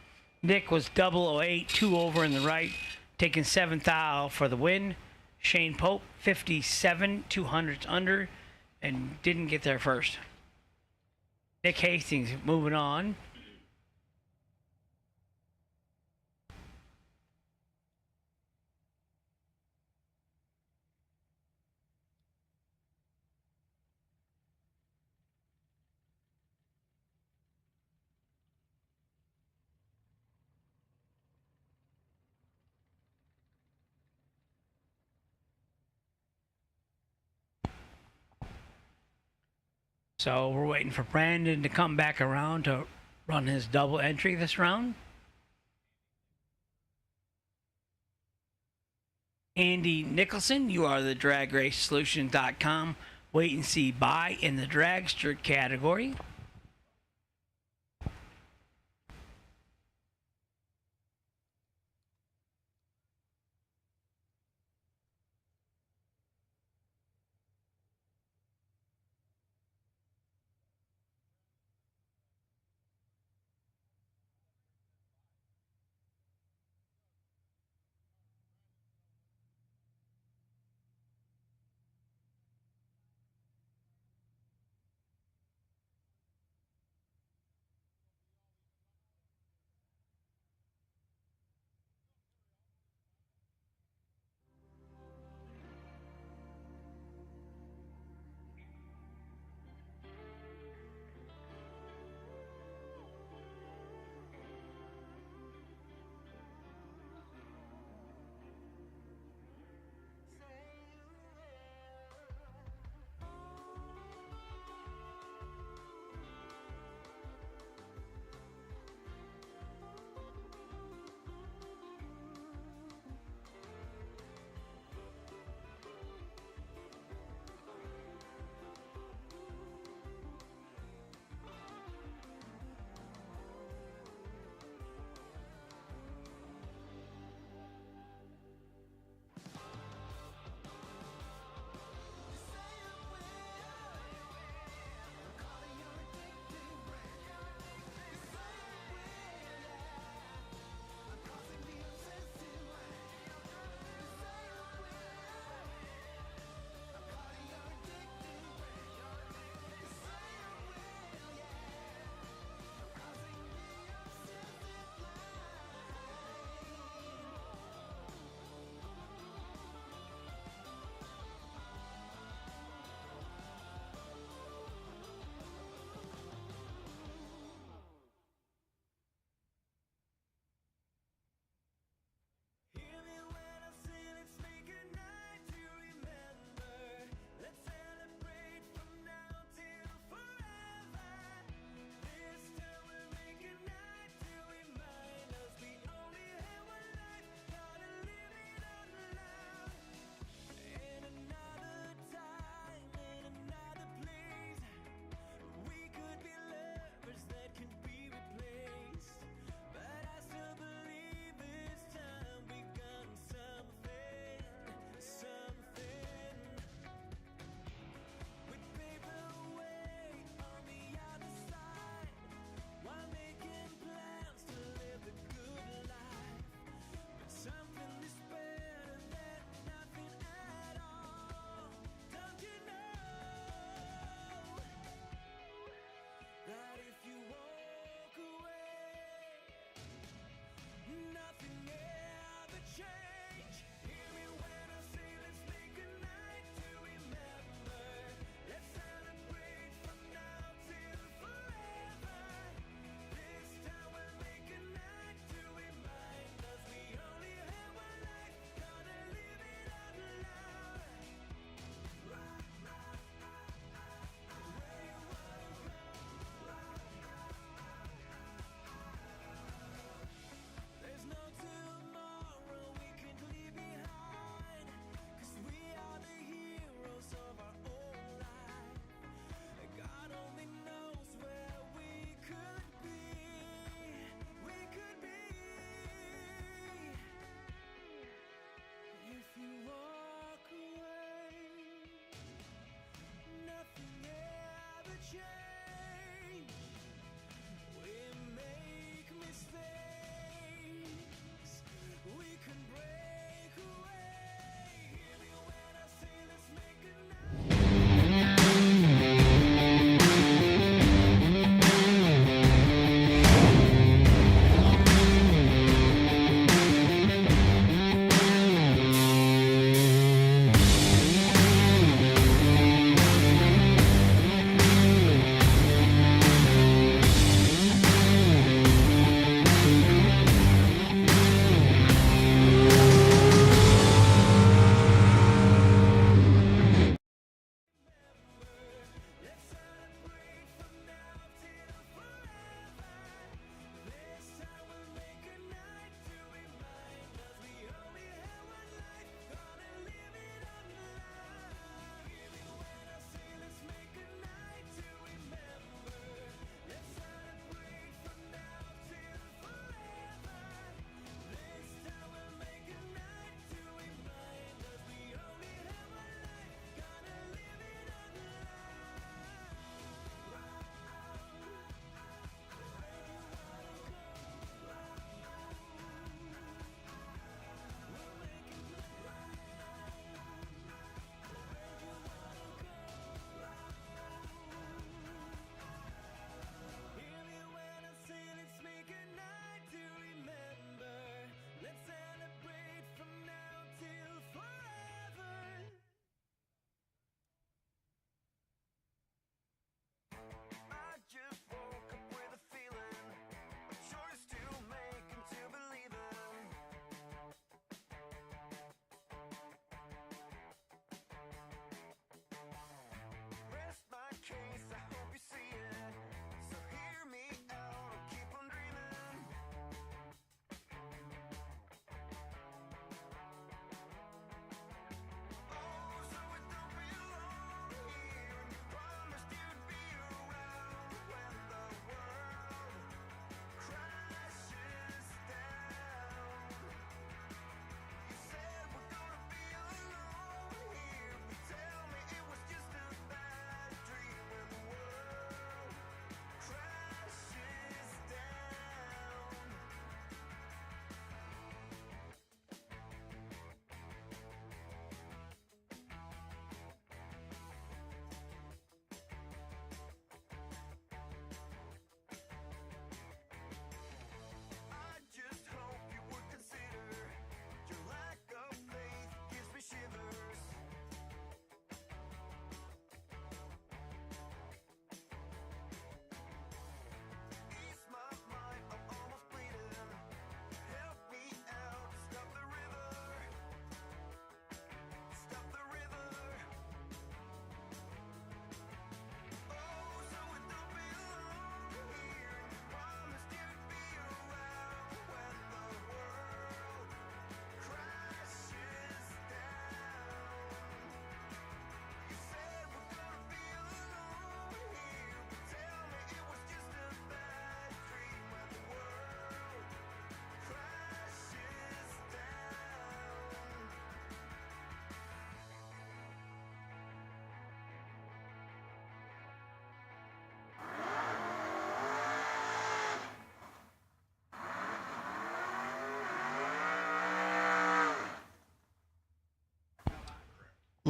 Nick was 008, 2 over in the right, taking 7th out for the win. Shane Pope, 57, 200s under, and didn't get there first. Nick Hastings moving on. So we're waiting for Brandon to come back around to run his double entry this round. Andy Nicholson, you are the DragRaceSolutions.com wait and see buy in the dragster category.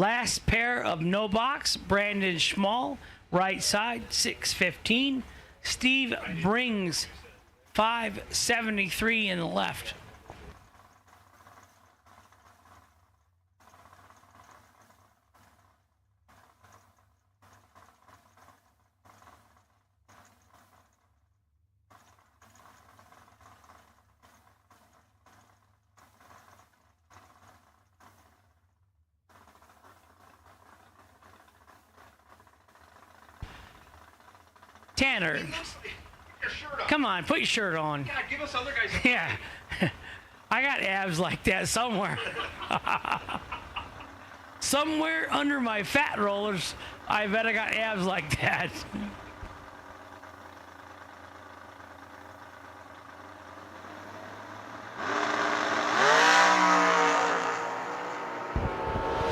Last pair of no box, Brandon Schmall, right side, 615. Steve Brings, 573 in the left. Tanner, come on, put your shirt on. Yeah, give us other guys. Yeah, I got abs like that somewhere. Somewhere under my fat rollers, I bet I got abs like that.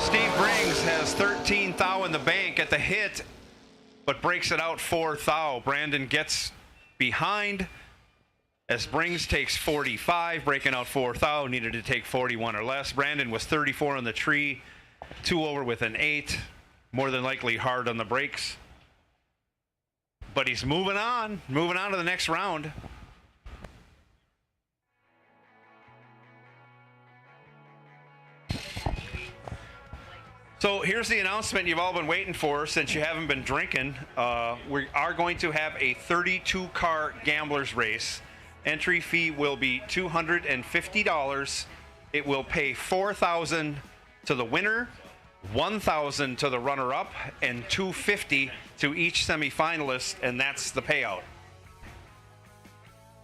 Steve Brings has 13 thou in the bank at the hit, but breaks it out 4 thou. Brandon gets behind as Brings takes 45, breaking out 4 thou, needed to take 41 or less. Brandon was 34 on the tree, 2 over with an 8, more than likely hard on the brakes. But he's moving on to the next round. So here's the announcement you've all been waiting for since you haven't been drinking. We are going to have a 32-car gamblers race. Entry fee will be $250. It will pay $4,000 to the winner, $1,000 to the runner-up, and $250 to each semifinalist, and that's the payout.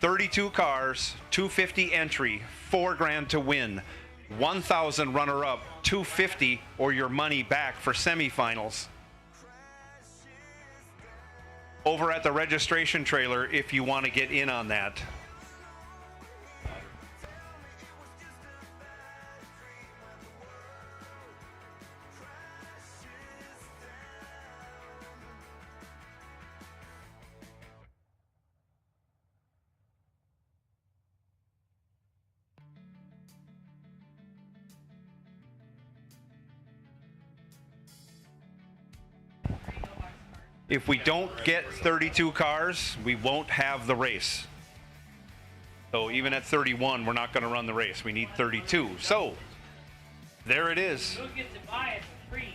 32 cars, $250 entry, $4,000 to win. 1,000 runner-up, 250 or your money back for semifinals. Over at the registration trailer if you want to get in on that. If we don't get 32 cars, we won't have the race. So even at 31, we're not going to run the race. We need 32. So there it is. You'll get to buy it for free.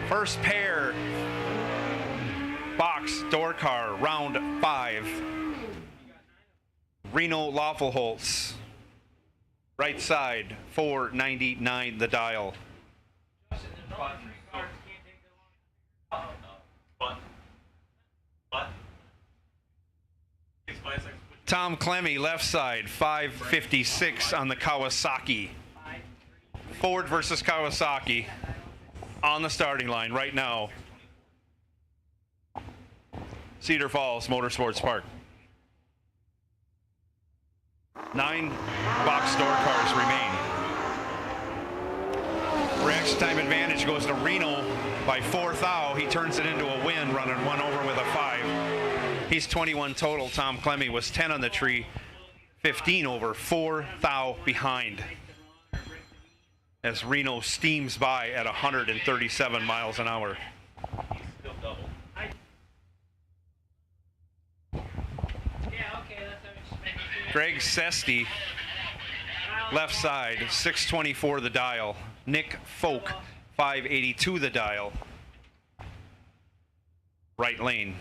First pair, box door car, round 5. Reno Lawful-Holtz, right side, 499 the dial. Tom Clemmy, left side, 556 on the Kawasaki. Ford versus Kawasaki on the starting line right now. Cedar Falls Motorsports Park. 9 box door cars remain. Reaction time advantage goes to Reno by 4 thou. He turns it into a win, running 1 over with a 5. He's 21 total. Tom Clemmy was 10 on the tree, 15 over, 4 thou behind. As Reno steams by at 137 miles an hour. Greg Sesty, left side, 624 the dial. Nick Folk, 582 the dial. Right lane.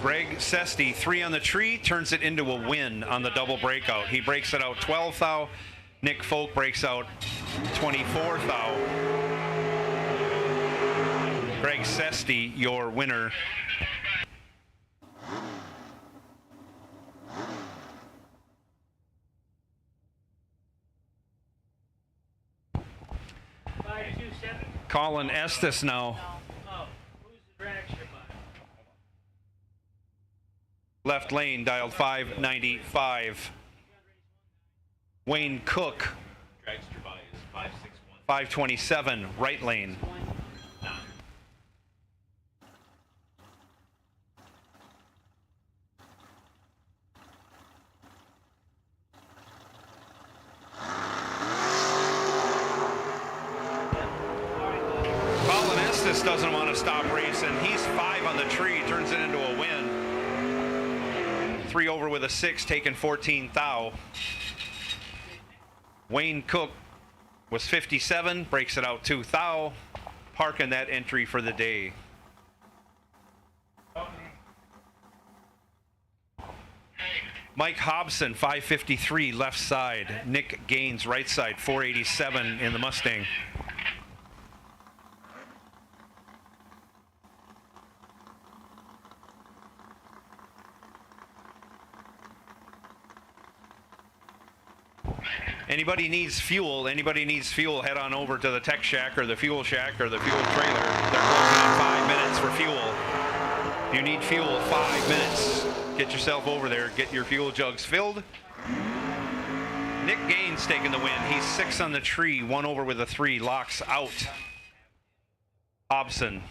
Greg Sesty, 3 on the tree, turns it into a win on the double breakout. He breaks it out 12 thou. Nick Folk breaks out 24 thou. Greg Sesti, your winner. Colin Estes now. Left lane, dialed 595. Wayne Cook. Dragster by is 561. 527, right lane. Colin Estes doesn't want to stop racing. He's 5 on the tree, turns it into a win. 3 over with a 6, taking 14 thou. Wayne Cook was 57, breaks it out 2 thou, parking that entry for the day. Mike Hobson, 553, left side. Nick Gaines, right side, 487 in the Mustang. Anybody needs fuel, head on over to the Tech Shack or the Fuel Shack or the Fuel Trailer. They're closing in 5 minutes for fuel. If you need fuel, 5 minutes. Get yourself over there, get your fuel jugs filled. Nick Gaines taking the win. He's 6 on the tree, 1 over with a 3, locks out. Hobson.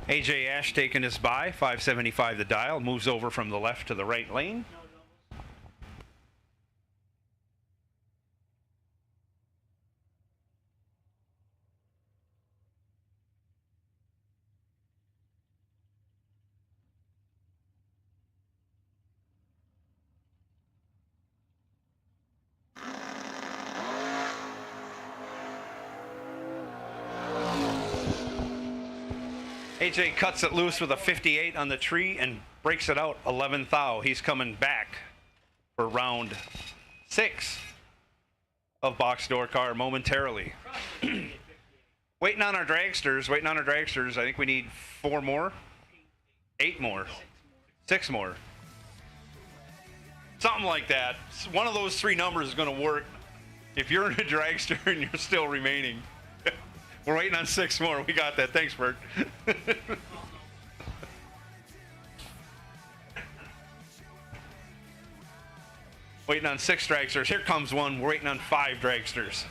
AJ Ash taking us by, 575 the dial, moves over from the left to the right lane. AJ cuts it loose with a 58 on the tree and breaks it out 11 thou. He's coming back for round 6 of Box Door Car momentarily. Waiting on our dragsters. I think we need 4 more, 8 more, 6 more. Something like that. One of those 3 numbers is going to work if you're in a dragster and you're still remaining. We're waiting on 6 more. We got that. Thanks, Bert. Waiting on 6 dragsters. Here comes one. We're waiting on 5 dragsters.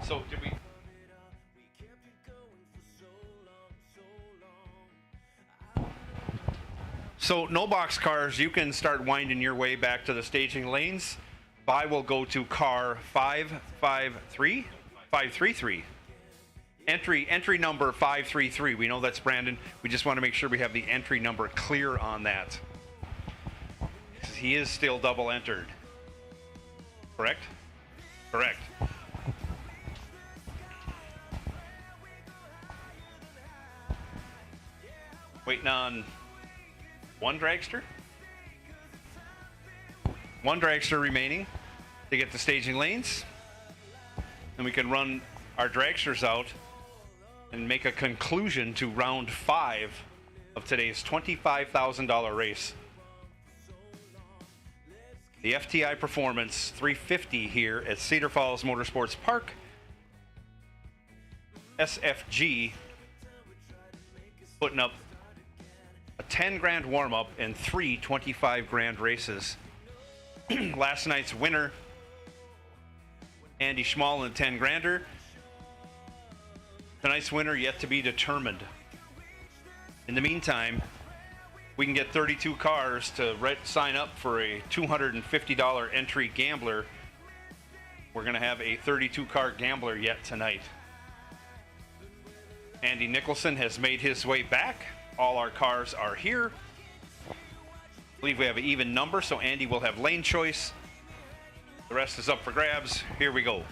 So did we? So no box cars, you can start winding your way back to the staging lanes. By will go to car 533. Entry number 533. We know that's Brandon. We just want to make sure we have the entry number clear on that. He is still double entered. Correct? Correct. Waiting on one dragster. One dragster remaining to get the staging lanes. And we can run our dragsters out and make a conclusion to round 5 of today's $25,000 race. The FTI Performance 350 here at Cedar Falls Motorsports Park. SFG putting up a 10 grand warm-up and 3 25 grand races. Last night's winner, Andy Schmall in 10 grander. Tonight's winner yet to be determined. In the meantime, we can get 32 cars to sign up for a $250 entry gambler. We're going to have a 32 car gambler yet tonight. Andy Nicholson has made his way back. All our cars are here. I believe we have an even number, so Andy will have lane choice. The rest is up for grabs. Here we go.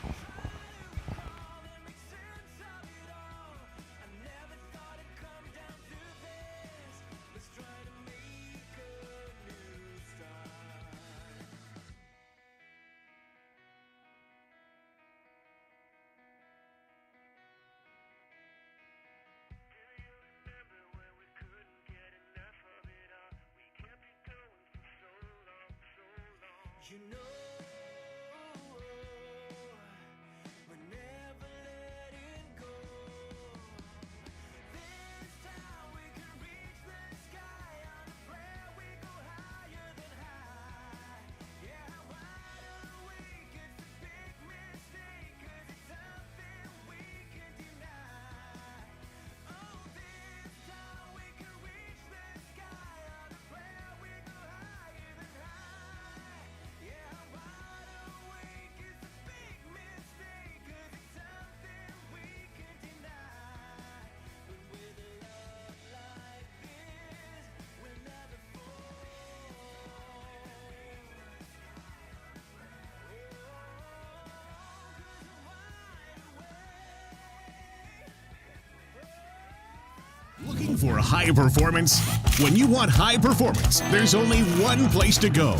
Looking for high performance? When you want high performance, there's only one place to go.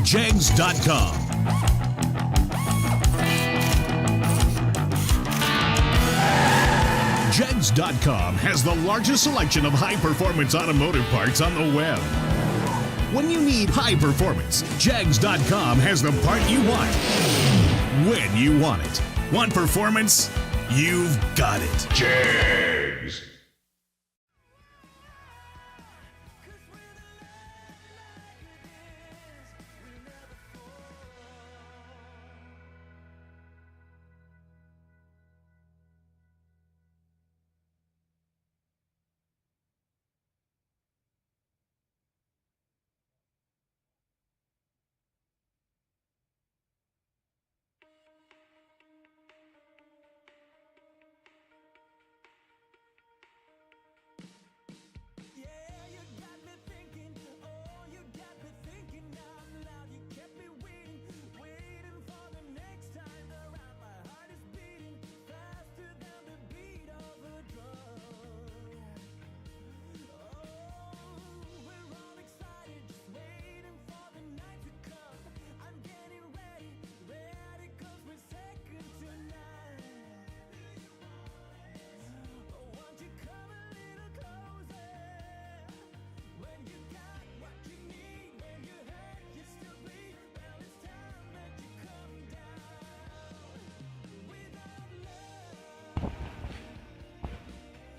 Jegs.com. Jegs.com has the largest selection of high performance automotive parts on the web. When you need high performance, Jegs.com has the part you want when you want it. Want performance? You've got it. Jags.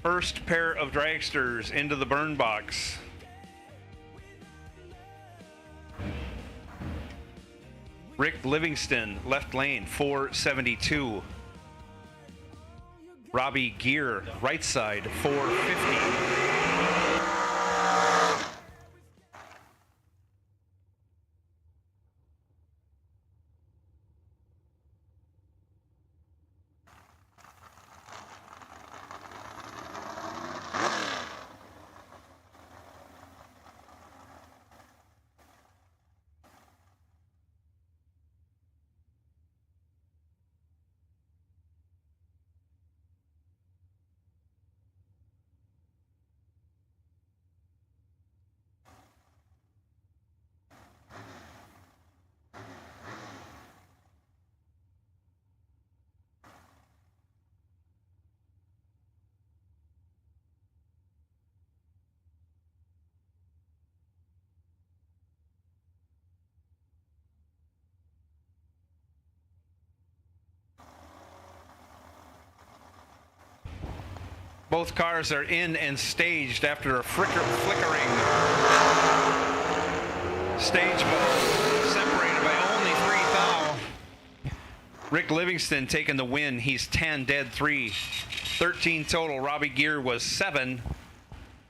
First pair of dragsters into the burn box. Rick Livingston, left lane, 472. Robbie Gear, right side, 450. Both cars are in and staged after a flickering stage ball, separated by only 3 thou. Rick Livingston taking the win. He's 10 dead 3. 13 total. Robbie Gear was 7.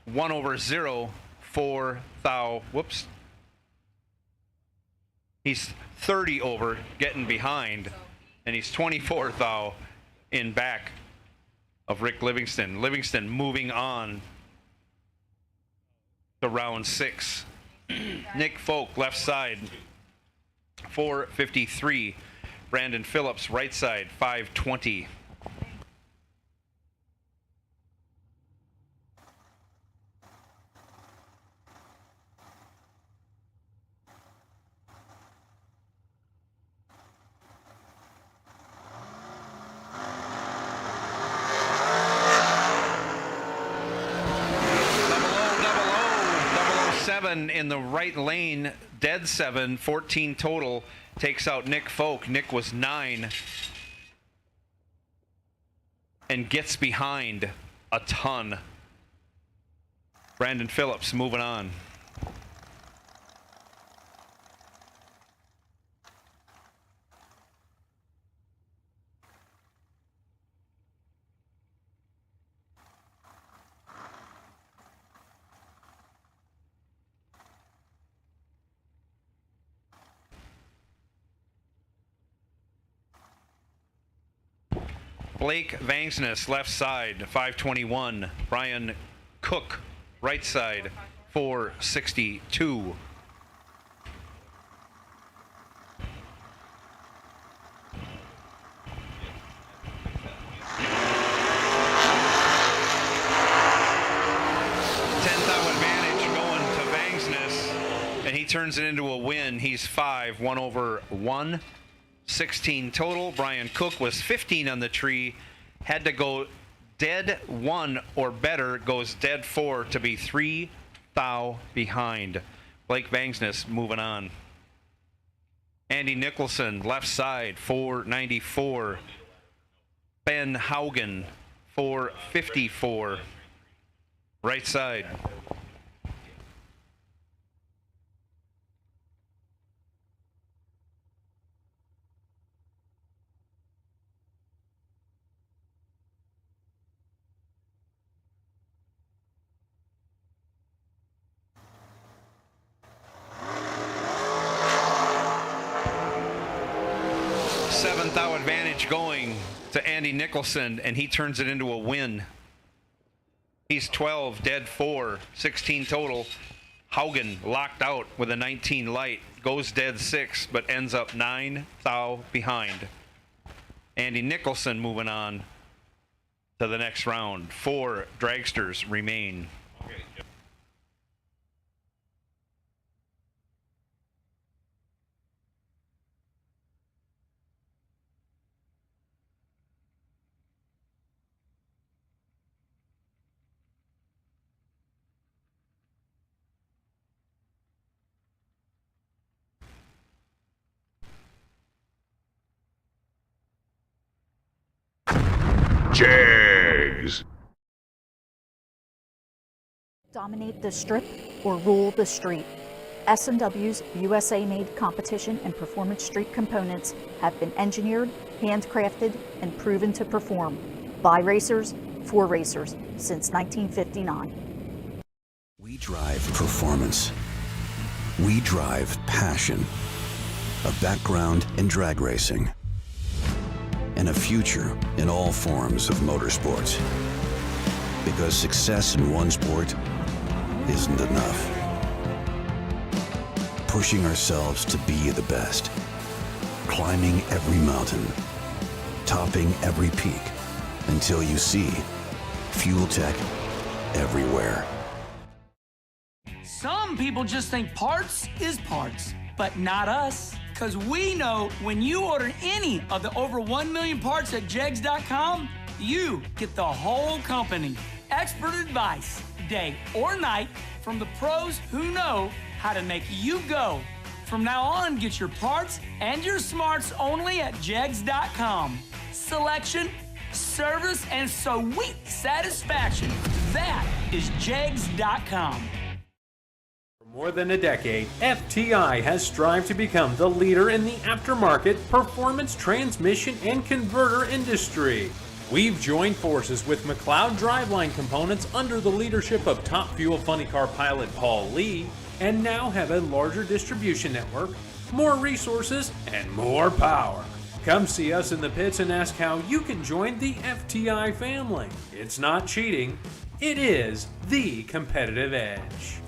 1 over 0. 4 thou. Whoops. He's 30 over, getting behind, and he's 24 thou in back of Rick Livingston. Livingston moving on to round 6. Nick Folk, left side, 4:53. Brandon Phillips, right side, 5:20. In the right lane, dead 7, 14 total, takes out Nick Folk. Nick was 9 and gets behind a ton. Brandon Phillips moving on. Blake Vangsness, left side, 5:21. Brian Cook, right side, 4:62. And he turns it into a win. He's 5, 1 over 1. 16 total. Brian Cook was 15 on the tree. Had to go dead 1 or better. Goes dead 4 to be 3 thou behind. Blake Vangsness moving on. Andy Nicholson, left side, 494. Ben Haugen, 454. Right side. Seventh thou advantage going to Andy Nicholson, and he turns it into a win. He's 12, dead 4, 16 total. Haugen locked out with a 19 light, goes dead 6, but ends up 9 thou behind. Andy Nicholson moving on to the next round. 4 dragsters remain. Jags. Dominate the strip or rule the street. S&W's USA-made competition and performance street components have been engineered, handcrafted, and proven to perform by racers for racers since 1959. We drive performance. We drive passion. A background in drag racing. And a future in all forms of motorsports. Because success in one sport isn't enough. Pushing ourselves to be the best. Climbing every mountain. Topping every peak. Until you see Fuel Tech everywhere. Some people just think parts is parts, but not us. Because we know when you order any of the over 1 million parts at jegs.com, you get the whole company. Expert advice, day or night, from the pros who know how to make you go. From now on, get your parts and your smarts only at jegs.com. Selection, service, and sweet satisfaction. That is Jegs.com. For more than a decade, FTI has strived to become the leader in the aftermarket performance transmission and converter industry. We've joined forces with McLeod Driveline Components under the leadership of Top Fuel Funny Car pilot Paul Lee, and now have a larger distribution network, more resources, and more power. Come see us in the pits and ask how you can join the FTI family. It's not cheating, it is the competitive edge.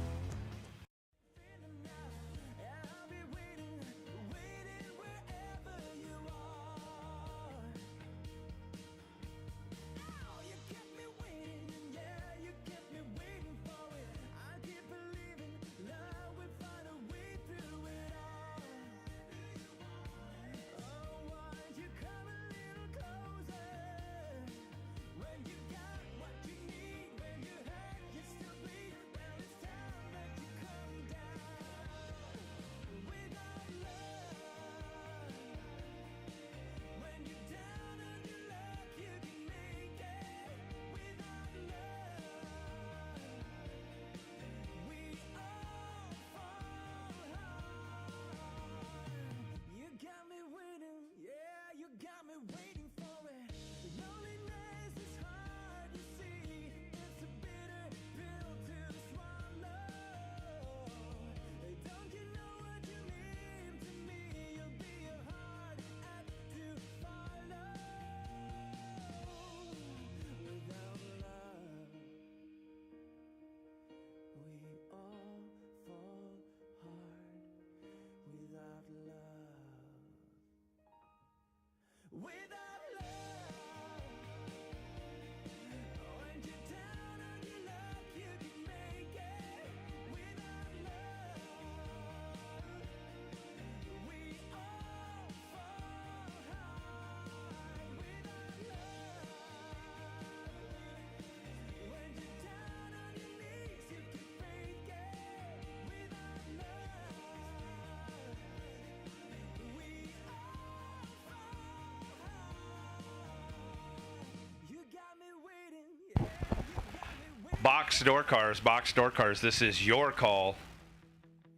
Box door cars, this is your call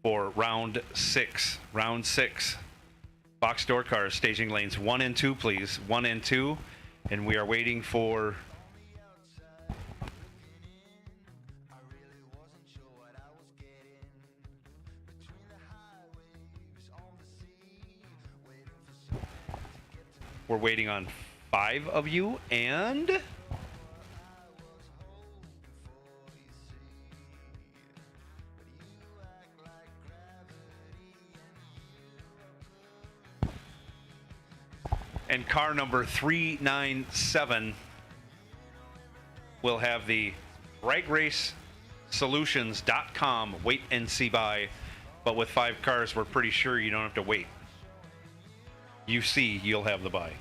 for round 6. Round 6. Box door cars, staging lanes 1 and 2, please. 1 and 2. And we are waiting for we're waiting on 5 of you, and car number 397 will have the ragracesolutions.com wait and see buy, but with 5 cars, we're pretty sure you don't have to wait. You see, you'll have the buy.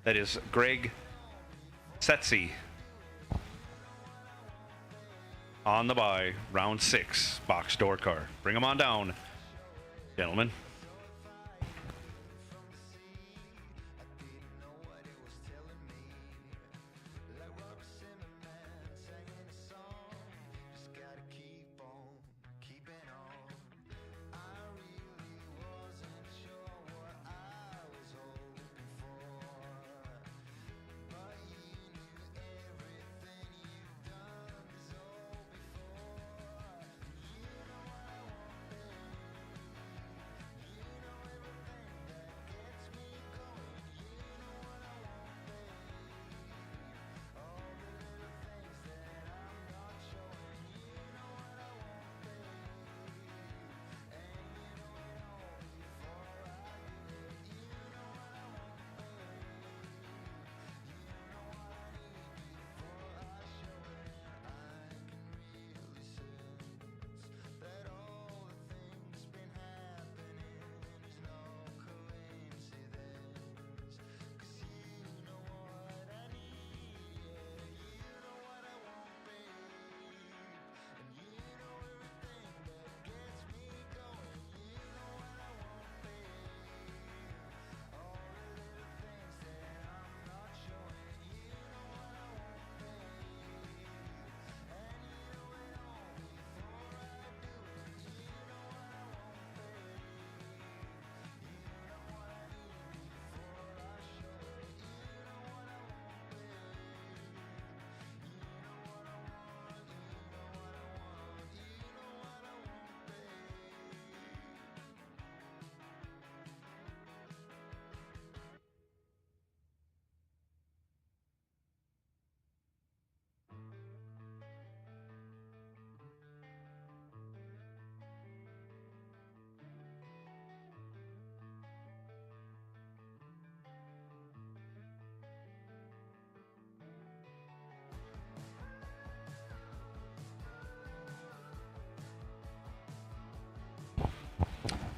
That is Greg Setzi on the buy, round 6, box door car. Bring them on down, gentlemen.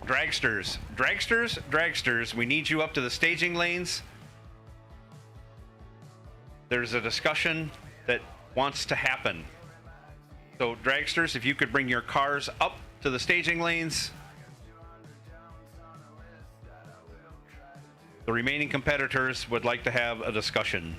Dragsters, we need you up to the staging lanes. There's a discussion that wants to happen. So dragsters, if you could bring your cars up to the staging lanes. The remaining competitors would like to have a discussion.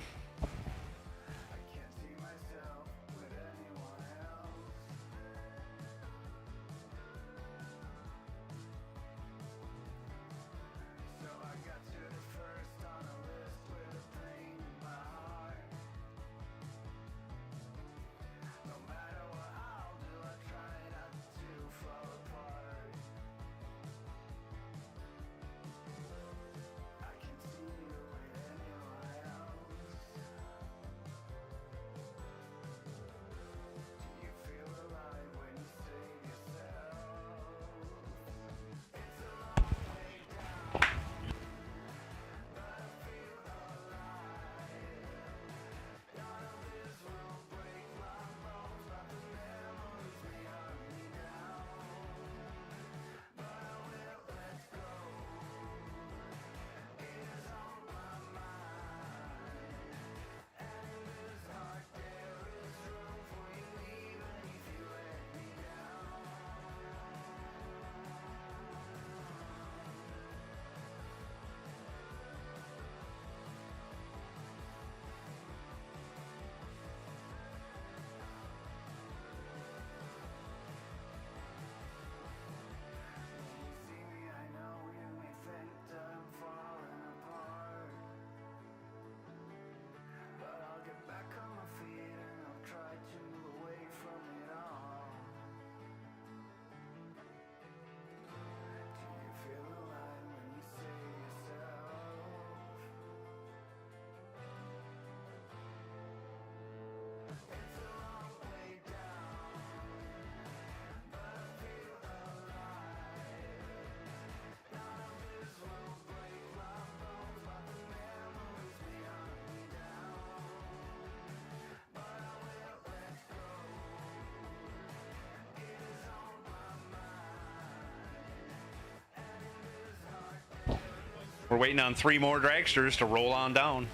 We're waiting on 3 more dragsters to roll on down.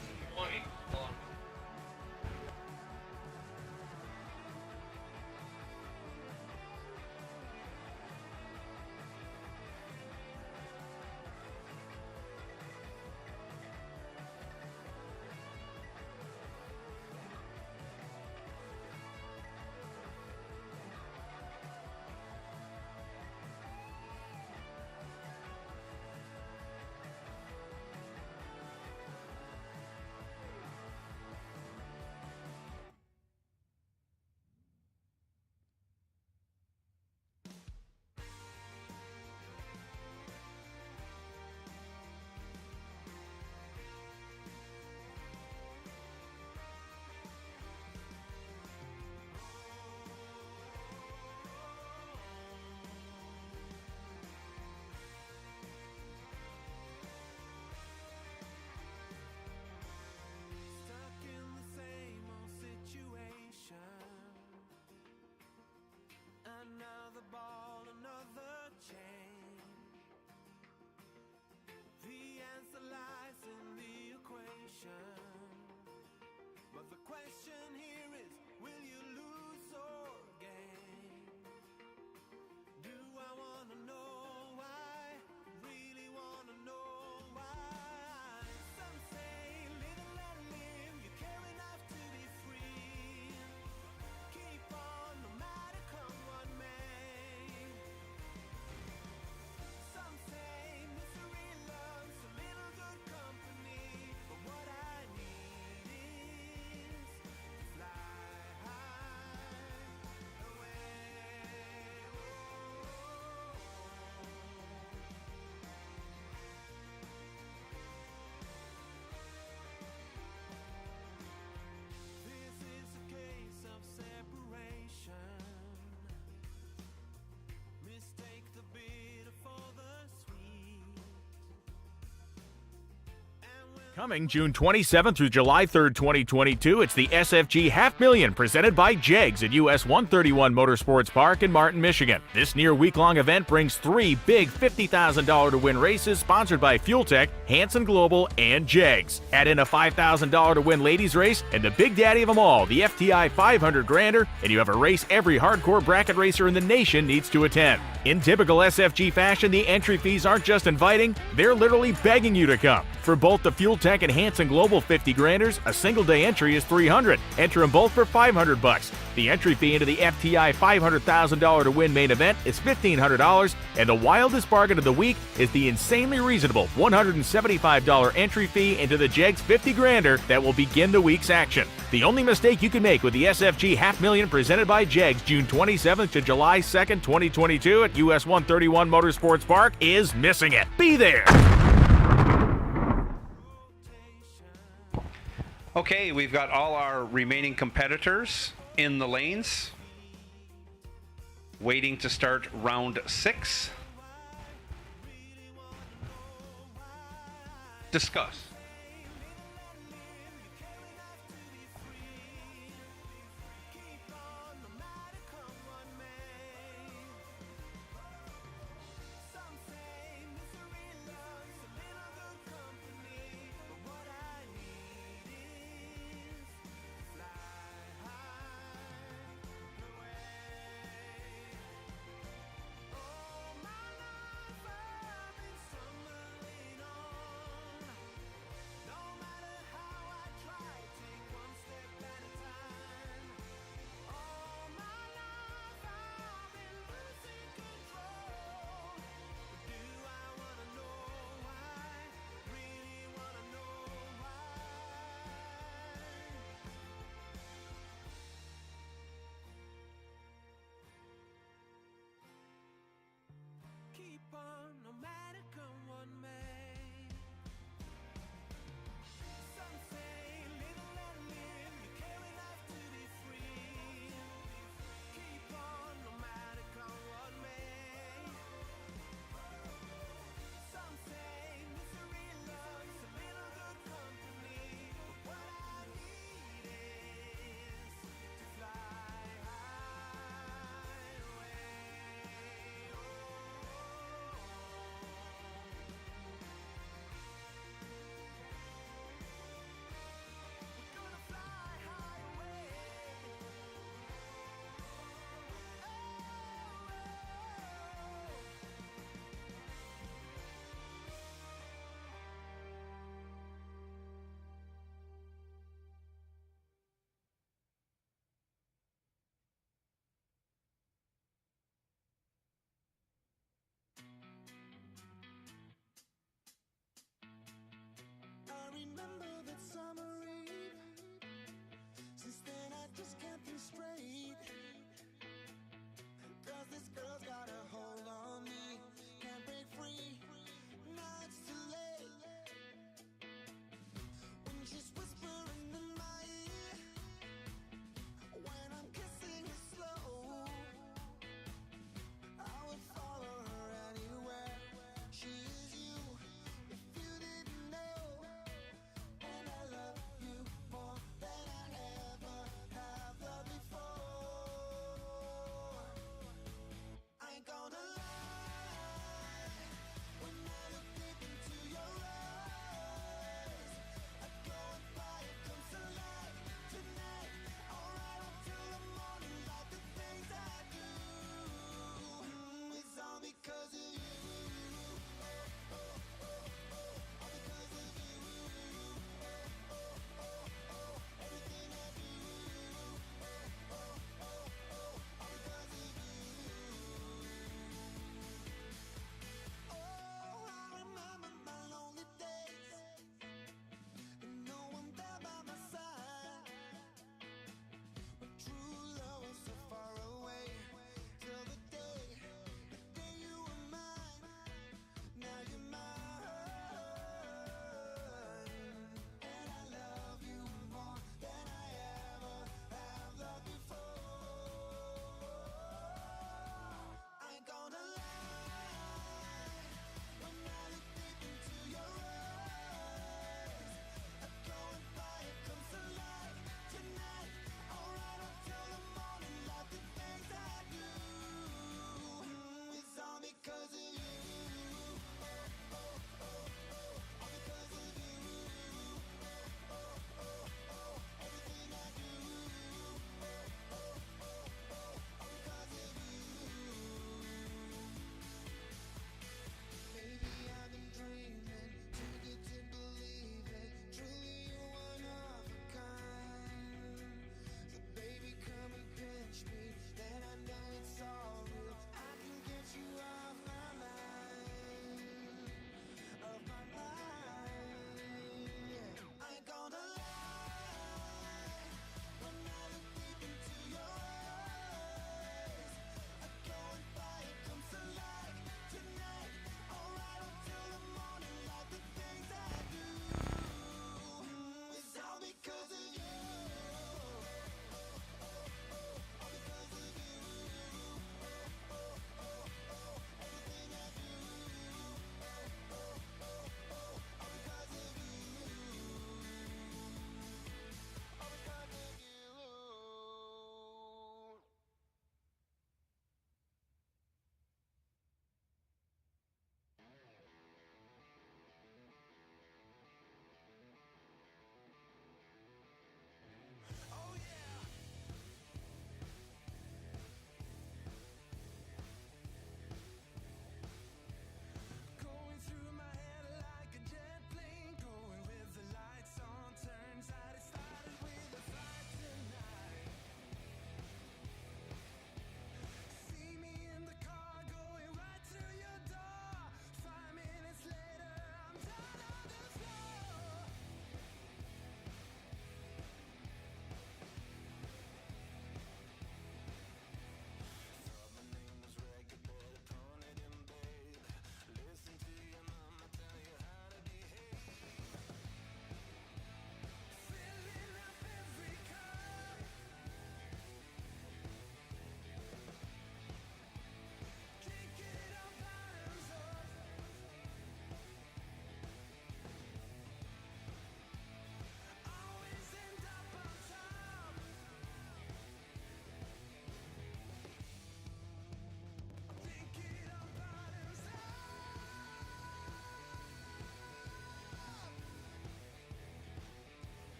Coming June 27th through July 3rd, 2022, it's the SFG $500,000 presented by Jegs at US 131 Motorsports Park in Martin, Michigan. This near-week-long event brings 3 big $50,000 to win races sponsored by Fuel Tech, Hanson Global, and Jegs. Add in a $5,000 to win ladies race and the big daddy of them all, the FTI 500 Grander, and you have a race every hardcore bracket racer in the nation needs to attend. In typical SFG fashion, the entry fees aren't just inviting, they're literally begging you to come. For both the Fuel Tech and Hanson Global 50 Granders, a single day entry is $300. Enter them both for $500. The entry fee into the FTI $500,000 to win main event is $1,500, and the wildest bargain of the week is the insanely reasonable $175 entry fee into the Jegs 50 Grander that will begin the week's action. The only mistake you can make with the SFG $500,000 presented by Jegs June 27th to July 2nd, 2022 at US 131 Motorsports Park is missing it. Be there! Okay, we've got all our remaining competitors in the lanes, waiting to start round 6. Discuss.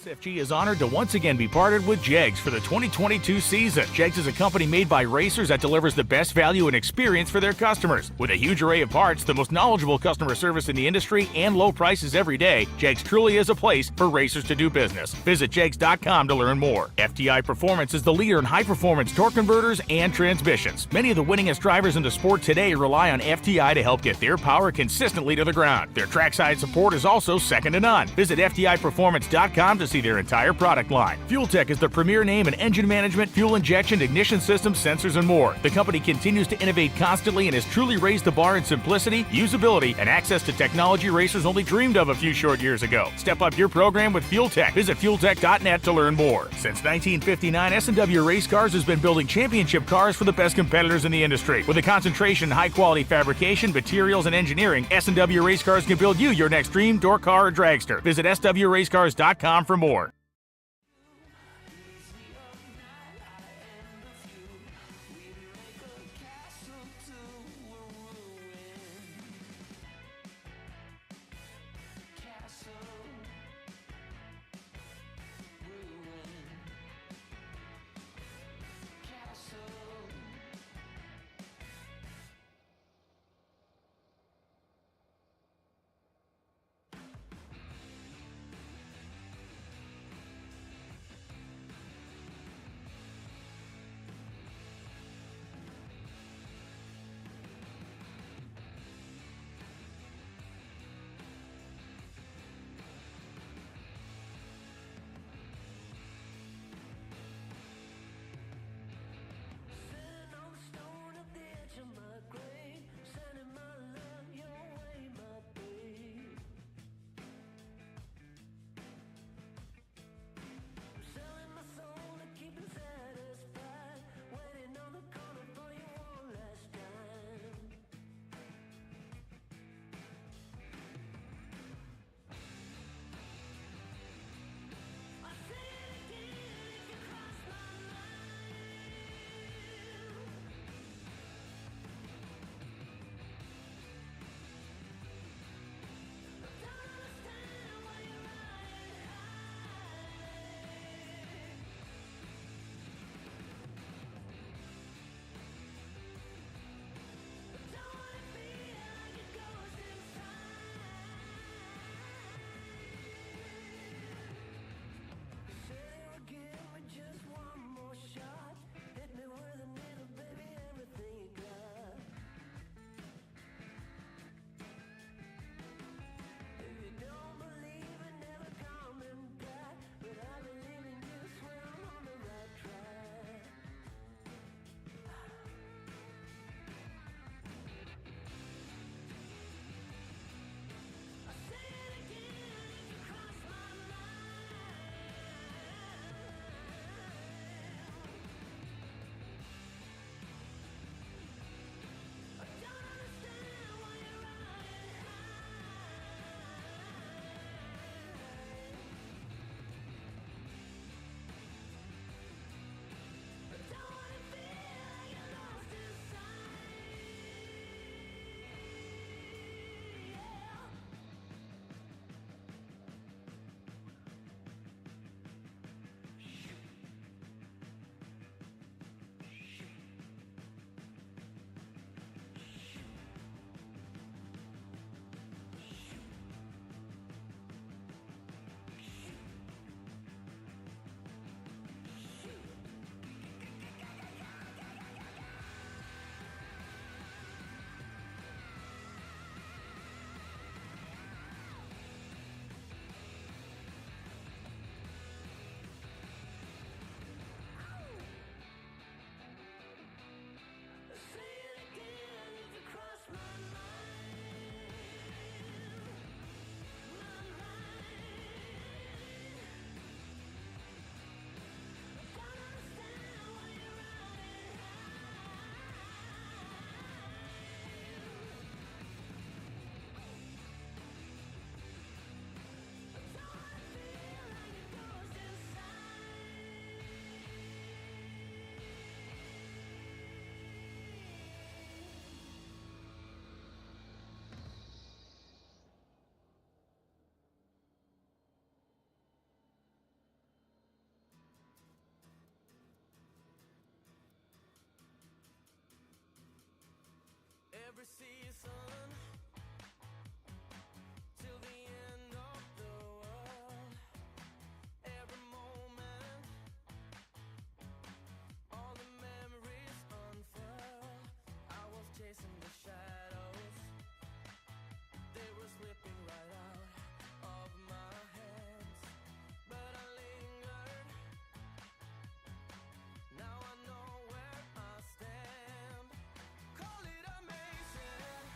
SFG is honored to once again be partnered with Jegs for the 2022 season. Jegs is a company made by racers that delivers the best value and experience for their customers. With a huge array of parts, the most knowledgeable customer service in the industry, and low prices every day, Jegs truly is a place for racers to do business. Visit Jegs.com to learn more. FTI Performance is the leader in high-performance torque converters and transmissions. Many of the winningest drivers in the sport today rely on FTI to help get their power consistently to the ground. Their trackside support is also second to none. Visit FTIPerformance.com to see their entire product line. Fuel Tech is the premier name in engine management, fuel injection, ignition systems, sensors, and more. The company continues to innovate constantly and has truly raised the bar in simplicity, usability, and access to technology racers only dreamed of a few short years ago. Step up your program with Fuel Tech. Visit fueltech.net to learn more. Since 1959, S&W Race Cars has been building championship cars for the best competitors in the industry. With a concentration in high-quality fabrication, materials, and engineering, S&W Race Cars can build you your next dream, door car, or dragster. Visit swracecars.com for more. see you, son, till the end of the world. Every moment, all the memories unfurl. I was chasing the shadows, they were slipping right out of my hands, but I lingered. Now I know where I stand. Call it amazing,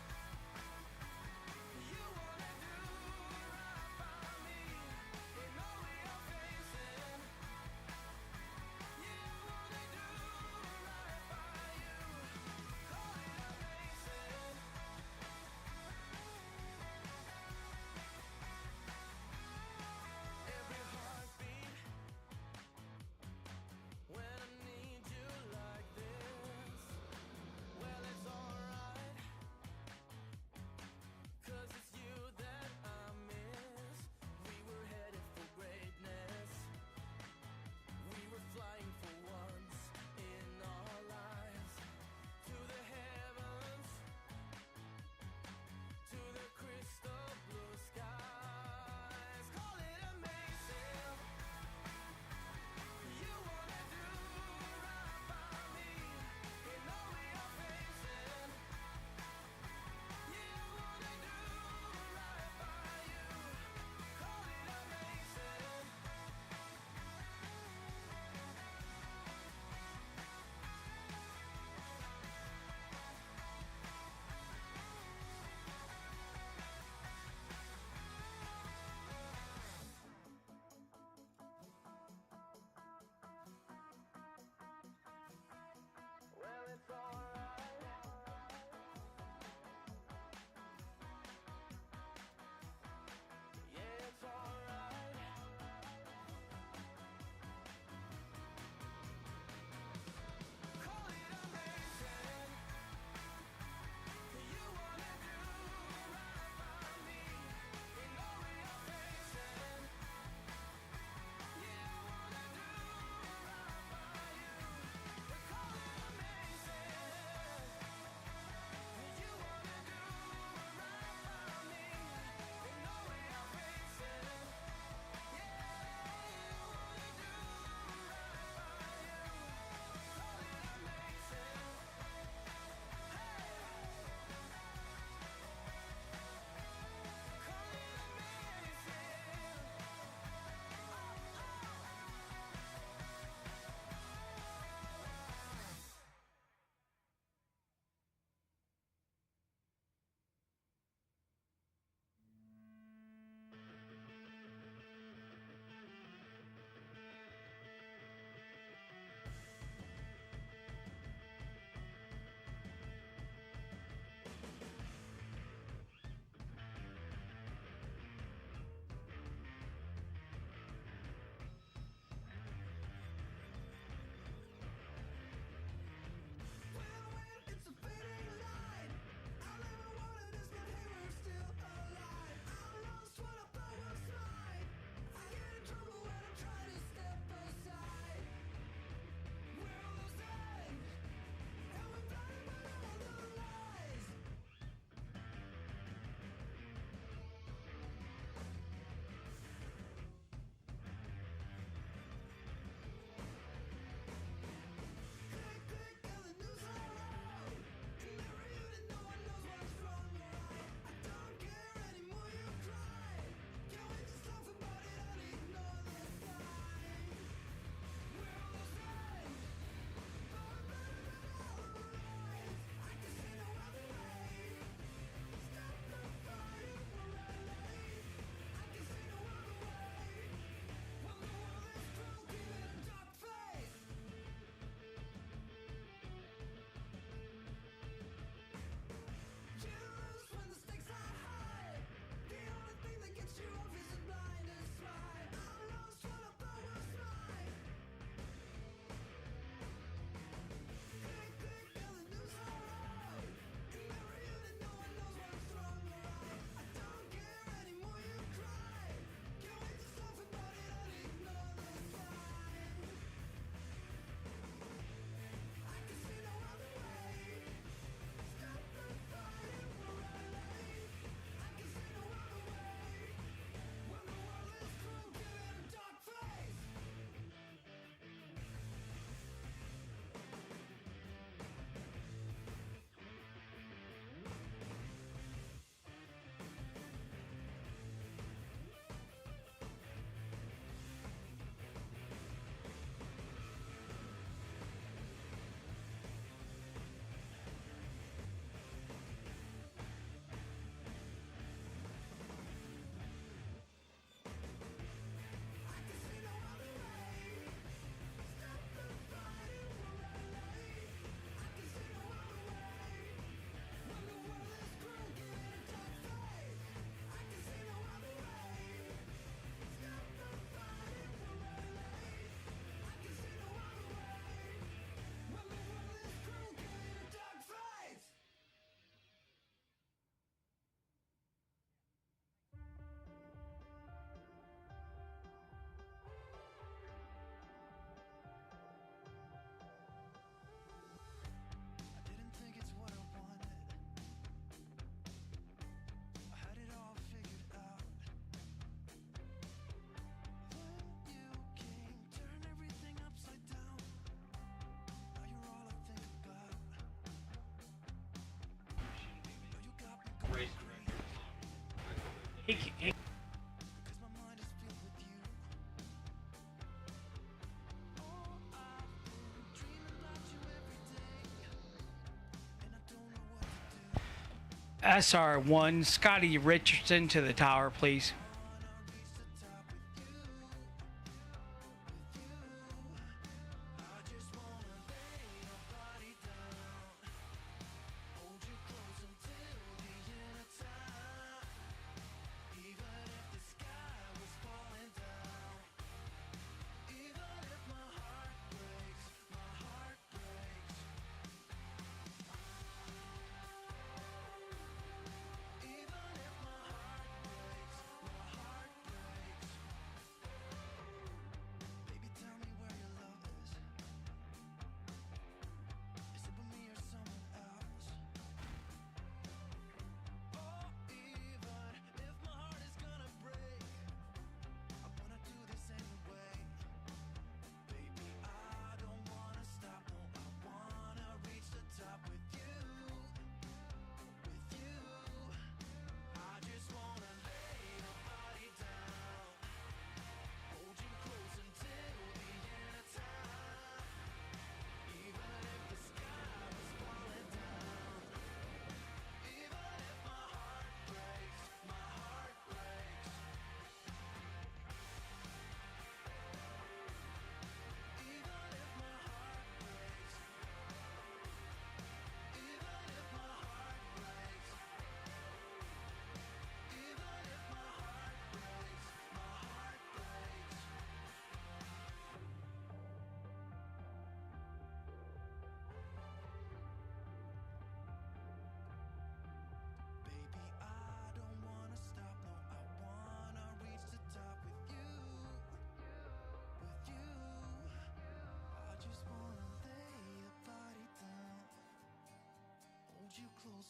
SR1, Scottie Richardson to the tower, please.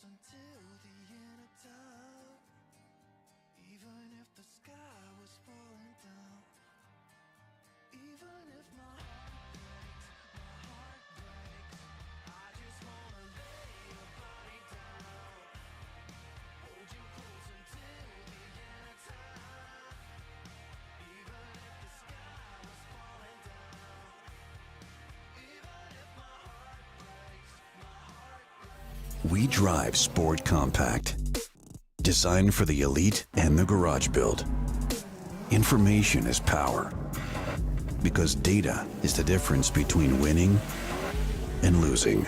Until the end of time, even if the sky was falling down, even if my heart breaks, I just wanna lay your body down, hold you close until the end of time, even if the sky was falling down, even if my heart breaks, We drive Sport Compact, designed for the elite and the garage build. Information is power, because data is the difference between winning and losing.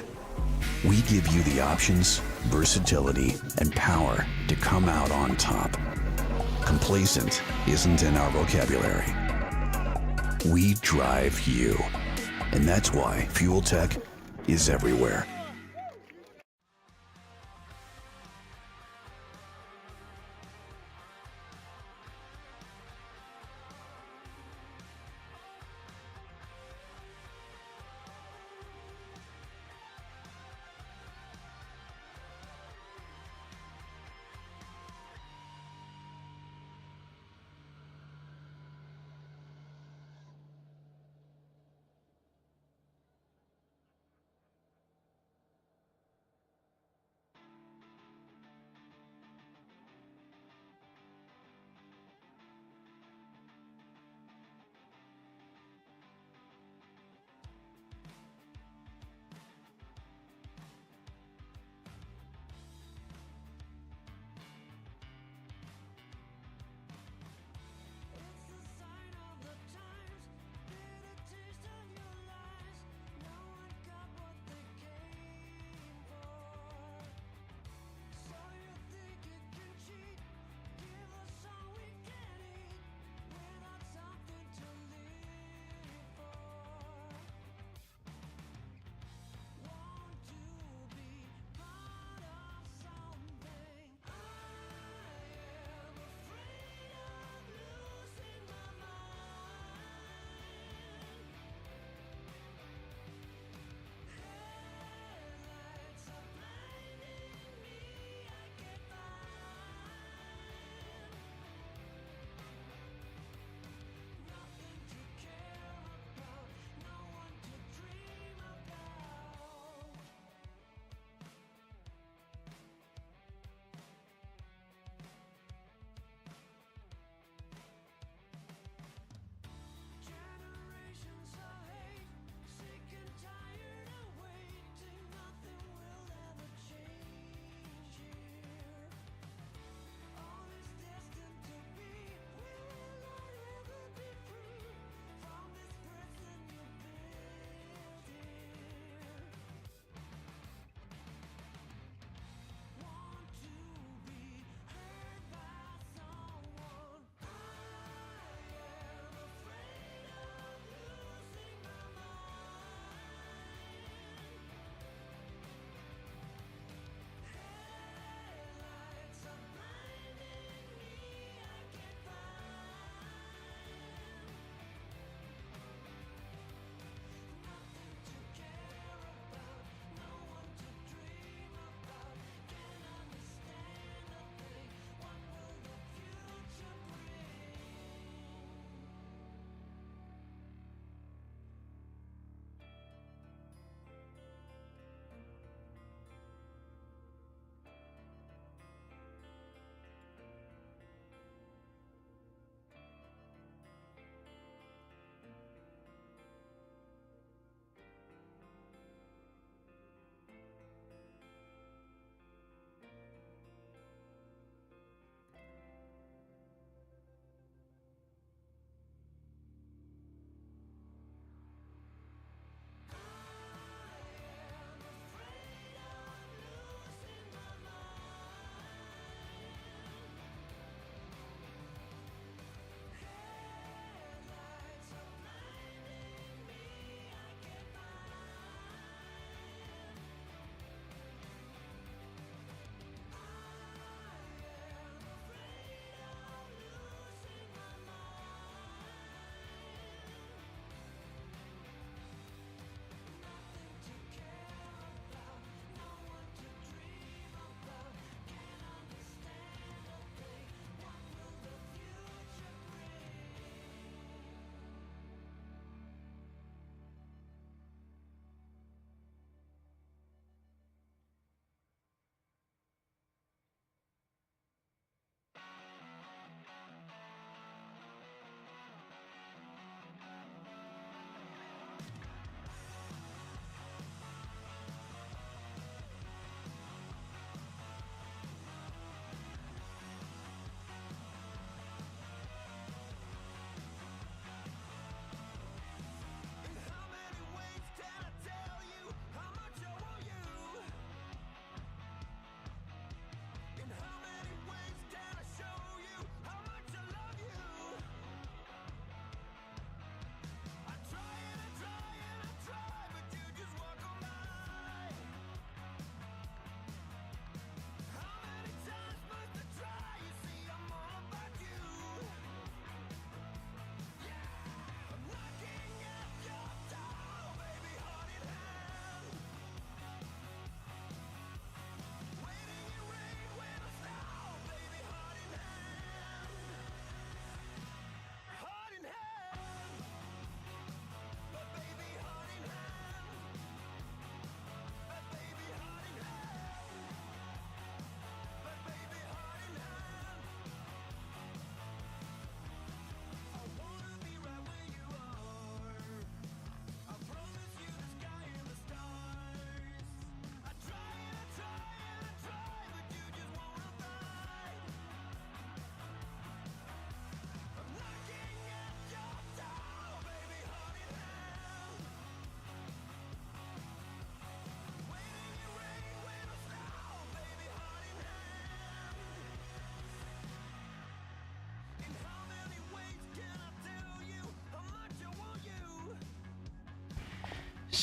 We give you the options, versatility, and power to come out on top. Complacent isn't in our vocabulary. We drive you, and that's why Fuel Tech is everywhere.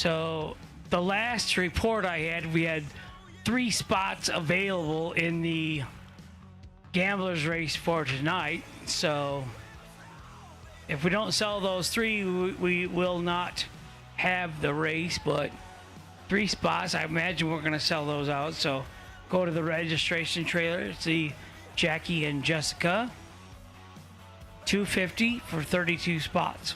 So the last report I had, we had 3 spots available in the Gamblers race for tonight. So if we don't sell those 3, we will not have the race, but 3 spots, I imagine we're going to sell those out. So go to the registration trailer, see Jackie and Jessica. $250 for 32 spots.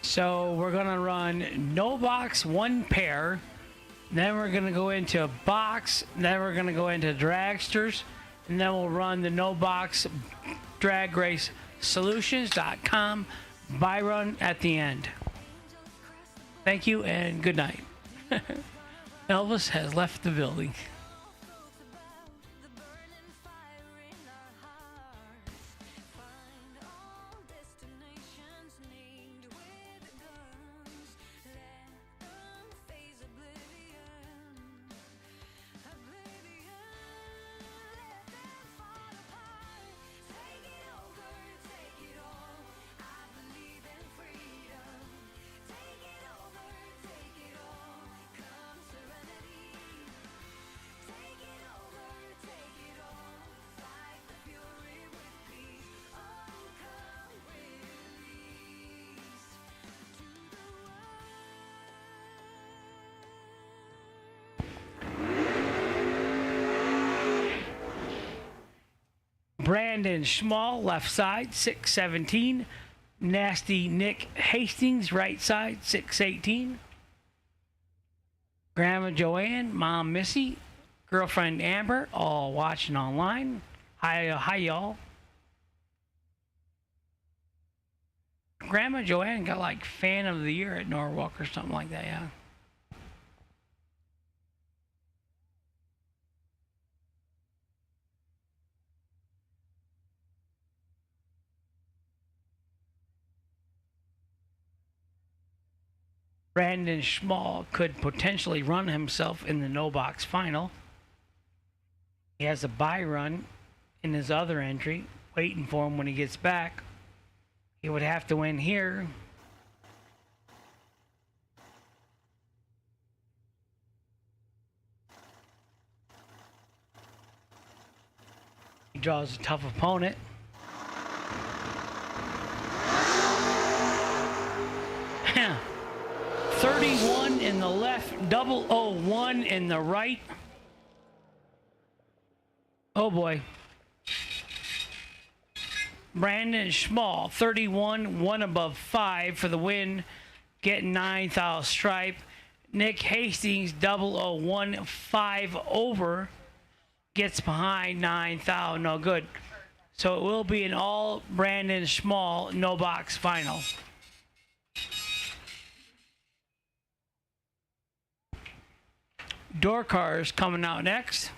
So we're gonna run no box, one pair. Then we're gonna go into box. Then we're gonna go into dragsters, and then we'll run the no box drag race solutions.com buy run at the end. Thank you and good night. Elvis has left the building. Brandon Schmall, left side, 617. Nasty Nick Hastings, right side, 618. Grandma Joanne, Mom Missy, girlfriend Amber, all watching online. Hi y'all. Grandma Joanne got like fan of the year at Norwalk or something like that, yeah. Brandon Schmall could potentially run himself in the no box final. He has a bye run in his other entry, waiting for him when he gets back. He would have to win here. He draws a tough opponent. Yeah. 31 in the left, 001 in the right. Oh boy. Brandon Schmall, 31, 1 above 5 for the win, getting 9th out of stripe. Nick Hastings, 001, 5 over, gets behind 9th out, no good. So it will be an all Brandon Schmall no box final. Door cars coming out next.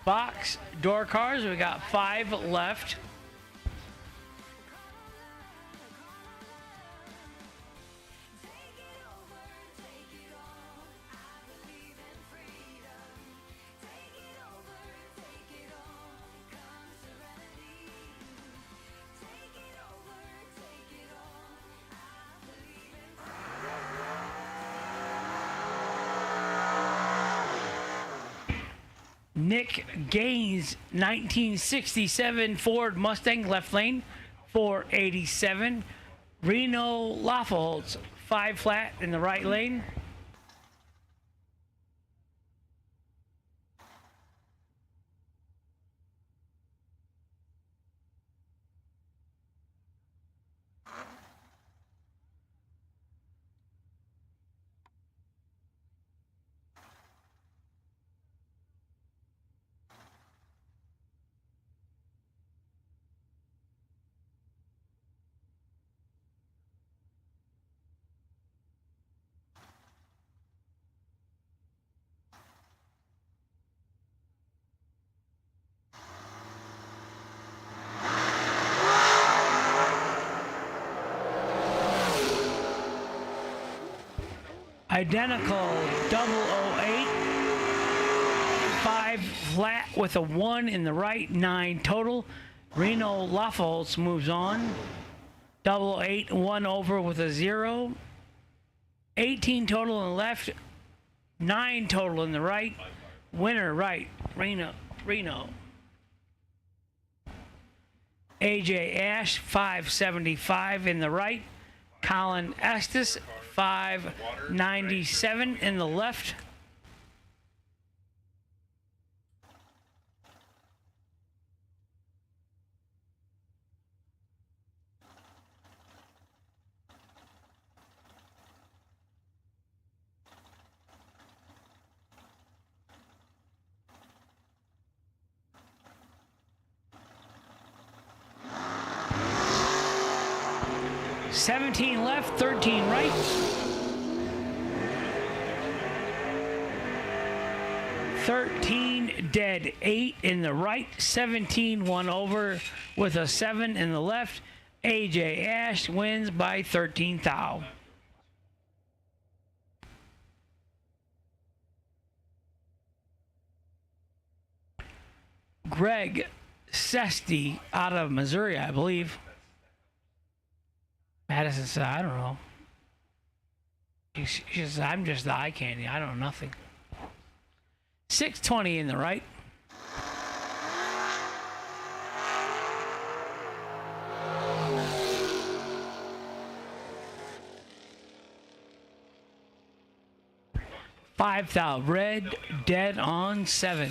Box door cars, we got 5 left. Nick Gaines, 1967 Ford Mustang, left lane, 487. Reno Laffoltz, 5 flat in the right lane. Identical 008, 5 5 flat with a 1 in the right, 9 total. Reno Laffoltz moves on. Double 8, 1 over with a 0. 18 total in the left, 9 total in the right. Winner right, Reno. AJ Ash, 575 in the right. Colin Estes, 597 in the left. $17 left, $13 right. $13 dead, 8 in the right, 17 1 over with a 7 in the left. AJ Ash wins by 13 thou. Greg Sesty out of Missouri, I believe. Madison said, I don't know. She says, I'm just the eye candy. I don't know nothing. 620 in the right. $5,000 red, dead on 7.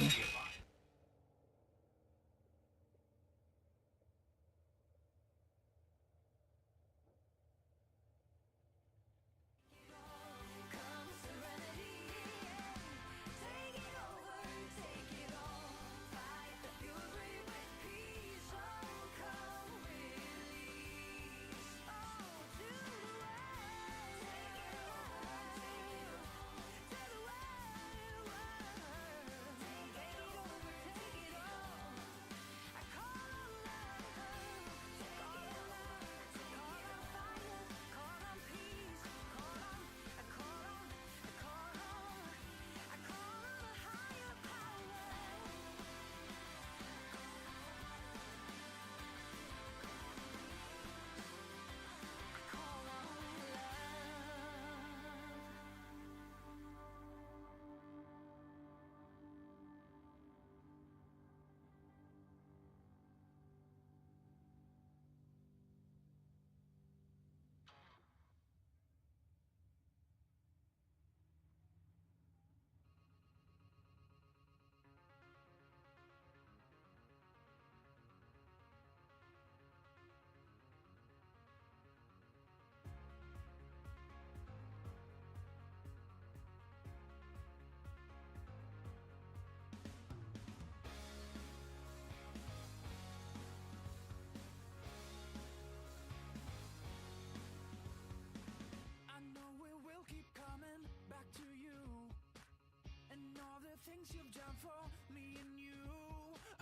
Things you've done for me and you.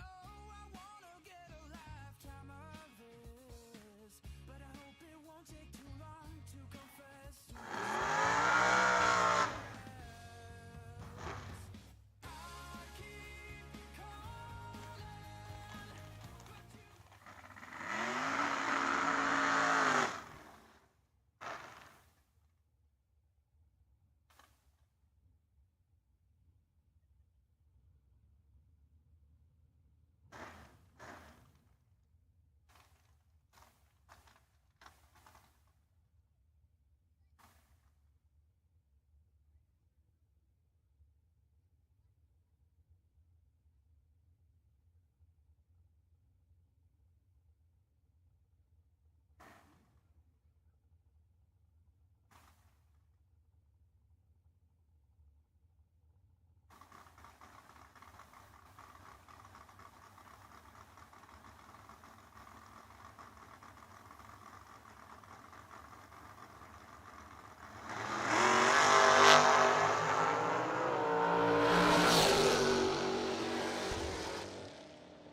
Oh, I wanna get a lifetime of this, but I hope it won't take too long to confess to I keep calling,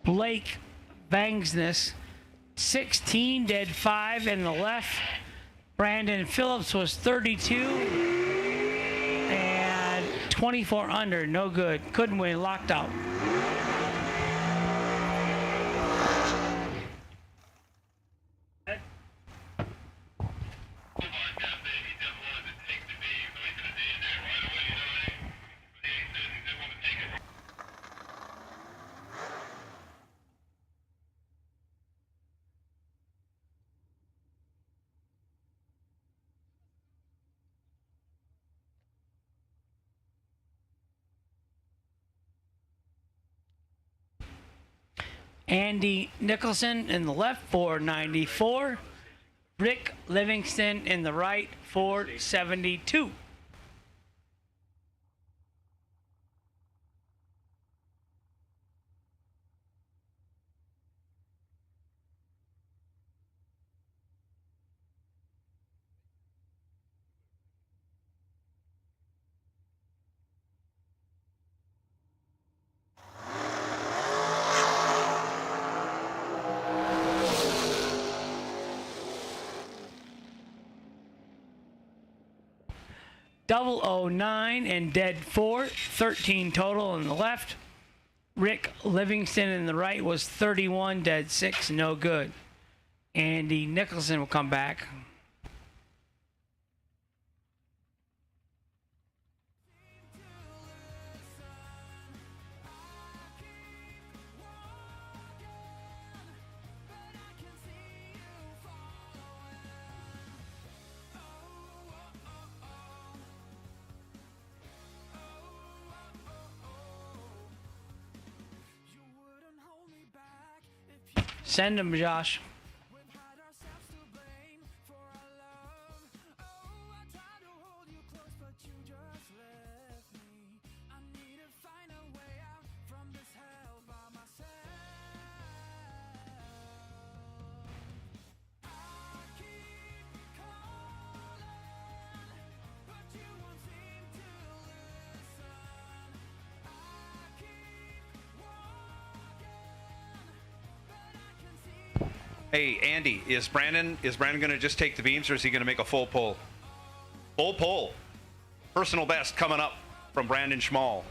Blake Bangsness, 16 dead, 5 in the left. Brandon Phillips was 32 and 24 under, no good. Couldn't win, locked out. Andy Nicholson in the left, 494. Rick Livingston in the right, 472. Double 09 and dead 4, 13 total in the left. Rick Livingston in the right was 31, dead 6, no good. Andy Nicholson will come back. Send him, Josh. Hey, Andy, is Brandon going to just take the beams, or is he going to make a full pull? Full pull. Personal best coming up from Brandon Schmall.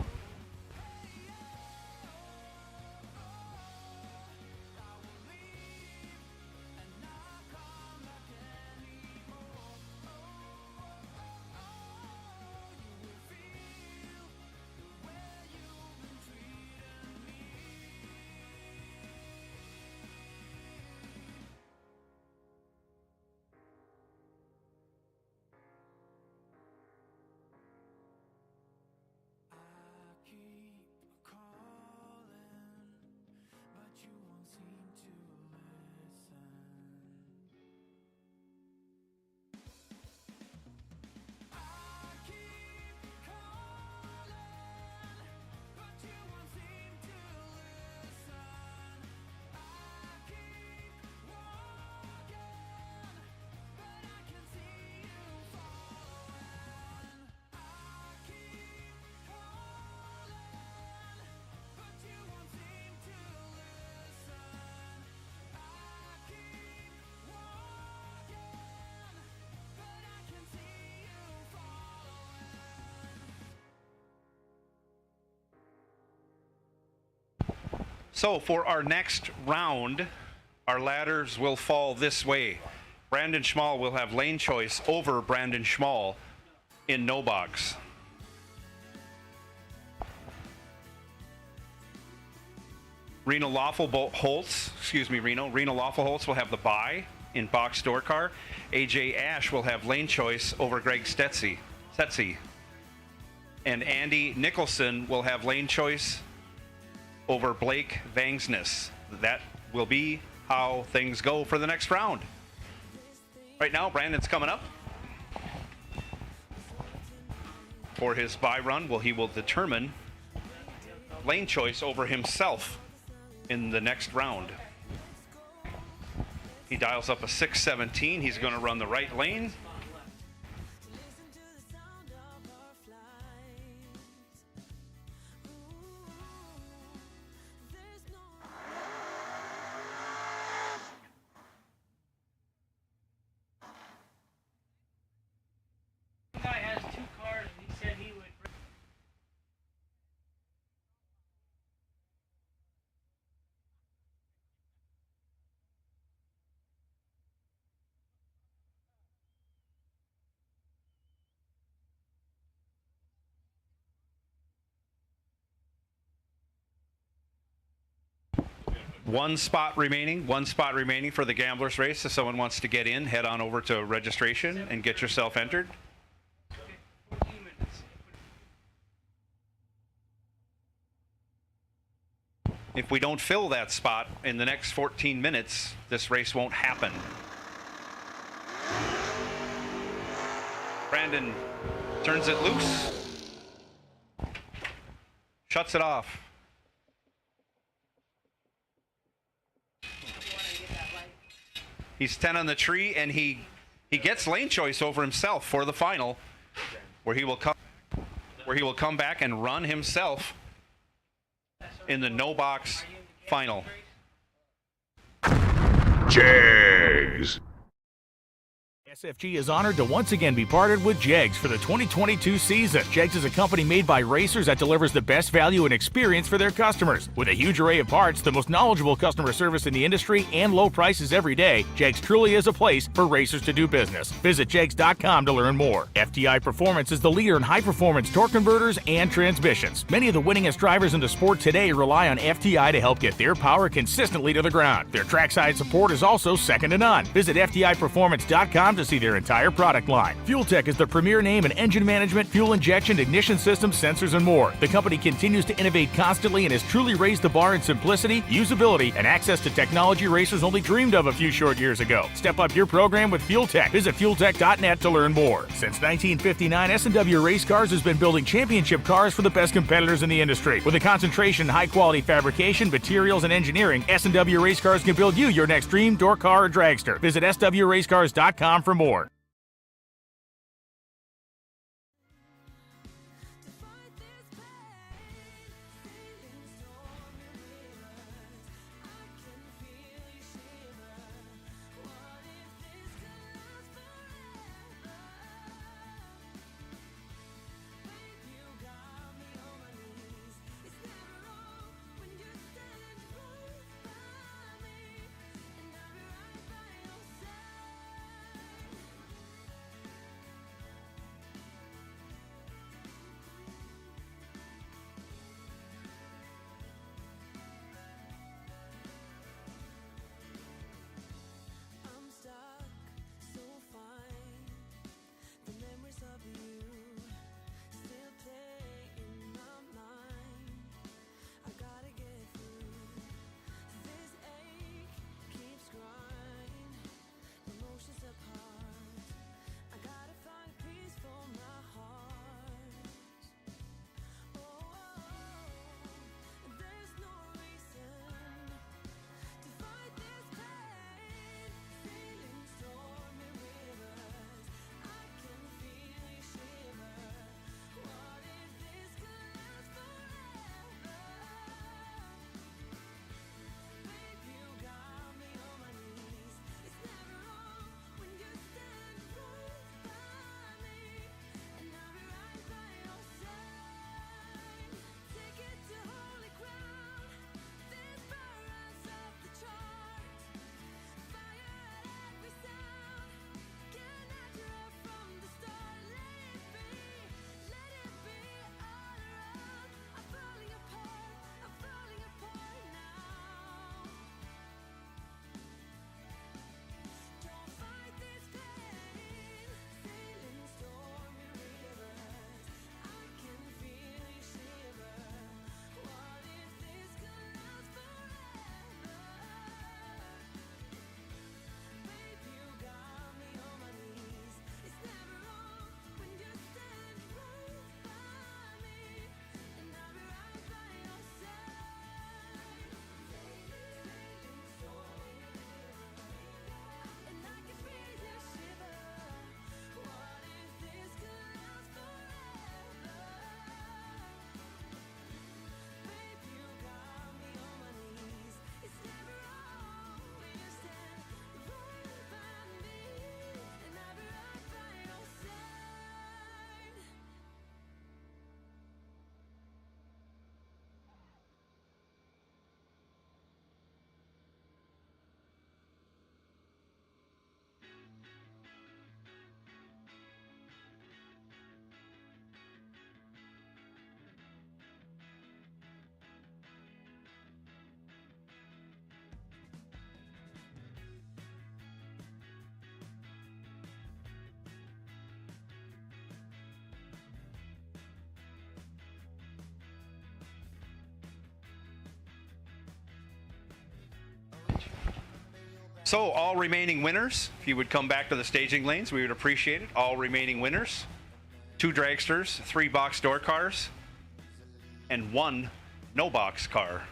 So for our next round, our ladders will fall this way. Brandon Schmall will have lane choice over Brandon Schmall in no box. Rena Lawful Holtz will have the bye in box door car. AJ Ash will have lane choice over Greg Stetzy. And Andy Nicholson will have lane choice over Blake Vangsness. That will be how things go for the next round. Right now, Brandon's coming up for his bye run. He will determine lane choice over himself in the next round. He dials up a 617. He's going to run the right lane. One spot remaining for the Gamblers race. If someone wants to get in, head on over to registration and get yourself entered. If we don't fill that spot in the next 14 minutes, this race won't happen. Brandon turns it loose, shuts it off. He's 10 on the tree, and he gets lane choice over himself for the final, where he will come back and run himself in the no box final. Jags. SFG is honored to once again be partnered with Jegs for the 2022 season. Jegs is a company made by racers that delivers the best value and experience for their customers. With a huge array of parts, the most knowledgeable customer service in the industry, and low prices every day, Jegs truly is a place for racers to do business. Visit Jegs.com to learn more. Fti Performance is the leader in high-performance torque converters and transmissions. Many of the winningest drivers in the sport today rely on FTI to help get their power consistently to the ground. Their trackside support is also second to none. Visit FTIperformance.com to see their entire product line. Fuel Tech is the premier name in engine management, fuel injection, ignition systems, sensors, and more. The company continues to innovate constantly and has truly raised the bar in simplicity, usability, and access to technology racers only dreamed of a few short years ago. Step up your program with Fuel Tech. Visit fueltech.net to learn more. Since 1959, S&W Race Cars has been building championship cars for the best competitors in the industry. With a concentration in high-quality fabrication, materials, and engineering, S&W Race Cars can build you your next dream, door car, or dragster. Visit swracecars.com for more. So all remaining winners, if you would come back to the staging lanes, we would appreciate it. All remaining winners, 2 dragsters, 3 box door cars, and 1 no box car.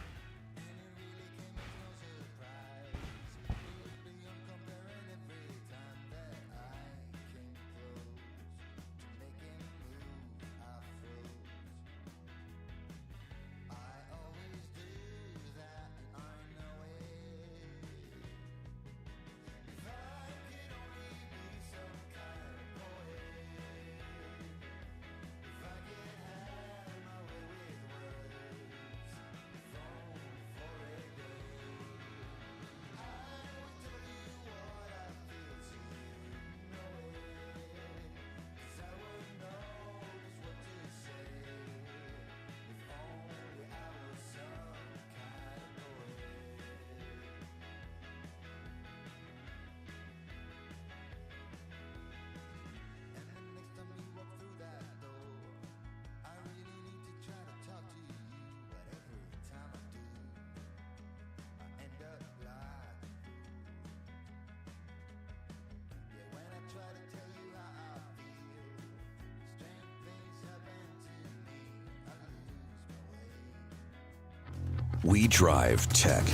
We drive tech.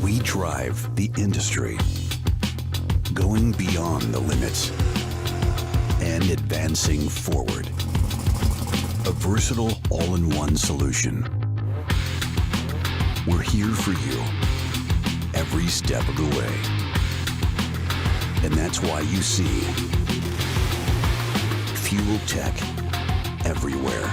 We drive the industry. Going beyond the limits and advancing forward. A versatile all-in-one solution. We're here for you every step of the way. And that's why you see Fuel Tech everywhere.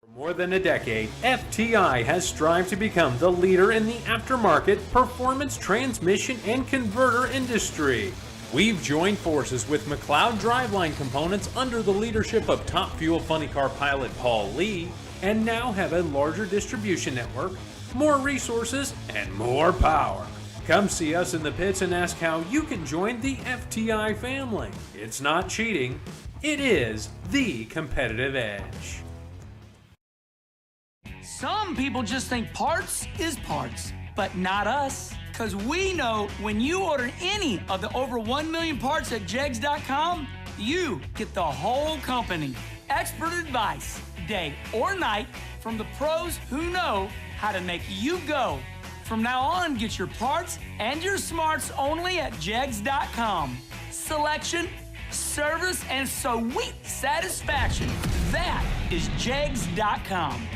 For more than a decade, FTI has strived to become the leader in the aftermarket performance transmission and converter industry. We've joined forces with McLeod Driveline Components under the leadership of Top Fuel Funny Car pilot Paul Lee, and now have a larger distribution network, more resources, and more power. Come see us in the pits and ask how you can join the FTI family. It's not cheating, it is the competitive edge. Some people just think parts is parts, but not us. Because we know when you order any of the over 1 million parts at jegs.com, you get the whole company. Expert advice, day or night, from the pros who know how to make you go. From now on, get your parts and your smarts only at jegs.com. Selection, service, and sweet satisfaction. That is jegs.com.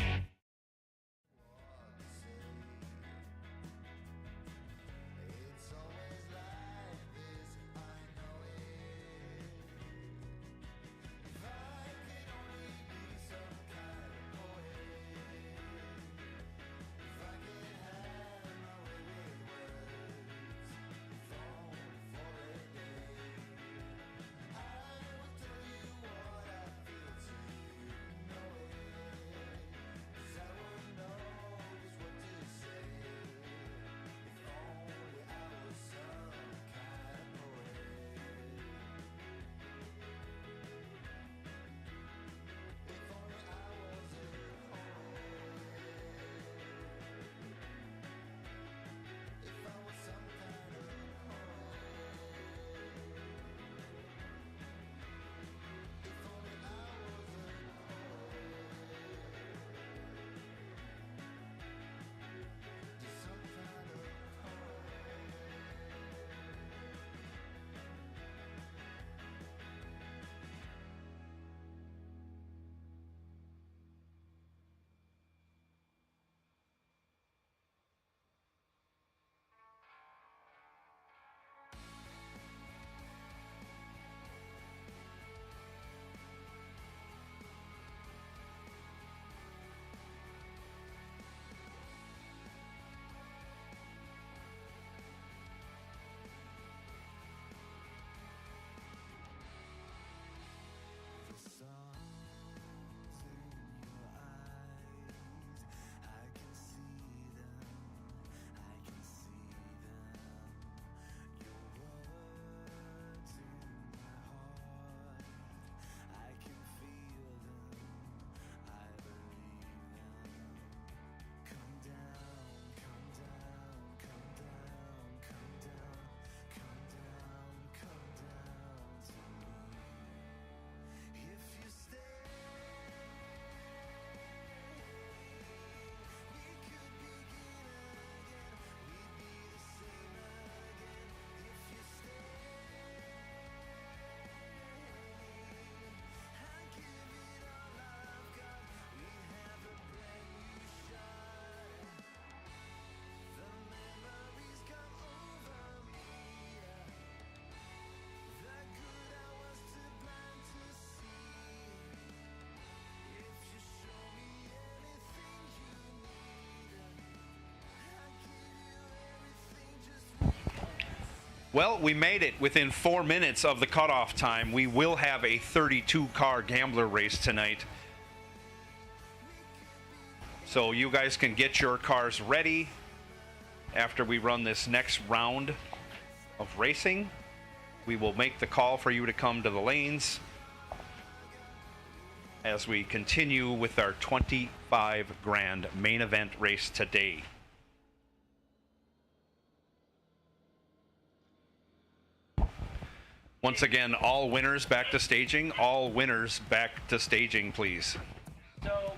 Well, we made it within 4 minutes of the cutoff time. We will have a 32-car gambler race tonight. So you guys can get your cars ready after we run this next round of racing. We will make the call for you to come to the lanes as we continue with our 25 grand main event race today. Once again, all winners back to staging. All winners back to staging, please. So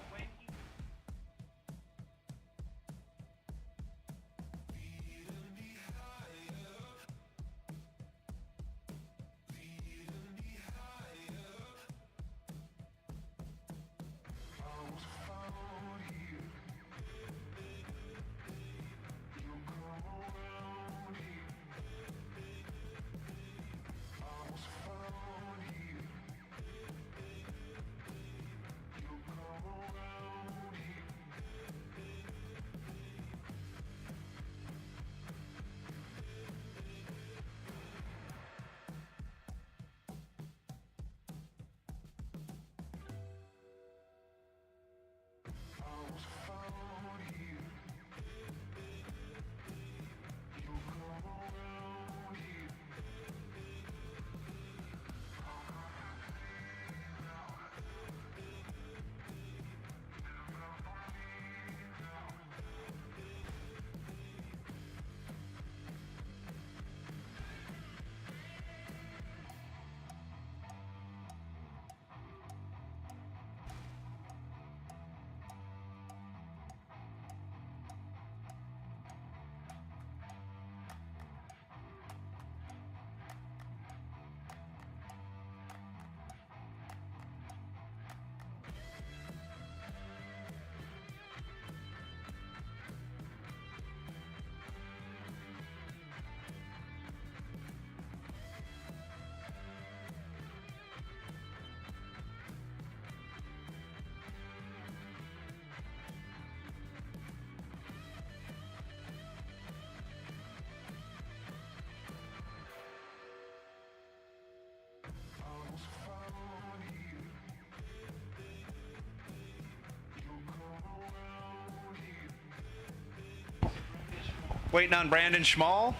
waiting on Brandon Schmall.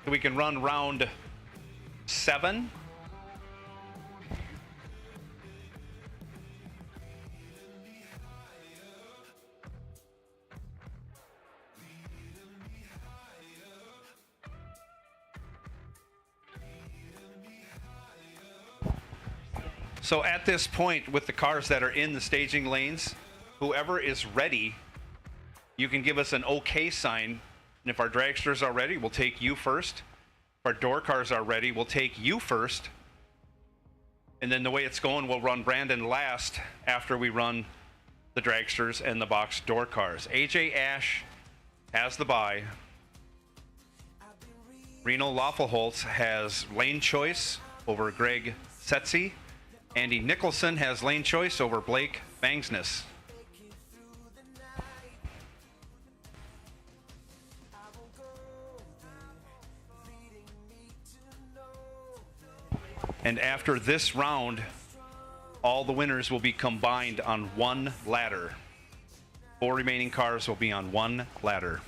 We can run round 7. So at this point, with the cars that are in the staging lanes, whoever is ready, you can give us an okay sign. And if our dragsters are ready, we'll take you first. If our door cars are ready, we'll take you first. And then the way it's going, we'll run Brandon last after we run the dragsters and the box door cars. AJ Ash has the bye. Reno Lawfulholtz has lane choice over Greg Setzi. Andy Nicholson has lane choice over Blake Bangsness. And after this round, all the winners will be combined on one ladder. 4 remaining cars will be on one ladder.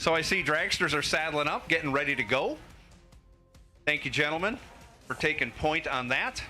So I see dragsters are saddling up, getting ready to go. Thank you, gentlemen, for taking point on that.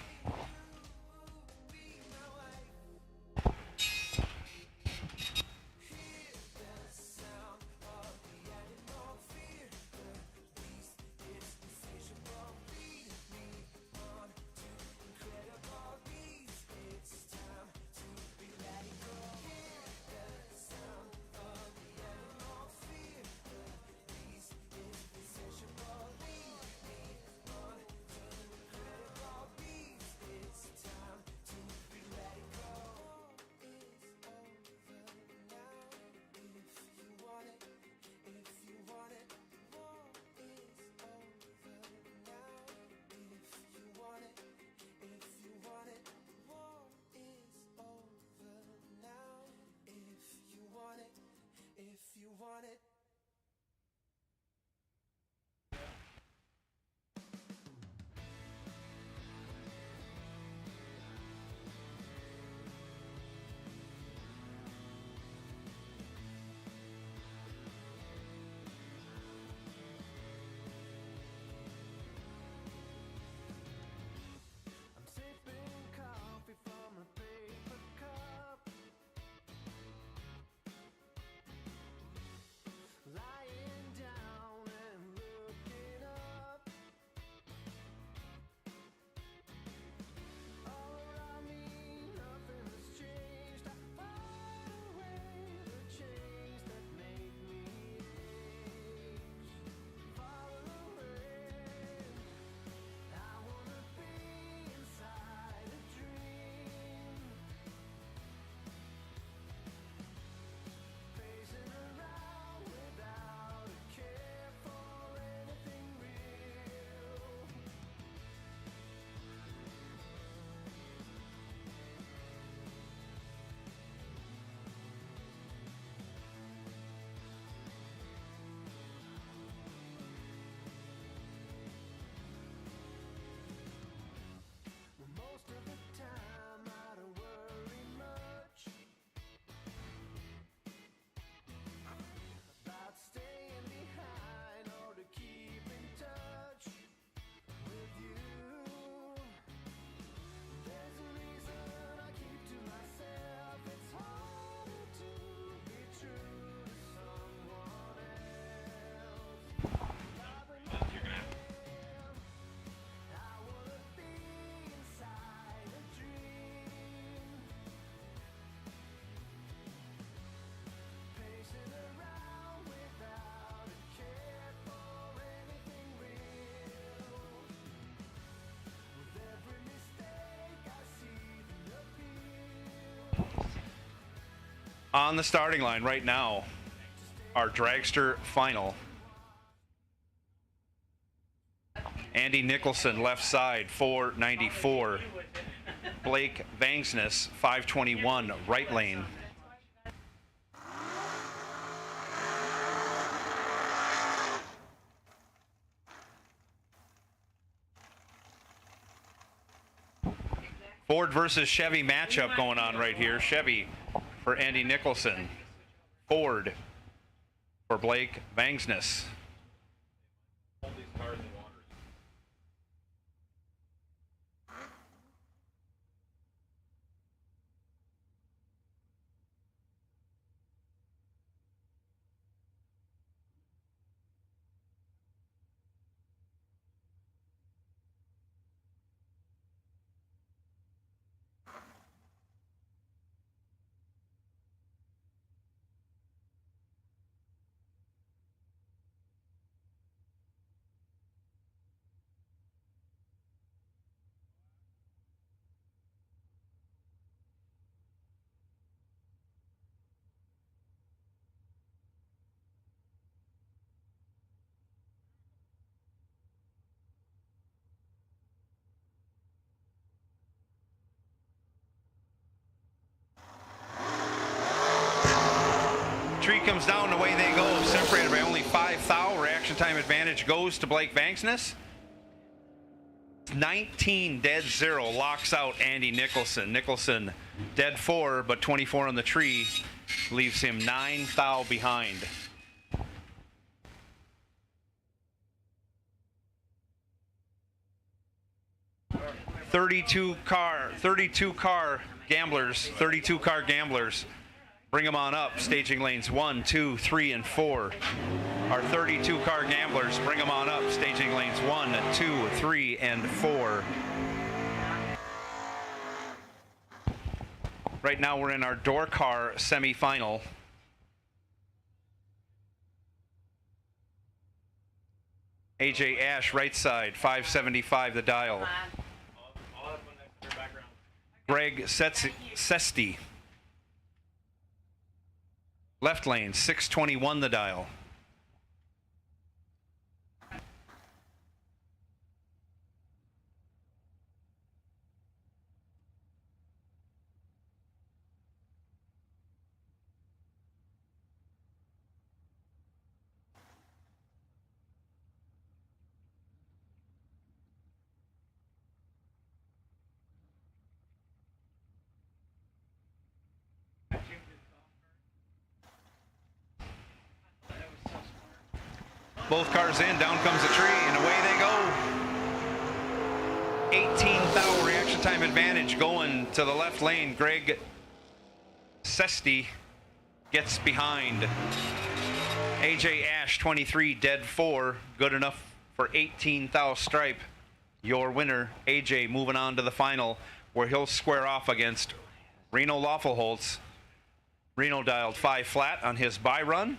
On the starting line right now, our dragster final. Andy Nicholson, left side, 494. Blake Vangsness, 521, right lane. Ford versus Chevy matchup going on right here. Chevy for Andy Nicholson. Ford for Blake Vangsness. Tree comes down, away they go, separated by only 5 thou. Reaction time advantage goes to Blake Vangsness. 19 dead 0 locks out Andy Nicholson. Nicholson dead 4, but 24 on the tree leaves him 9 thou behind. 32 car gamblers. Bring them on up. Staging lanes 1, 2, 3, and 4. Our 32 car gamblers, bring them on up. Staging lanes 1, 2, 3, and 4. Right now we're in our door car semifinal. AJ Ash, right side, 575 the dial. Greg Sesti. Left lane, 621 the dial. Both cars in, down comes the tree, and away they go. 18th hour reaction time advantage going to the left lane. Greg Sesti gets behind. AJ Ash, 23, dead 4, good enough for 18th hour stripe. Your winner, AJ, moving on to the final, where he'll square off against Reno Lawfulholtz. Reno dialed 5 flat on his bye run.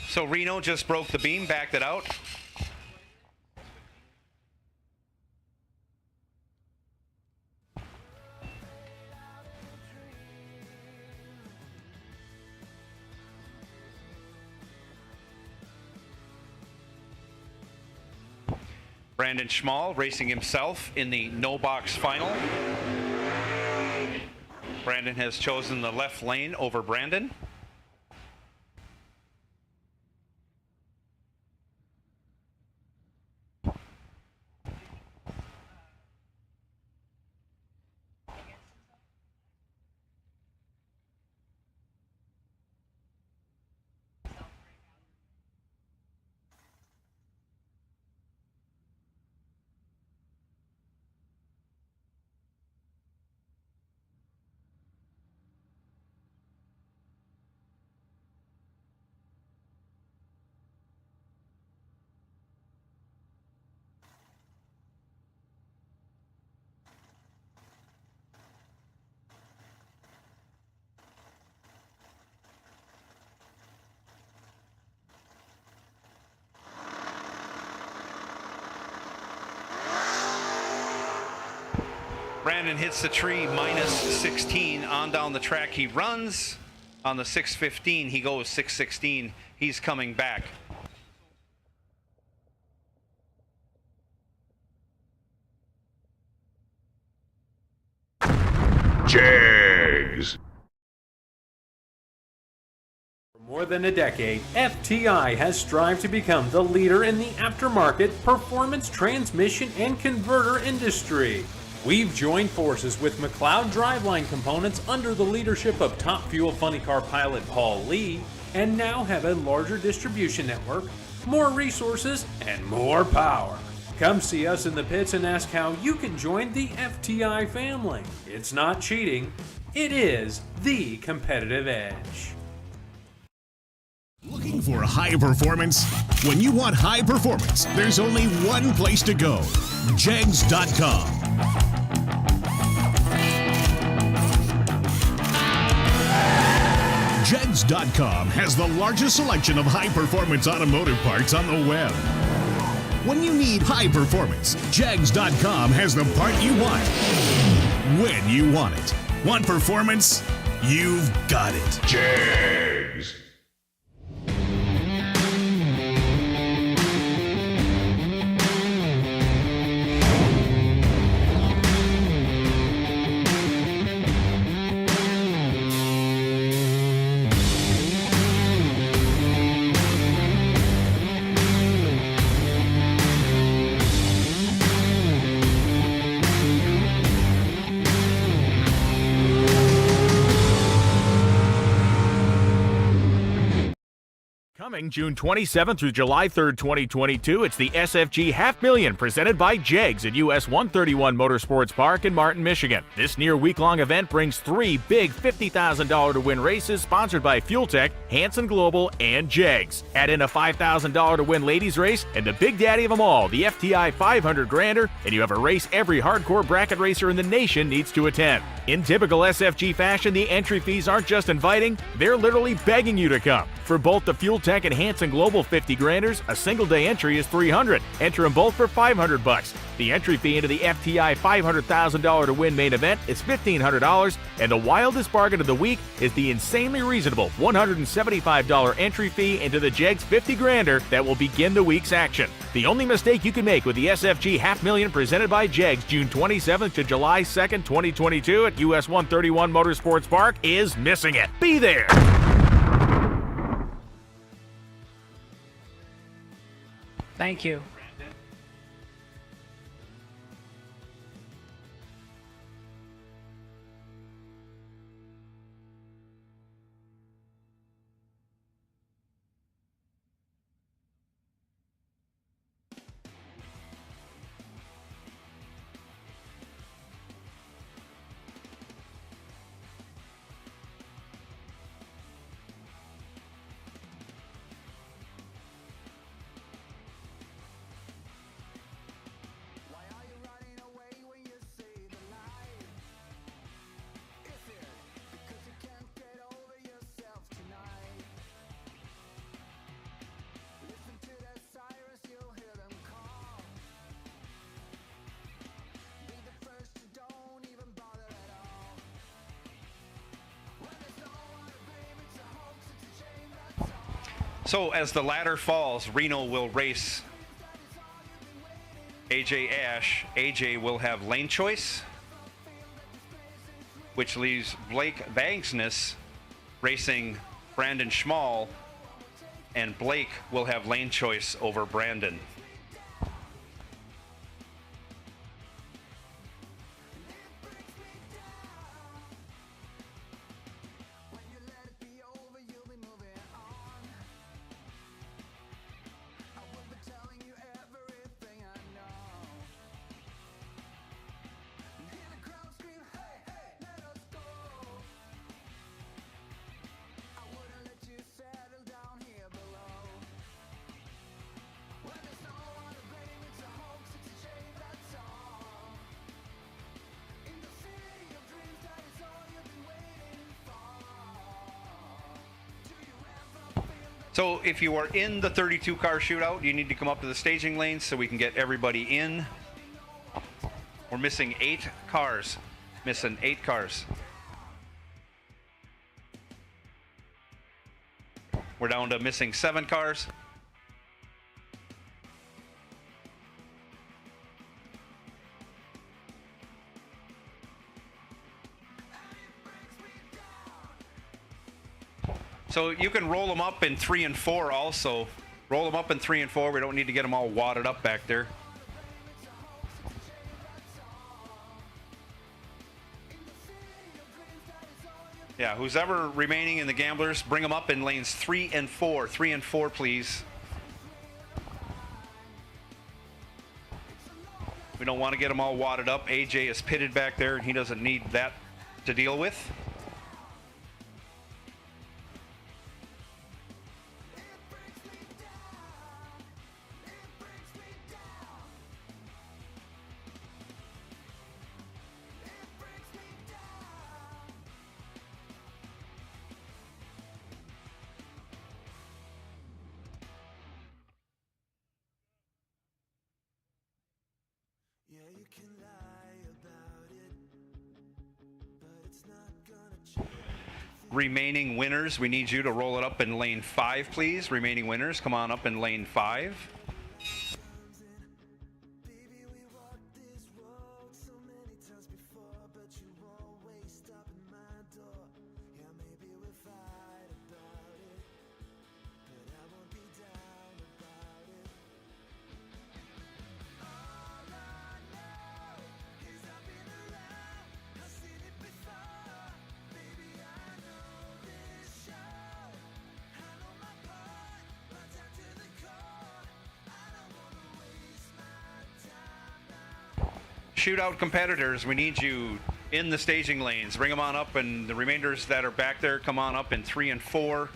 So Reno just broke the beam, backed it out. Brandon Schmall racing himself in the no box final. Brandon has chosen the left lane over Brandon. Brandon hits the tree, minus 16 on down the track. He runs on the 615. He goes 616. He's coming back. Jags. For more than a decade, FTI has strived to become the leader in the aftermarket performance transmission and converter industry. We've joined forces with McLeod Driveline Components under the leadership of Top Fuel Funny Car pilot Paul Lee, and now have a larger distribution network, more resources, and more power. Come see us in the pits and ask how you can join the FTI family. It's not cheating, it is the competitive edge. Looking for high performance? When you want high performance, there's only one place to go. Jegs.com. Jegs.com has the largest selection of high-performance automotive parts on the web. When you need high performance, Jegs.com has the part you want when you want it. Want performance? You've got it. Jags. Coming June 27th through July 3rd, 2022, it's the SFG Half Million presented by Jegs at US 131 Motorsports Park in Martin, Michigan. This near week-long event brings 3 big $50,000 to win races sponsored by Fuel Tech, Hanson Global, and Jegs. Add in a $5,000 to win ladies race and the big daddy of them all, the FTI 500 Grander, and you have a race every hardcore bracket racer in the nation needs to attend. In typical SFG fashion, the entry fees aren't just inviting, they're literally begging you to come. For both the Fuel Tech and Hanson Global 50 Granders, a single day entry is $300. Enter them both for $500. The entry fee into the FTI $500,000 to win main event is $1,500, and the wildest bargain of the week is the insanely reasonable $175 entry fee into the Jegs 50 Grander that will begin the week's action. The only mistake you can make with the SFG Half Million presented by Jegs June 27th to July 2nd, 2022 at US 131 Motorsports Park is missing it. Be there! Thank you. So as the ladder falls, Reno will race AJ Ash. AJ will have lane choice, which leaves Blake Bangsness racing Brandon Schmall, and Blake will have lane choice over Brandon. So if you are in the 32 car shootout, you need to come up to the staging lanes so we can get everybody in. We're missing 8 cars. Missing 8 cars. We're down to missing 7 cars. So you can roll them up in 3 and 4 also. Roll them up in 3 and 4. We don't need to get them all wadded up back there. Yeah, who's ever remaining in the Gamblers, bring them up in lanes 3 and 4. 3 and 4, please. We don't want to get them all wadded up. AJ is pitted back there, and he doesn't need that to deal with. Yeah, you can lie about it, but it's not remaining winners, we need you to roll it up in lane 5, please. Remaining winners, come on up in lane 5. Shootout competitors, we need you in the staging lanes. Bring them on up, and the remainders that are back there, come on up in 3 and 4.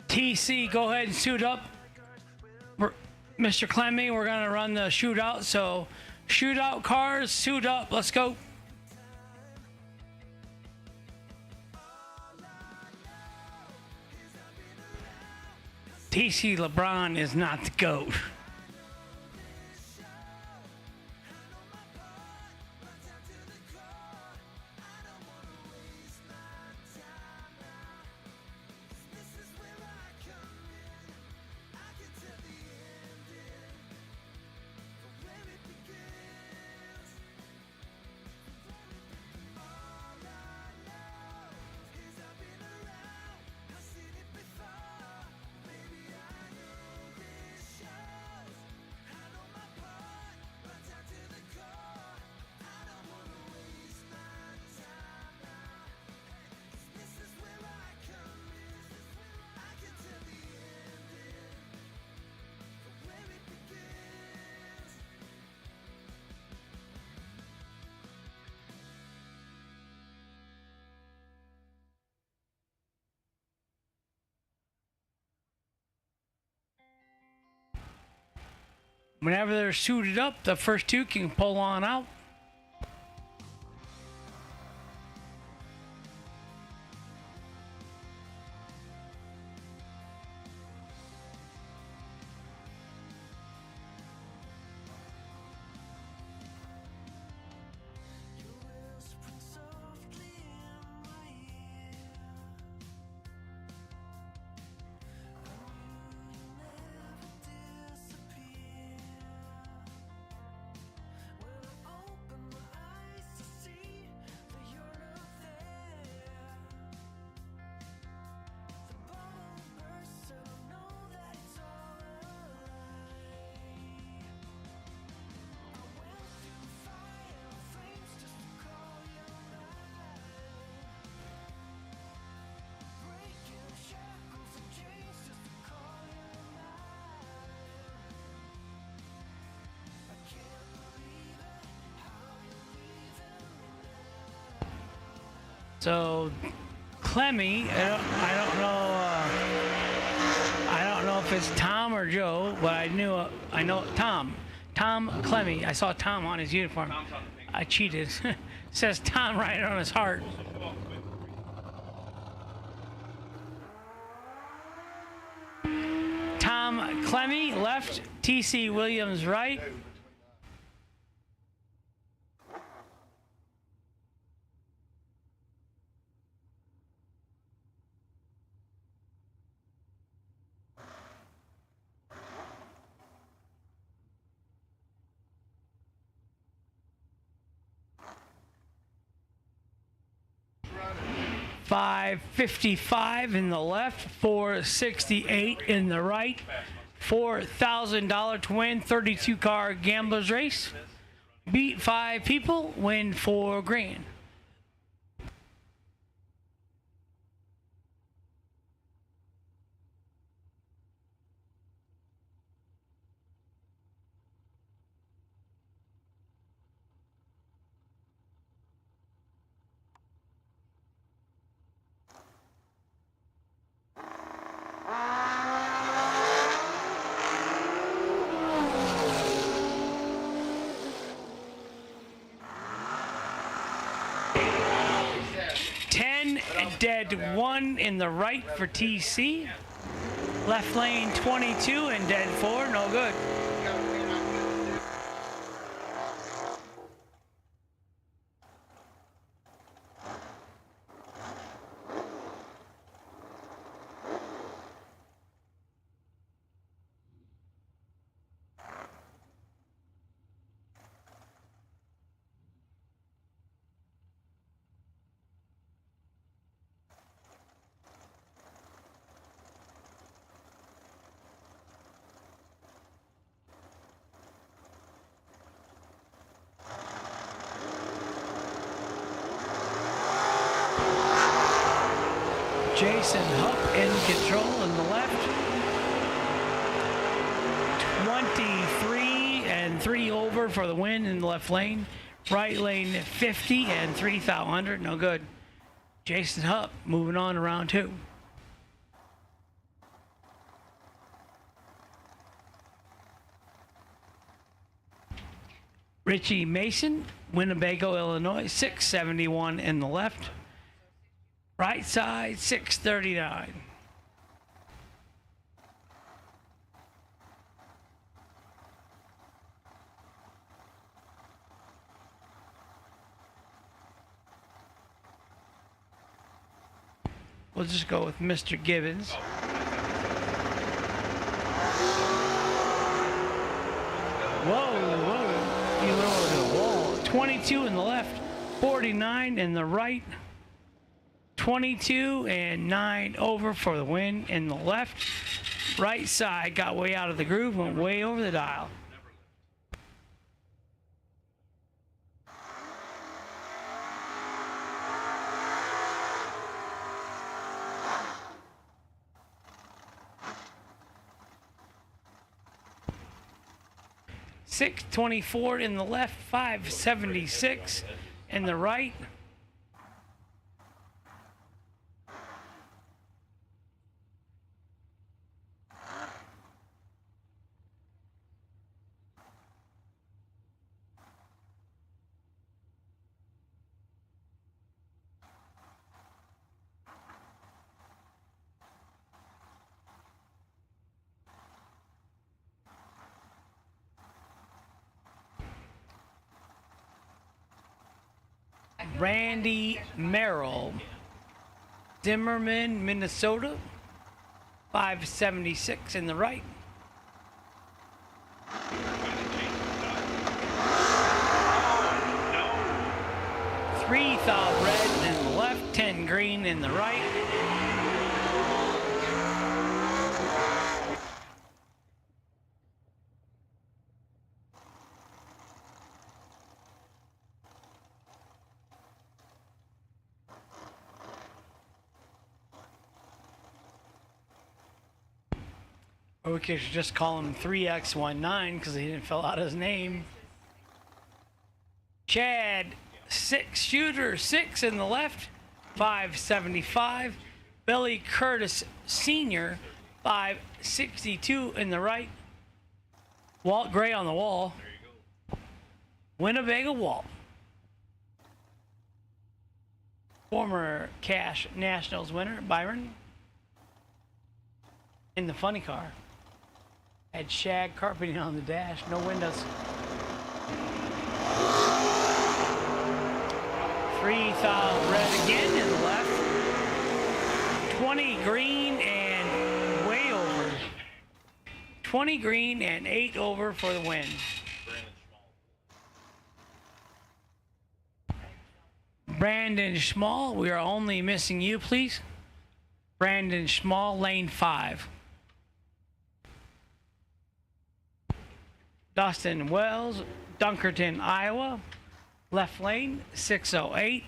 TC, go ahead and suit up. Mr. Clemmy, we're going to run the shootout. So, shootout cars, suit up. Let's go. TC LeBron is not the GOAT. Whenever they're suited up, the first two can pull on out. So, Clemmy, I don't know if it's Tom or Joe, but I know Tom. Tom Clemmy. I saw Tom on his uniform. I cheated. Says Tom right on his heart. Tom Clemmy left, TC Williams right. 555 in the left, 468 in the right. $4,000 to win, 32 car gamblers race. Beat 5 people, win $4,000. Dead 1 in the right for TC. Left lane 22 and dead 4, no good. Jason Hupp in control in the left. 23 and 3 over for the win in the left lane. Right lane 50 and 3,100, no good. Jason Hupp moving on to round 2. Richie Mason, Winnebago, Illinois, 671 in the left. Right side, 639. We'll just go with Mr. Gibbons. Whoa. You went over the wall. 22 in the left, 49 in the right. 22 and 9 over for the win in the left. Right side got way out of the groove, went way over the dial. $624 in the left, $576 in the right. Randy Merrill, Zimmerman, Minnesota, 576 in the right. Three thou red in the left, 10 green in the right. Or we could just call him 3X19 because he didn't fill out his name. Chad, 6 shooter, 6 in the left, 575. Billy Curtis Sr., 562 in the right. Walt Gray on the wall. Winnebago Walt. Former Cash Nationals winner, Byron. In the funny car. Had shag carpeting on the dash, no windows. 3,000 red again in the left. 20 green and way over. 20 green and 8 over for the win. Brandon Small, we are only missing you, please. Brandon Small, lane 5. Dustin Wells, Dunkerton, Iowa, left lane, 608.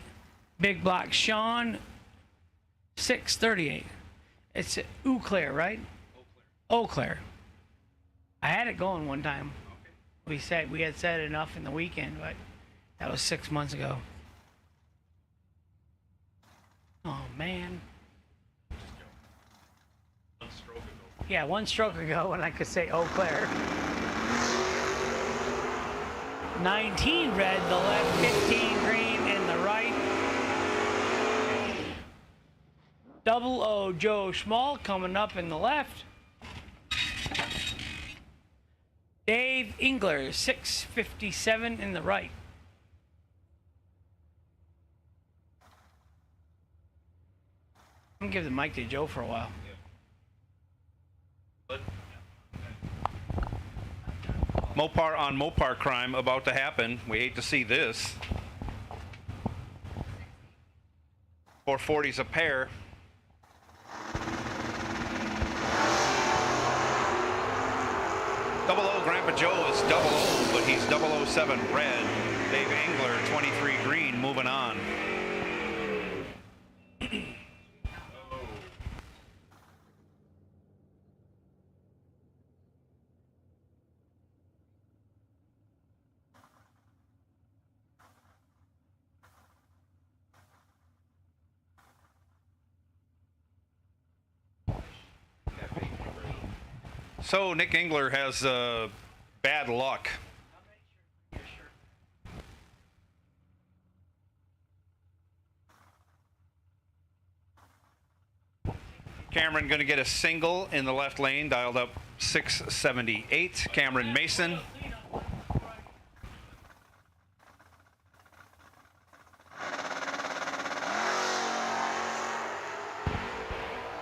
Big Block Sean, 638. It's Eau Claire, right? Eau Claire. I had it going one time. We had said enough in the weekend, but that was 6 months ago. Oh man. Yeah, 1 stroke ago, and I could say Eau Claire. 19 red, the left, 15 green, and the right. Double O Joe Schmall coming up in the left. Dave Engler, 657 in the right. I'm gonna give the mic to Joe for a while. Mopar on Mopar crime about to happen. We hate to see this. 440s a pair. Double O Grandpa Joe is double O, but he's 007 red. Dave Engler, 23 green, moving on. So Nick Engler has bad luck. Cameron going to get a single in the left lane, dialed up 678. Cameron Mason.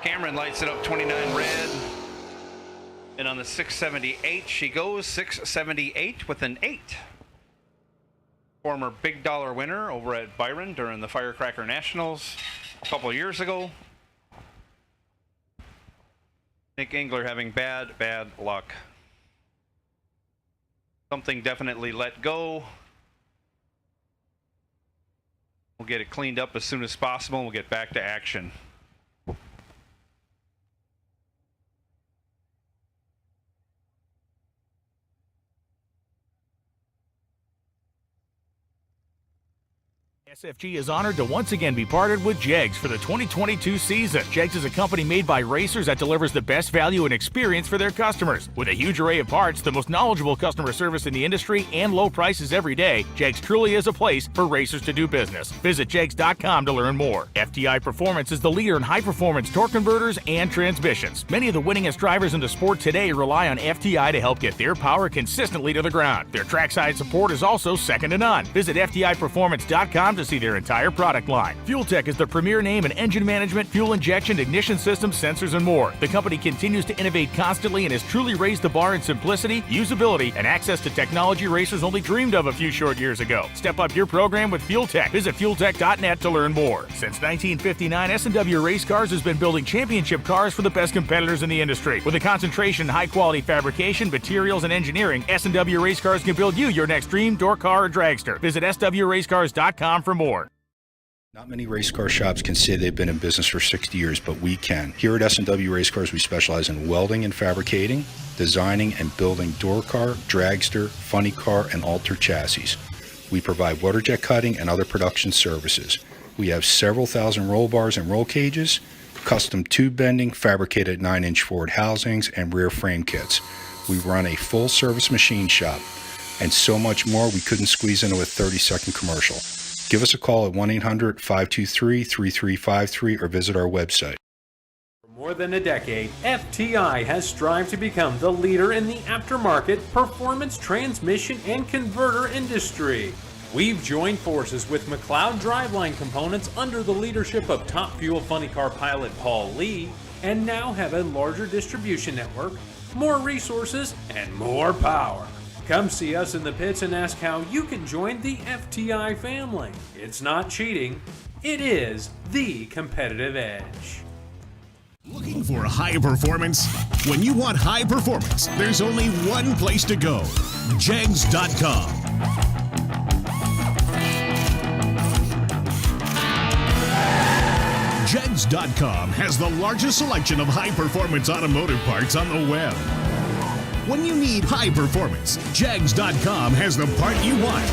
Cameron lights it up 29 red. And on the 678, she goes 678 with an 8. Former big dollar winner over at Byron during the Firecracker Nationals a couple years ago. Nick Engler having bad luck. Something definitely let go. We'll get it cleaned up as soon as possible and we'll get back to action. SFG is honored to once again be partnered with Jegs for the 2022 season. Jegs is a company made by racers that delivers the best value and experience for their customers. With a huge array of parts, the most knowledgeable customer service in the industry, and low prices every day, Jegs truly is a place for racers to do business. Visit Jegs.com to learn more. Fti Performance is the leader in high-performance torque converters and transmissions. Many of the winningest drivers in the sport today rely on FTI to help get their power consistently to the ground. Their trackside support is also second to none. Visit FTIperformance.com to see their entire product line. Fuel Tech is the premier name in engine management, fuel injection, ignition systems, sensors, and more. The company continues to innovate constantly and has truly raised the bar in simplicity, usability, and access to technology racers only dreamed of a few short years ago. Step up your program with Fuel Tech. Visit fueltech.net to learn more. Since 1959, S&W Race Cars has been building championship cars for the best competitors in the industry. With a concentration in high-quality fabrication, materials, and engineering, S&W Race Cars can build you your next dream, door car, or dragster. Visit swracecars.com for more. Not many race car shops can say they've been in business for 60 years, but we can. Here at S&W Race Cars, we specialize in welding and fabricating, designing and building door car, dragster, funny car, and altered chassis. We provide water jet cutting and other production services. We have several thousand roll bars and roll cages, custom tube bending, fabricated 9-inch forward housings, and rear frame kits. We run a full-service machine shop, and so much more we couldn't squeeze into a 30-second commercial. Give us a call at 1-800-523-3353 or visit our website. For more than a decade, FTI has strived to become the leader in the aftermarket performance transmission and converter industry. We've joined forces with McLeod Driveline Components under the leadership of top fuel funny car pilot Paul Lee, and now have a larger distribution network, more resources, and more power. Come see us in the pits and ask how you can join the FTI family. It's not cheating, it is the competitive edge. Looking for high performance? When you want high performance, there's only one place to go. Jegs.com. Jegs.com has the largest selection of high-performance automotive parts on the web. When you need high performance, Jegs.com has the part you want,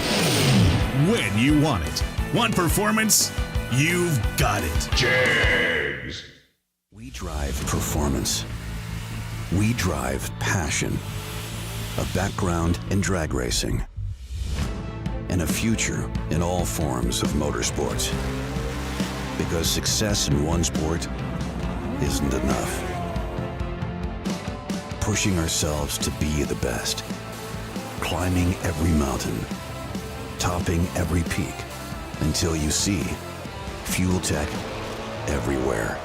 when you want it. Want performance? You've got it. Jegs. We drive performance. We drive passion. A background in drag racing. And a future in all forms of motorsports. Because success in one sport isn't enough. Pushing ourselves to be the best. Climbing every mountain. Topping every peak. Until you see Fuel Tech everywhere.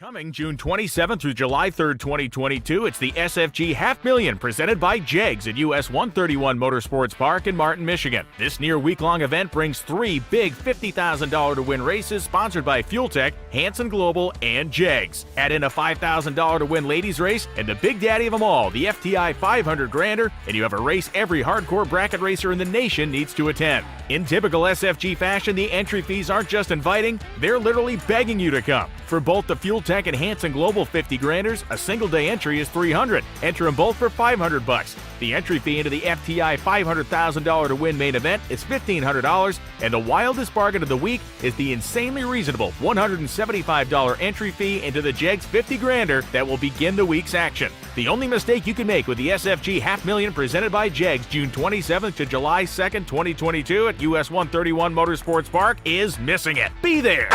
Coming June 27th through July 3rd, 2022, it's the SFG $500,000 presented by Jegs at US 131 Motorsports Park in Martin, Michigan. This near-week-long event brings 3 big $50,000 to win races sponsored by Fuel Tech, Hanson Global, and Jegs. Add in a $5,000 to win ladies race and the big daddy of them all, the FTI 500 Grander, and you have a race every hardcore bracket racer in the nation needs to attend. In typical SFG fashion, the entry fees aren't just inviting, they're literally begging you to come. For both the Fuel Tech and Hanson Global 50 Granders, a single-day entry is $300. Enter them both for $500. The entry fee into the FTI $500,000 to win main event is $1,500, and the wildest bargain of the week is the insanely reasonable $175 entry fee into the Jegs 50 Grander that will begin the week's action. The only mistake you can make with the SFG $500,000 presented by Jegs June 27th to July 2nd, 2022 at US 131 Motorsports Park is missing it. Be there!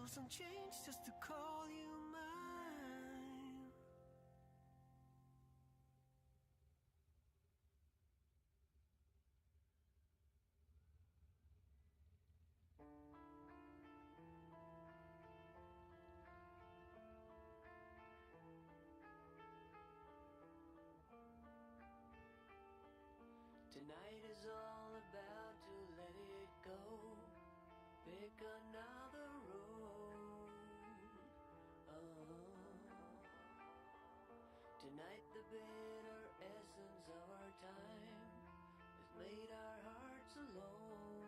Some change just to call you mine. Tonight is all about to let it go. Pick another road. Tonight the bitter essence of our time has made our hearts alone.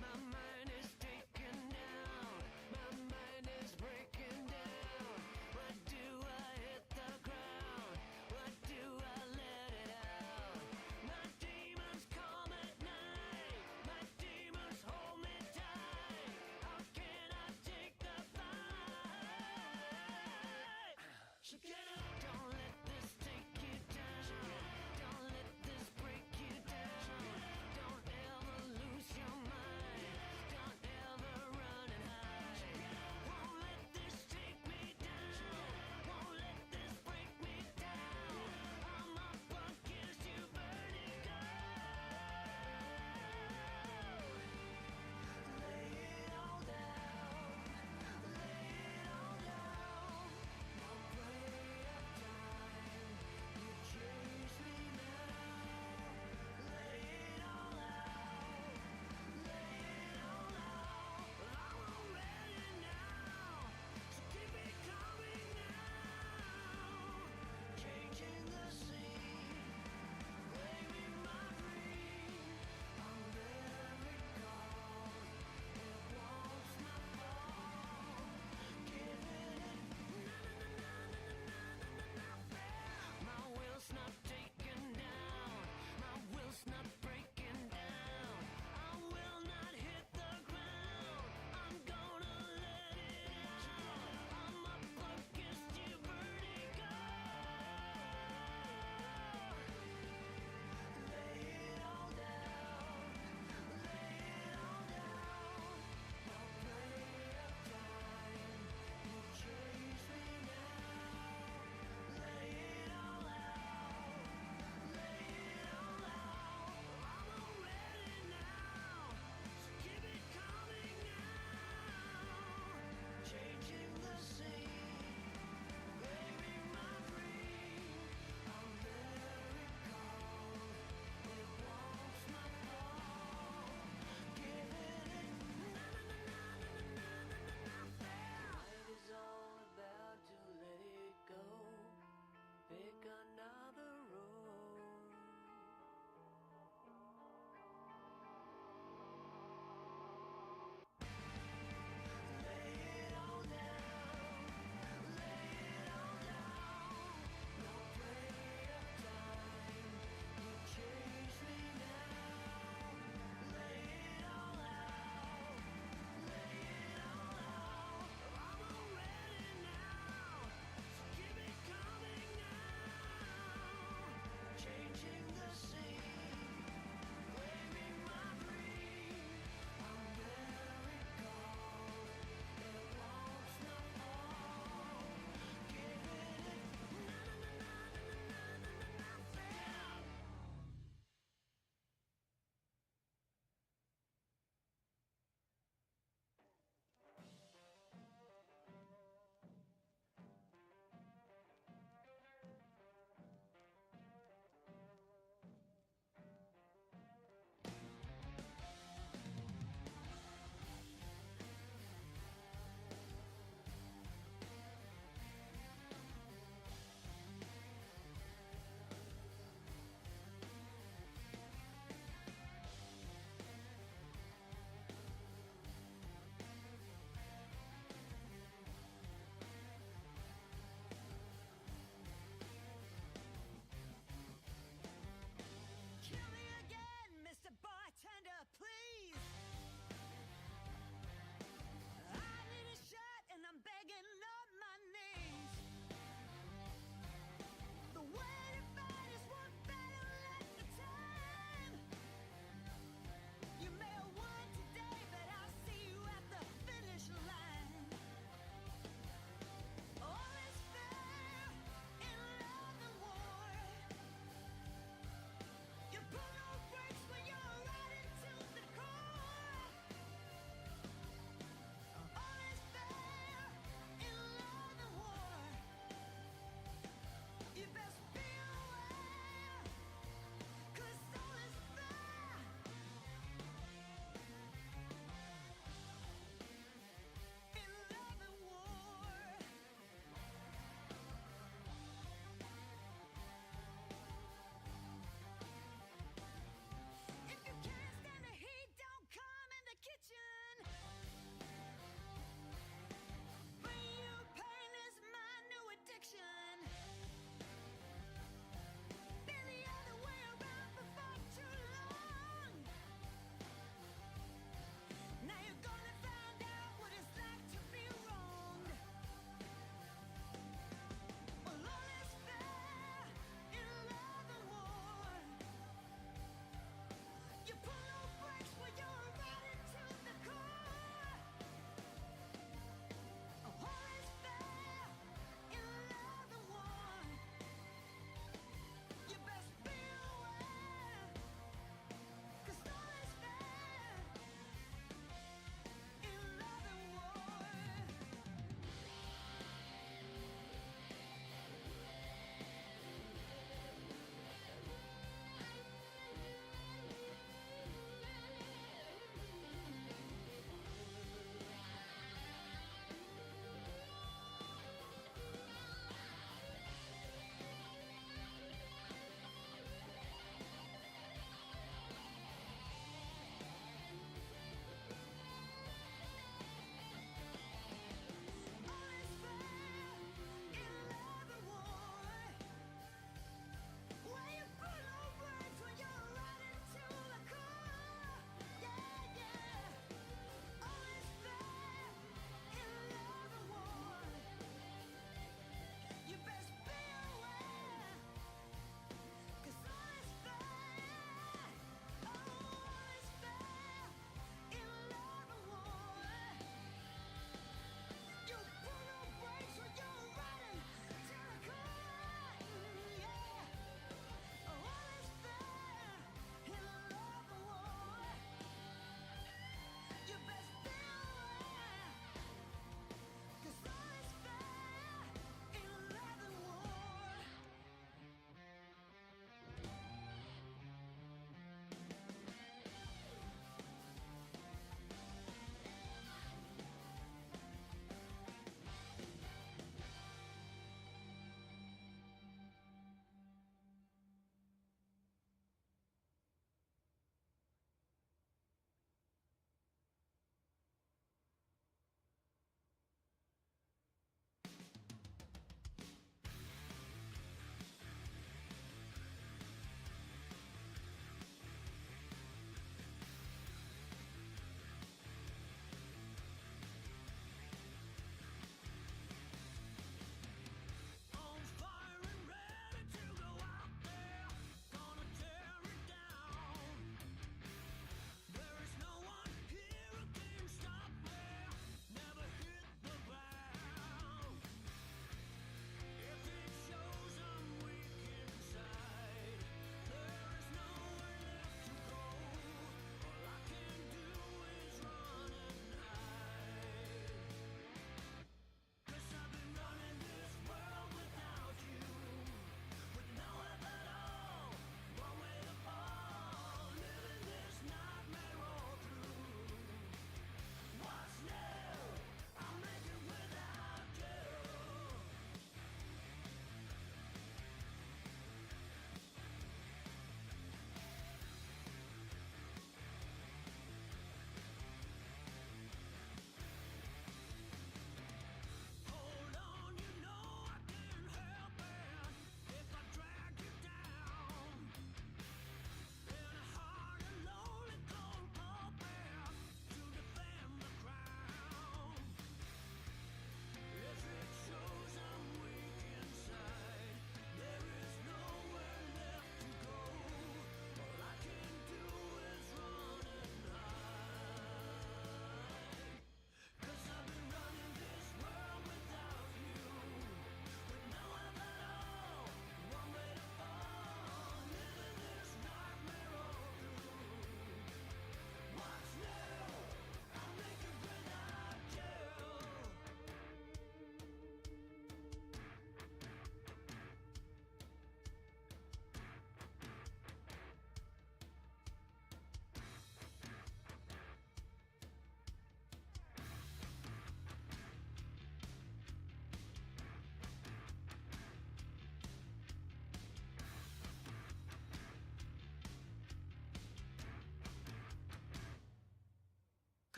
My mind is taken down, my mind is breaking down. What do I hit the ground? What do I let it out? My demons come at night, my demons hold me tight. How can I take the fight?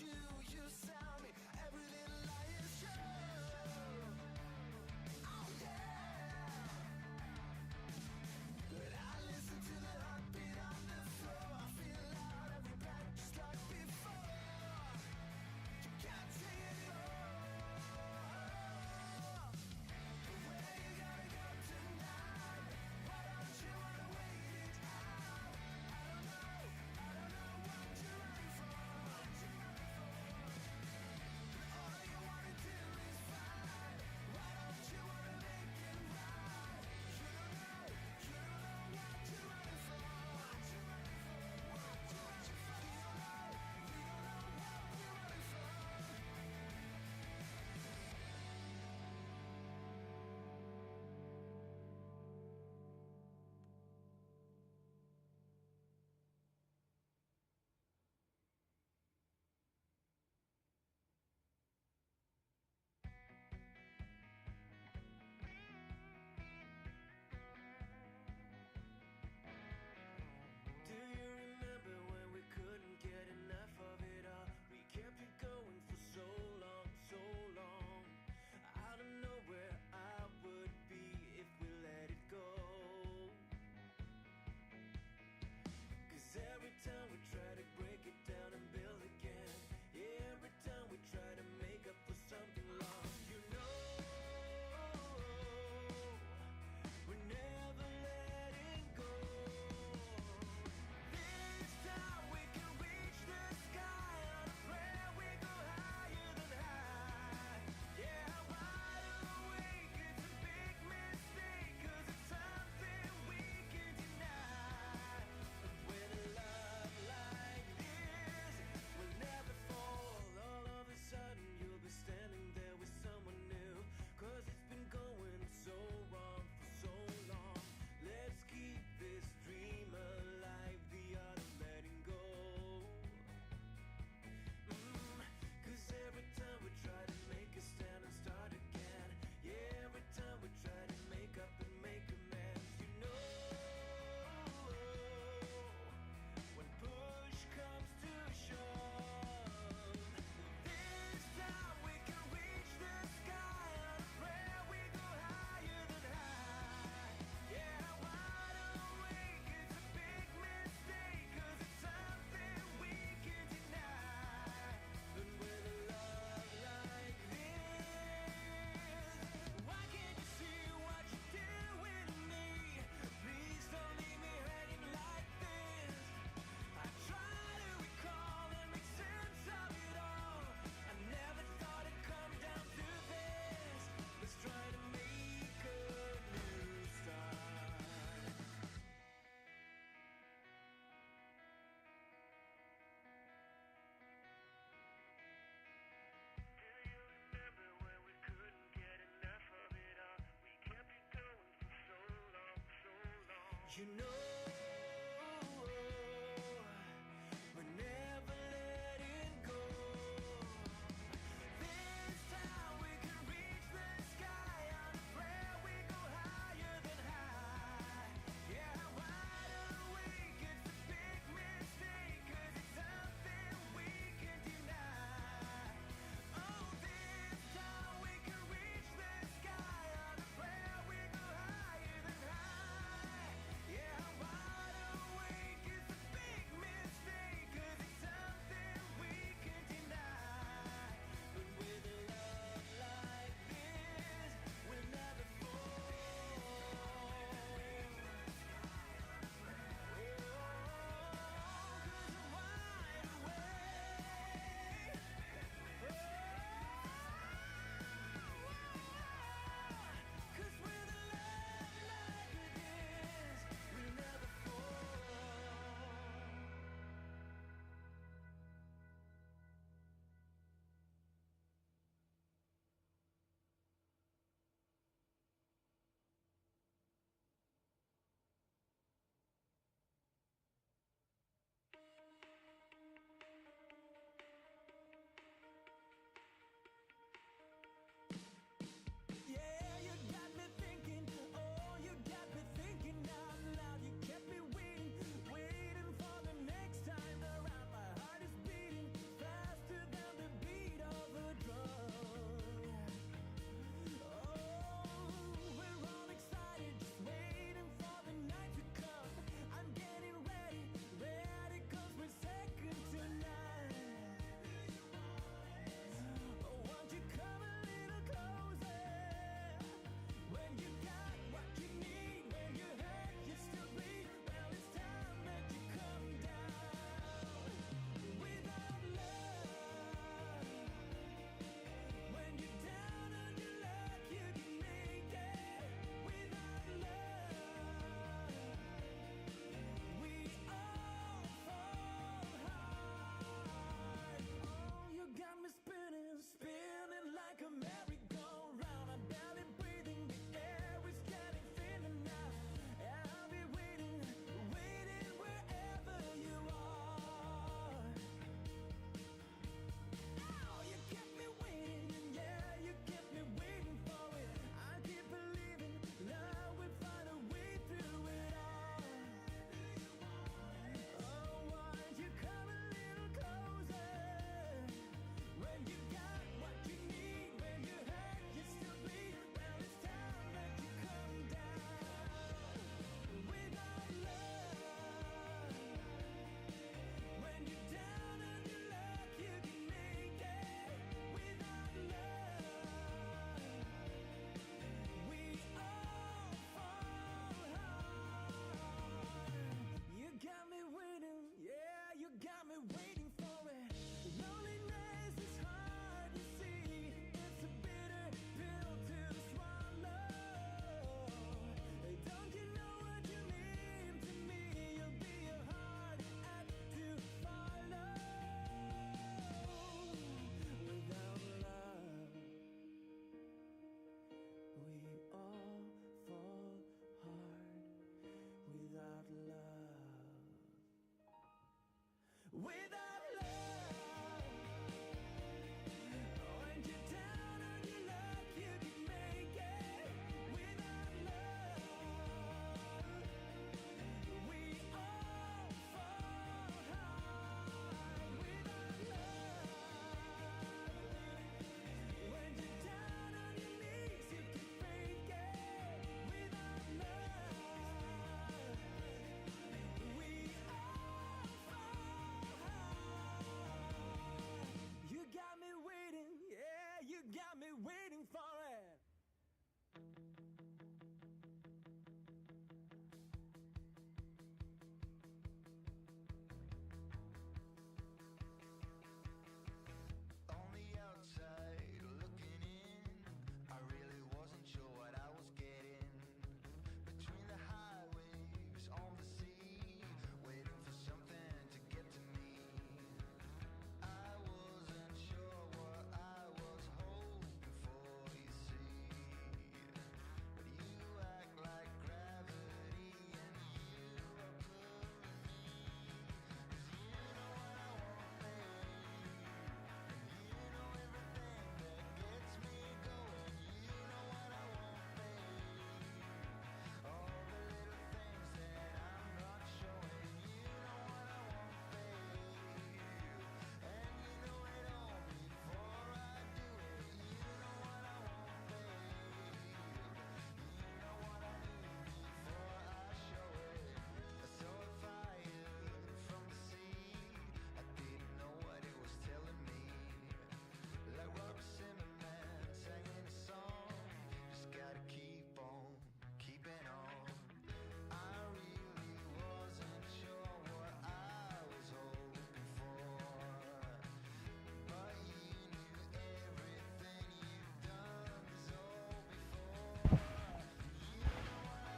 you sell me every little lie is true. Oh yeah. But I listen to the heartbeat on the floor. I feel loud every breath just like before. You can't take it anymore. But where you gotta go tonight? Why don't you wanna wait it out? I don't know what you're running from. All you wanna do is fight. Why don't you wanna make it right? You don't know what you're running from. You don't know what you're running from. Do you remember when we couldn't get enough of it all? We kept it going for so long, so long. I don't know where I would be if we let it go. 'Cause every time we try to break it down and build again, yeah, every time we try to make up for something lost, you know, we're never letting go. This time we can reach the sky on a prayer. We go higher than high. Yeah, wide awake, it's a big mistake, 'cause it's something we can deny. But with a love like this, we'll never fall. All of a sudden you'll be standing there with someone new, 'cause it's been going so wrong for so long. Let's keep this dream alive, the art of letting go. 'Cause every time we try to make a stand and start again, yeah, every time we try to make up and make amends, you know, when push comes to shove, this time we can reach the sky on a prayer. We go higher than high. Yeah, wide awake, it's a big mistake, 'cause it's something we can deny. But with a love like this, why can't you see what you're doing to me? Please don't leave me hanging like this. I try to recall and make sense of it all. I never thought it'd come down to this. Let's try to make a new start. Do you remember when we couldn't get enough of it all? We kept it going for so long, so long. You know, we're never letting go. This time we can reach the sky on a prayer. We go higher than high. Yeah, wide awake, it's a big mistake, 'cause it's something we can deny. Oh, this time we can reach the sky on a prayer. We go higher than high. Yeah, wide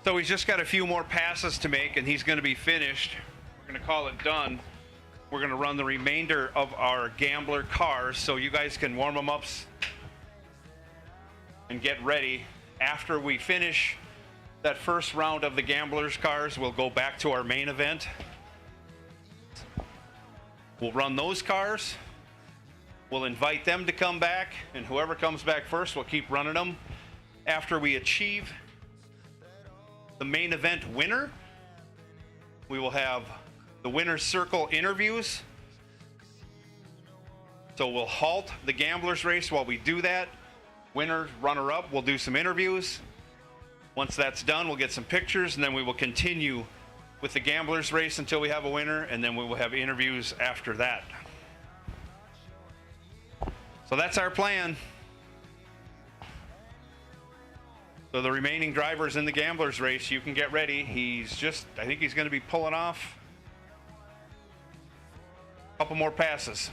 So he's just got a few more passes to make, and he's going to be finished. We're going to call it done. We're going to run the remainder of our gambler cars so you guys can warm them up and get ready. After we finish that first round of the gamblers cars, we'll go back to our main event. We'll run those cars. We'll invite them to come back, and whoever comes back first, we'll keep running them. After we achieve the main event winner, we will have the winner's circle interviews. So we'll halt the gamblers race while we do that. Winner, runner up, we'll do some interviews. Once that's done, we'll get some pictures, and then we will continue with the gamblers race until we have a winner, and then we will have interviews after that. So that's our plan. So the remaining drivers in the gamblers race, you can get ready. I think he's going to be pulling off a couple more passes.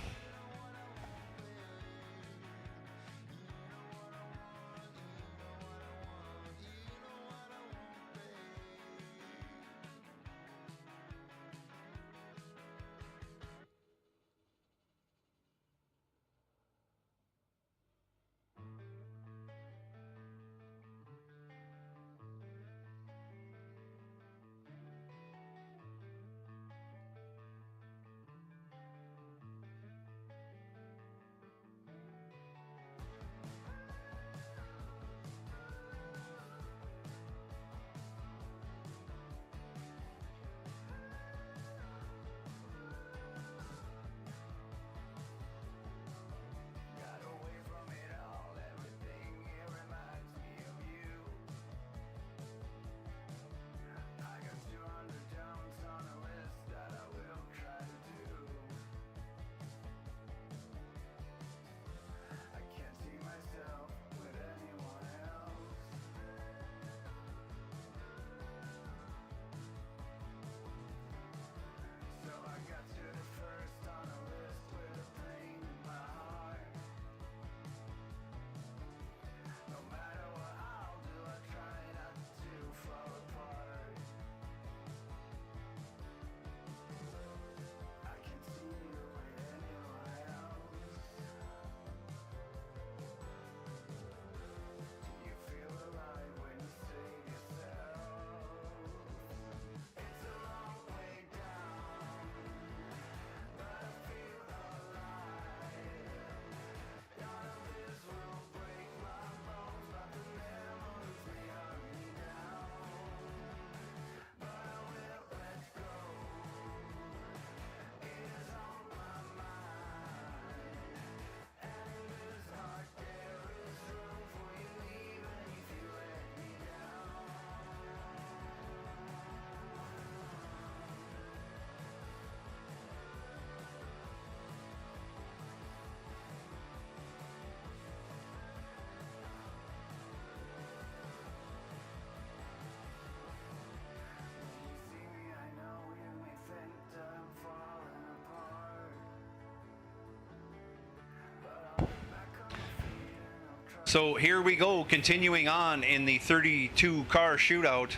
So here we go, continuing on in the 32 car shootout.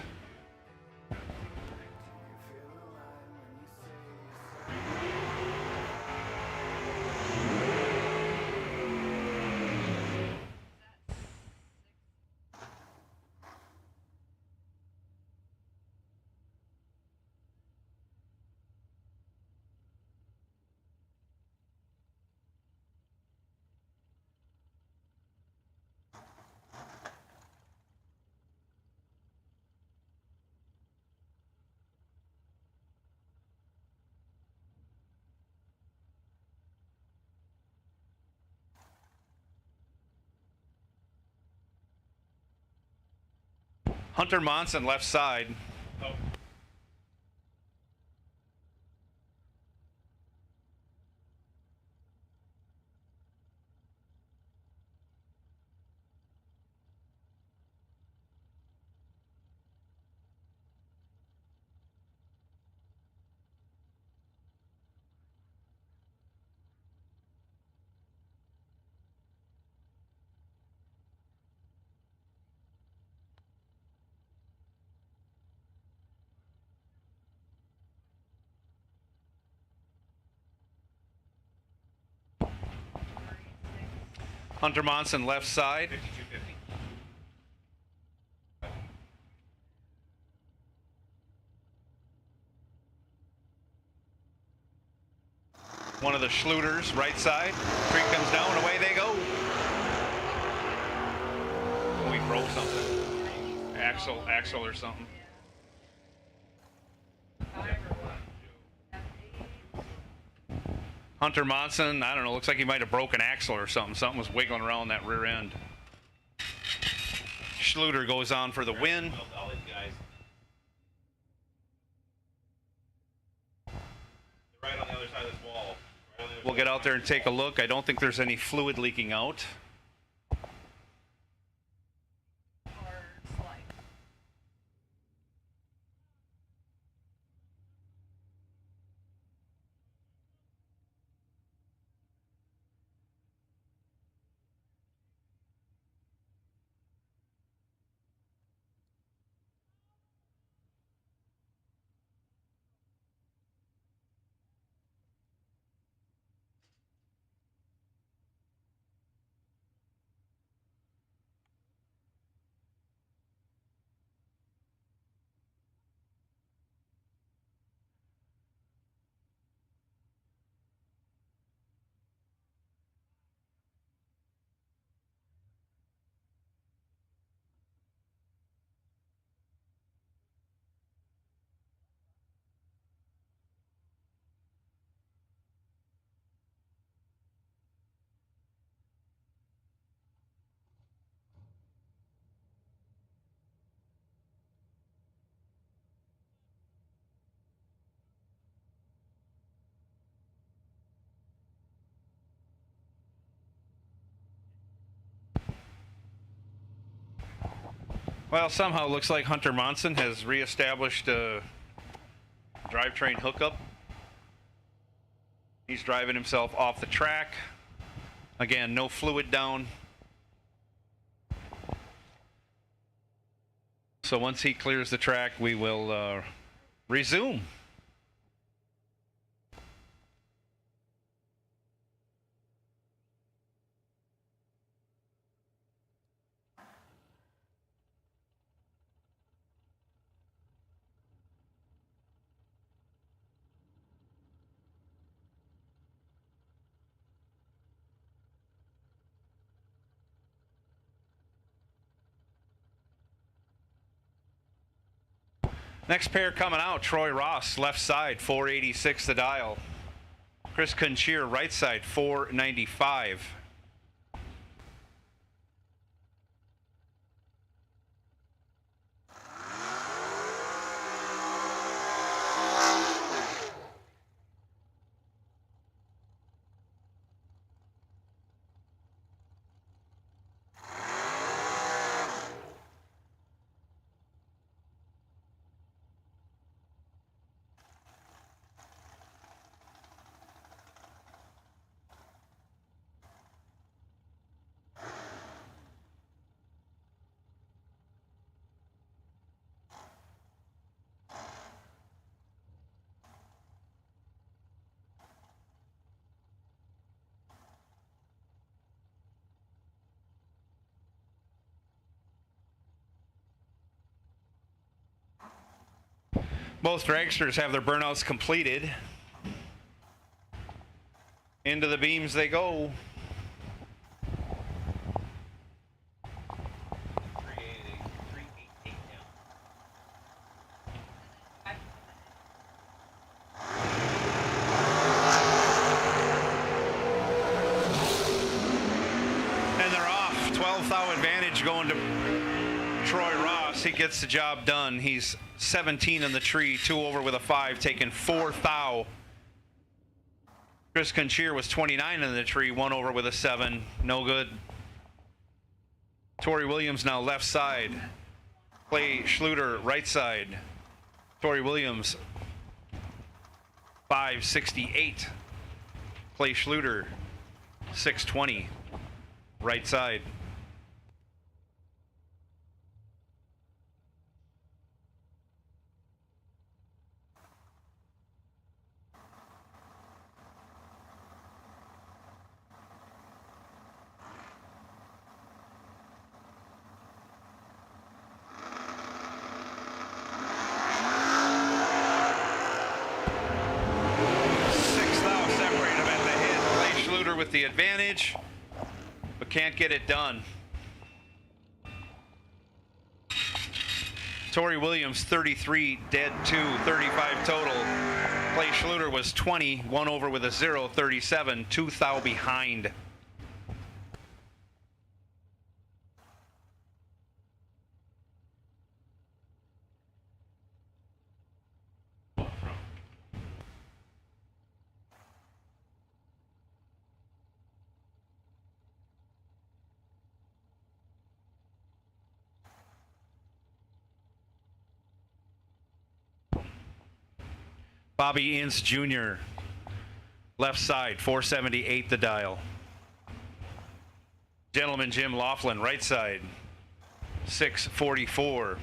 Hunter Monson left side. Oh. Hunter Monson left side. 52.50. One of the Schluters, right side. Tree comes down, away they go. We broke something. Axle or something. Hunter Monson, I don't know, looks like he might have broken axle or something. Something was wiggling around that rear end. Schluter goes on for the win. All these guys. They're right on the other side of this wall. Right on the other We'll side. get out there and take a look. I don't think there's any fluid leaking out. Well, somehow it looks like Hunter Monson has reestablished a drivetrain hookup. He's driving himself off the track. Again, no fluid down. So once he clears the track, we will resume. Next pair coming out, Troy Ross, left side, 486 the dial. Chris Conchier, right side, 495. Both dragsters have their burnouts completed. Into the beams they go. 388 now. And they're off. 12 thou advantage going to Troy Ross. He gets the job done. He's 17 in the tree, 2 over with a 5, taking 4 thou. Chris Conchier was 29 in the tree, 1 over with a 7, no good. Tori Williams now left side. Clay Schluter right side. Tori Williams 568. Clay Schluter 620 right side. with the advantage, but can't get it done. Tori Williams, 33, dead 2, 35 total. Clay Schluter was 20, 1 over with a 0, 37, 2 thou behind. Bobby Ince Jr., left side, 478 the dial. Gentleman Jim Laughlin, right side, 644.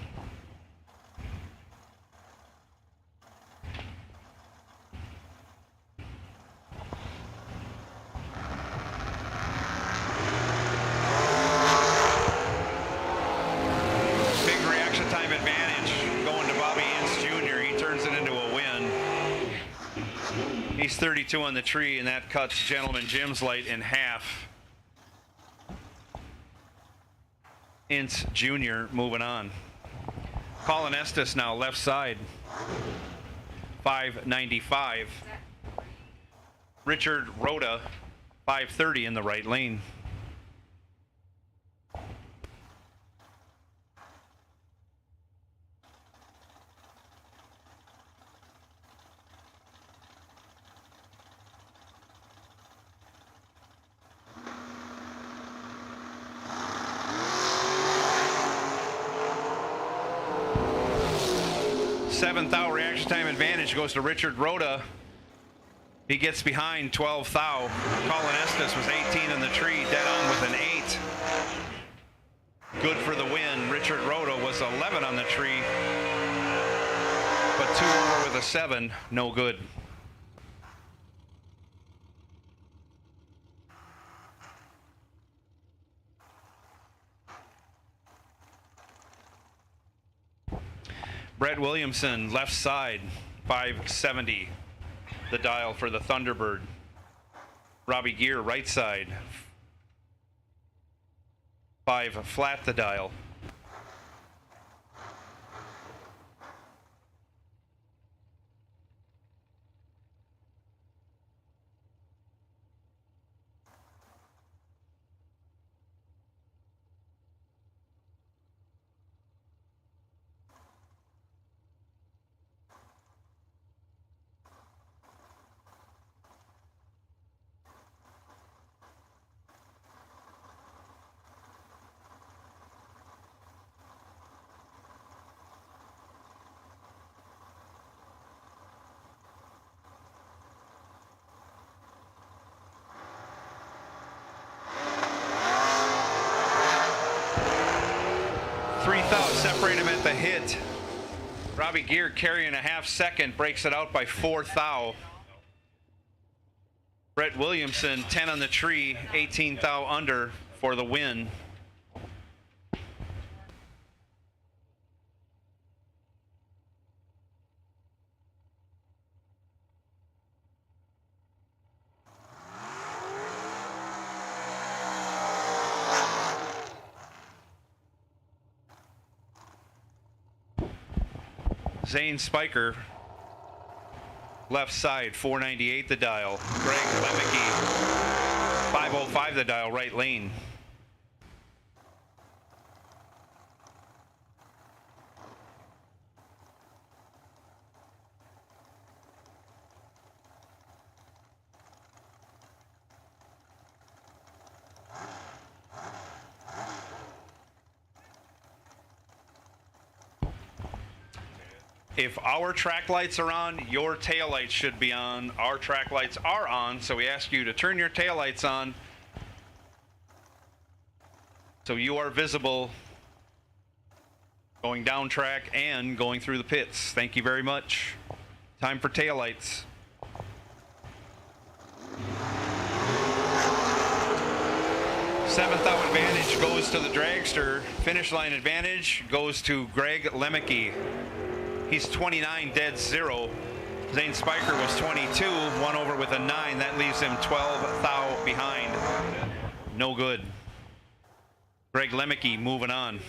Big reaction time advantage going to Bobby Ince Jr. He turns it into a win. He's 32 on the tree, and that cuts Gentleman Jim's light in half. Ince Jr. moving on. Colin Estes now left side, 595. Richard Rhoda, 530 in the right lane. Seventh thou reaction time advantage goes to Richard Rhoda. He gets behind 12 thou. Colin Estes was 18 in the tree, dead on with an 8. Good for the win. Richard Rhoda was 11 on the tree, but 2 over with a 7, no good. Brett Williamson, left side, 570, the dial for the Thunderbird. Robbie Gear, right side, 5 flat, the dial. Separate him at the hit. Robbie Gear carrying a half second, breaks it out by 4 thou. Brett Williamson, 10 on the tree, 18 thou under for the win. Zane Spiker, left side, 498 the dial. Greg Lemke, 505 the dial, right lane. If our track lights are on, your tail lights should be on. Our track lights are on, so we ask you to turn your tail lights on so you are visible going down track and going through the pits. Thank you very much. Time for tail lights. Seventh out advantage goes to the dragster. Finish line advantage goes to Greg Lemke. He's 29, dead 0, Zane Spiker was 22, one over with a 9. That leaves him 12 thou behind. No good. Greg Lemke moving on.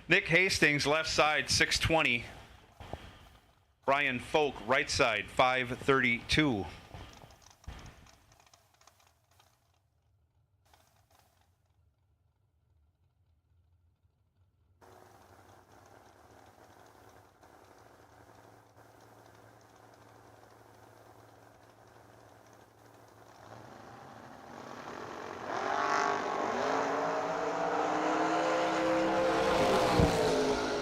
Nick Hastings, left side, 620. Brian Folk, right side, 532.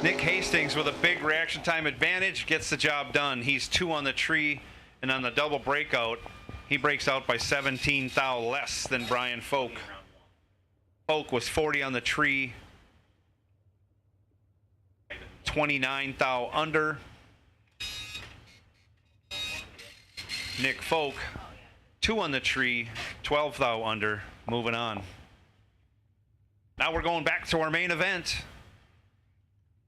Nick Hastings with a big reaction time advantage gets the job done. He's 2 on the tree, and on the double breakout, he breaks out by 17 thou less than Brian Folk. Folk was 40 on the tree, 29 thou under. Nick Folk, 2 on the tree, 12 thou under, moving on. Now we're going back to our main event.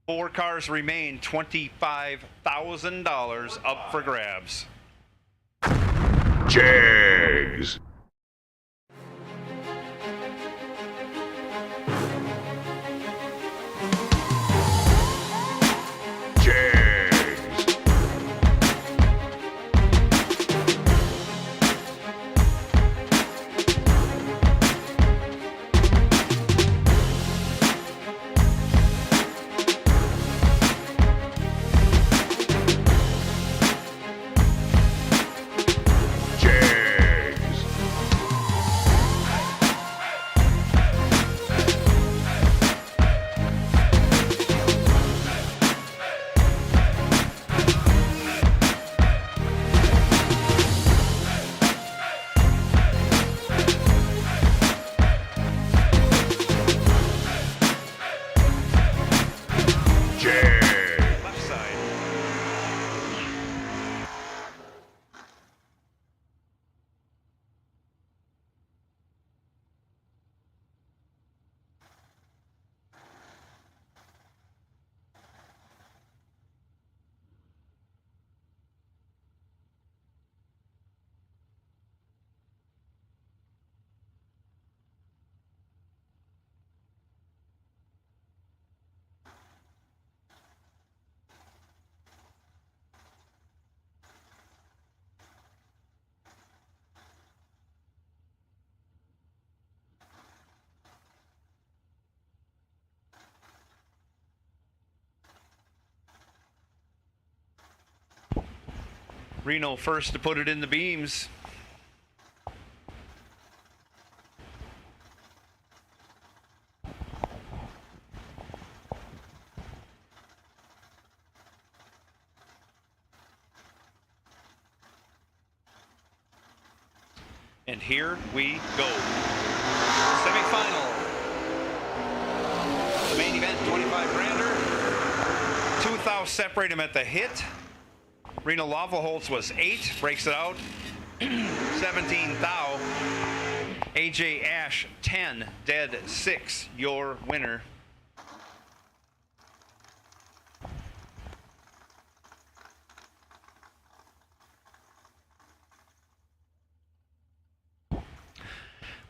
4 cars remain, $25,000 up for grabs. Jags. Reno first to put it in the beams. And here we go. Semi-final. The main event, 25 grander. 2 thou separate him at the hit. Reno Lavalholtz was 8, breaks it out. 17 thou. AJ Ash 10, dead 6, your winner.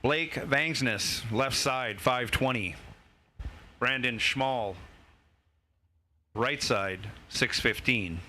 Blake Vangsness, left side, 520. Brandon Schmall, right side, 615.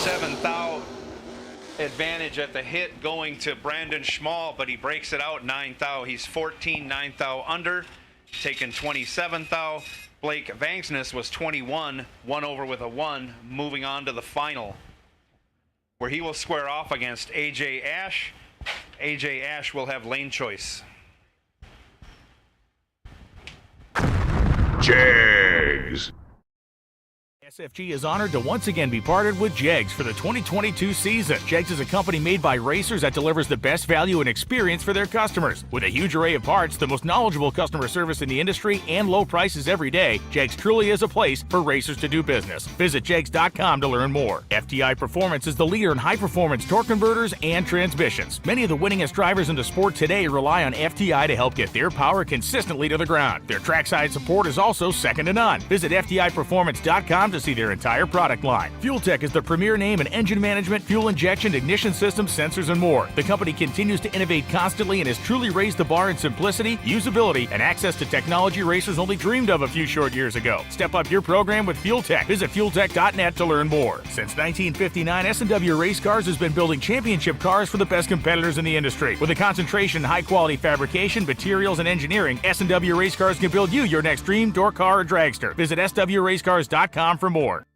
7th out. Advantage at the hit going to Brandon Schmall, but he breaks it out 9th out. He's 14 9th out under, taking 27th out. Blake Vangsness was 21, 1 over with a 1, moving on to the final, where he will square off against AJ Ash. AJ Ash will have lane choice. Jags. SFG is honored to once again be partnered with Jegs for the 2022 season. Jegs is a company made by racers that delivers the best value and experience for their customers. With a huge array of parts, the most knowledgeable customer service in the industry, and low prices every day, Jegs truly is a place for racers to do business. Visit jegs.com to learn more. Fti Performance is the leader in high-performance torque converters and transmissions. Many of the winningest drivers in the sport today rely on Fti to help get their power consistently to the ground. Their trackside support is also second to none. Visit FTIperformance.com to see their entire product line. Fuel Tech is the premier name in engine management, fuel injection, ignition systems, sensors, and more. The company continues to innovate constantly and has truly raised the bar in simplicity, usability, and access to technology racers only dreamed of a few short years ago. Step up your program with Fuel Tech. Visit fueltech.net to learn more. Since 1959, S&W Race Cars has been building championship cars for the best competitors in the industry. With a concentration in high-quality fabrication, materials, and engineering, S&W Race Cars can build you your next dream, door car, or dragster. Visit swracecars.com for more.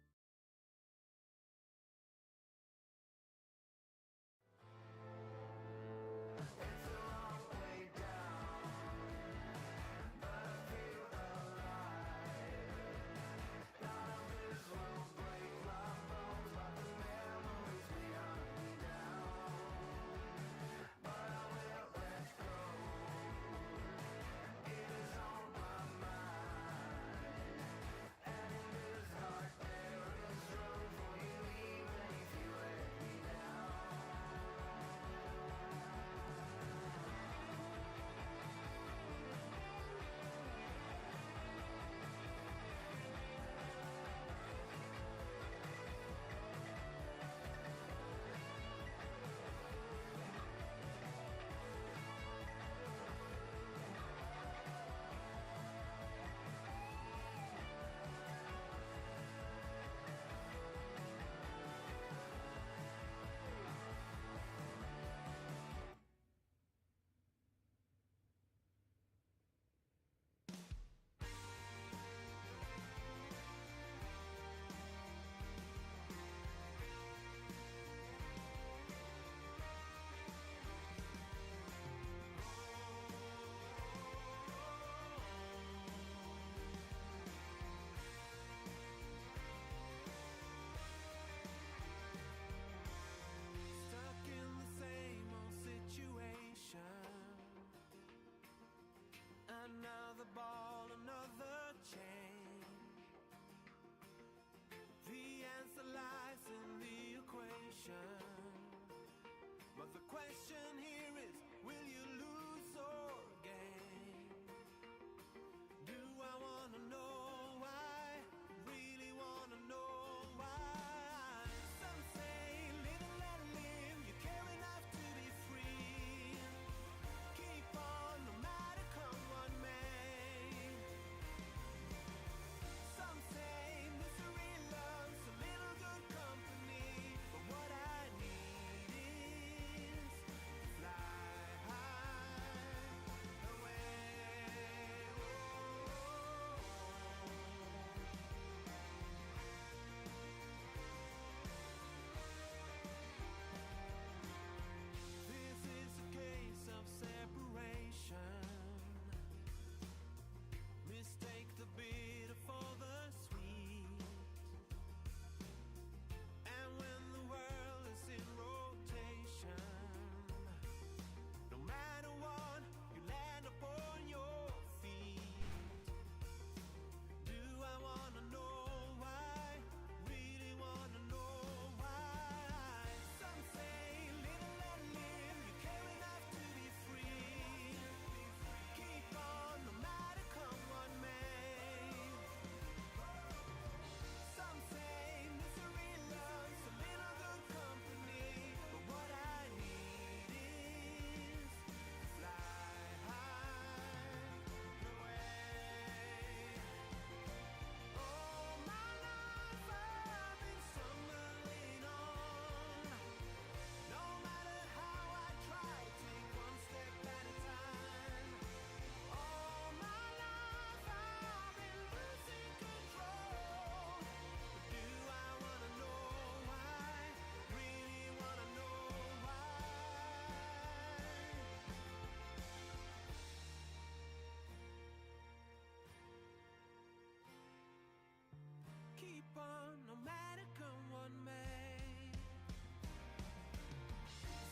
keep on no matter come what may.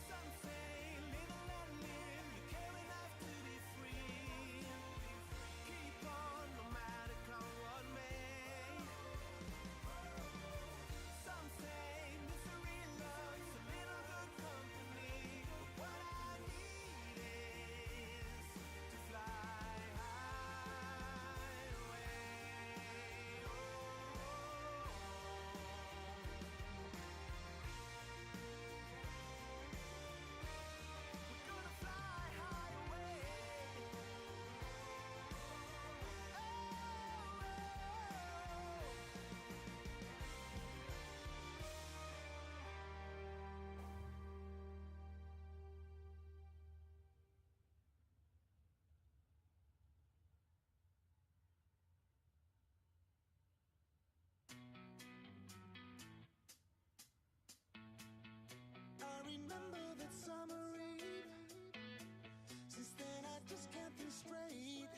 Some say live and let live, you care enough to be free. Keep on no matter come what may. Some say misery loves a little good company, but what I need is to fly high away. We're gonna fly high away. I remember that summer eve. Since then I just can't think straight.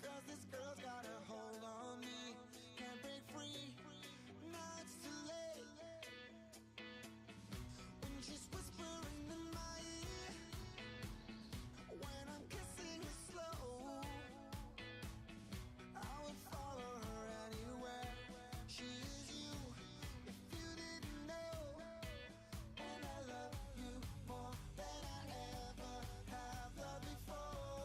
'Cause this girl's got a hold on me. Can't break free. Now it's too late. When she's whispering in my ear. When I'm kissing her slow. I would follow her anywhere. She is you. If you didn't know. And I love you more than I ever have loved before.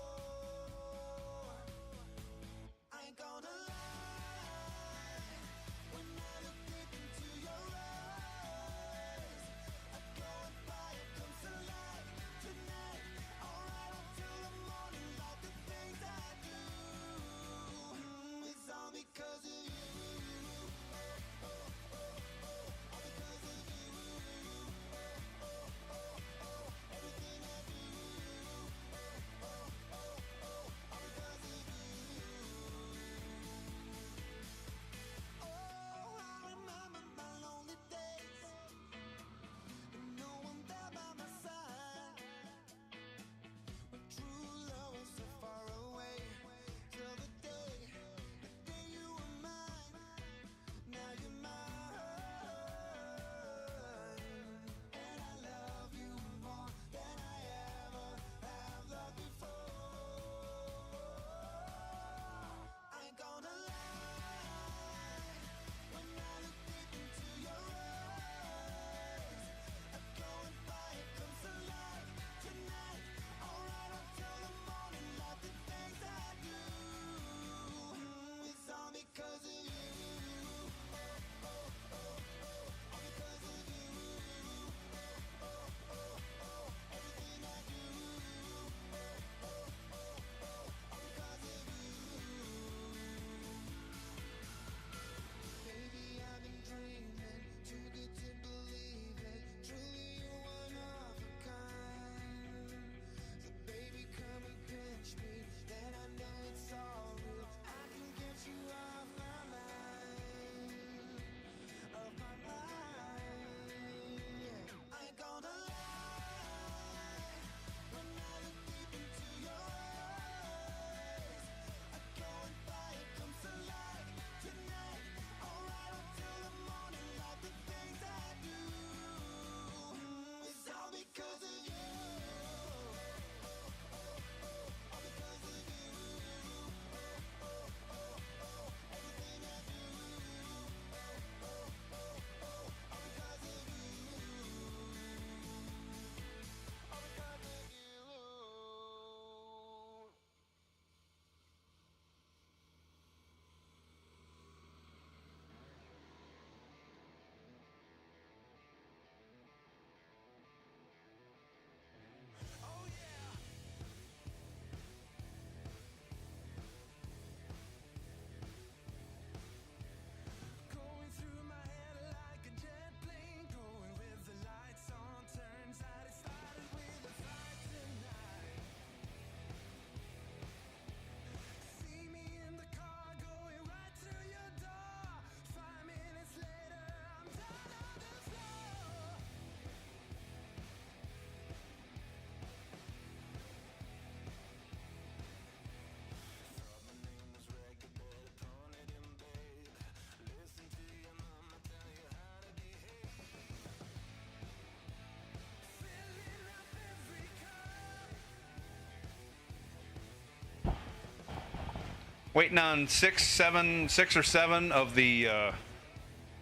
Waiting on six or seven of the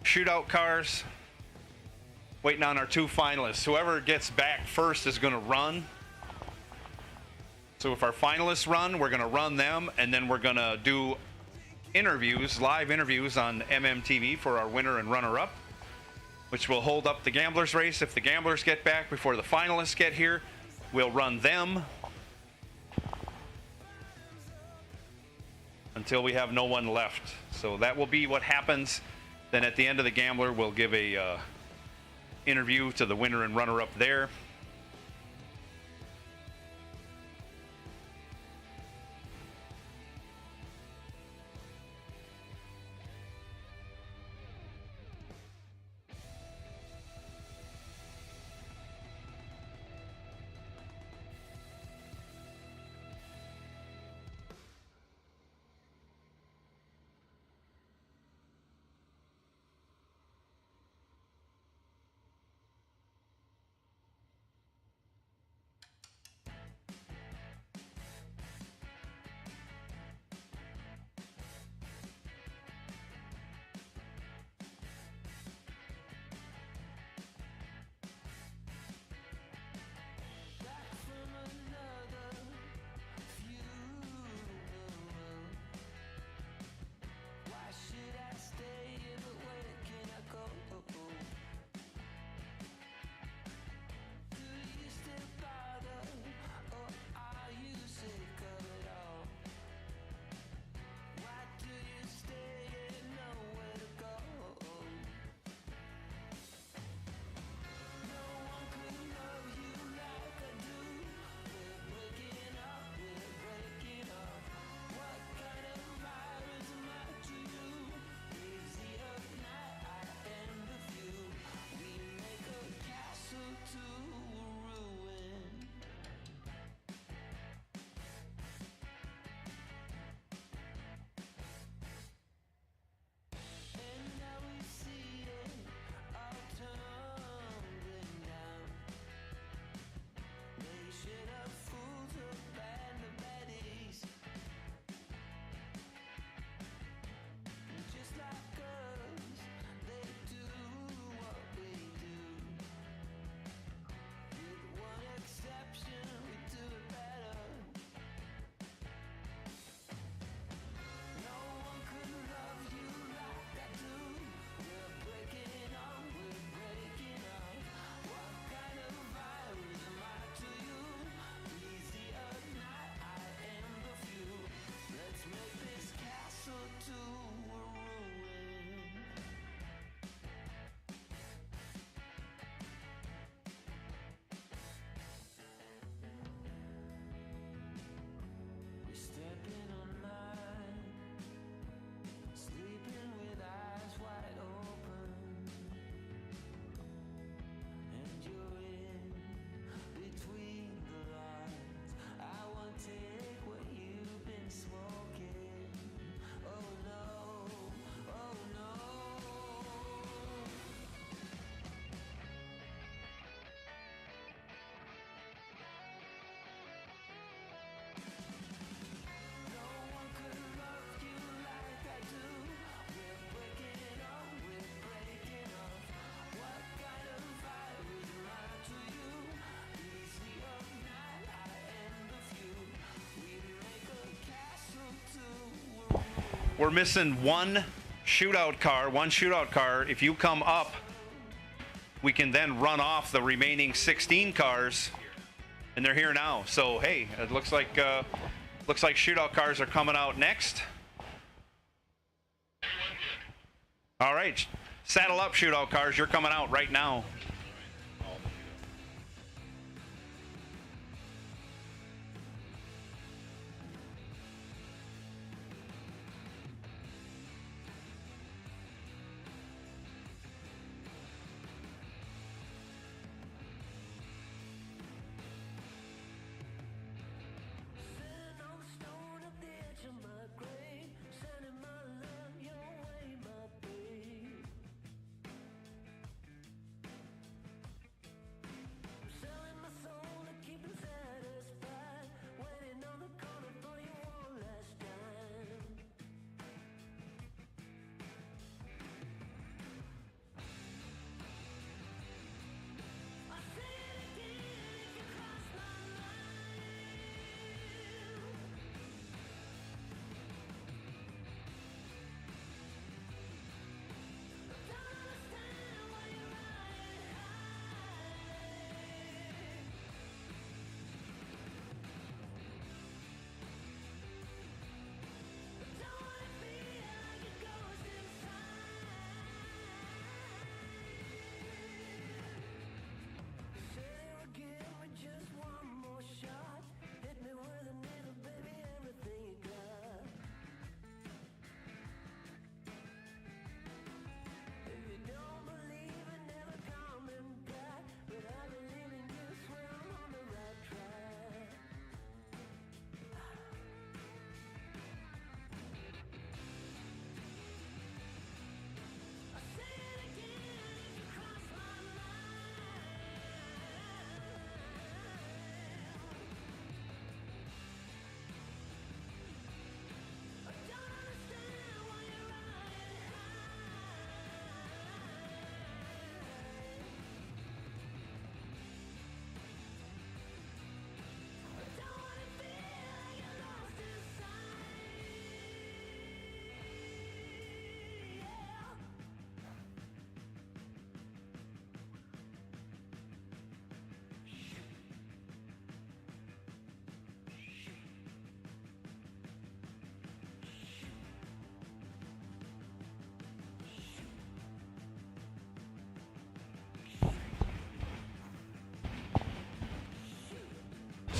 shootout cars. Waiting on our 2 finalists. Whoever gets back first is going to run. So if our finalists run, we're going to run them, and then we're going to do interviews, live interviews on MMTV for our winner and runner-up, which will hold up the gamblers race. If the gamblers get back before the finalists get here, we'll run them until we have no one left. So that will be what happens. Then at the end of the gambler, we'll give a interview to the winner and runner-up there. We're missing one shootout car. If you come up, we can then run off the remaining 16 cars, and they're here now. So hey, it looks like shootout cars are coming out next. All right, saddle up, shootout cars. You're coming out right now.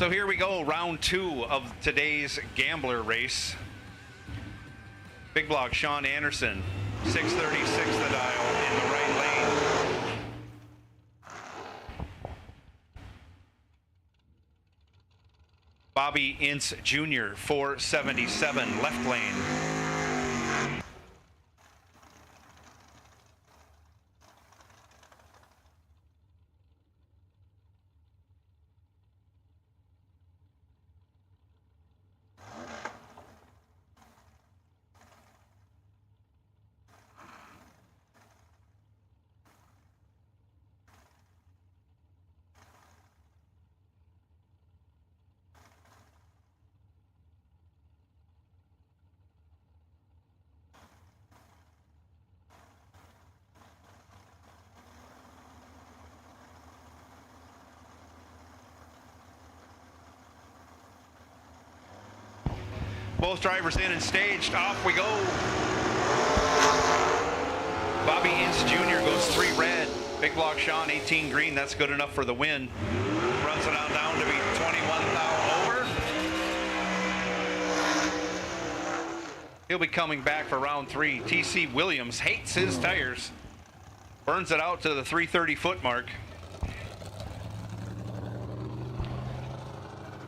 So here we go, round 2 of today's gambler race. Big block, Sean Anderson, 636 the dial in the right lane. Bobby Ince Jr., 477 left lane. Both drivers in and staged. Off we go. Bobby Ince Jr. goes 3 red. Big block Sean, 18 green. That's good enough for the win. Runs it on down to be 21 thou over. He'll be coming back for round 3. TC Williams hates his tires. Burns it out to the 330 foot mark.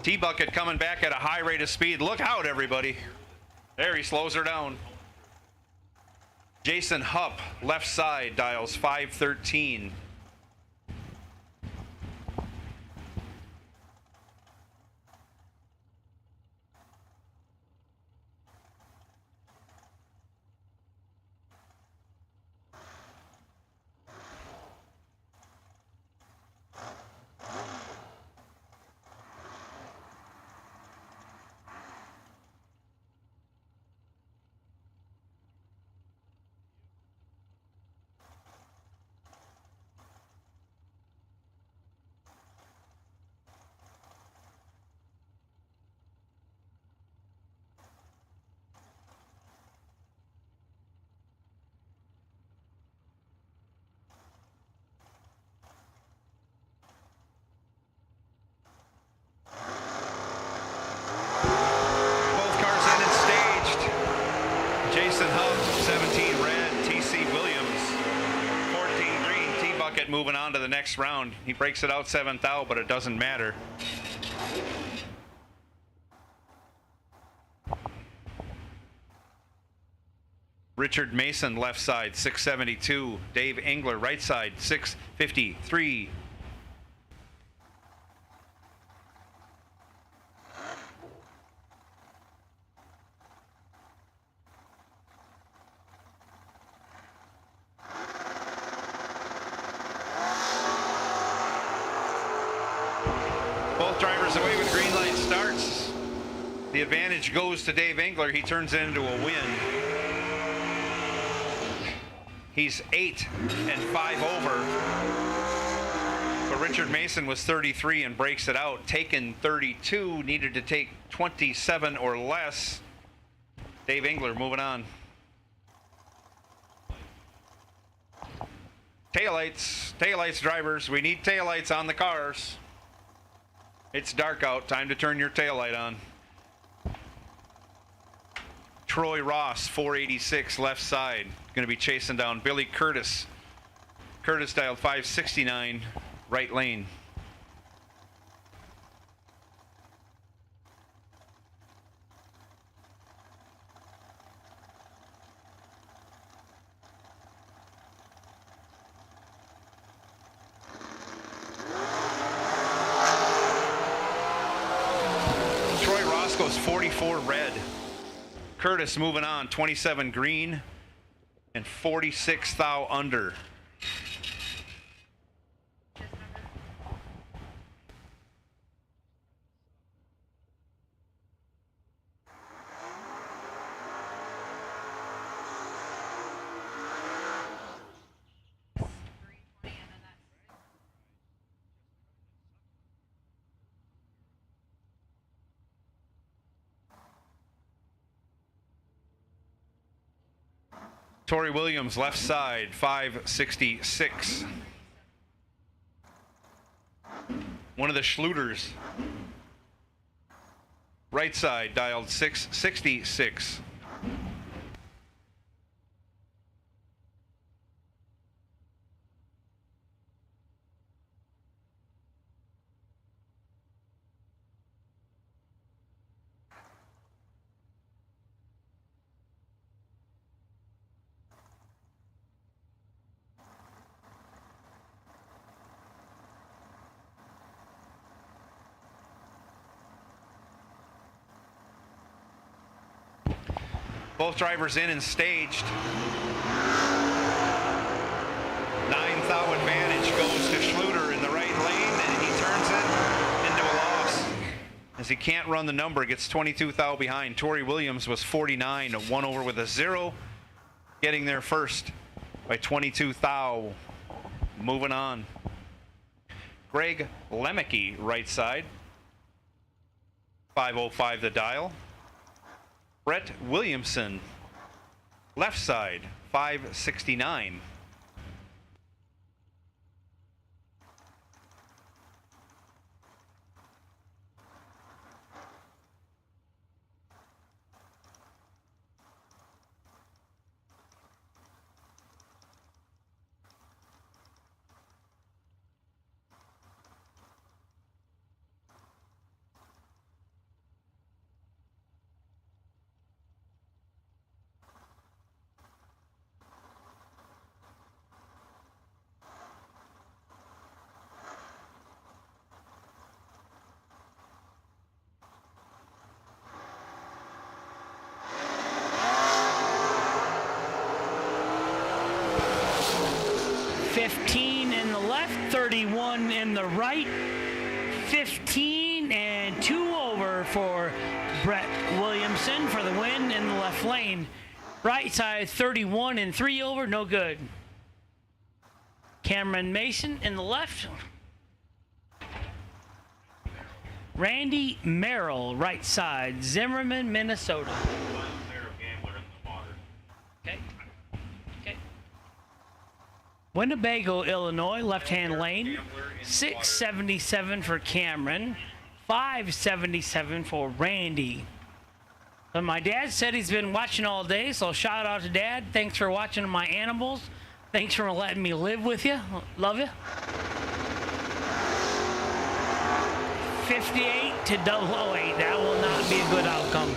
T-Bucket coming back at a high rate of speed. Look out, everybody. There, he slows her down. Jason Hupp, left side, dials 513. Jason Huff, 17 red. TC Williams, 14 green. T-Bucket moving on to the next round. He breaks it out 7th out, but it doesn't matter. Richard Mason, left side, 672. Dave Engler, right side, 653. Both drivers away with green light starts. The advantage goes to Dave Engler. He turns it into a win. He's 8 and 5 over. But Richard Mason was 33 and breaks it out. Taken 32, needed to take 27 or less. Dave Engler moving on. Taillights drivers. We need taillights on the cars. It's dark out, time to turn your taillight on. Troy Ross, 486 left side. Going to be chasing down Billy Curtis. Curtis dialed 569 right lane. Troy Ross goes 44 red. Curtis moving on, 27 green and 46 thou under. Tori Williams, left side, 566. One of the Schluters. right side, dialed 666. Both drivers in and staged. 9,000 advantage goes to Schluter in the right lane, and he turns it into a loss. As he can't run the number, gets 22,000 behind. Torrey Williams was 49, one over with a 0, getting there first by 22,000. Moving on. Greg Lemke, right side. 505 the dial. Brett Williamson, left side, 569. In the left, 31 in the right, 15 and 2 over for Brett Williamson for the win in the left lane. Right side, 31 and 3 over, no good. Cameron Mason in the left. Randy Merrill, right side, Zimmerman, Minnesota. Okay. Winnebago, Illinois, left-hand lane, 677 for Cameron, 577 for Randy. So my dad said he's been watching all day, so shout out to Dad. Thanks for watching my animals. Thanks for letting me live with you. Love you. 58 to 008. That will not be a good outcome.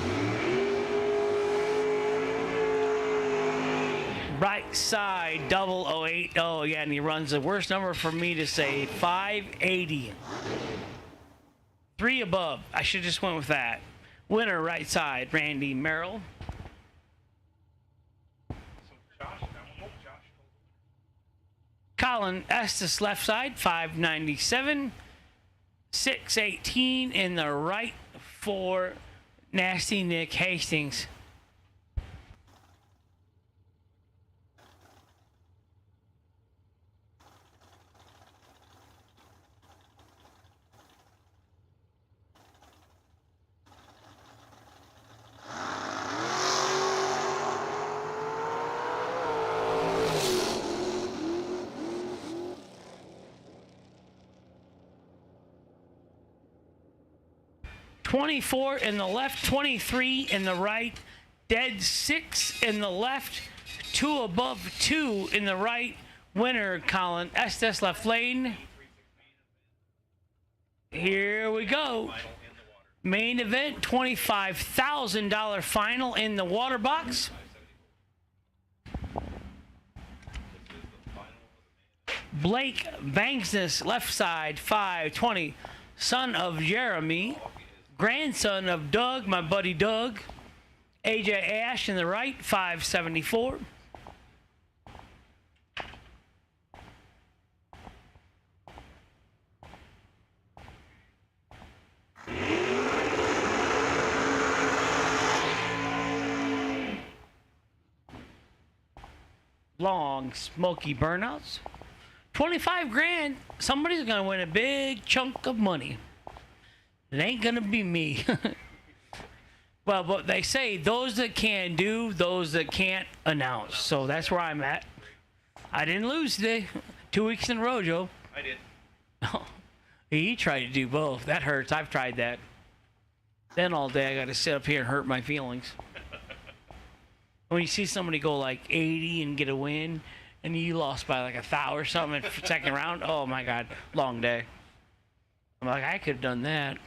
Right side, 008. Oh, yeah, and he runs the worst number for me to say, 580. 3 above. I should just went with that. Winner, right side, Randy Merrill. Colin Estes, left side, 597. 618 in the right for Nasty Nick Hastings. .24 in the left, 23 in the right, dead 6 in the left, 2 above 2 in the right. Winner, Colin Estes, left lane. Here we go. Main event, $25,000 final in the water box. Blake Banksness, left side, 520, son of Jeremy. Grandson of Doug, my buddy Doug. AJ Ash in the right, 574. Long, smoky burnouts. 25 grand. Somebody's going to win a big chunk of money. It ain't gonna be me. Well, but they say those that can do, those that can't announce. So that's where I'm at. I didn't lose today. 2 weeks in a row, Joe. I did. He tried to do both. That hurts. I've tried that. Then all day I got to sit up here and hurt my feelings. When you see somebody go like 80 and get a win, and you lost by like 1,000 or something in the second round, oh my God, long day. I'm like, I could have done that.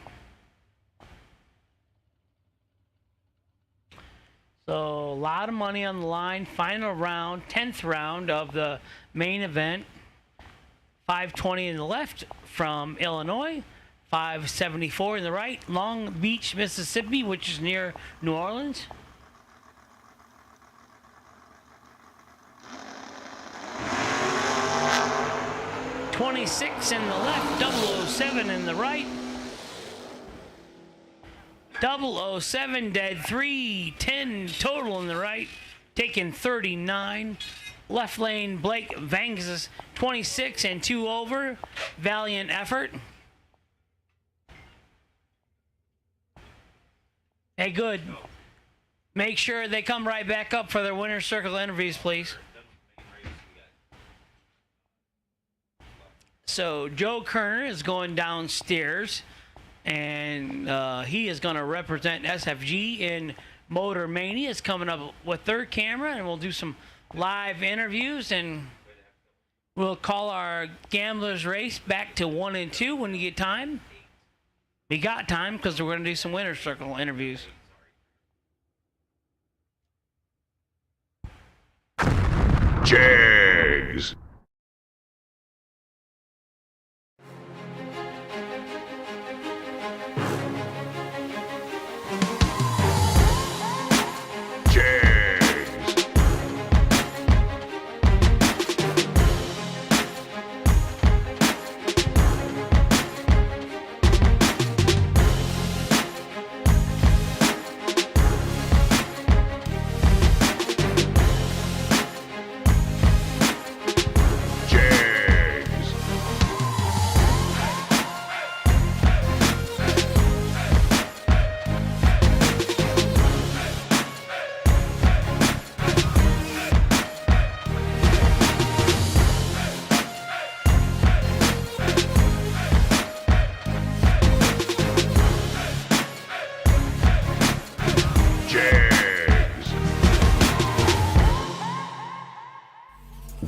So a lot of money on the line. Final round, 10th round of the main event. 520 in the left from Illinois. 574 in the right. Long Beach, Mississippi, which is near New Orleans. $26 in the left, 007 in the right. 007 dead, 310 total in the right, taking 39. Left lane, Blake Vangas, 26 and 2 over. Valiant effort. Hey, good. Make sure they come right back up for their winner's circle interviews, please. So Joe Kerner is going downstairs, and he is going to represent SFG in Motor Mania. Is coming up with their camera, and we'll do some live interviews, and we'll call our gamblers race back to 1 and 2 when you get time. We got time because we're going to do some winner's circle interviews. Jags.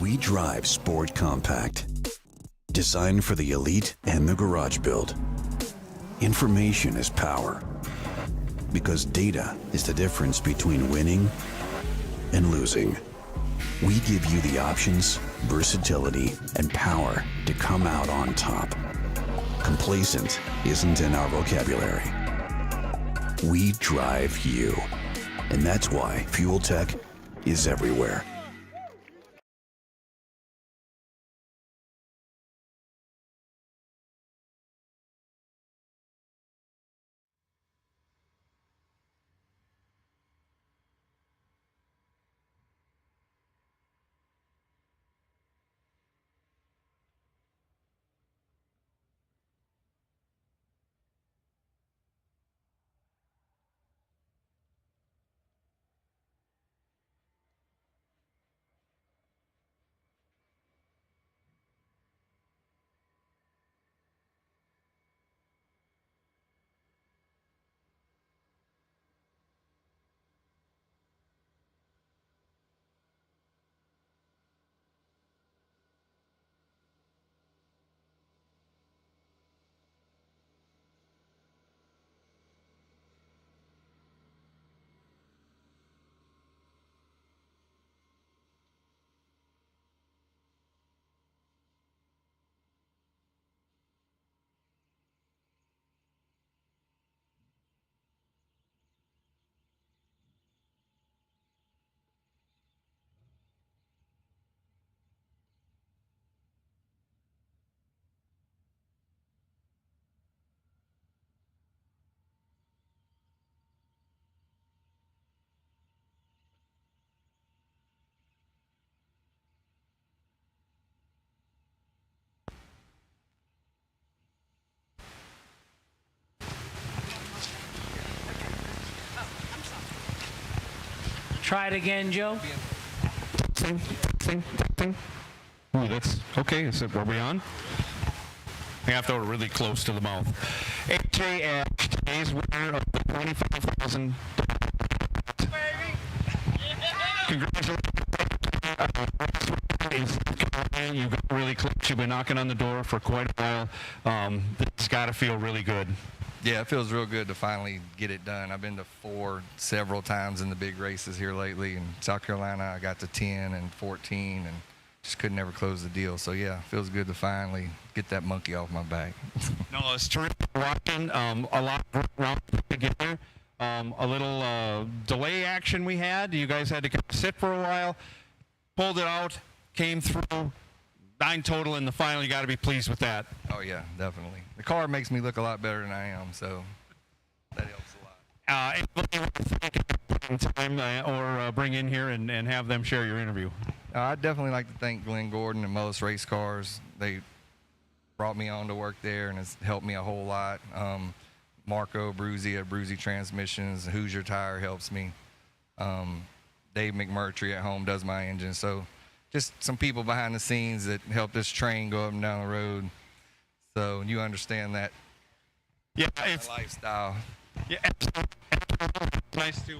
We drive Sport Compact. Designed for the elite and the garage build. Information is power. Because data is the difference between winning and losing. We give you the options, versatility, and power to come out on top. Complacent isn't in our vocabulary. We drive you. And that's why Fuel Tech is everywhere. Try it again, Joe. Oh, that's okay. Is it, are we on? I have to go really close to the mouth. AJ Ash, today's winner of the $25,000. Congratulations. You've got really close. You've been knocking on the door for quite a while. It's got to feel really good. Yeah, it feels real good to finally get it done. I've been to 4 several times in the big races here lately. In South Carolina, I got to 10 and 14 and just could never close the deal. So, yeah, it feels good to finally get that monkey off my back. No, it's terrific watching. A lot of rounds put together. A little delay action we had. You guys had to kind of sit for a while. Pulled it out, came through. 9 total in the final. You got to be pleased with that. Oh, yeah, definitely. The car makes me look a lot better than I am, so that helps a lot. Anybody want to thank time or bring in here and have them share your interview? I'd definitely like to thank Glenn Gordon and Most Race Cars. They brought me on to work there, and it's helped me a whole lot. Marco Bruzzi at Bruzzi Transmissions, Hoosier Tire helps me. Dave McMurtry at home does my engine. So just some people behind the scenes that help this train go up and down the road. So you understand that. Yeah, it's lifestyle. Yeah, absolutely. Nice to.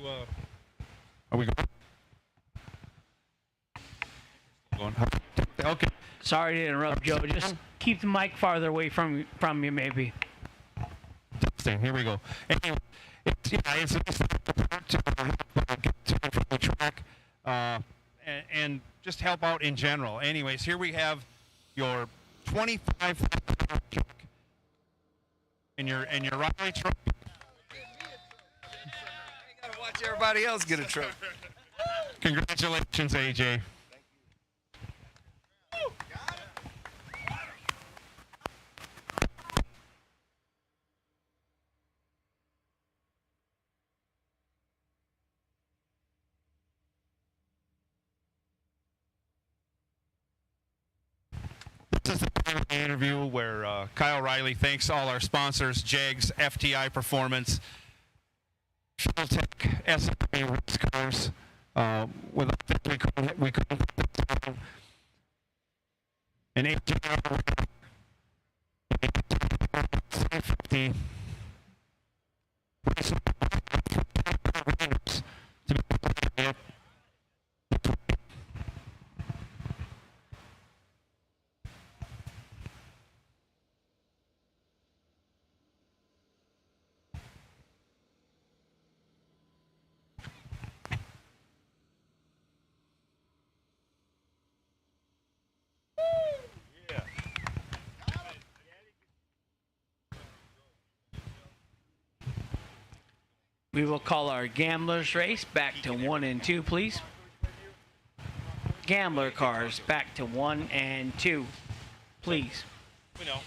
Are we going? Okay. Sorry to interrupt, Joe. Just keep the mic farther away from you, maybe. Here we go. Anyway, it's nice to get to from the track and just help out in general. Anyways, here we have your 25 truck and your Riley truck. You gotta watch everybody else get a truck. Congratulations, AJ. This is the part of the interview where Kyle Riley thanks all our sponsors, Jegs, FTI Performance, Fuel Tech, SMA Race Cars. Without that, we couldn't put this on. And AJ, 350. We will call our gamblers race back to 1 and 2, please. Gambler cars back to 1 and 2, please. We know.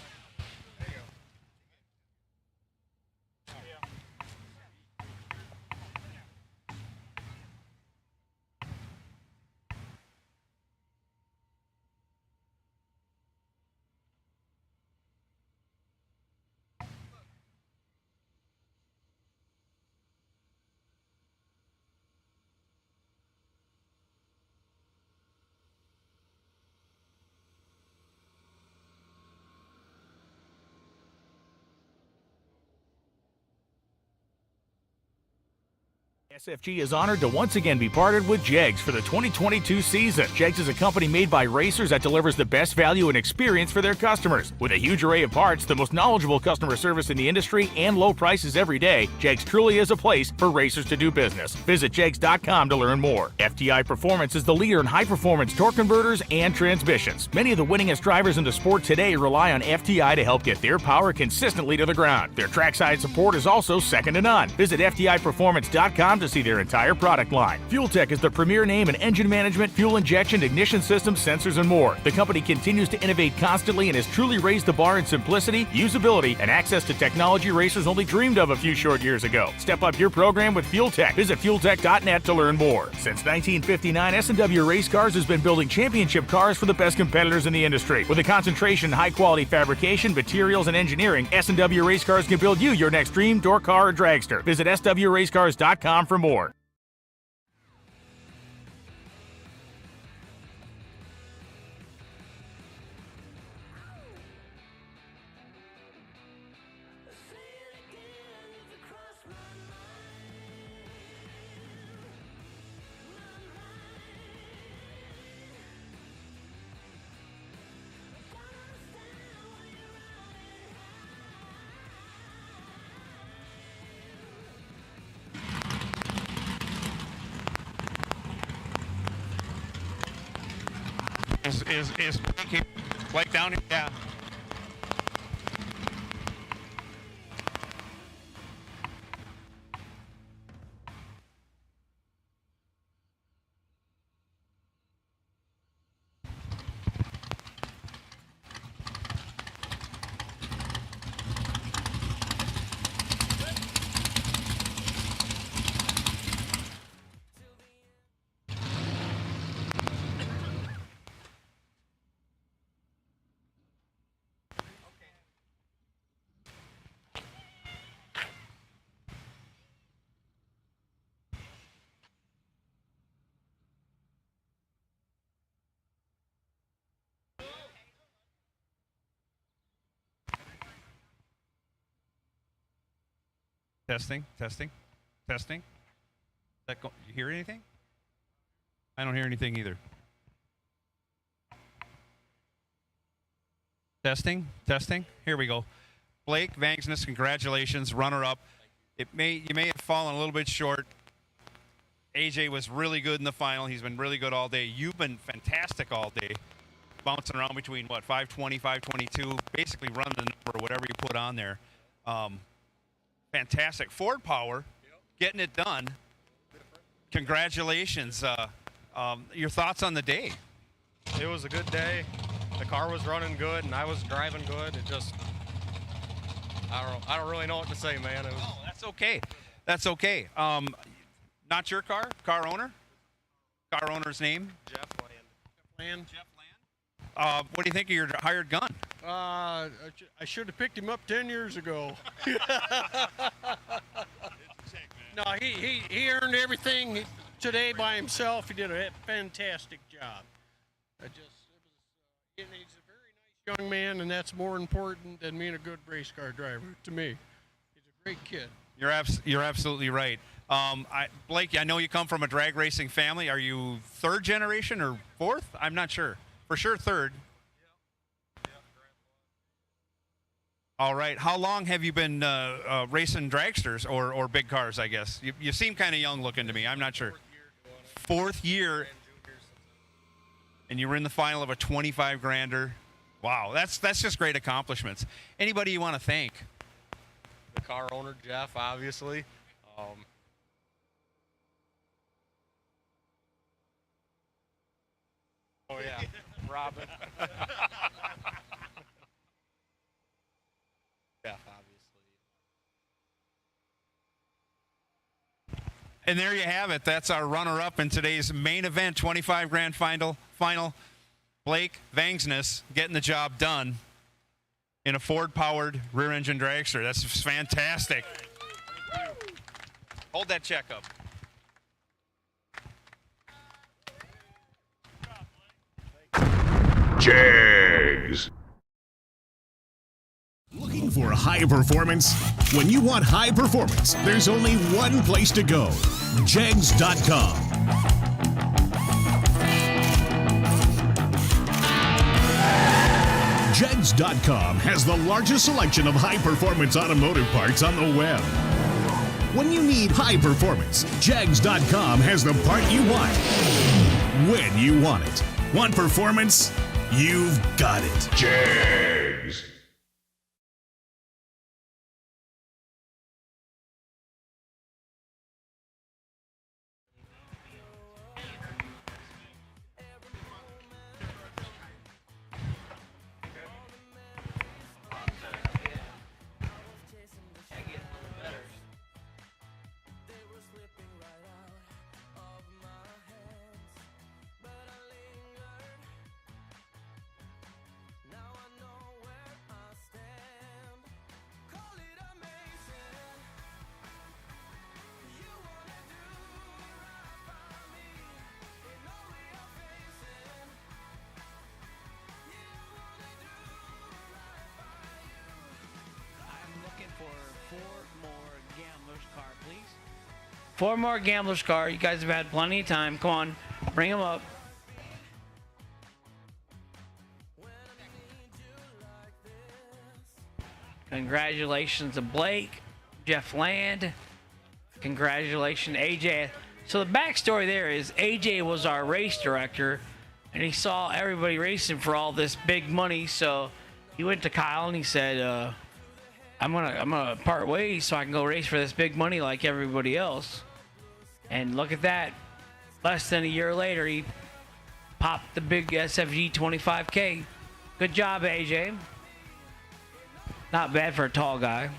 SFG is honored to once again be partnered with Jegs for the 2022 season. Jegs is a company made by racers that delivers the best value and experience for their customers. With a huge array of parts, the most knowledgeable customer service in the industry, and low prices every day, Jegs truly is a place for racers to do business. Visit Jegs.com to learn more. FTI Performance is the leader in high-performance torque converters and transmissions. Many of the winningest drivers in the sport today rely on FTI to help get their power consistently to the ground. Their trackside support is also second to none. Visit FTIperformance.com to see their entire product line. Fuel Tech is the premier name in engine management, fuel injection, ignition systems, sensors, and more. The company continues to innovate constantly and has truly raised the bar in simplicity, usability, and access to technology racers only dreamed of a few short years ago. Step up your program with Fuel Tech. Visit fueltech.net to learn more. Since 1959, S&W Race Cars has been building championship cars for the best competitors in the industry. With a concentration in high-quality fabrication, materials, and engineering, S&W Race Cars can build you your next dream, door car, or dragster. Visit swracecars.com for more. Is Blake down here? Yeah. Testing. You hear anything? I don't hear anything either. Testing. Here we go. Blake Vangsness, congratulations, runner-up. You may have fallen a little bit short. AJ was really good in the final. He's been really good all day. You've been fantastic all day, bouncing around between 520, 522, basically running the number, whatever you put on there. Fantastic. Ford power, getting it done. Congratulations. Your thoughts on the day? It was a good day. The car was running good, and I was driving good. It just, I don't really know what to say, man. Oh, that's okay. That's okay. Not your car? Car owner? Car owner's name? Jeff Land. What do you think of your hired gun? I should have picked him up 10 years ago. No, he earned everything today by himself. He did a fantastic job. He's a very nice young man, and that's more important than being a good race car driver to me. He's a great kid. You're absolutely right. Blake, I know you come from a drag racing family. Are you third generation or fourth? I'm not sure. For sure, third. All right. How long have you been racing dragsters or big cars, I guess? You seem kind of young looking to me. I'm not sure. Fourth year. And you were in the final of a 25 grander. Wow, that's just great accomplishments. Anybody you want to thank? The car owner, Jeff, obviously. Oh, yeah. Robin. Jeff, obviously. And there you have it. That's our runner-up in today's main event, 25 grand final. Blake Vangsness getting the job done in a Ford-powered rear-engine dragster. That's fantastic. Hold that check up. Jags. Looking for high performance? When you want high performance, there's only one place to go. Jags.com. Jags.com has the largest selection of high-performance automotive parts on the web. When you need high performance, Jags.com has the part you want, when you want it. Want performance? You've got it. Jags. Four more Gambler's car. You guys have had plenty of time. Come on, bring them up. Congratulations to Blake, Jeff Land. Congratulations, AJ. So the backstory there is AJ was our race director, and he saw everybody racing for all this big money. So he went to Kyle and he said, I'm gonna part ways so I can go race for this big money like everybody else. And look at that. Less than a year later, he popped the big SFG 25K. Good job, AJ. Not bad for a tall guy.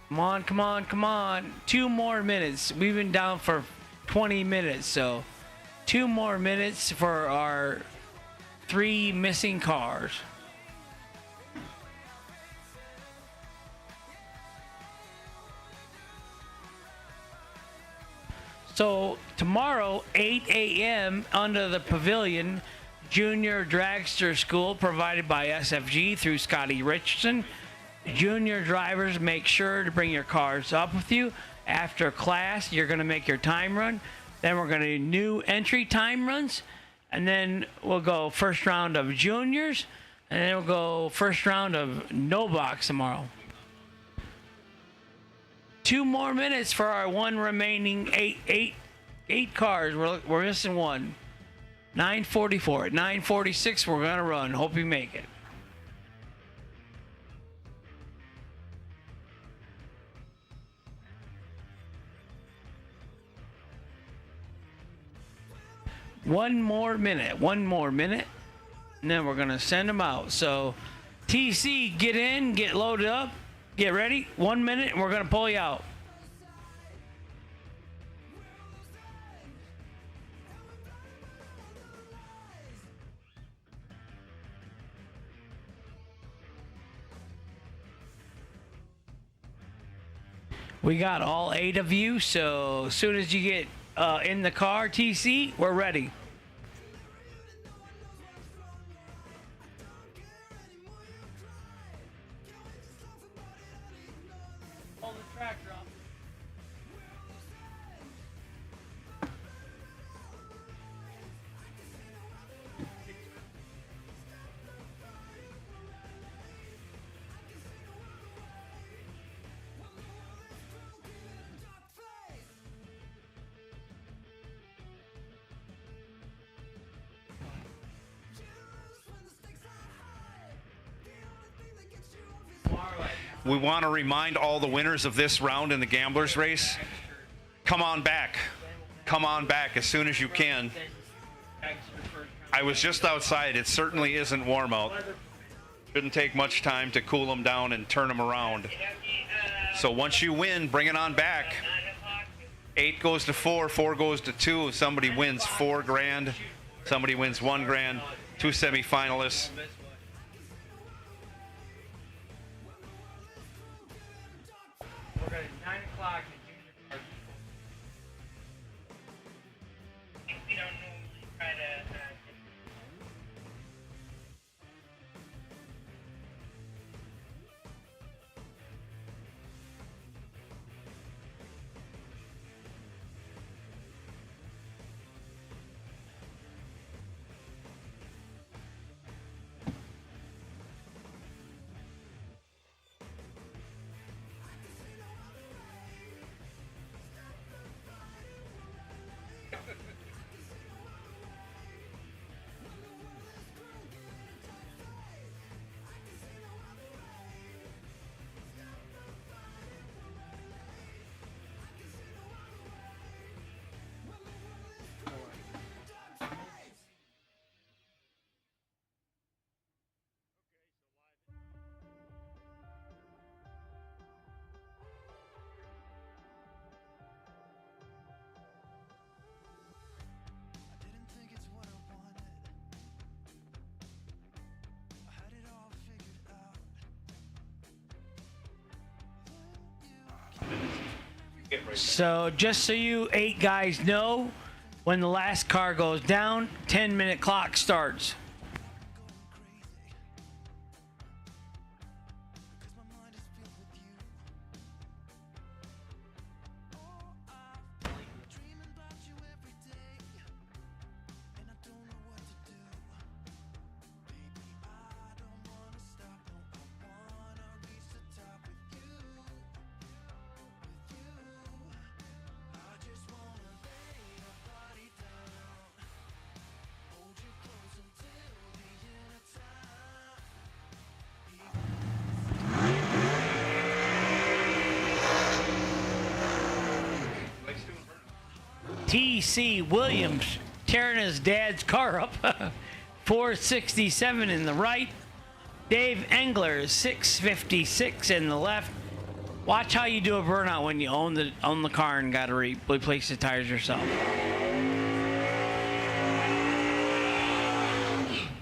Come on, come on, come on. 2 more minutes. We've been down for 20 minutes, so 2 more minutes for our 3 missing cars. So tomorrow, 8 a.m. under the pavilion, Junior Dragster School provided by SFG through Scottie Richardson. Junior drivers, make sure to bring your cars up with you. After class, you're going to make your time run. Then we're going to do new entry time runs. And then we'll go first round of juniors. And then we'll go first round of no box tomorrow. 2 more minutes for our 1 remaining 8 cars. We're missing 1. 9:44. At 9:46, we're going to run. Hope you make it. One more minute, and then we're gonna send them out. So, TC, get in, get loaded up, get ready. 1 minute, and we're gonna pull you out. We got all 8 of you, so as soon as you get in the car, TC, we're ready. Hold the tractor up. We want to remind all the winners of this round in the Gamblers race, come on back. Come on back as soon as you can. I was just outside. It certainly isn't warm out. Shouldn't take much time to cool them down and turn them around. So once you win, bring it on back. 8 goes to 4, 4 goes to 2. If somebody wins $4,000, somebody wins $1,000, 2 semifinalists. We're going to 9 o'clock. We don't normally try to. So just so you 8 guys know, when the last car goes down, 10-minute clock starts. T.C. Williams tearing his dad's car up. 467 in the right. Dave Engler, 656 in the left. Watch how you do a burnout when you own the car and got to replace the tires yourself.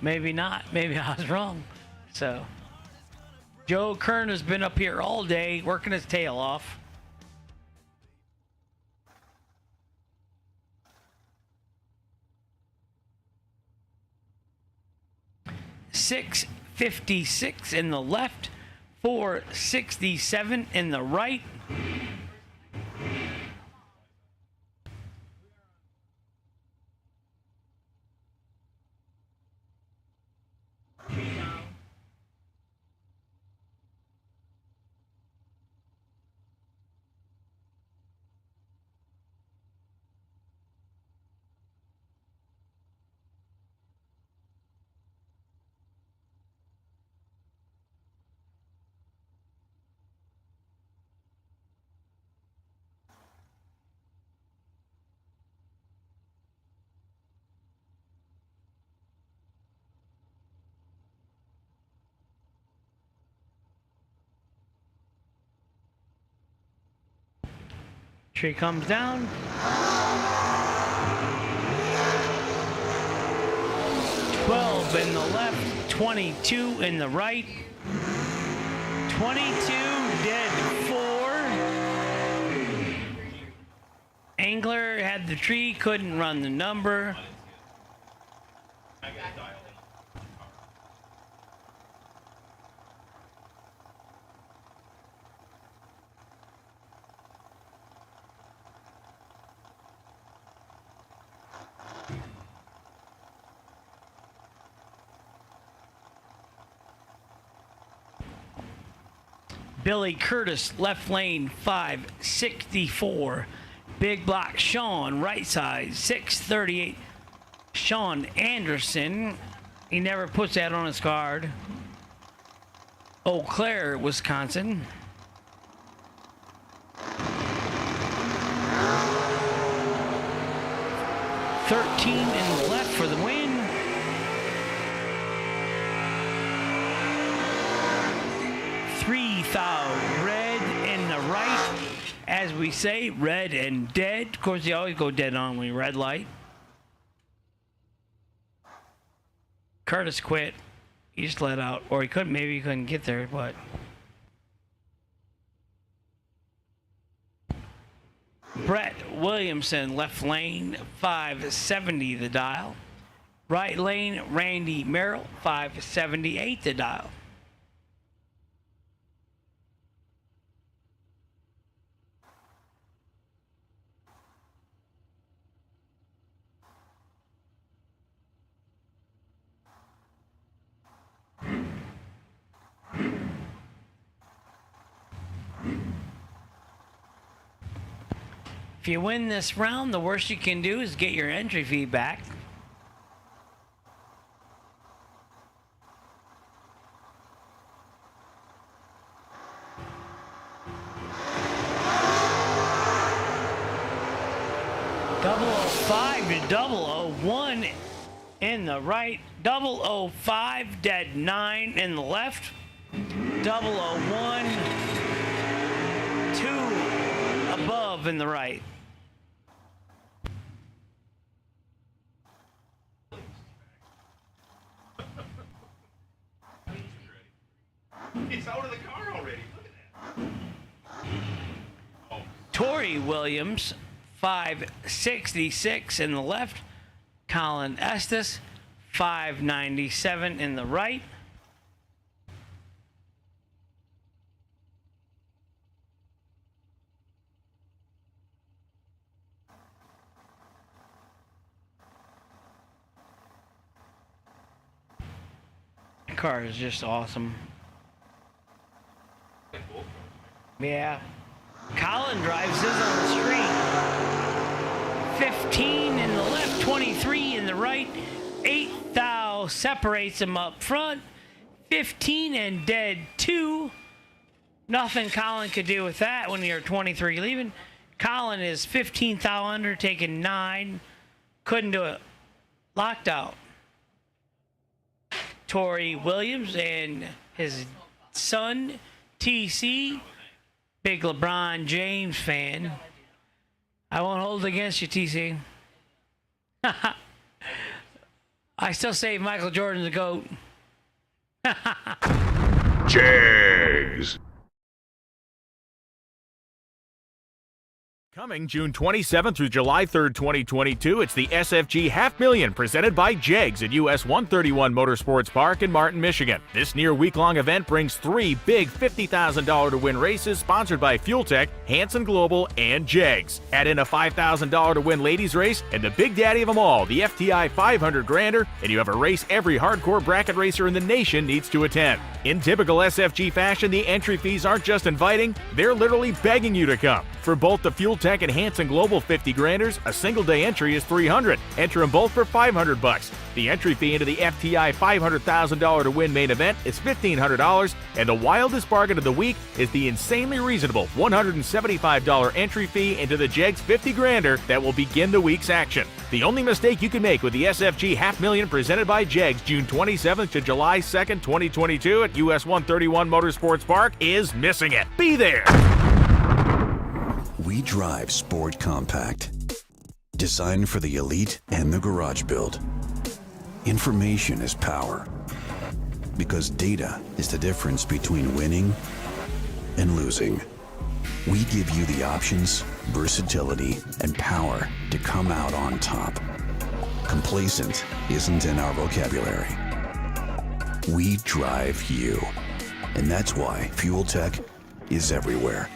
Maybe not. Maybe I was wrong. So, Joe Kern has been up here all day working his tail off. .656 in the left, 467 in the right. Tree comes down. $12 in the left, 22 in the right. 22 dead 4. Angler had the tree, couldn't run the number. Billy Curtis, left lane, 564. Big block, Sean, right side, 638. Sean Anderson, he never puts that on his card. Eau Claire, Wisconsin. $13 in the left for the win. 3,000 red in the right. As we say, red and dead. Of course, you always go dead on when you red light. Curtis quit. He just let out. Or he couldn't, maybe he couldn't get there, but. Brett Williamson, left lane, 570 the dial. Right lane, Randy Merrill, 578 the dial. If you win this round, the worst you can do is get your entry fee back. .005 to .001 in the right. .005 dead 9 in the left. .001 2 above in the right. He's out of the car already. Look at that. Tori Williams, 566 in the left. Colin Estes, 597 in the right. The car is just awesome. Yeah. Colin drives his on the street. 15 in the left, 23 in the right. 8 thou separates him up front. 15 and dead 2. Nothing Colin could do with that when you're 23 leaving. Colin is 15 thou under, taking 9. Couldn't do it. Locked out. Tori Williams and his son, TC, big LeBron James fan. I won't hold it against you, TC. I still say Michael Jordan's the GOAT. Jags. Coming June 27th through July 3rd, 2022, it's the SFG $500,000 presented by Jegs at US 131 Motorsports Park in Martin, Michigan. This near week-long event brings 3 big $50,000 to win races sponsored by Fuel Tech, Hanson Global, and Jegs. Add in a $5,000 to win ladies race and the big daddy of them all, the FTI 500 Grander, and you have a race every hardcore bracket racer in the nation needs to attend. In typical SFG fashion, the entry fees aren't just inviting, they're literally begging you to come. For both the Fuel Tech and Hanson Global 50 Granders, a single day entry is $300. Enter them both for $500. The entry fee into the FTI $500,000 to win main event is $1,500, and the wildest bargain of the week is the insanely reasonable $175 entry fee into the Jegs 50 Grander that will begin the week's action. The only mistake you can make with the SFG $500,000 presented by Jegs June 27th to July 2nd, 2022 at US 131 Motorsports Park is missing it. Be there! We drive Sport Compact. Designed for the elite and the garage build. Information is power. Because data is the difference between winning and losing. We give you the options, versatility, and power to come out on top. Complacent isn't in our vocabulary. We drive you. And that's why Fuel Tech is everywhere.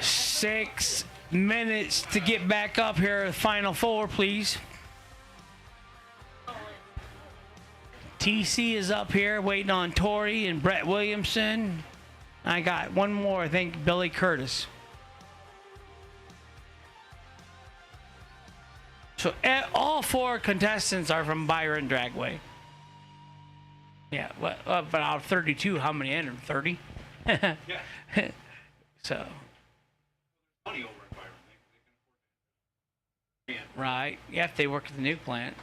Six minutes to get back up here. Final 4, please. TC is up here waiting on Tori and Brett Williamson. I got one more, I think, Billy Curtis. So all 4 contestants are from Byron Dragway. Yeah, but out of 32, how many entered? 30? Yeah. So. Money over in Byron. They can afford it. Right. Yeah, if they work at the new plant.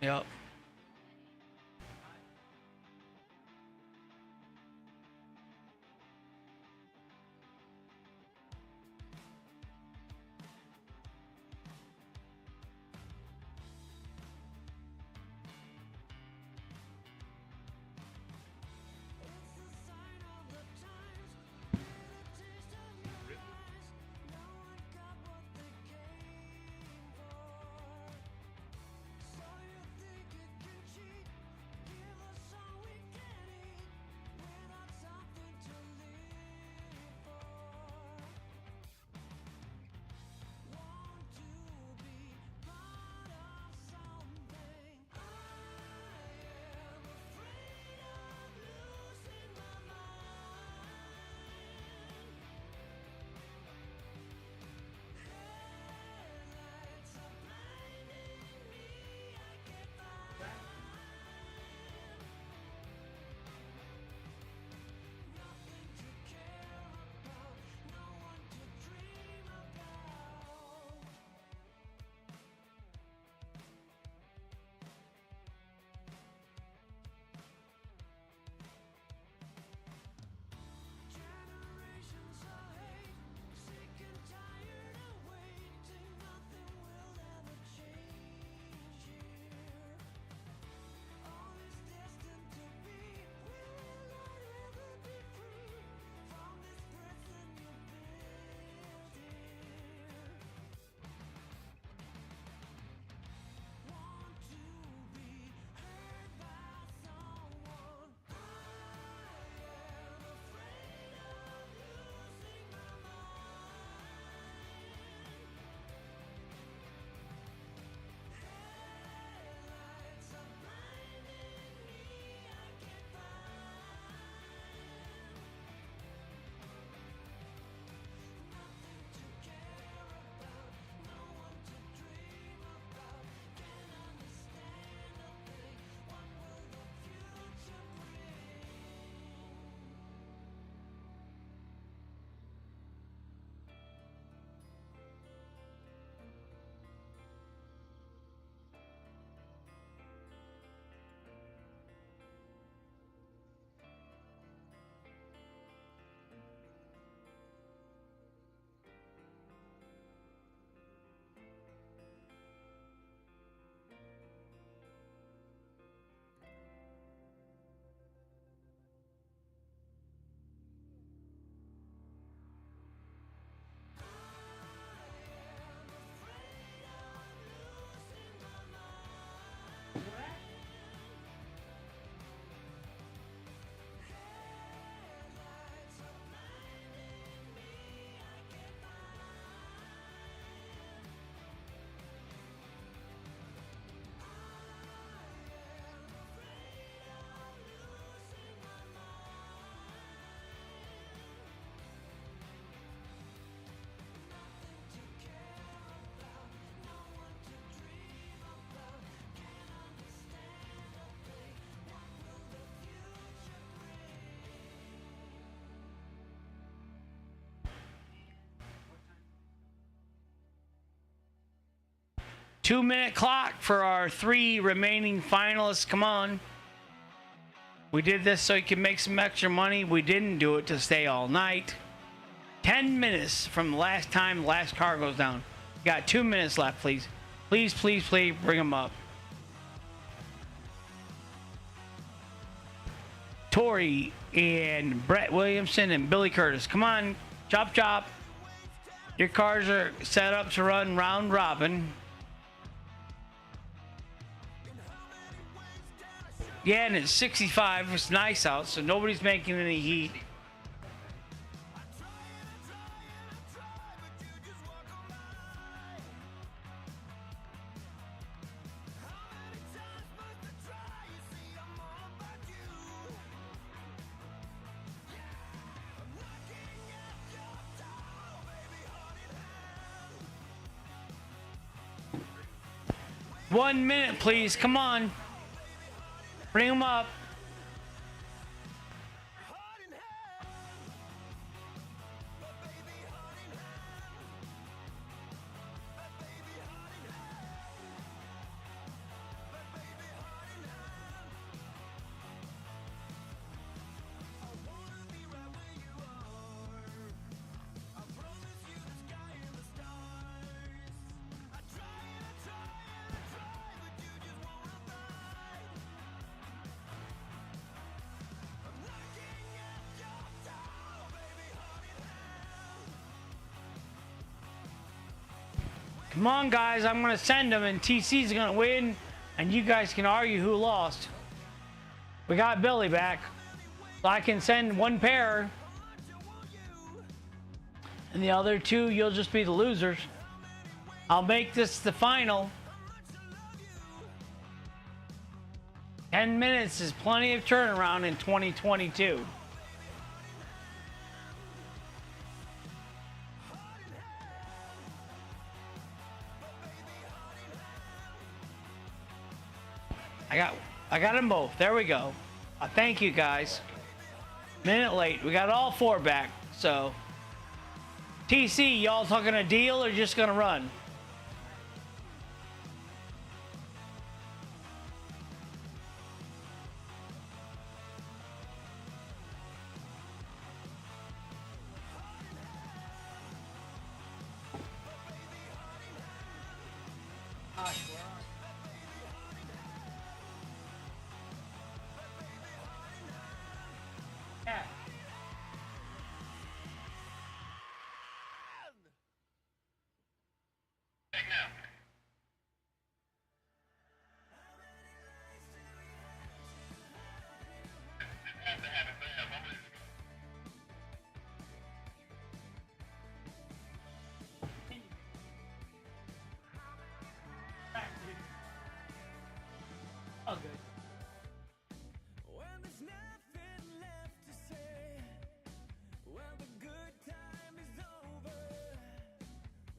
Yep. 2-minute clock for our 3 remaining finalists. Come on. We did this so you can make some extra money. We didn't do it to stay all night. 10 minutes from the last time the last car goes down. Got 2 minutes left, please. Please, please, please bring them up. Tori and Brett Williamson and Billy Curtis. Come on, chop chop. Your cars are set up to run round robin. Yeah, and it's 65. It's nice out, so nobody's making any heat. One minute, please. Come on. Bring them up. Come on, guys. I'm going to send them, and TC's going to win, and you guys can argue who lost. We got Billy back, so I can send one pair, and the other 2, you'll just be the losers. I'll make this the final. 10 minutes is plenty of turnaround in 2022. I got them both. There we go. Thank you, guys. Minute late. We got all 4 back. So, TC, y'all talking a deal or just gonna run? Oh, good. When there's nothing left to say, when the good time is over,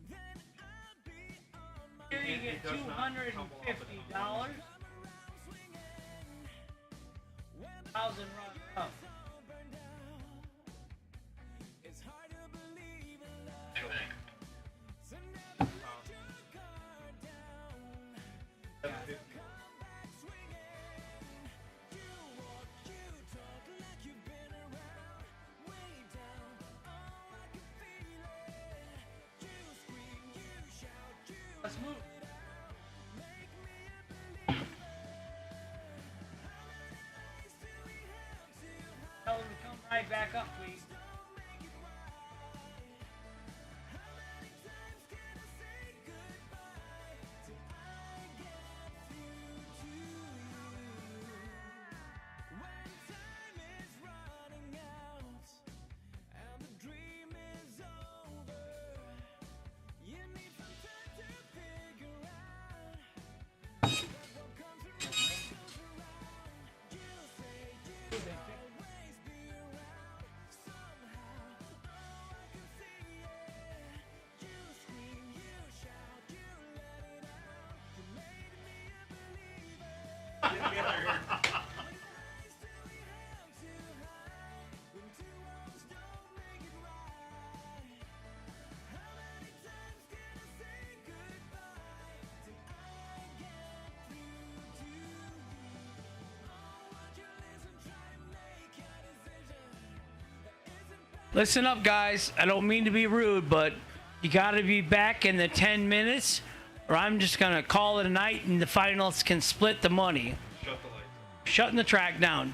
then I'll be on my Here you get $250. 1,000 run up. It's hard to believe in love. So never let your guard down. Gotta come back swinging. You walk, you talk like you've been around. Way down, oh, I can feel it. You scream, you shout, you Let's move. let it out. Make me a believer. How many nights do we have to hide? Tell them to come right back up, please. Don't make it right. How many times can I say goodbye till I get through to you? When time is running out and the dream is over, you need some time to figure out that what comes around goes around. You say you'll always be around, so Listen up, guys. I don't mean to be rude, but you got to be back in the 10 minutes, or I'm just going to call it a night and the finalists can split the money. Shut the lights. Shutting the track down.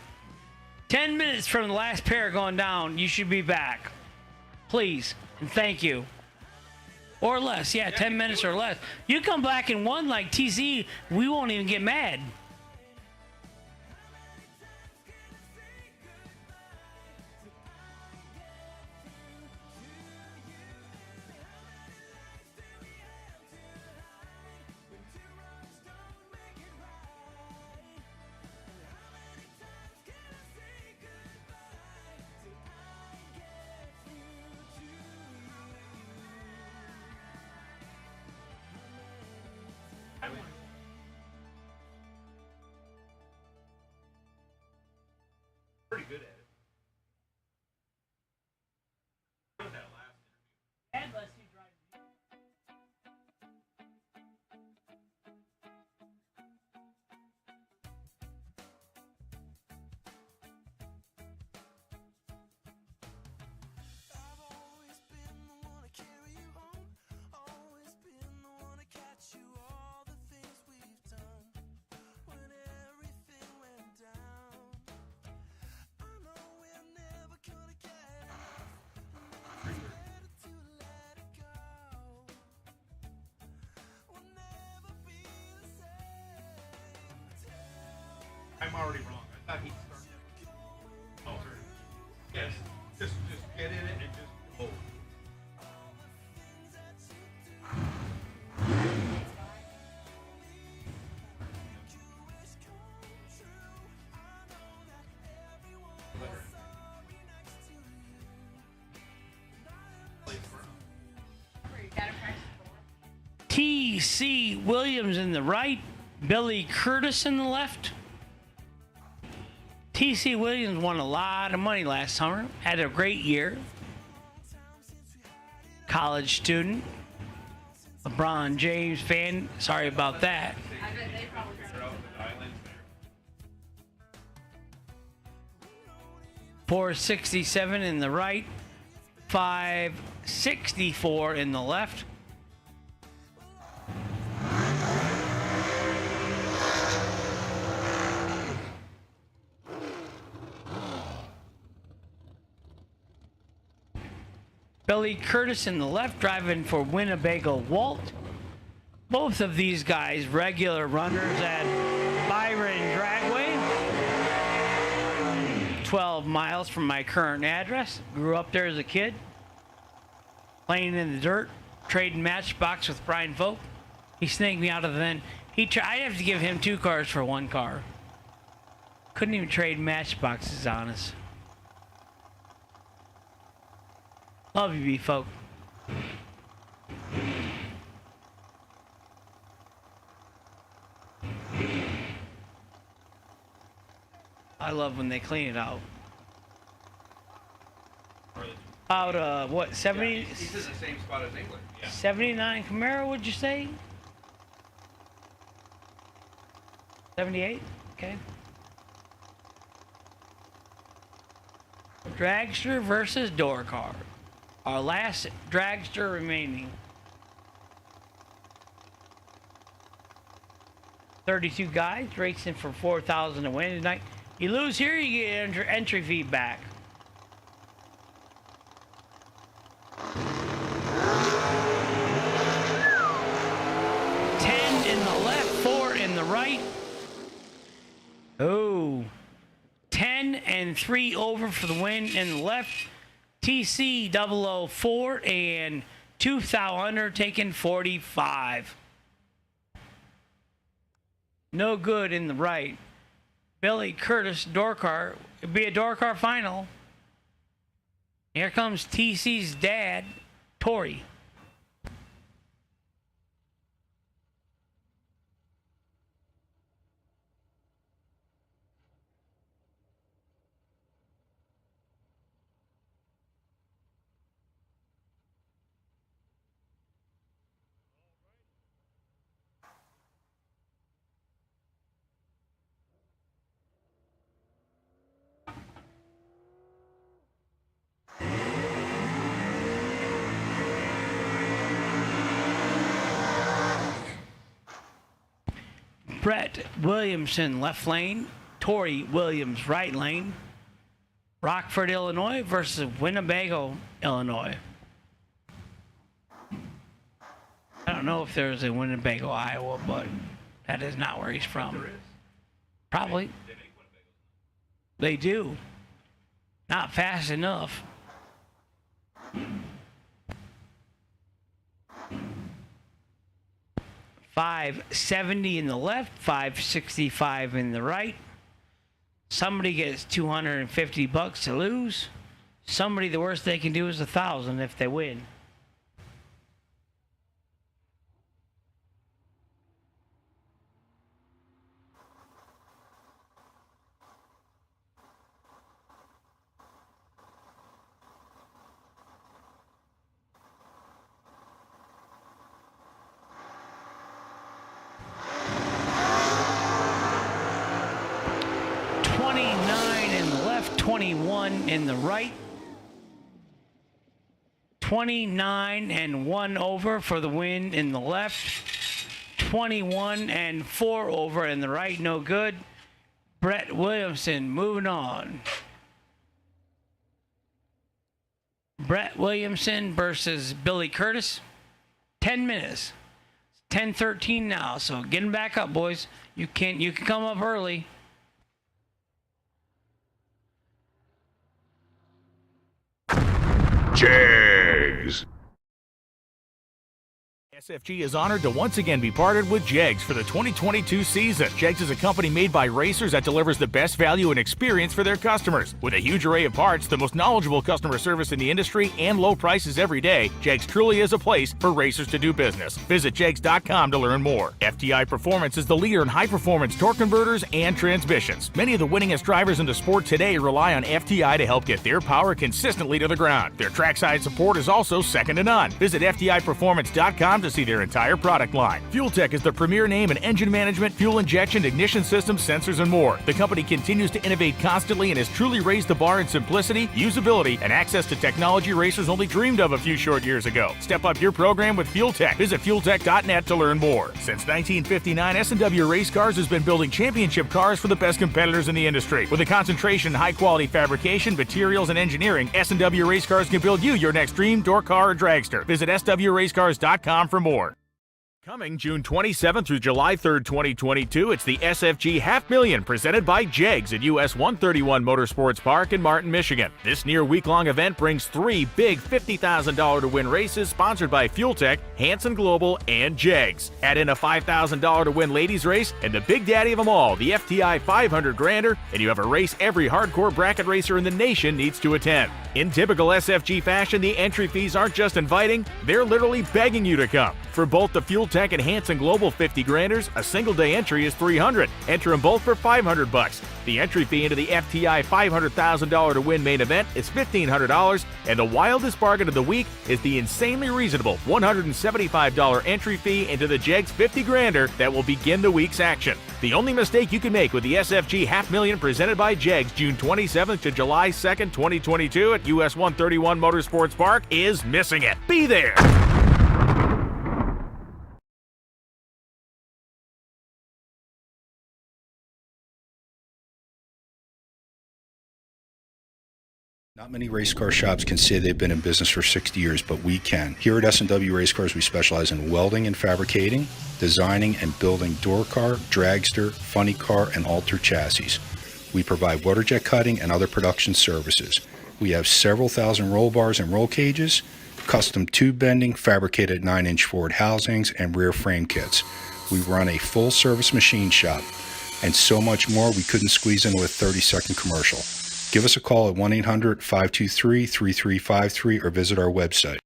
10 minutes from the last pair going down, you should be back. Please, and thank you. Or less, yeah, 10 minutes or less. You come back and won like TC, we won't even get mad. Pretty good at it. I'm already wrong. I thought he'd start. Oh, sorry. Yes. Just get in it and just go. T.C. Williams in the right, Billy Curtis in the left. T.C. Williams won a lot of money last summer, had a great year. College student, LeBron James fan, sorry about that. $467 in the right, $564 in the left. Billy Curtis in the left, driving for Winnebago Walt. Both of these guys regular runners at Byron Dragway. 12 miles from my current address. Grew up there as a kid. Playing in the dirt, trading matchbox with Brian Folk. He snaked me out of the then. I'd have to give him 2 cars for 1 car. Couldn't even trade matchboxes on us. Love you, B-Folk. I love when they clean it out. Out, what, 70? Yeah, he's in the same spot as England. Yeah. 79 Camaro, would you say? 78? Okay. Dragster versus door car. Our last dragster remaining. 32 guys racing for $4,000 to win tonight. You lose here, you get entry fee back. In the left, 4 in the right. Oh, 10 and 3 over for the win in the left. TC 004 and 2,000 taking 45. No good in the right. Billy Curtis, door car. It'd be a door car final. Here comes TC's dad, Tori. Brett Williamson, left lane. Tori Williams, right lane. Rockford, Illinois versus Winnebago, Illinois. I don't know if there's a Winnebago, Iowa, but that is not where he's from. Probably. They do. Not fast enough. $570 in the left, $565 in the right. Somebody gets $250 to lose. Somebody, the worst they can do is $1,000 if they win. In the right, 29 and 1 over for the win in the left, 21 and 4 over in the right, no good. Brett Williamson moving on. Brett Williamson versus Billy Curtis. 10 minutes. 10:13 now, so getting back up, boys. You can come up early. Jags. SFG is honored to once again be partnered with Jegs for the 2022 season. Jegs is a company made by racers that delivers the best value and experience for their customers. With a huge array of parts, the most knowledgeable customer service in the industry, and low prices every day, Jegs truly is a place for racers to do business. Visit Jegs.com to learn more. Fti Performance is the leader in high-performance torque converters and transmissions. Many of the winningest drivers in the sport today rely on Fti to help get their power consistently to the ground. Their trackside support is also second to none. Visit FTIperformance.com to see their entire product line. Fuel Tech is the premier name in engine management, fuel injection, ignition systems, sensors, and more. The company continues to innovate constantly and has truly raised the bar in simplicity, usability, and access to technology racers only dreamed of a few short years ago. Step up your program with Fuel Tech. Visit fueltech.net to learn more. Since 1959, S&W Race Cars has been building championship cars for the best competitors in the industry. With a concentration in high-quality fabrication, materials, and engineering, S&W Race Cars can build you your next dream, door car, or dragster. Visit swracecars.com for more. Coming June 27th through July 3rd, 2022, it's the SFG Half Million presented by Jegs at US 131 Motorsports Park in Martin, Michigan. This near week-long event brings 3 big $50,000 to win races sponsored by Fuel Tech, Hanson Global, and Jegs. Add in a $5,000 to win ladies race and the big daddy of them all, the FTI 500 Grander, and you have a race every hardcore bracket racer in the nation needs to attend. In typical SFG fashion, the entry fees aren't just inviting, they're literally begging you to come. For both the Fuel Tech and Hanson Global 50 Granders, a single day entry is $300. Enter them both for $500. The entry fee into the FTI $500,000 to win main event is $1,500, and the wildest bargain of the week is the insanely reasonable $175 entry fee into the Jegs 50 Grander that will begin the week's action. The only mistake you can make with the SFG Half Million presented by Jegs June 27th to July 2nd, 2022 at US 131 Motorsports Park is missing it. Be there! Not many race car shops can say they've been in business for 60 years, but we can. Here at S&W Race Cars, we specialize in welding and fabricating, designing and building door car, dragster, funny car, and alter chassis. We provide water jet cutting and other production services. We have several thousand roll bars and roll cages, custom tube bending, fabricated 9-inch forward housings, and rear frame kits. We run a full-service machine shop, and so much more we couldn't squeeze into a 30-second commercial. Give us a call at 1-800-523-3353 or visit our website.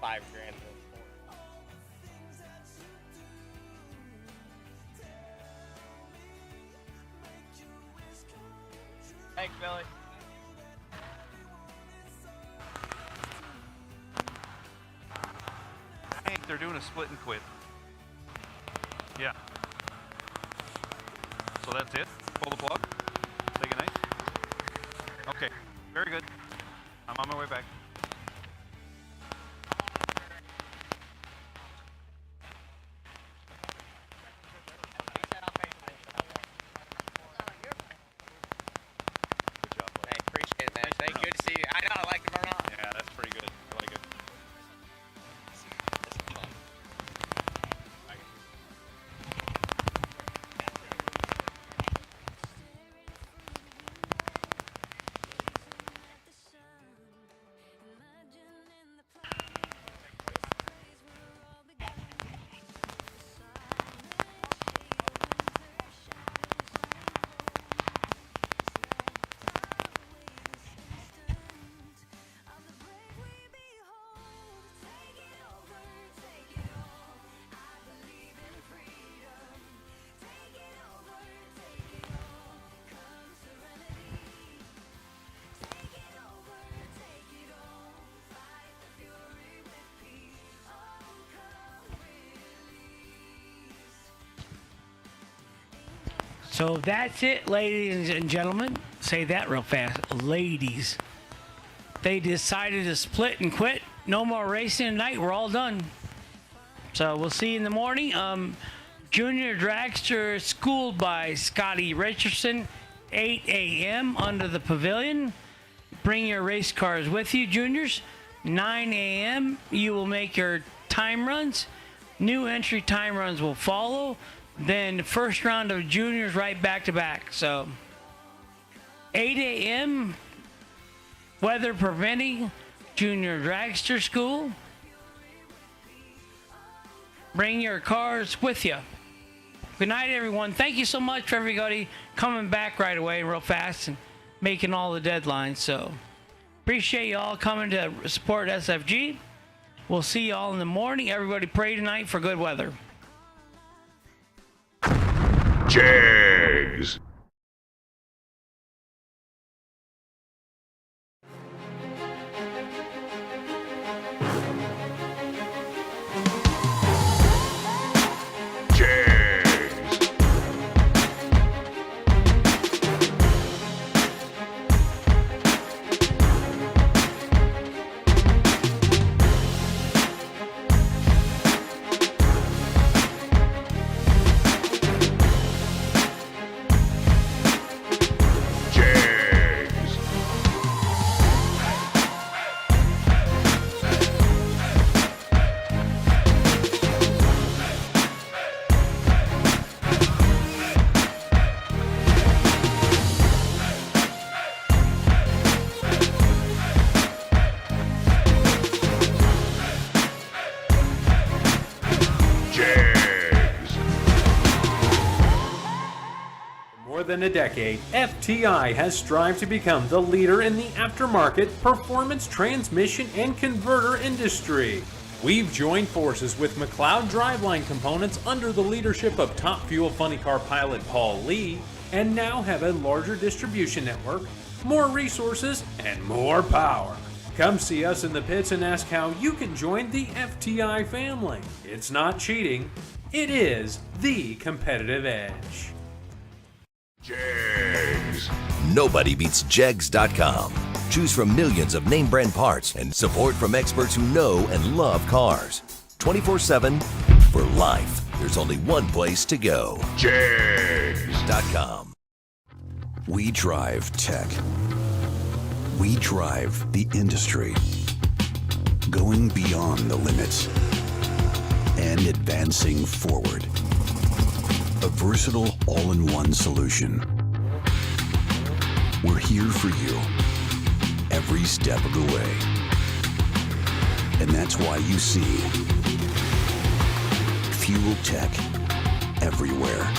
$5 grand for a sport. Thanks, Billy. Hank, they're doing a split and quit. Yeah. So that's it? Pull the plug? Say goodnight? Okay, very good. I'm on my way back. Hey, appreciate it, man. Thank you. Good to see you. I know, I like to burn off. Yeah, that's pretty good. I like it. So that's it, ladies and gentlemen. Say that real fast. Ladies. They decided to split and quit. No more racing tonight. We're all done. So we'll see you in the morning. Junior Dragster schooled by Scottie Richardson, 8 a.m. under the pavilion. Bring your race cars with you, juniors. 9 a.m. you will make your time runs. New entry time runs will follow. Then the first round of juniors right back to back. So 8 a.m. weather permitting, junior dragster school. Bring your cars with you. Good night, everyone. Thank you so much for everybody coming back right away real fast and making all the deadlines. So appreciate you all coming to support SFG. We'll see you all in the morning. Everybody pray tonight for good weather. Jags. Than a decade, FTI has strived to become the leader in the aftermarket performance transmission and converter industry. We've joined forces with McLeod Driveline Components under the leadership of Top Fuel Funny Car pilot Paul Lee, and now have a larger distribution network, more resources, and more power. Come see us in the pits and ask how you can join the FTI family. It's not cheating, it is the competitive edge. Jegs. Nobody beats Jegs.com. Choose from millions of name brand parts and support from experts who know and love cars. 24/7 for life. There's only one place to go. Jegs.com. We drive tech. We drive the industry. Going beyond the limits and advancing forward. A versatile all-in-one solution. We're here for you every step of the way. And that's why you see Fuel Tech everywhere.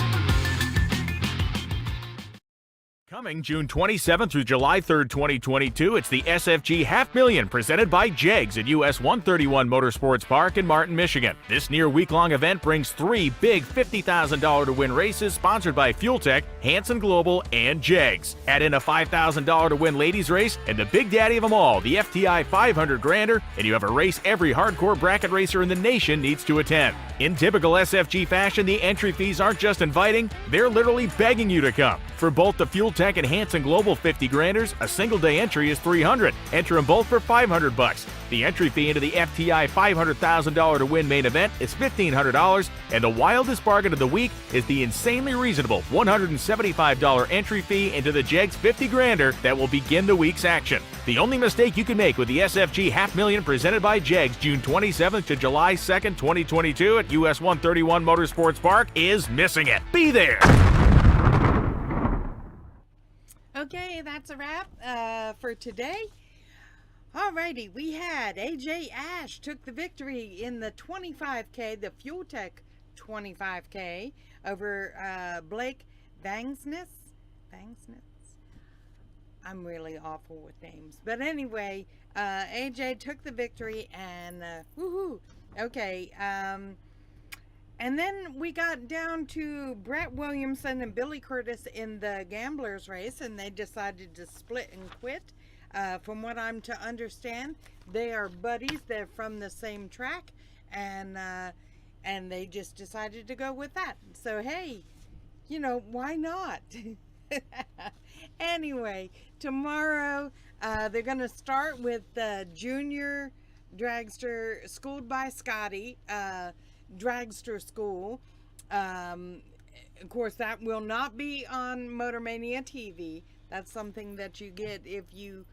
Coming June 27th through July 3rd, 2022, it's the SFG $500,000 presented by Jegs at US 131 Motorsports Park in Martin, Michigan. This near week-long event brings 3 big $50,000 to win races sponsored by Fuel Tech, Hanson Global, and Jegs. Add in a $5,000 to win ladies race and the big daddy of them all, the FTI 500 Grander, and you have a race every hardcore bracket racer in the nation needs to attend. In typical SFG fashion, the entry fees aren't just inviting, they're literally begging you to come. For both the Fuel Tech and Hanson Global 50 Granders, a single day entry is $300. Enter them both for $500. The entry fee into the FTI $500,000 to win main event is $1,500, and the wildest bargain of the week is the insanely reasonable $175 entry fee into the Jegs 50 Grander that will begin the week's action. The only mistake you can make with the SFG $500,000 presented by Jegs June 27th to July 2nd, 2022 at US 131 Motorsports Park is missing it. Be there! Okay, that's a wrap for today. Alrighty, we had AJ Ash took the victory in the 25K, the Fuel Tech 25K, over Blake Vangsness. I'm really awful with names. But anyway, AJ took the victory and woohoo. Okay, and then we got down to Brett Williamson and Billy Curtis in the Gamblers race, and they decided to split and quit. From what I'm to understand, they are buddies. They're from the same track, and they just decided to go with that. So hey, you know, why not? Anyway, tomorrow they're going to start with the Junior Dragster Schooled by Scottie Dragster School. Of course, that will not be on Motor Mania TV. That's something that you get if you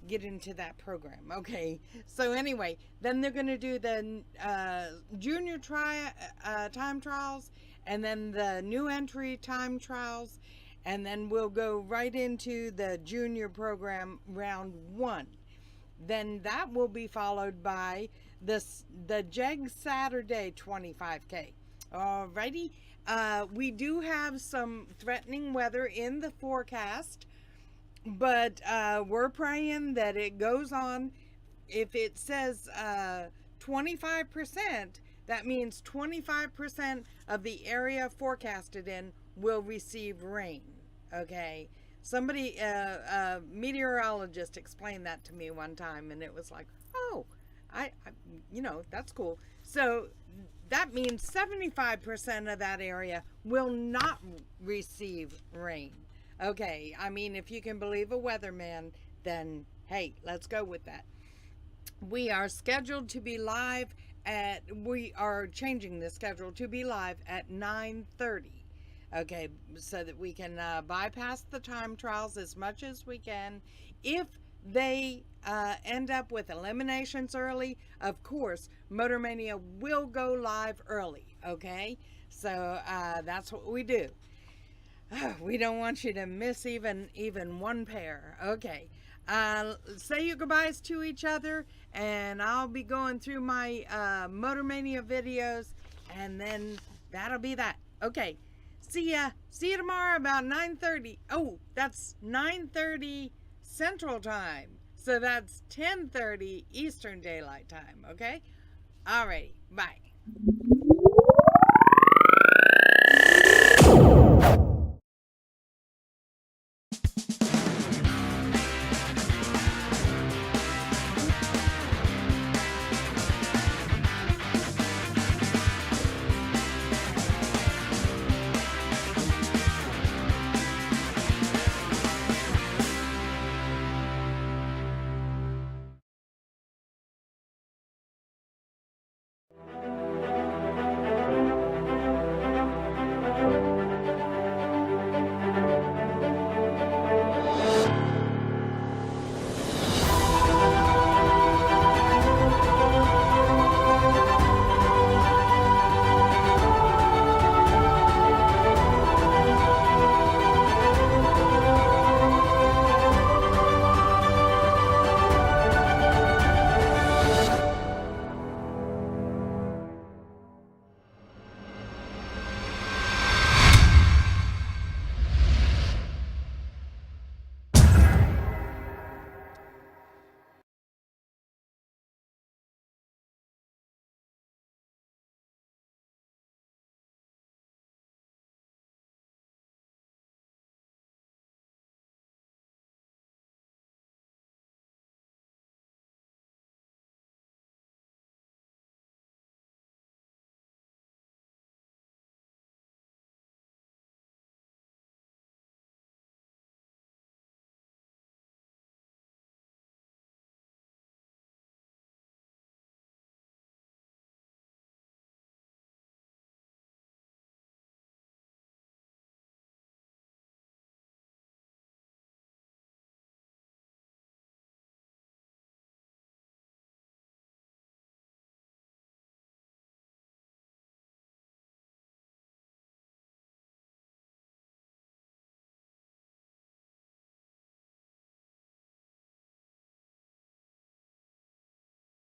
get into that program. Okay, so anyway, then they're going to do the junior time trials, and then the new entry time trials, and then we'll go right into the junior program round 1. Then that will be followed by the Jeg Saturday 25K. Alrighty, we do have some threatening weather in the forecast, but we're praying that it goes on. If it says 25%, that means 25% of the area forecasted in will receive rain. Okay, somebody, a meteorologist, explained that to me one time, and it was like, oh, I you know, that's cool. So that means 75% of that area will not receive rain. Okay, I mean, if you can believe a weatherman, then hey, let's go with that. We are scheduled to be live we are changing the schedule to be live at 9:30. Okay, so that we can bypass the time trials as much as we can. If they end up with eliminations early, of course, Motor Mania will go live early, okay? So that's what we do. We don't want you to miss even one pair. Okay, say your goodbyes to each other, and I'll be going through my Motor Mania videos, and then that'll be that. Okay, see ya tomorrow about 9:30. Oh, that's 9:30 Central Time, so that's 10:30 Eastern Daylight Time. Okay, alrighty, bye.